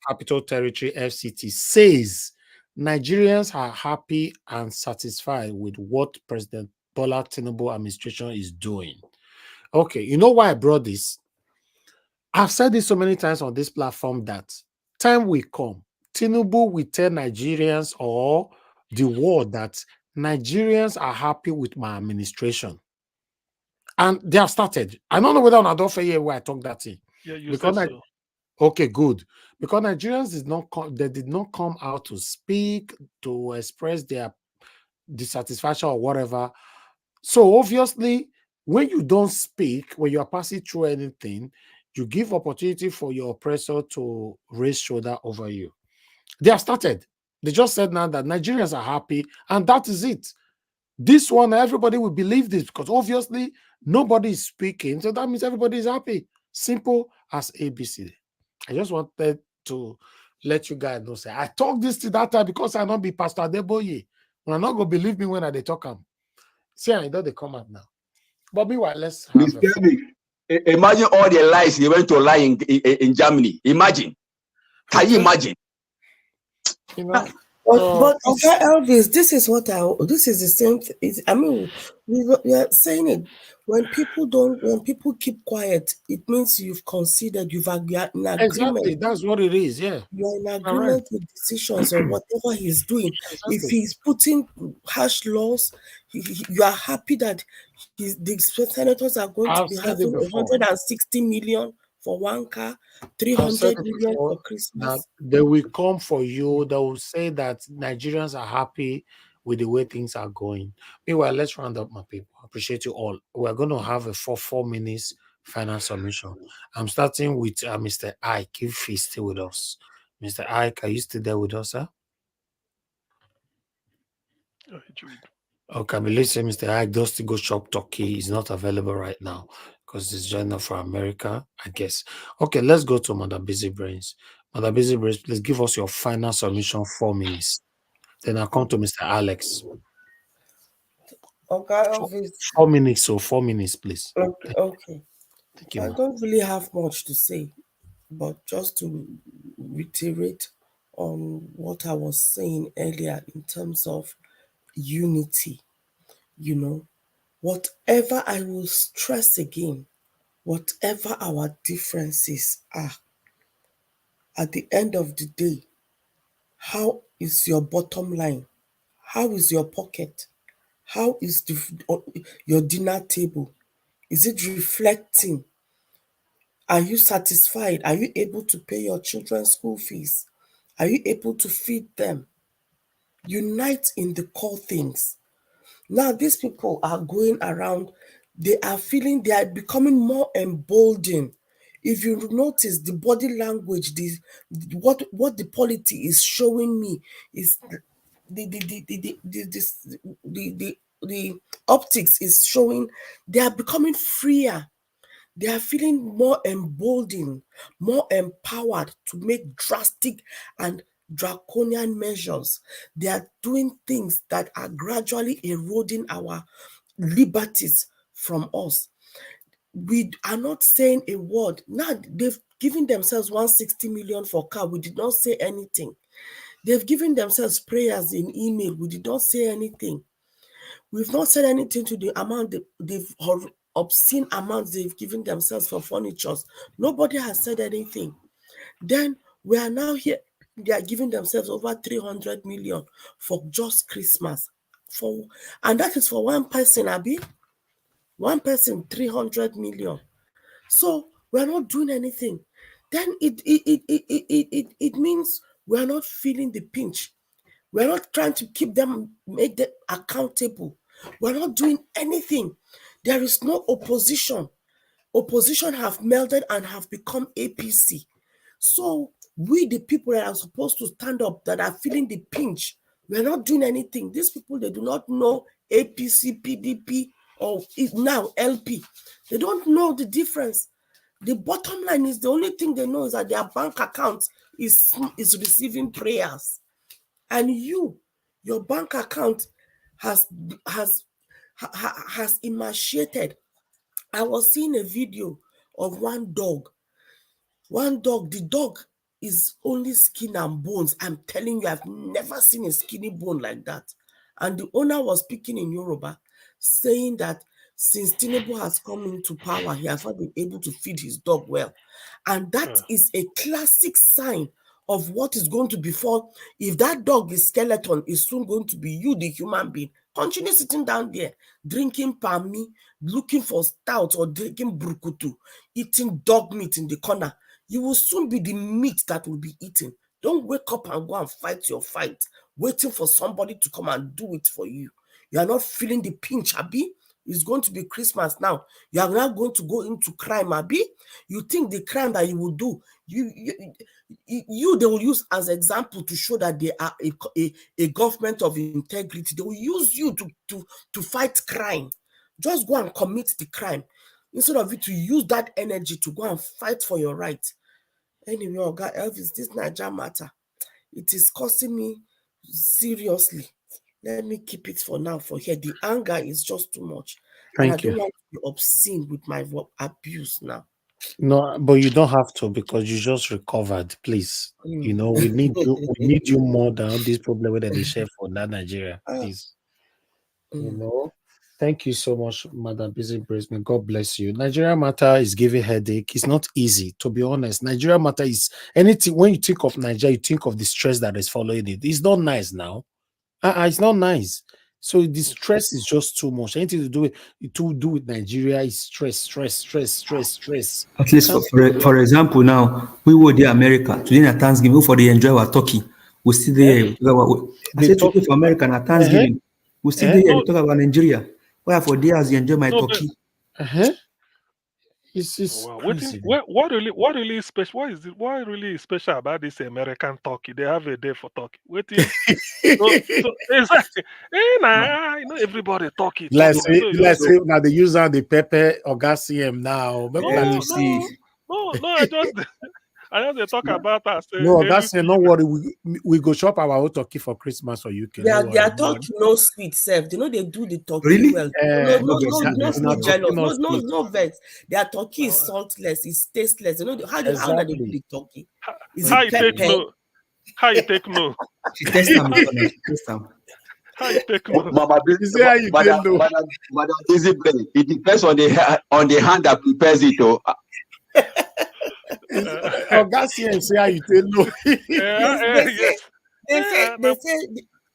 Capital Territory, FCT, says Nigerians are happy and satisfied with what President Bola Tinubu administration is doing. Okay, you know why I brought this? I've said this so many times on this platform that time will come, Tinubu will tell Nigerians or the world that Nigerians are happy with my administration. And they have started. I don't know whether I don't hear where I talk that thing. Yeah, you said so. Okay, good. Because Nigerians did not come out to speak, to express their dissatisfaction or whatever. So obviously, when you don't speak, when you are passing through anything, you give opportunity for your oppressor to raise shoulder over you. They have started. They just said now that Nigerians are happy, and that is it. This one, everybody will believe this because obviously nobody is speaking. So that means everybody is happy. Simple as ABC. I just wanted to let you guys know. Say I talk this to that time because I not be Pastor Adeboye. When I'm not going to believe me when they talk them. See, I know they come out now. But meanwhile, let's have imagine all the lies he went to lie in Germany. Imagine. Can you imagine? But Elvis, this is the same thing. I mean, we are saying it. When people keep quiet, it means you've considered, you're in agreement. Exactly, that's what it is. Yeah, you're in agreement with decisions or whatever he's doing. Exactly. If he's putting harsh laws, you are happy that the senators are going to be having 160 million for one car, I've 300 said it million before for that Christmas. they will come for you. They will say that Nigerians are happy with the way things are going. Meanwhile, let's round up, my people. I appreciate you all. We're going to have a 4 minutes final submission. I'm starting with Mr. Ike, if he's still with us. Mr. Ike, are you still there with us, sir? Okay, but listen, Mr. Ike does to go shop turkey. He's not available right now because he's joining us from America, I guess. Okay, let's go to Mother Busy Brains. Mother Busy Brains, please give us your final submission, 4 minutes. Then I'll come to Mr. Alex. Okay, obviously. 4 minutes, so 4 minutes, please. Okay. Thank you, I ma. don't really have much to say, but just to reiterate on what I was saying earlier in terms of unity, whatever I will stress again, whatever our differences are, at the end of the day, how is your bottom line? How is your pocket? How is your dinner table? Is it reflecting? Are you satisfied? Are you able to pay your children's school fees? Are you able to feed them? Unite in the core things. Now, these people are going around, they are becoming more emboldened. If you notice the body language, what the polity is showing me is the optics is showing they are becoming freer. They are feeling more emboldened, more empowered to make drastic and draconian measures. They are doing things that are gradually eroding our liberties from us. We are not saying a word. Now they've given themselves 160 million for car. We did not say anything. They've given themselves prayers in email. We did not say anything. We've not said anything to the amount they've obscene amounts they've given themselves for furnitures. Nobody has said anything. Then we are now here. They are giving themselves over 300 million for just Christmas. And that is for one person, Abi. One person, 300 million. So we're not doing anything. Then it means we're not feeling the pinch. We're not trying to make them accountable. We're not doing anything. There is no opposition. Opposition have melded and have become APC. So we, the people that are supposed to stand up, that are feeling the pinch, we're not doing anything. These people, they do not know APC, PDP, or now LP. They don't know the difference. The bottom line is the only thing they know is that their bank account is receiving prayers. And your bank account has emaciated. I was seeing a video of one dog. The dog is only skin and bones. I'm telling you, I've never seen a skinny bone like that. And the owner was speaking in Yoruba, saying that since Tinubu has come into power, he has not been able to feed his dog well. And that is a classic sign of what is going to befall. If that dog is skeleton, is soon going to be you, the human being. Continue sitting down there, drinking palmy, looking for stout or drinking brukutu, eating dog meat in the corner. You will soon be the meat that will be eaten. Don't wake up and go and fight your fight, waiting for somebody to come and do it for you. You are not feeling the pinch, Abi. It's going to be Christmas now. You are now going to go into crime, Abi. You think the crime that you will do, they will use as example to show that they are a government of integrity. They will use you to fight crime. Just go and commit the crime instead of you to use that energy to go and fight for your right. Anyway, Oga Elvis, this Niger matter, it is costing me seriously. Let me keep it for now. For here, the anger is just too much. And I don't want to be obscene with my abuse now. No, but you don't have to because you just recovered. Please, we need you. We need you more than all this problem that they share for that Nigeria. Please, Thank you so much, Madam Busy Brace. May God bless you. Nigeria matter is giving headache. It's not easy, to be honest. Nigeria matter is anything. When you think of Nigeria, you think of the stress that is following it. It's not nice now. It's not nice. So the stress is just too much. Anything to do with Nigeria is stress. At least for example, now we were there America today at Thanksgiving for the enjoy our turkey. We still there. I said today for America at Thanksgiving. We still there to talk about Nigeria. Why for there as you enjoy my turkey? It's wow. crazy. What really is special? What really is special about this American turkey? They have a day for turkey. So exactly. You know everybody turkey. Let's say now they use on the pepper or gas CM now. I just talk about us. No, that's no worry. We go shop our own turkey for Christmas or UK. Their turkey no sweet self. They know they do the turkey really well. No sweet jealous. No vex. Their turkey is saltless. It's tasteless. You know how do they do the turkey? Is it pepper? How you take no? She test them. How you take no? Madam, easy blend. It depends on the hand that prepares it. That's say how you tell no. They say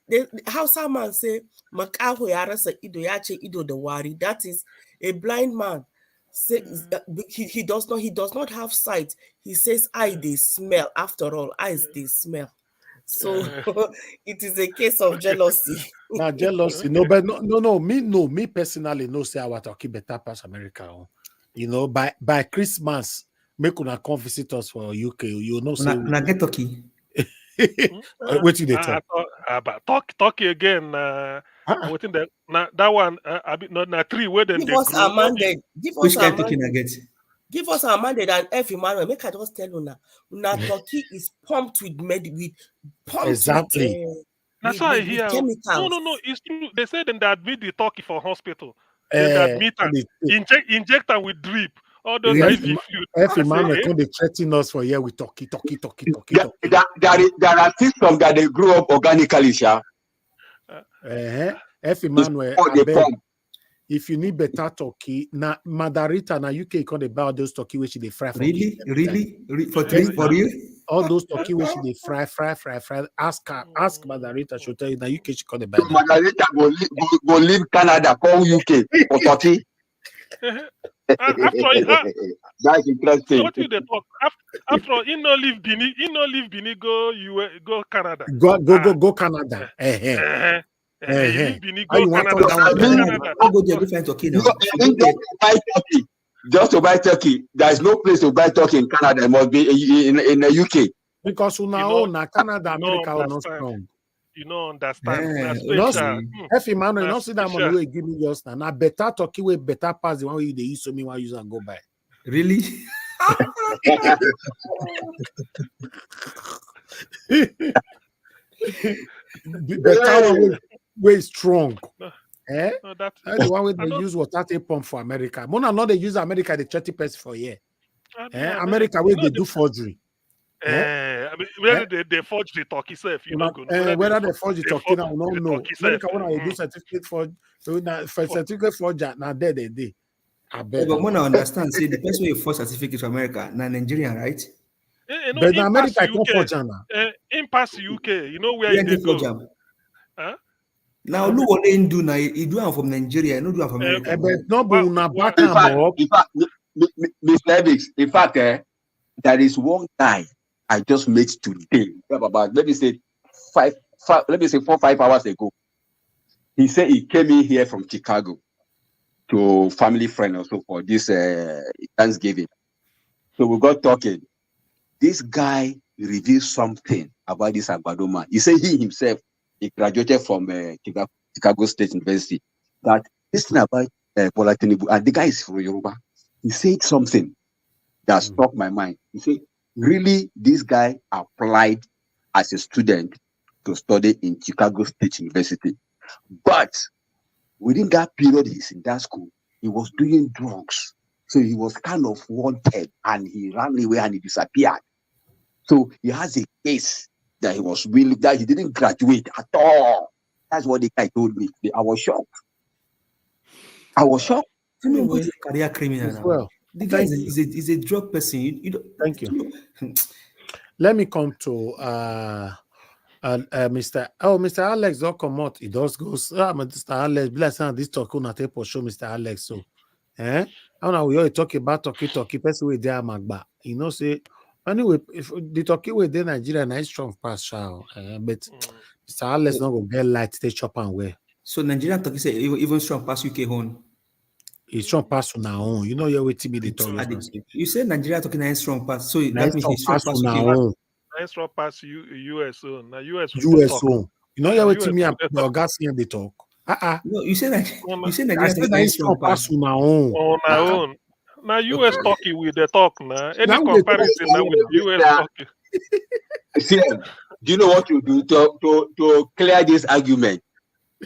the Hausa man say makaho ya rasa ido ya ce ido da wari. That is a blind man. Say he does not have sight. He says eye they smell. After all, eyes they smell. So it is a case of jealousy. Now jealousy, no, but no. Me personally, no say our turkey better pass America. You know, by Christmas, make una come visit us for UK. You know, say na get turkey. What did they talk about turkey again? Within that one, na three where then give us a mandate. Which kind of turkey na get? Give us a mandate and F Emmanuel. Make I just tell you now. Turkey is pumped with exactly. That's why I hear. Chemicals. No, it's true. They say then they admit the turkey for hospital. Then they admit and inject them with drip. All those IV fluid. F Emmanuel come they threaten us for here with turkey. There are systems that they grew up organically, Sha. F Emmanuel, if you need better turkey, na Madarita na UK can they buy those turkey which they fry. Really? For you? All those turkey which they fry. Ask Madarita, she'll tell you na UK she can they buy. Madarita go leave Canada, call UK for turkey. That's interesting. What do they talk? After all, he no leave Benin, go Canada. Go Canada. Just to buy turkey. There is no place to buy turkey in Canada. It must be in the UK. Because Canada, America are not strong. You know, understand. If Emmanuel, not see that money we give me just now. Better turkey way better pass the one way they use so me one use and go buy. Really? Better one way strong. That's the one way they use water tape pump for America. Mona not they use America the 30% for year. America where they do forgery. Whether they forge the turkey self, you know. Whether they forge the turkey, I don't know. America when I do certificate for certificate forger, now they. But when I understand, see the person who forge certificate for America, now Nigerian, right? But in America, I can't forge now. In past UK, you know where they go. Now look what they do now. You do it from Nigeria, no do it from America. But no, but una back in fact, Mr. Evans, in fact, there is one guy I just met today, about let me say 4 or 5 hours ago. He said he came in here from Chicago to family friend also for this Thanksgiving. So we got talking. This guy revealed something about this Agbado man. He said he himself, he graduated from Chicago State University. That this thing about Bola Tinubu, and the guy is from Yoruba. He said something that struck my mind. He said, really, this guy applied as a student to study in Chicago State University. But within that period he's in that school, he was doing drugs. So he was kind of wanted and he ran away and he disappeared. So he has a case that he was really, that he didn't graduate at all. That's what the guy told me. I was shocked. Tinubu is a career criminal. Well, the guy is a drug person. Thank you. Let me come to Mr. Alex don't come out. He does go. Mr. Alex, bless him. This talk on a tape show, Mr. Alex. So, I don't know. We all talk about talkie. Person with there, Magba. You know, say anyway. If the talkie with there, Nigeria, nice strong pass, but Mr. Alex not go get light. They chop and wear. So Nigerian talkie say even strong pass UK home. It's strong pass on our own. You know, you're with me. The talk. You say Nigeria talking nice strong pass. So nice that means it's strong pass on UK our own. Nice strong pass US own. Now US own. You know, you're with me and the gas here. They talk. No, you say that. You say Nigeria talking nice strong pass on our own. On our own. Now US talkie with the talk now. Any comparison now with US talkie. See, do you know what you do to clear this argument?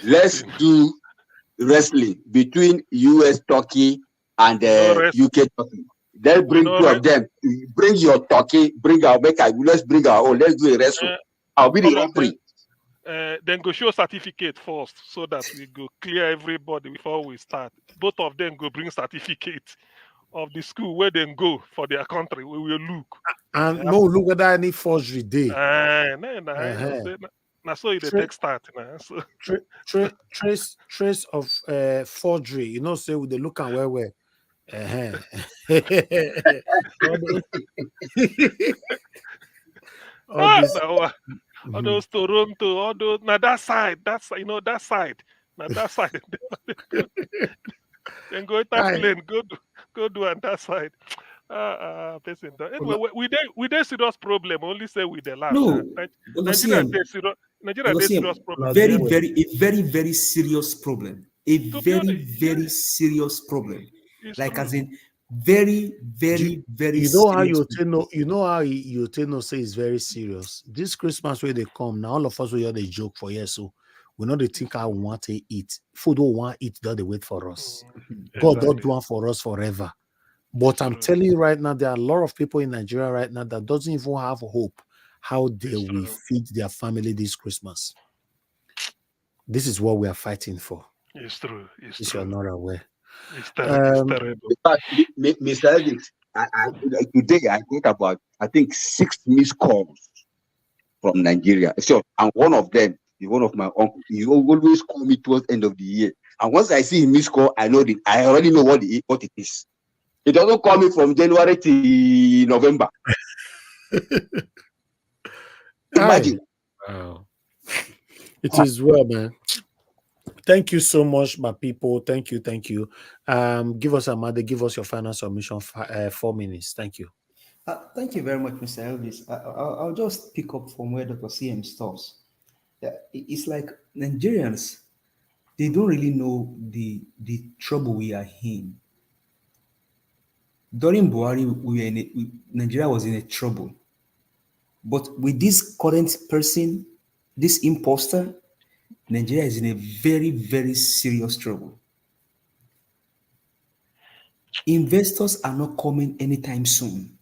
Let's do wrestling between US Turkey and UK Turkey. Let's bring two of them. Bring your Turkey, bring our Mecca. Let's bring our own. Let's do a wrestle. I'll be the referee. Then go show certificate first so that we go clear everybody before we start. Both of them go bring certificate of the school where they go for their country. We will look. And no look whether any forgery day. Now so it takes start now. So trace of forgery. You know, say with the look and where. All those Toronto, all those now that side, that side. Now that side. Then go plane, go do on that side. Anyway, we dey serious problem. Only say we the last. No, Nigeria dey serious problem. Very, very serious problem. A very serious problem. Like as in very. You know how you know say it's very serious. This Christmas where they come now, all of us will hear the joke for years. So we know they think I want to eat. Food don't want to eat, don't they wait for us. God don't do one for us forever. But I'm telling you right now, there are a lot of people in Nigeria right now that doesn't even have hope how they will feed their family this Christmas. This is what we are fighting for. It's true. If you're not aware. It's terrible. In fact, Mr. Evans, today I got about 6 missed calls from Nigeria. So, and one of them is one of my uncles. He always call me towards the end of the year. And once I see him missed call, I already know what it is. He doesn't call me from January to November. Imagine. Wow. It is well, man. Thank you so much, my people. Thank you. Give us give us your final submission. 4 minutes. Thank you. Thank you very much, Mr. Elvis. I'll just pick up from where Dr. CM stops. It's like Nigerians, they don't really know the trouble we are in. During Buhari, Nigeria was in a trouble. But with this current person, this imposter, Nigeria is in a very, very serious trouble. Investors are not coming anytime soon.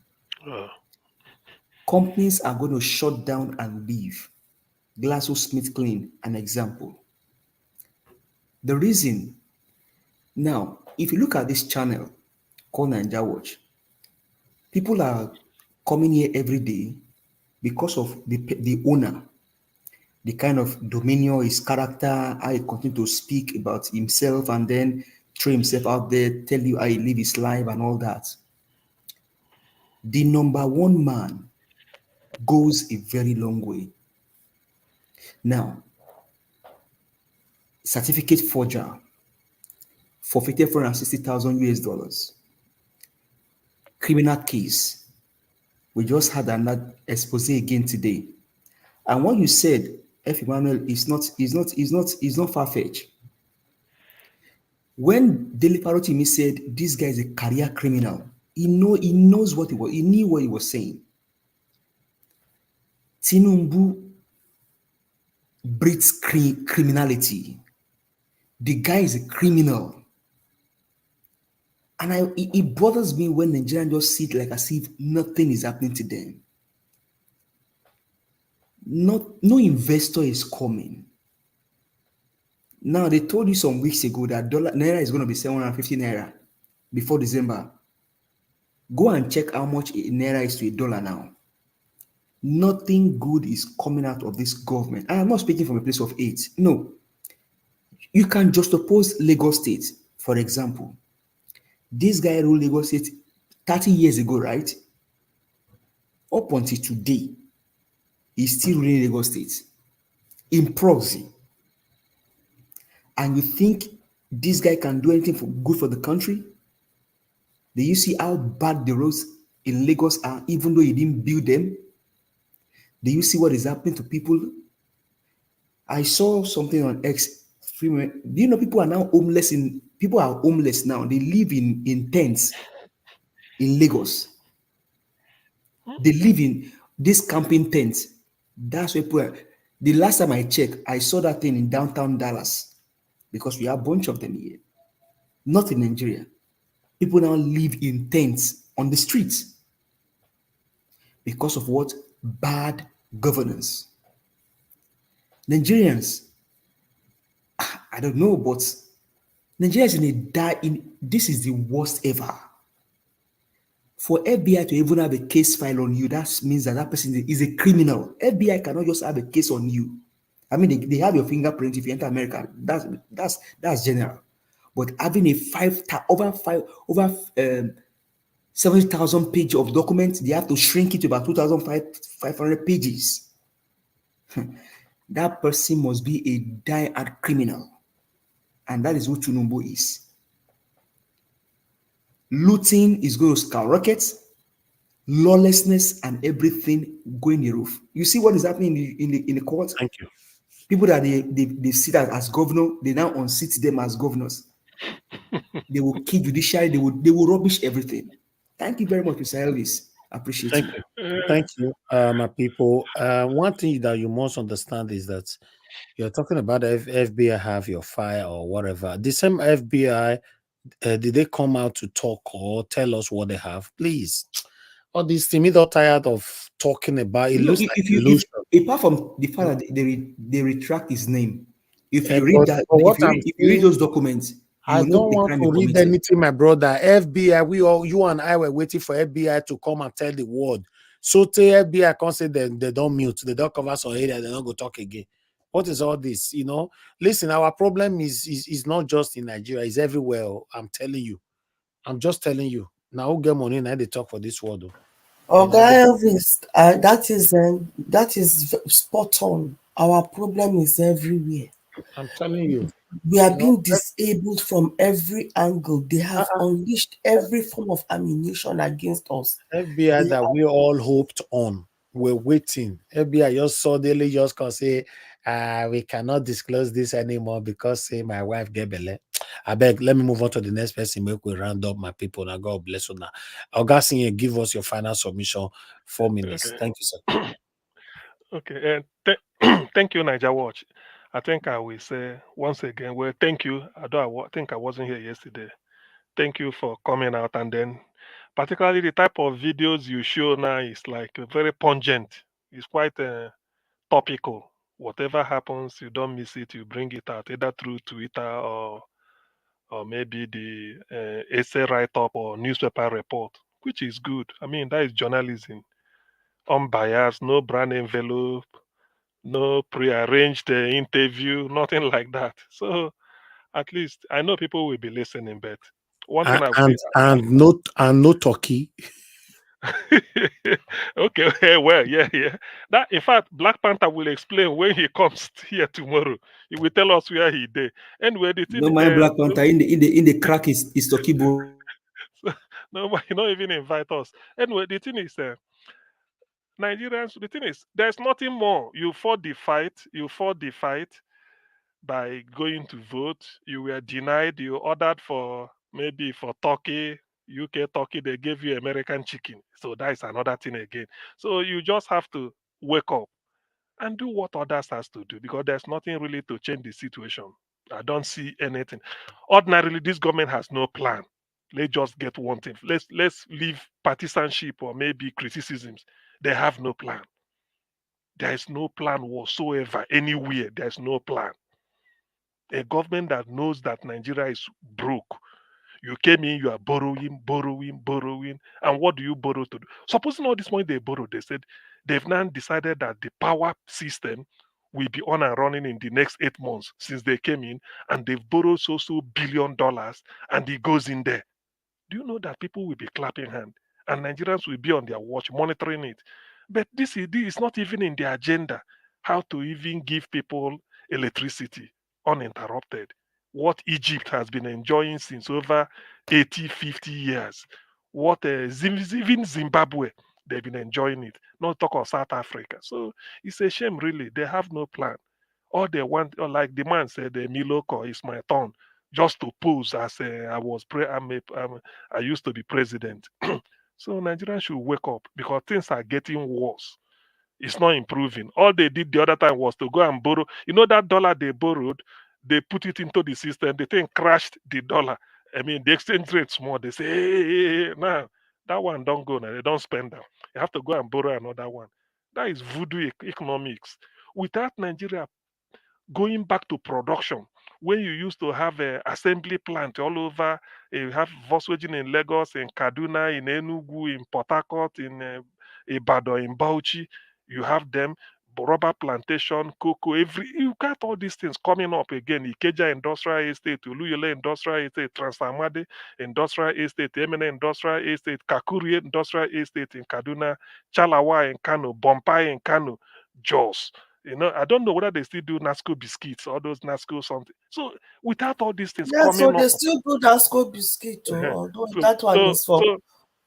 Companies are going to shut down and leave. GlaxoSmithKline, an example. The reason, now, if you look at this channel called Naija Watch, people are coming here every day because of the owner, the kind of dominion, his character, how he continue to speak about himself and then throw himself out there, tell you how he live his life and all that. The number one man goes a very long way. Now, certificate forger, forfeited $460,000. Criminal case. We just had another expose again today. And what you said, F. Emmanuel, is not far-fetched. When Dele Parotimi said this guy is a career criminal, he knows what he knew what he was saying. Tinubu breeds criminality. The guy is a criminal. And it bothers me when Nigerians just sit like as if nothing is happening to them. No investor is coming. Now, they told you some weeks ago that Naira is going to be 750 Naira before December. Go and check how much Naira is to $1 now. nothing good is coming out of this government. And I'm not speaking from a place of hate. No. You can just oppose Lagos State, for example. This guy ruled Lagos State 30 years ago, right? Up until today, he's still ruling Lagos State in proxy. And you think this guy can do anything good for the country? Do you see how bad the roads in Lagos are, even though he didn't build them? Do you see what is happening to people? I saw something on X. Do you know people are now homeless people are homeless now. They live in tents in Lagos. They live in these camping tents. That's where people are. The last time I checked, I saw that thing in downtown Dallas because we have a bunch of them here. Not in Nigeria. People now live in tents on the streets because of what? Bad governance. Nigerians, I don't know, but Nigerians this is the worst ever. For FBI to even have a case file on you, that means that person is a criminal. FBI cannot just have a case on you. I mean, they have your fingerprint if you enter America. That's general. But having over 70,000 pages of documents, they have to shrink it to about 2,500 pages. That person must be a die-hard criminal. And that is what Tinubu is. Looting is going to skyrocket, lawlessness and everything going the roof. You see what is happening in the court? Thank you. People that they sit as governor, they now unseat them as governors. They will kill judiciary, they will rubbish everything. Thank you very much, Mr. Elvis. Appreciate Thank you. you. Thank you, my people. One thing that you must understand is that you're talking about the FBI have your file or whatever. The same FBI, did they come out to talk or tell us what they have? Please. All these things, they're tired of talking about it. Looks like illusion. Apart from the fact that they retract his name, if you read But that, what if you read those documents, I don't want to read anything, my brother. FBI, you and I were waiting for FBI to come and tell the world. So tell FBI can't say they don't mute, they don't cover some area, they don't go talk again. What is all this? Listen, our problem is not just in Nigeria, it's everywhere. I'm telling you. I'm just telling you. Now who get money now they talk for this world. Elvis, that is spot on. Our problem is everywhere. I'm telling you. We are being disabled from every angle. They have unleashed every form of ammunition against us. FBI that we all hoped on. We're waiting. FBI just suddenly just can say, we cannot disclose this anymore because say my wife get belle. I beg, let me move on to the next person. Make we round up my people. Now God bless you now. Augustine, give us your final submission. 4 minutes. Okay. Thank you, sir. Okay, and thank you, Niger Watch. I think I will say once again, well, thank you. I think I wasn't here yesterday. Thank you for coming out, and then particularly the type of videos you show now is like very pungent. It's quite topical. Whatever happens, you don't miss it. You bring it out either through Twitter or maybe the essay write-up or newspaper report, which is good. I mean, that is journalism, unbiased, no brand envelope, no pre-arranged interview, nothing like that. So at least I know people will be listening, but one thing I will And no turkey. Okay, well, yeah. That in fact, Black Panther will explain when he comes here tomorrow. He will tell us where he did. Anyway, the thing No mind Black Panther in the crack is turkey bone. No, he not even invite us. Anyway, the thing is, Nigerians, the thing is, there's nothing more. You fought the fight. You fought the fight by going to vote. You were denied. You ordered for maybe for Turkey, UK Turkey. They gave you American chicken. So that is another thing again. So you just have to wake up and do what others has to do because there's nothing really to change the situation. I don't see anything. Ordinarily, this government has no plan. Let's just get one thing. Let's leave partisanship or maybe criticisms. They have no plan. There is no plan whatsoever anywhere. There's no plan. A government that knows that Nigeria is broke. You came in, you are borrowing. And what do you borrow to do? Supposing all this money they borrowed, they said They've now decided that the power system will be on and running in the next 8 months since they came in, and they've borrowed so $1 billion, and it goes in there. Do you know that people will be clapping hand and Nigerians will be on their watch monitoring it? But this is not even in the agenda how to even give people electricity uninterrupted. What Egypt has been enjoying since over 80, 50 years. What even Zimbabwe, they've been enjoying it. Not talk of South Africa. So it's a shame, really. They have no plan. All they want, or like the man said, Miloko, it's my turn, just to pose as I used to be president. So Nigerians should wake up because things are getting worse. It's not improving. All they did the other time was to go and borrow. You know that dollar they borrowed, they put it into the system. The thing crashed the dollar. I mean, the exchange rate small. They say, hey, now that one don't go now. They don't spend that. You have to go and borrow another one. That is voodoo economics. Without Nigeria going back to production, when you used to have an assembly plant all over, you have Volkswagen in Lagos, in Kaduna, in Enugu, in Port Harcourt, in Ibadan, in Bauchi, you have them, rubber plantation, cocoa, you got all these things coming up again. Ikeja Industrial Estate, Uluyele Industrial Estate, Transformade Industrial Estate, Emene Industrial Estate, Kakuri Industrial Estate in Kaduna, Chalawa in Kano, Bompai in Kano, Jos. You know, I don't know whether they still do Nasco biscuits or those Nasco something. So without all these things Yeah, so coming they up, still do Nasco biscuit, although so that one so is so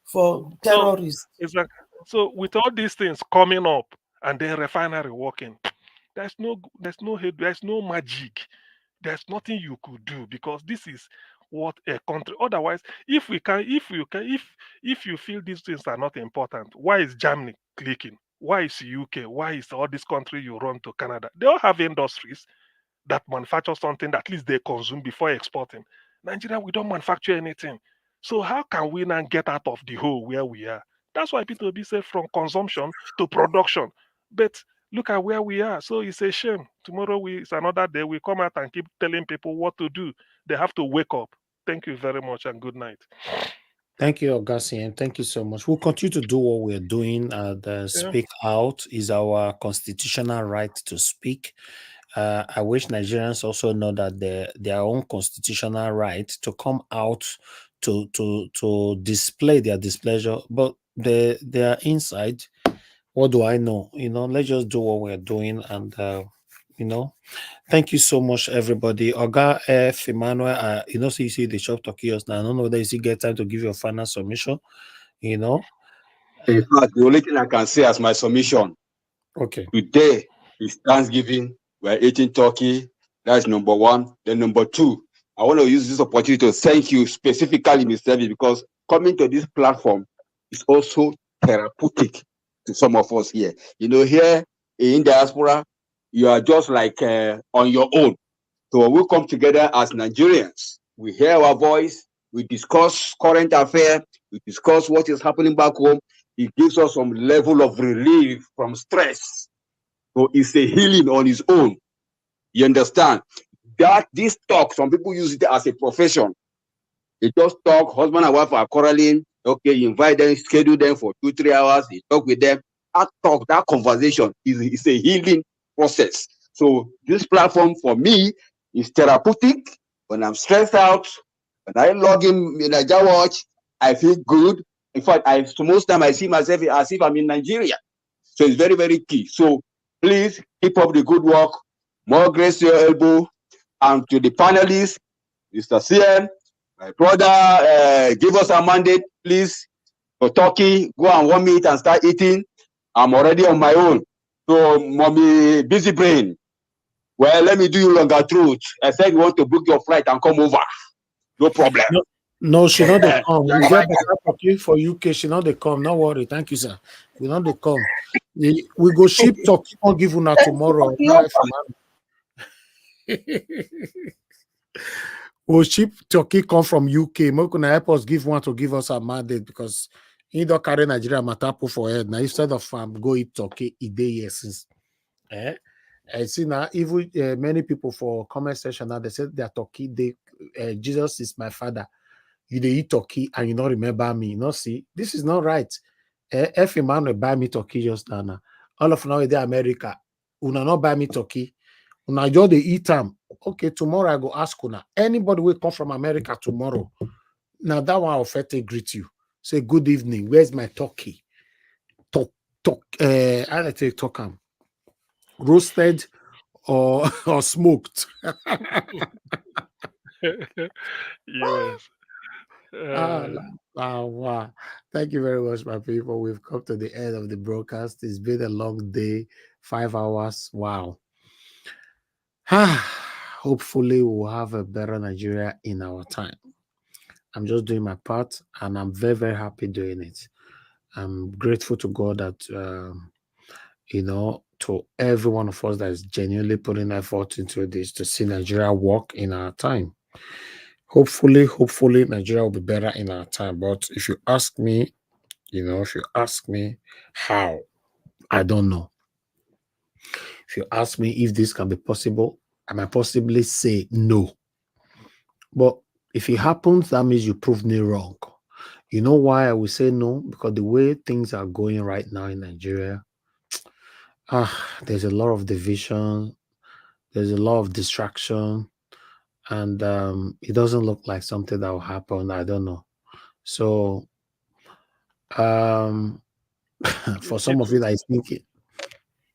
for so terrorists. it's like, so with all these things coming up and then refinery working, there's no head, there's no magic, there's nothing you could do because this is what a country. Otherwise, if you feel these things are not important, why is Germany clicking? Why is UK? Why is all this country you run to Canada? They all have industries that manufacture something that at least they consume before exporting. Nigeria, we don't manufacture anything. So how can we now get out of the hole where we are? That's why people will be said from consumption to production. But look at where we are. So it's a shame. Tomorrow it's another day. We come out and keep telling people what to do. They have to wake up. Thank you very much and good night. Thank you, Augustine. Thank you so much. We'll continue to do what we're doing. Speak out is our constitutional right to speak. I wish Nigerians also know that their own constitutional right to come out to display their displeasure, but they are inside. What do I know? Let's just do what we're doing, and thank you so much, everybody. Oga F. Emmanuel, so you see the shop Tokios now. I don't know whether you still get time to give your final submission. In fact, the only thing I can say as my submission. Okay. Today is Thanksgiving. We're eating turkey. That's number one. Then number two, I want to use this opportunity to thank you specifically, Mr. David, because coming to this platform is also therapeutic to some of us here. Here in diaspora, you are just like on your own. So we come together as Nigerians. We hear our voice. We discuss current affairs. We discuss what is happening back home. It gives us some level of relief from stress. So it's a healing on its own. You understand? This talk, some people use it as a profession. They just talk, husband and wife are quarreling. Okay, you invite them, schedule them for 2-3 hours, you talk with them. That conversation is a healing process. So this platform for me is therapeutic. When I'm stressed out, when I log in Nigeria Watch, I feel good. In fact, most time I see myself as if I'm in Nigeria. So it's very, very key. So please keep up the good work. More grace to your elbow. And to the panelists, Mr. CM, my brother, give us a mandate, please. For Turkey, go and warm it and start eating. I'm already on my own. So, mommy, busy brain. Well, let me do you longer truth. I said you want to book your flight and come over. No problem. No, she not they come. We get better turkey for UK. She not they come. No worry. Thank you, sir. We not they come. We go ship turkey. I'll give you now tomorrow. We'll ship turkey come from UK. More can help us give one to give us a mandate because he don't carry Nigeria matapo for head. Now instead of go eat turkey, eat day years. I see now even many people for comment section now they said their turkey. Jesus is my father. You they eat turkey and you not remember me. See, this is not right. If a man will buy me turkey just now. All of now in America, una not buy me turkey. Una just dey eat them. Okay, tomorrow I go ask una. Anybody will come from America tomorrow. Now that one I'll greet you. Say good evening. Where's my turkey? Talk. I like to talk roasted or or smoked. Yes. Wow. Thank you very much, my people. We've come to the end of the broadcast. It's been a long day, 5 hours. Wow. Hopefully, we'll have a better Nigeria in our time. I'm just doing my part, and I'm very, very happy doing it. I'm grateful to God that, to every one of us that is genuinely putting effort into this to see Nigeria work in our time. Hopefully, Nigeria will be better in our time. But if you ask me, how, I don't know. If you ask me if this can be possible, I might possibly say no. But if it happens, that means you proved me wrong. You know why I will say no? Because the way things are going right now in Nigeria, there's a lot of division, there's a lot of distraction, and it doesn't look like something that will happen. I don't know. So for some of you that is thinking,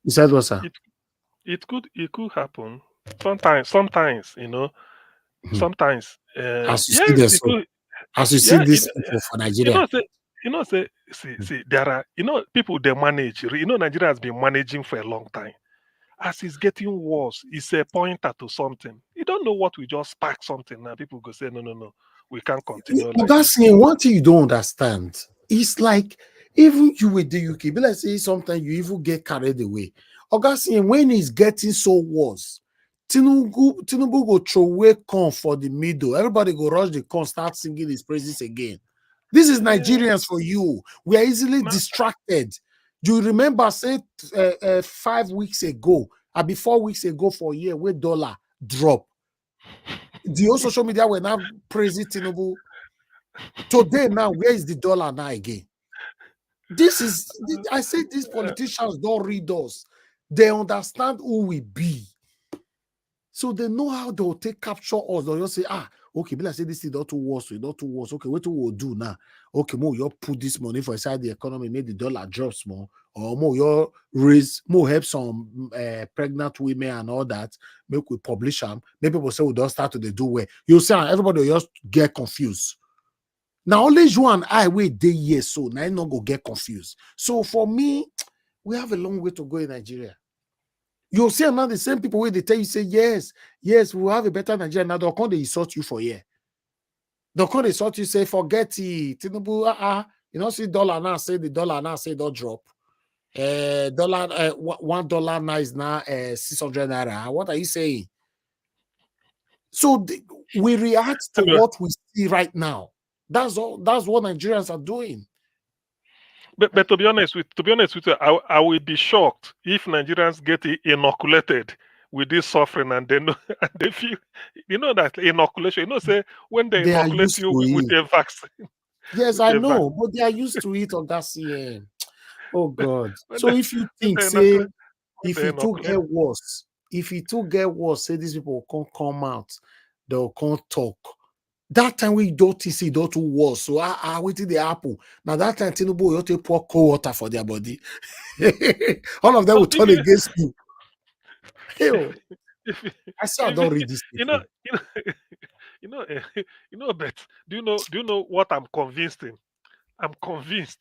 you said what, sir? It could happen. Sometimes, sometimes. As you see Yes, this, it could. as you see these people for Nigeria. There are, people they manage. Nigeria has been managing for a long time. As it's getting worse, it's a pointer to something. You don't know what we just spark something now. People go say, no, we can't continue like That's this. one thing you don't understand. It's like even you with the UK, but let's say sometimes you even get carried away. Augustine, when it's getting so worse, Tinubu go throw away corn for the middle. Everybody go rush the corn, start singing his praises again. This is Nigerians for you. We are easily distracted. Do you remember, say, 5 weeks ago, or before 4 weeks ago for a year, where dollar drop? The whole social media were now praising Tinubu. Today, now, where is the dollar now again? I say these politicians don't read us. They understand who we be. So they know how they'll take capture us. They'll just say, okay, but I say this is not too worse, not too worse. Okay, what we'll do now? Okay, more you put this money for inside the economy, make the dollar drops more, or more you raise more help some pregnant women and all that. Make we publish them. Maybe people say we don't start to do well. You see, everybody will just get confused. Now only you and I wait day years, so now I not go get confused. So for me, we have a long way to go in Nigeria. You'll see now the same people where they tell you, say, yes, we'll have a better Nigeria. Now they'll come, they insult you for year. They'll come, they insult you, say, forget it. Tinubu, see dollar now, say the dollar now, say don't drop. $1 now is now 600 naira. What are you saying? So we react to what we see right now. That's all. That's what Nigerians are doing. But to be honest with you, I will be shocked if Nigerians get inoculated with this suffering and they feel, that inoculation. Say when they inoculate you with a vaccine. Yes, I know, but they are used to it on that CM. Oh God! So if you think, say, if it will get worse, say these people can't come out, they'll can't talk. That time we don't see don't worse. So I waited the apple. Now that time Tinubu you take pour cold water for their body. All of them will turn against you. I still don't read this. But do you know what I'm convinced in? I'm convinced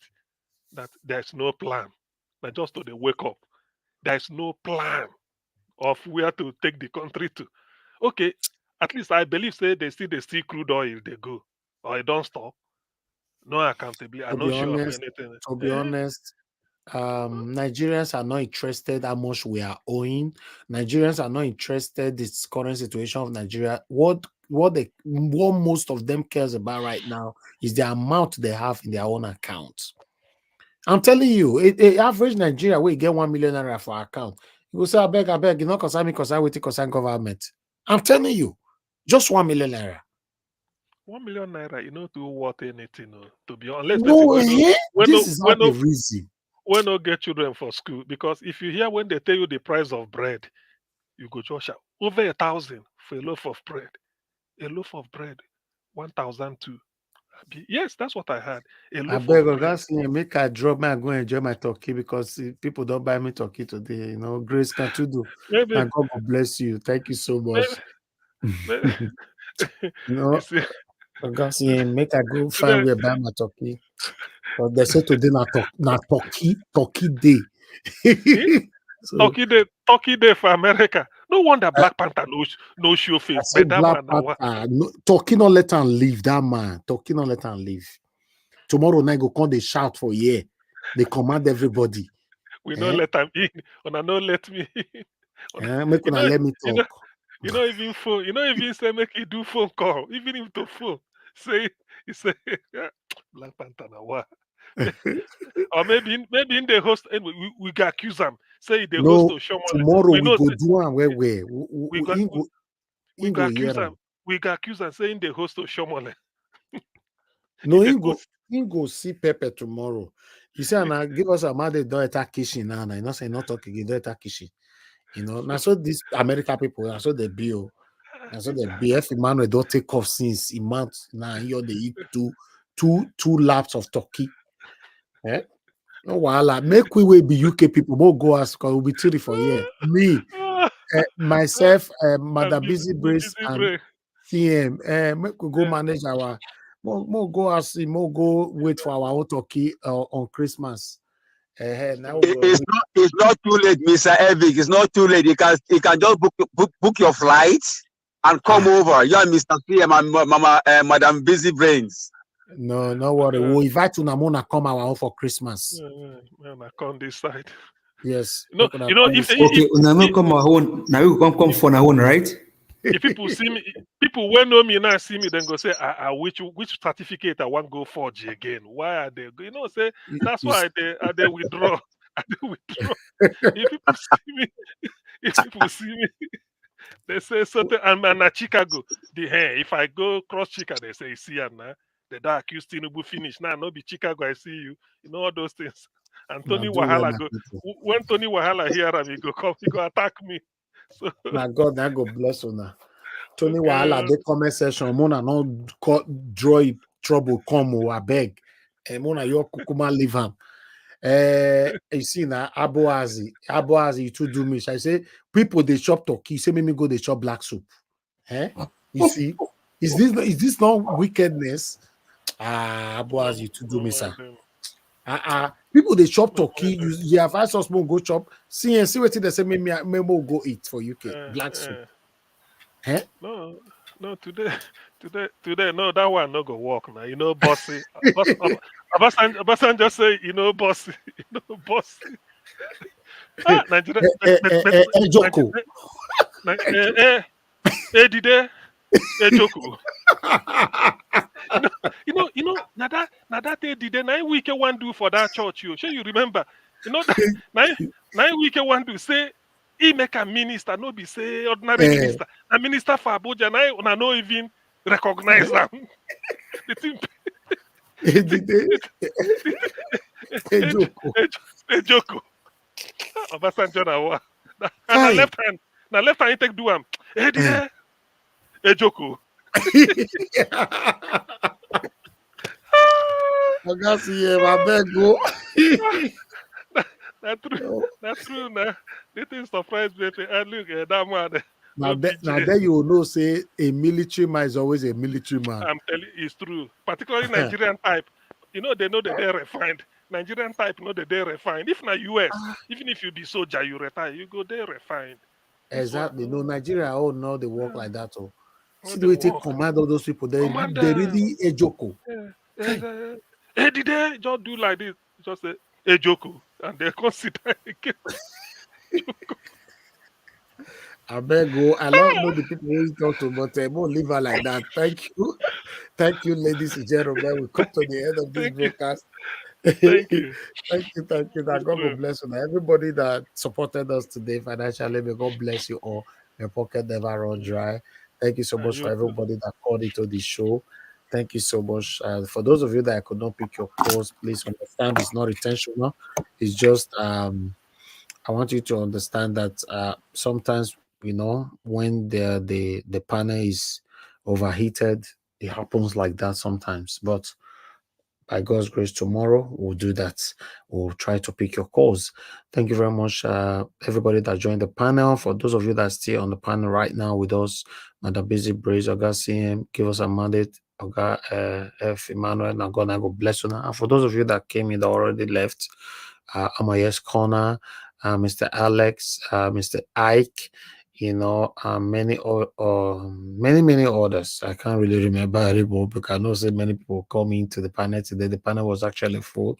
that there's no plan. But just to wake up, there's no plan of where to take the country to. Okay, at least I believe say they see crude oil they go, or it don't stop. No accountability. I'm not sure of anything. To be honest, Nigerians are not interested how much we are owing. Nigerians are not interested in this current situation of Nigeria. What most of them cares about right now is the amount they have in their own accounts. I'm telling you, average Nigeria will get 1 million naira for account. You will say, I beg, you know, because I wait to government. I'm telling you, just 1 million naira. 1 million naira, to worth anything, to be honest. No, this is not the reason. when no get children for school, because if you hear when they tell you the price of bread, you go just shout over 1,000 for a loaf of bread. A loaf of bread, 1,002. Yes, that's what I had. A I loaf beg of of bread. God, make I drop me and go enjoy my turkey because people don't buy me turkey today. You know, Grace can't you do? Maybe, And God will bless you. Thank you so much. maybe, You you know, see, God, make I go find today, where buy my turkey. But they say today na turkey day. eh? So Turkey day for America. No wonder Black Panther no show I face, say but that Black man now what? Panther, no, turkey not let him leave that man. Turkey not let him leave. Tomorrow night go come they shout for year. They command everybody. We don't Eh? let them in. Una no let me in. Make You una know, let me you talk. know, even phone. You know, even say make you do phone call, even if the phone say you say Black Panther now what? Or maybe in the host anyway, we got accuse them. Say the host No, of Shomole. tomorrow We we know go say, do one where we got we he go got hear accuse them. am. We got accuse them saying the host of Shomole. No, The host. he go see Pepper tomorrow. He said, "Now give us a mother don't attack kitchen now. Nah. You know, say not talk again, don't attack kitchen. You know, now so these American people, now so they be, now so they be. If Emmanuel don't take off since a month now, here they eat two laps of turkey. Eh? No, wahala. Make we will be UK people. More go ask because we'll be theory for here. Me, myself, And Madam Busy Brace, busy and brain. TM. Make we go manage our. More go ask. More go wait for our own turkey on Christmas. Now we go. It's not too late, Mr. Evic. It's not too late. You can just book your flight and come over. You and Mr. CM and Mama Madam Busy Brains. No worry. We'll invite Unamona come our own for Christmas. Man, I come this side. Yes. You know, if okay, now we come our own. Now we come for our own, right? If people see me, people will know me now see me, then go say, which certificate I want go forge again? Why are they? You know, say that's why they withdraw. They withdraw. If people see me, they say something. And at Chicago, if I go cross Chicago, they say, see, now they don't accuse Tinubu finish. Now, no be Chicago, I see you. You know all those things. And Tony Wahala go when Tony Wahala hear him, he go attack me. So now God, that go bless Una. Tony okay. Wahala, the comment section, Mona no draw trouble come I beg. And Mona your kukuma leave him. You see now, Aboazi, you too do me. I say people they chop turkey, say me go they chop black soup. You see, is this not wickedness? Aboazi, you too do me, sir. People they chop turkey. You have asked us more go chop. See what they say. Me go eat for UK black soup. No, today, no, that one no go work now. You know, bossy. Abasan just say, you know, bossy. You know, bossy. Nigeria. Joko. Dide. Joko. You know, now that did 9 week one do for that church. You sure you remember? You know that 9 week one do say he make a minister, no be say ordinary minister. A minister for Abuja, I no even recognize them. The thing. Joko. Obasanjo na wa. Na left hand. Na left hand you take do am. Joko. I beg go. That's true. Nah. This thing surprised me. And look, that man. Now there you know, say a military man is always a military man. I'm telling you, it's true. Particularly Nigerian type. You know, they know that they're refined. Nigerian type know that they're refined. If not US, even if you be soldier, you retire, you go there refined. Exactly. No, Nigeria all know they work like that. Oh. See the way they command all those people. They really a joko. Hey, did they just do like this? Just say a joko, and they consider again. I beg go. I don't know the people who talk to, but I won't leave her like that. Thank you. Thank you, ladies and gentlemen. We come to the end of this broadcast. Thank you. Thank you. That God will bless you. Everybody that supported us today financially, may God bless you all. Your pocket never run dry. Thank you so much for everybody that called into the show. Thank you so much. For those of you that I could not pick your calls, please understand it's not intentional. It's just I want you to understand that sometimes, when the panel is overheated, it happens like that sometimes. But by God's grace, tomorrow we'll do that. We'll try to pick your calls. Thank you very much, everybody that joined the panel. For those of you that are still on the panel right now with us, Madam Busy Brace, Oga CM, give us a mandate. Oga F. Emmanuel, now God bless you now. And for those of you that came in that already left, Amayes Corner, Mr. Alex, Mr. Ike, many others. I can't really remember anymore because I know so many people coming to the panel today. The panel was actually full.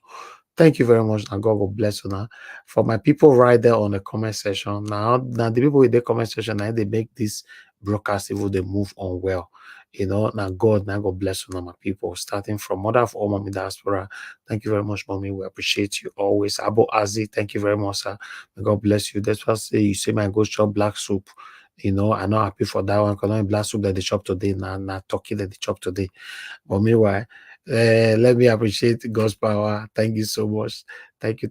Thank you very much. And God will bless you now. For my people right there on the comment section, now the people in the comment section, now they make this broadcast even they move on well. Now God bless you now, my people. Starting from Mother of all Mommy Diaspora. Thank you very much, Mommy. We appreciate you always. Abo Azi, thank you very much, sir. May God bless you. That's why I say you say my go chop black soup. I'm not happy for that one because black soup that they chop today, not turkey that they chop today. But meanwhile, let me appreciate God's power. Thank you so much. Thank you.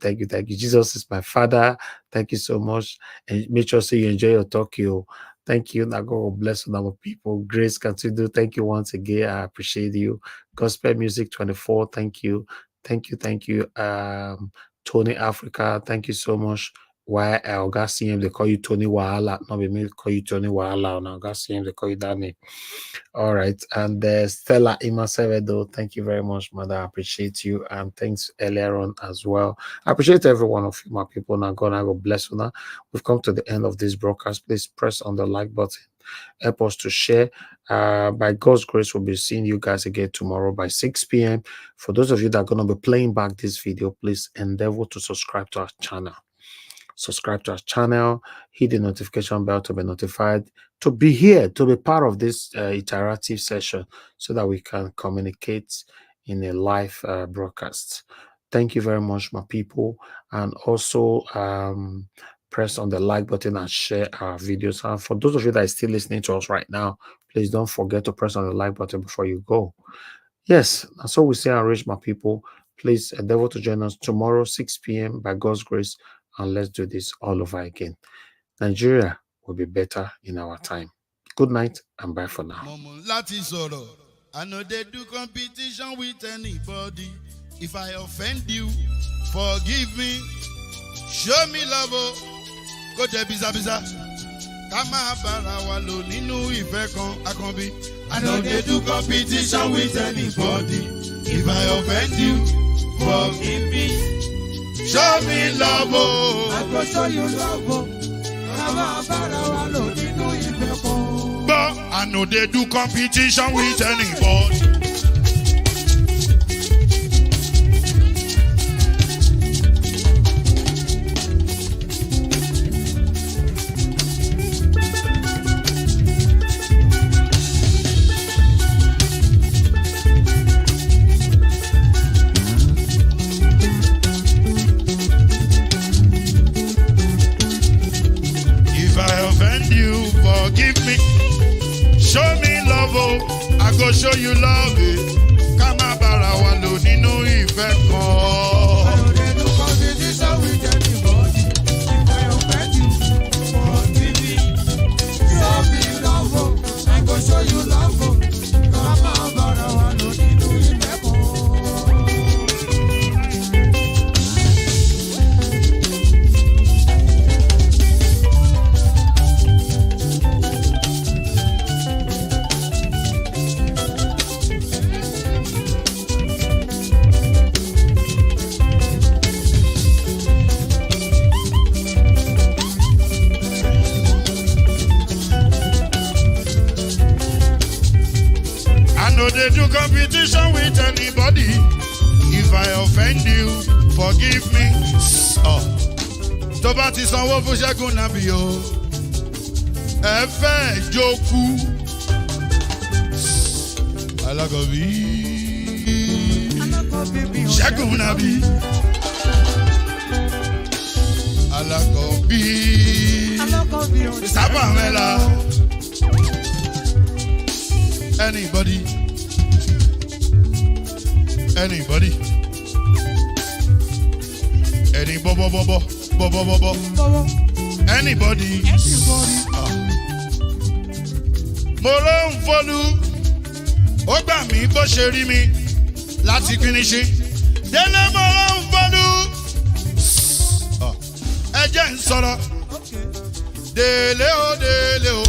Jesus is my Father. Thank you so much. And make sure you enjoy your Tokyo. Thank you. Now God will bless you, our people. Grace continue. Thank you once again. I appreciate you. Gospel Music 24. Thank you. Tony Africa. Thank you so much. Why Oga CM they call you Tony Wahala? Not be me call you Tony Wahala. Now Oga CM they call you that name. All right, and Stella Imasevedo, thank you very much, mother. I appreciate you, and thanks earlier on as well. I appreciate every one of you, my people. Now God bless you. Now we've come to the end of this broadcast. Please press on the like button. Help us to share. By God's grace, we'll be seeing you guys again tomorrow by 6 p.m. For those of you that are going to be playing back this video, please endeavor to subscribe to our channel. Subscribe to our channel, hit the notification bell to be notified, to be here, to be part of this interactive session so that we can communicate in a live broadcast. Thank you very much, my people. And also press on the like button and share our videos. And for those of you that are still listening to us right now, please don't forget to press on the like button before you go. Yes, and so we say and reach my people. Please endeavor to join us tomorrow, 6 p.m. by God's grace. And let's do this all over again. Nigeria will be better in our time. Good night and bye for now. I know they do competition with anybody. If I offend you, forgive me. Show me love. Go to biza. Kama barawa lo ninu ife kan akanbi. I know they do competition with anybody. If I offend you, forgive me. Show me love, I go show you love, but I know they do competition with anybody. Forgive me, show me love, I go show you love. Kama barawa lo ninu ife kan. I know they do competition with anybody. If I offend you, forgive me. Show me love, I go show you love. Kama barawa lo ninu ife kan. They do competition with anybody. If I offend you, forgive me. Tó bá ti sanwó fún Ṣẹ́gun Nàbí o, ẹ fẹ́ jókù. Alákọ̀bí Ṣẹ́gun Nàbí. Alákọ̀bí Sábàmẹ́là. Anybody. Anybody? Any bobo. Anybody? Mo ló ń fọlú, ó gbà mí bó ṣe rí mi láti kíníṣí. Délé mo ló ń fọlú, ẹ jẹ́ ń sọ̀rọ̀. Délé o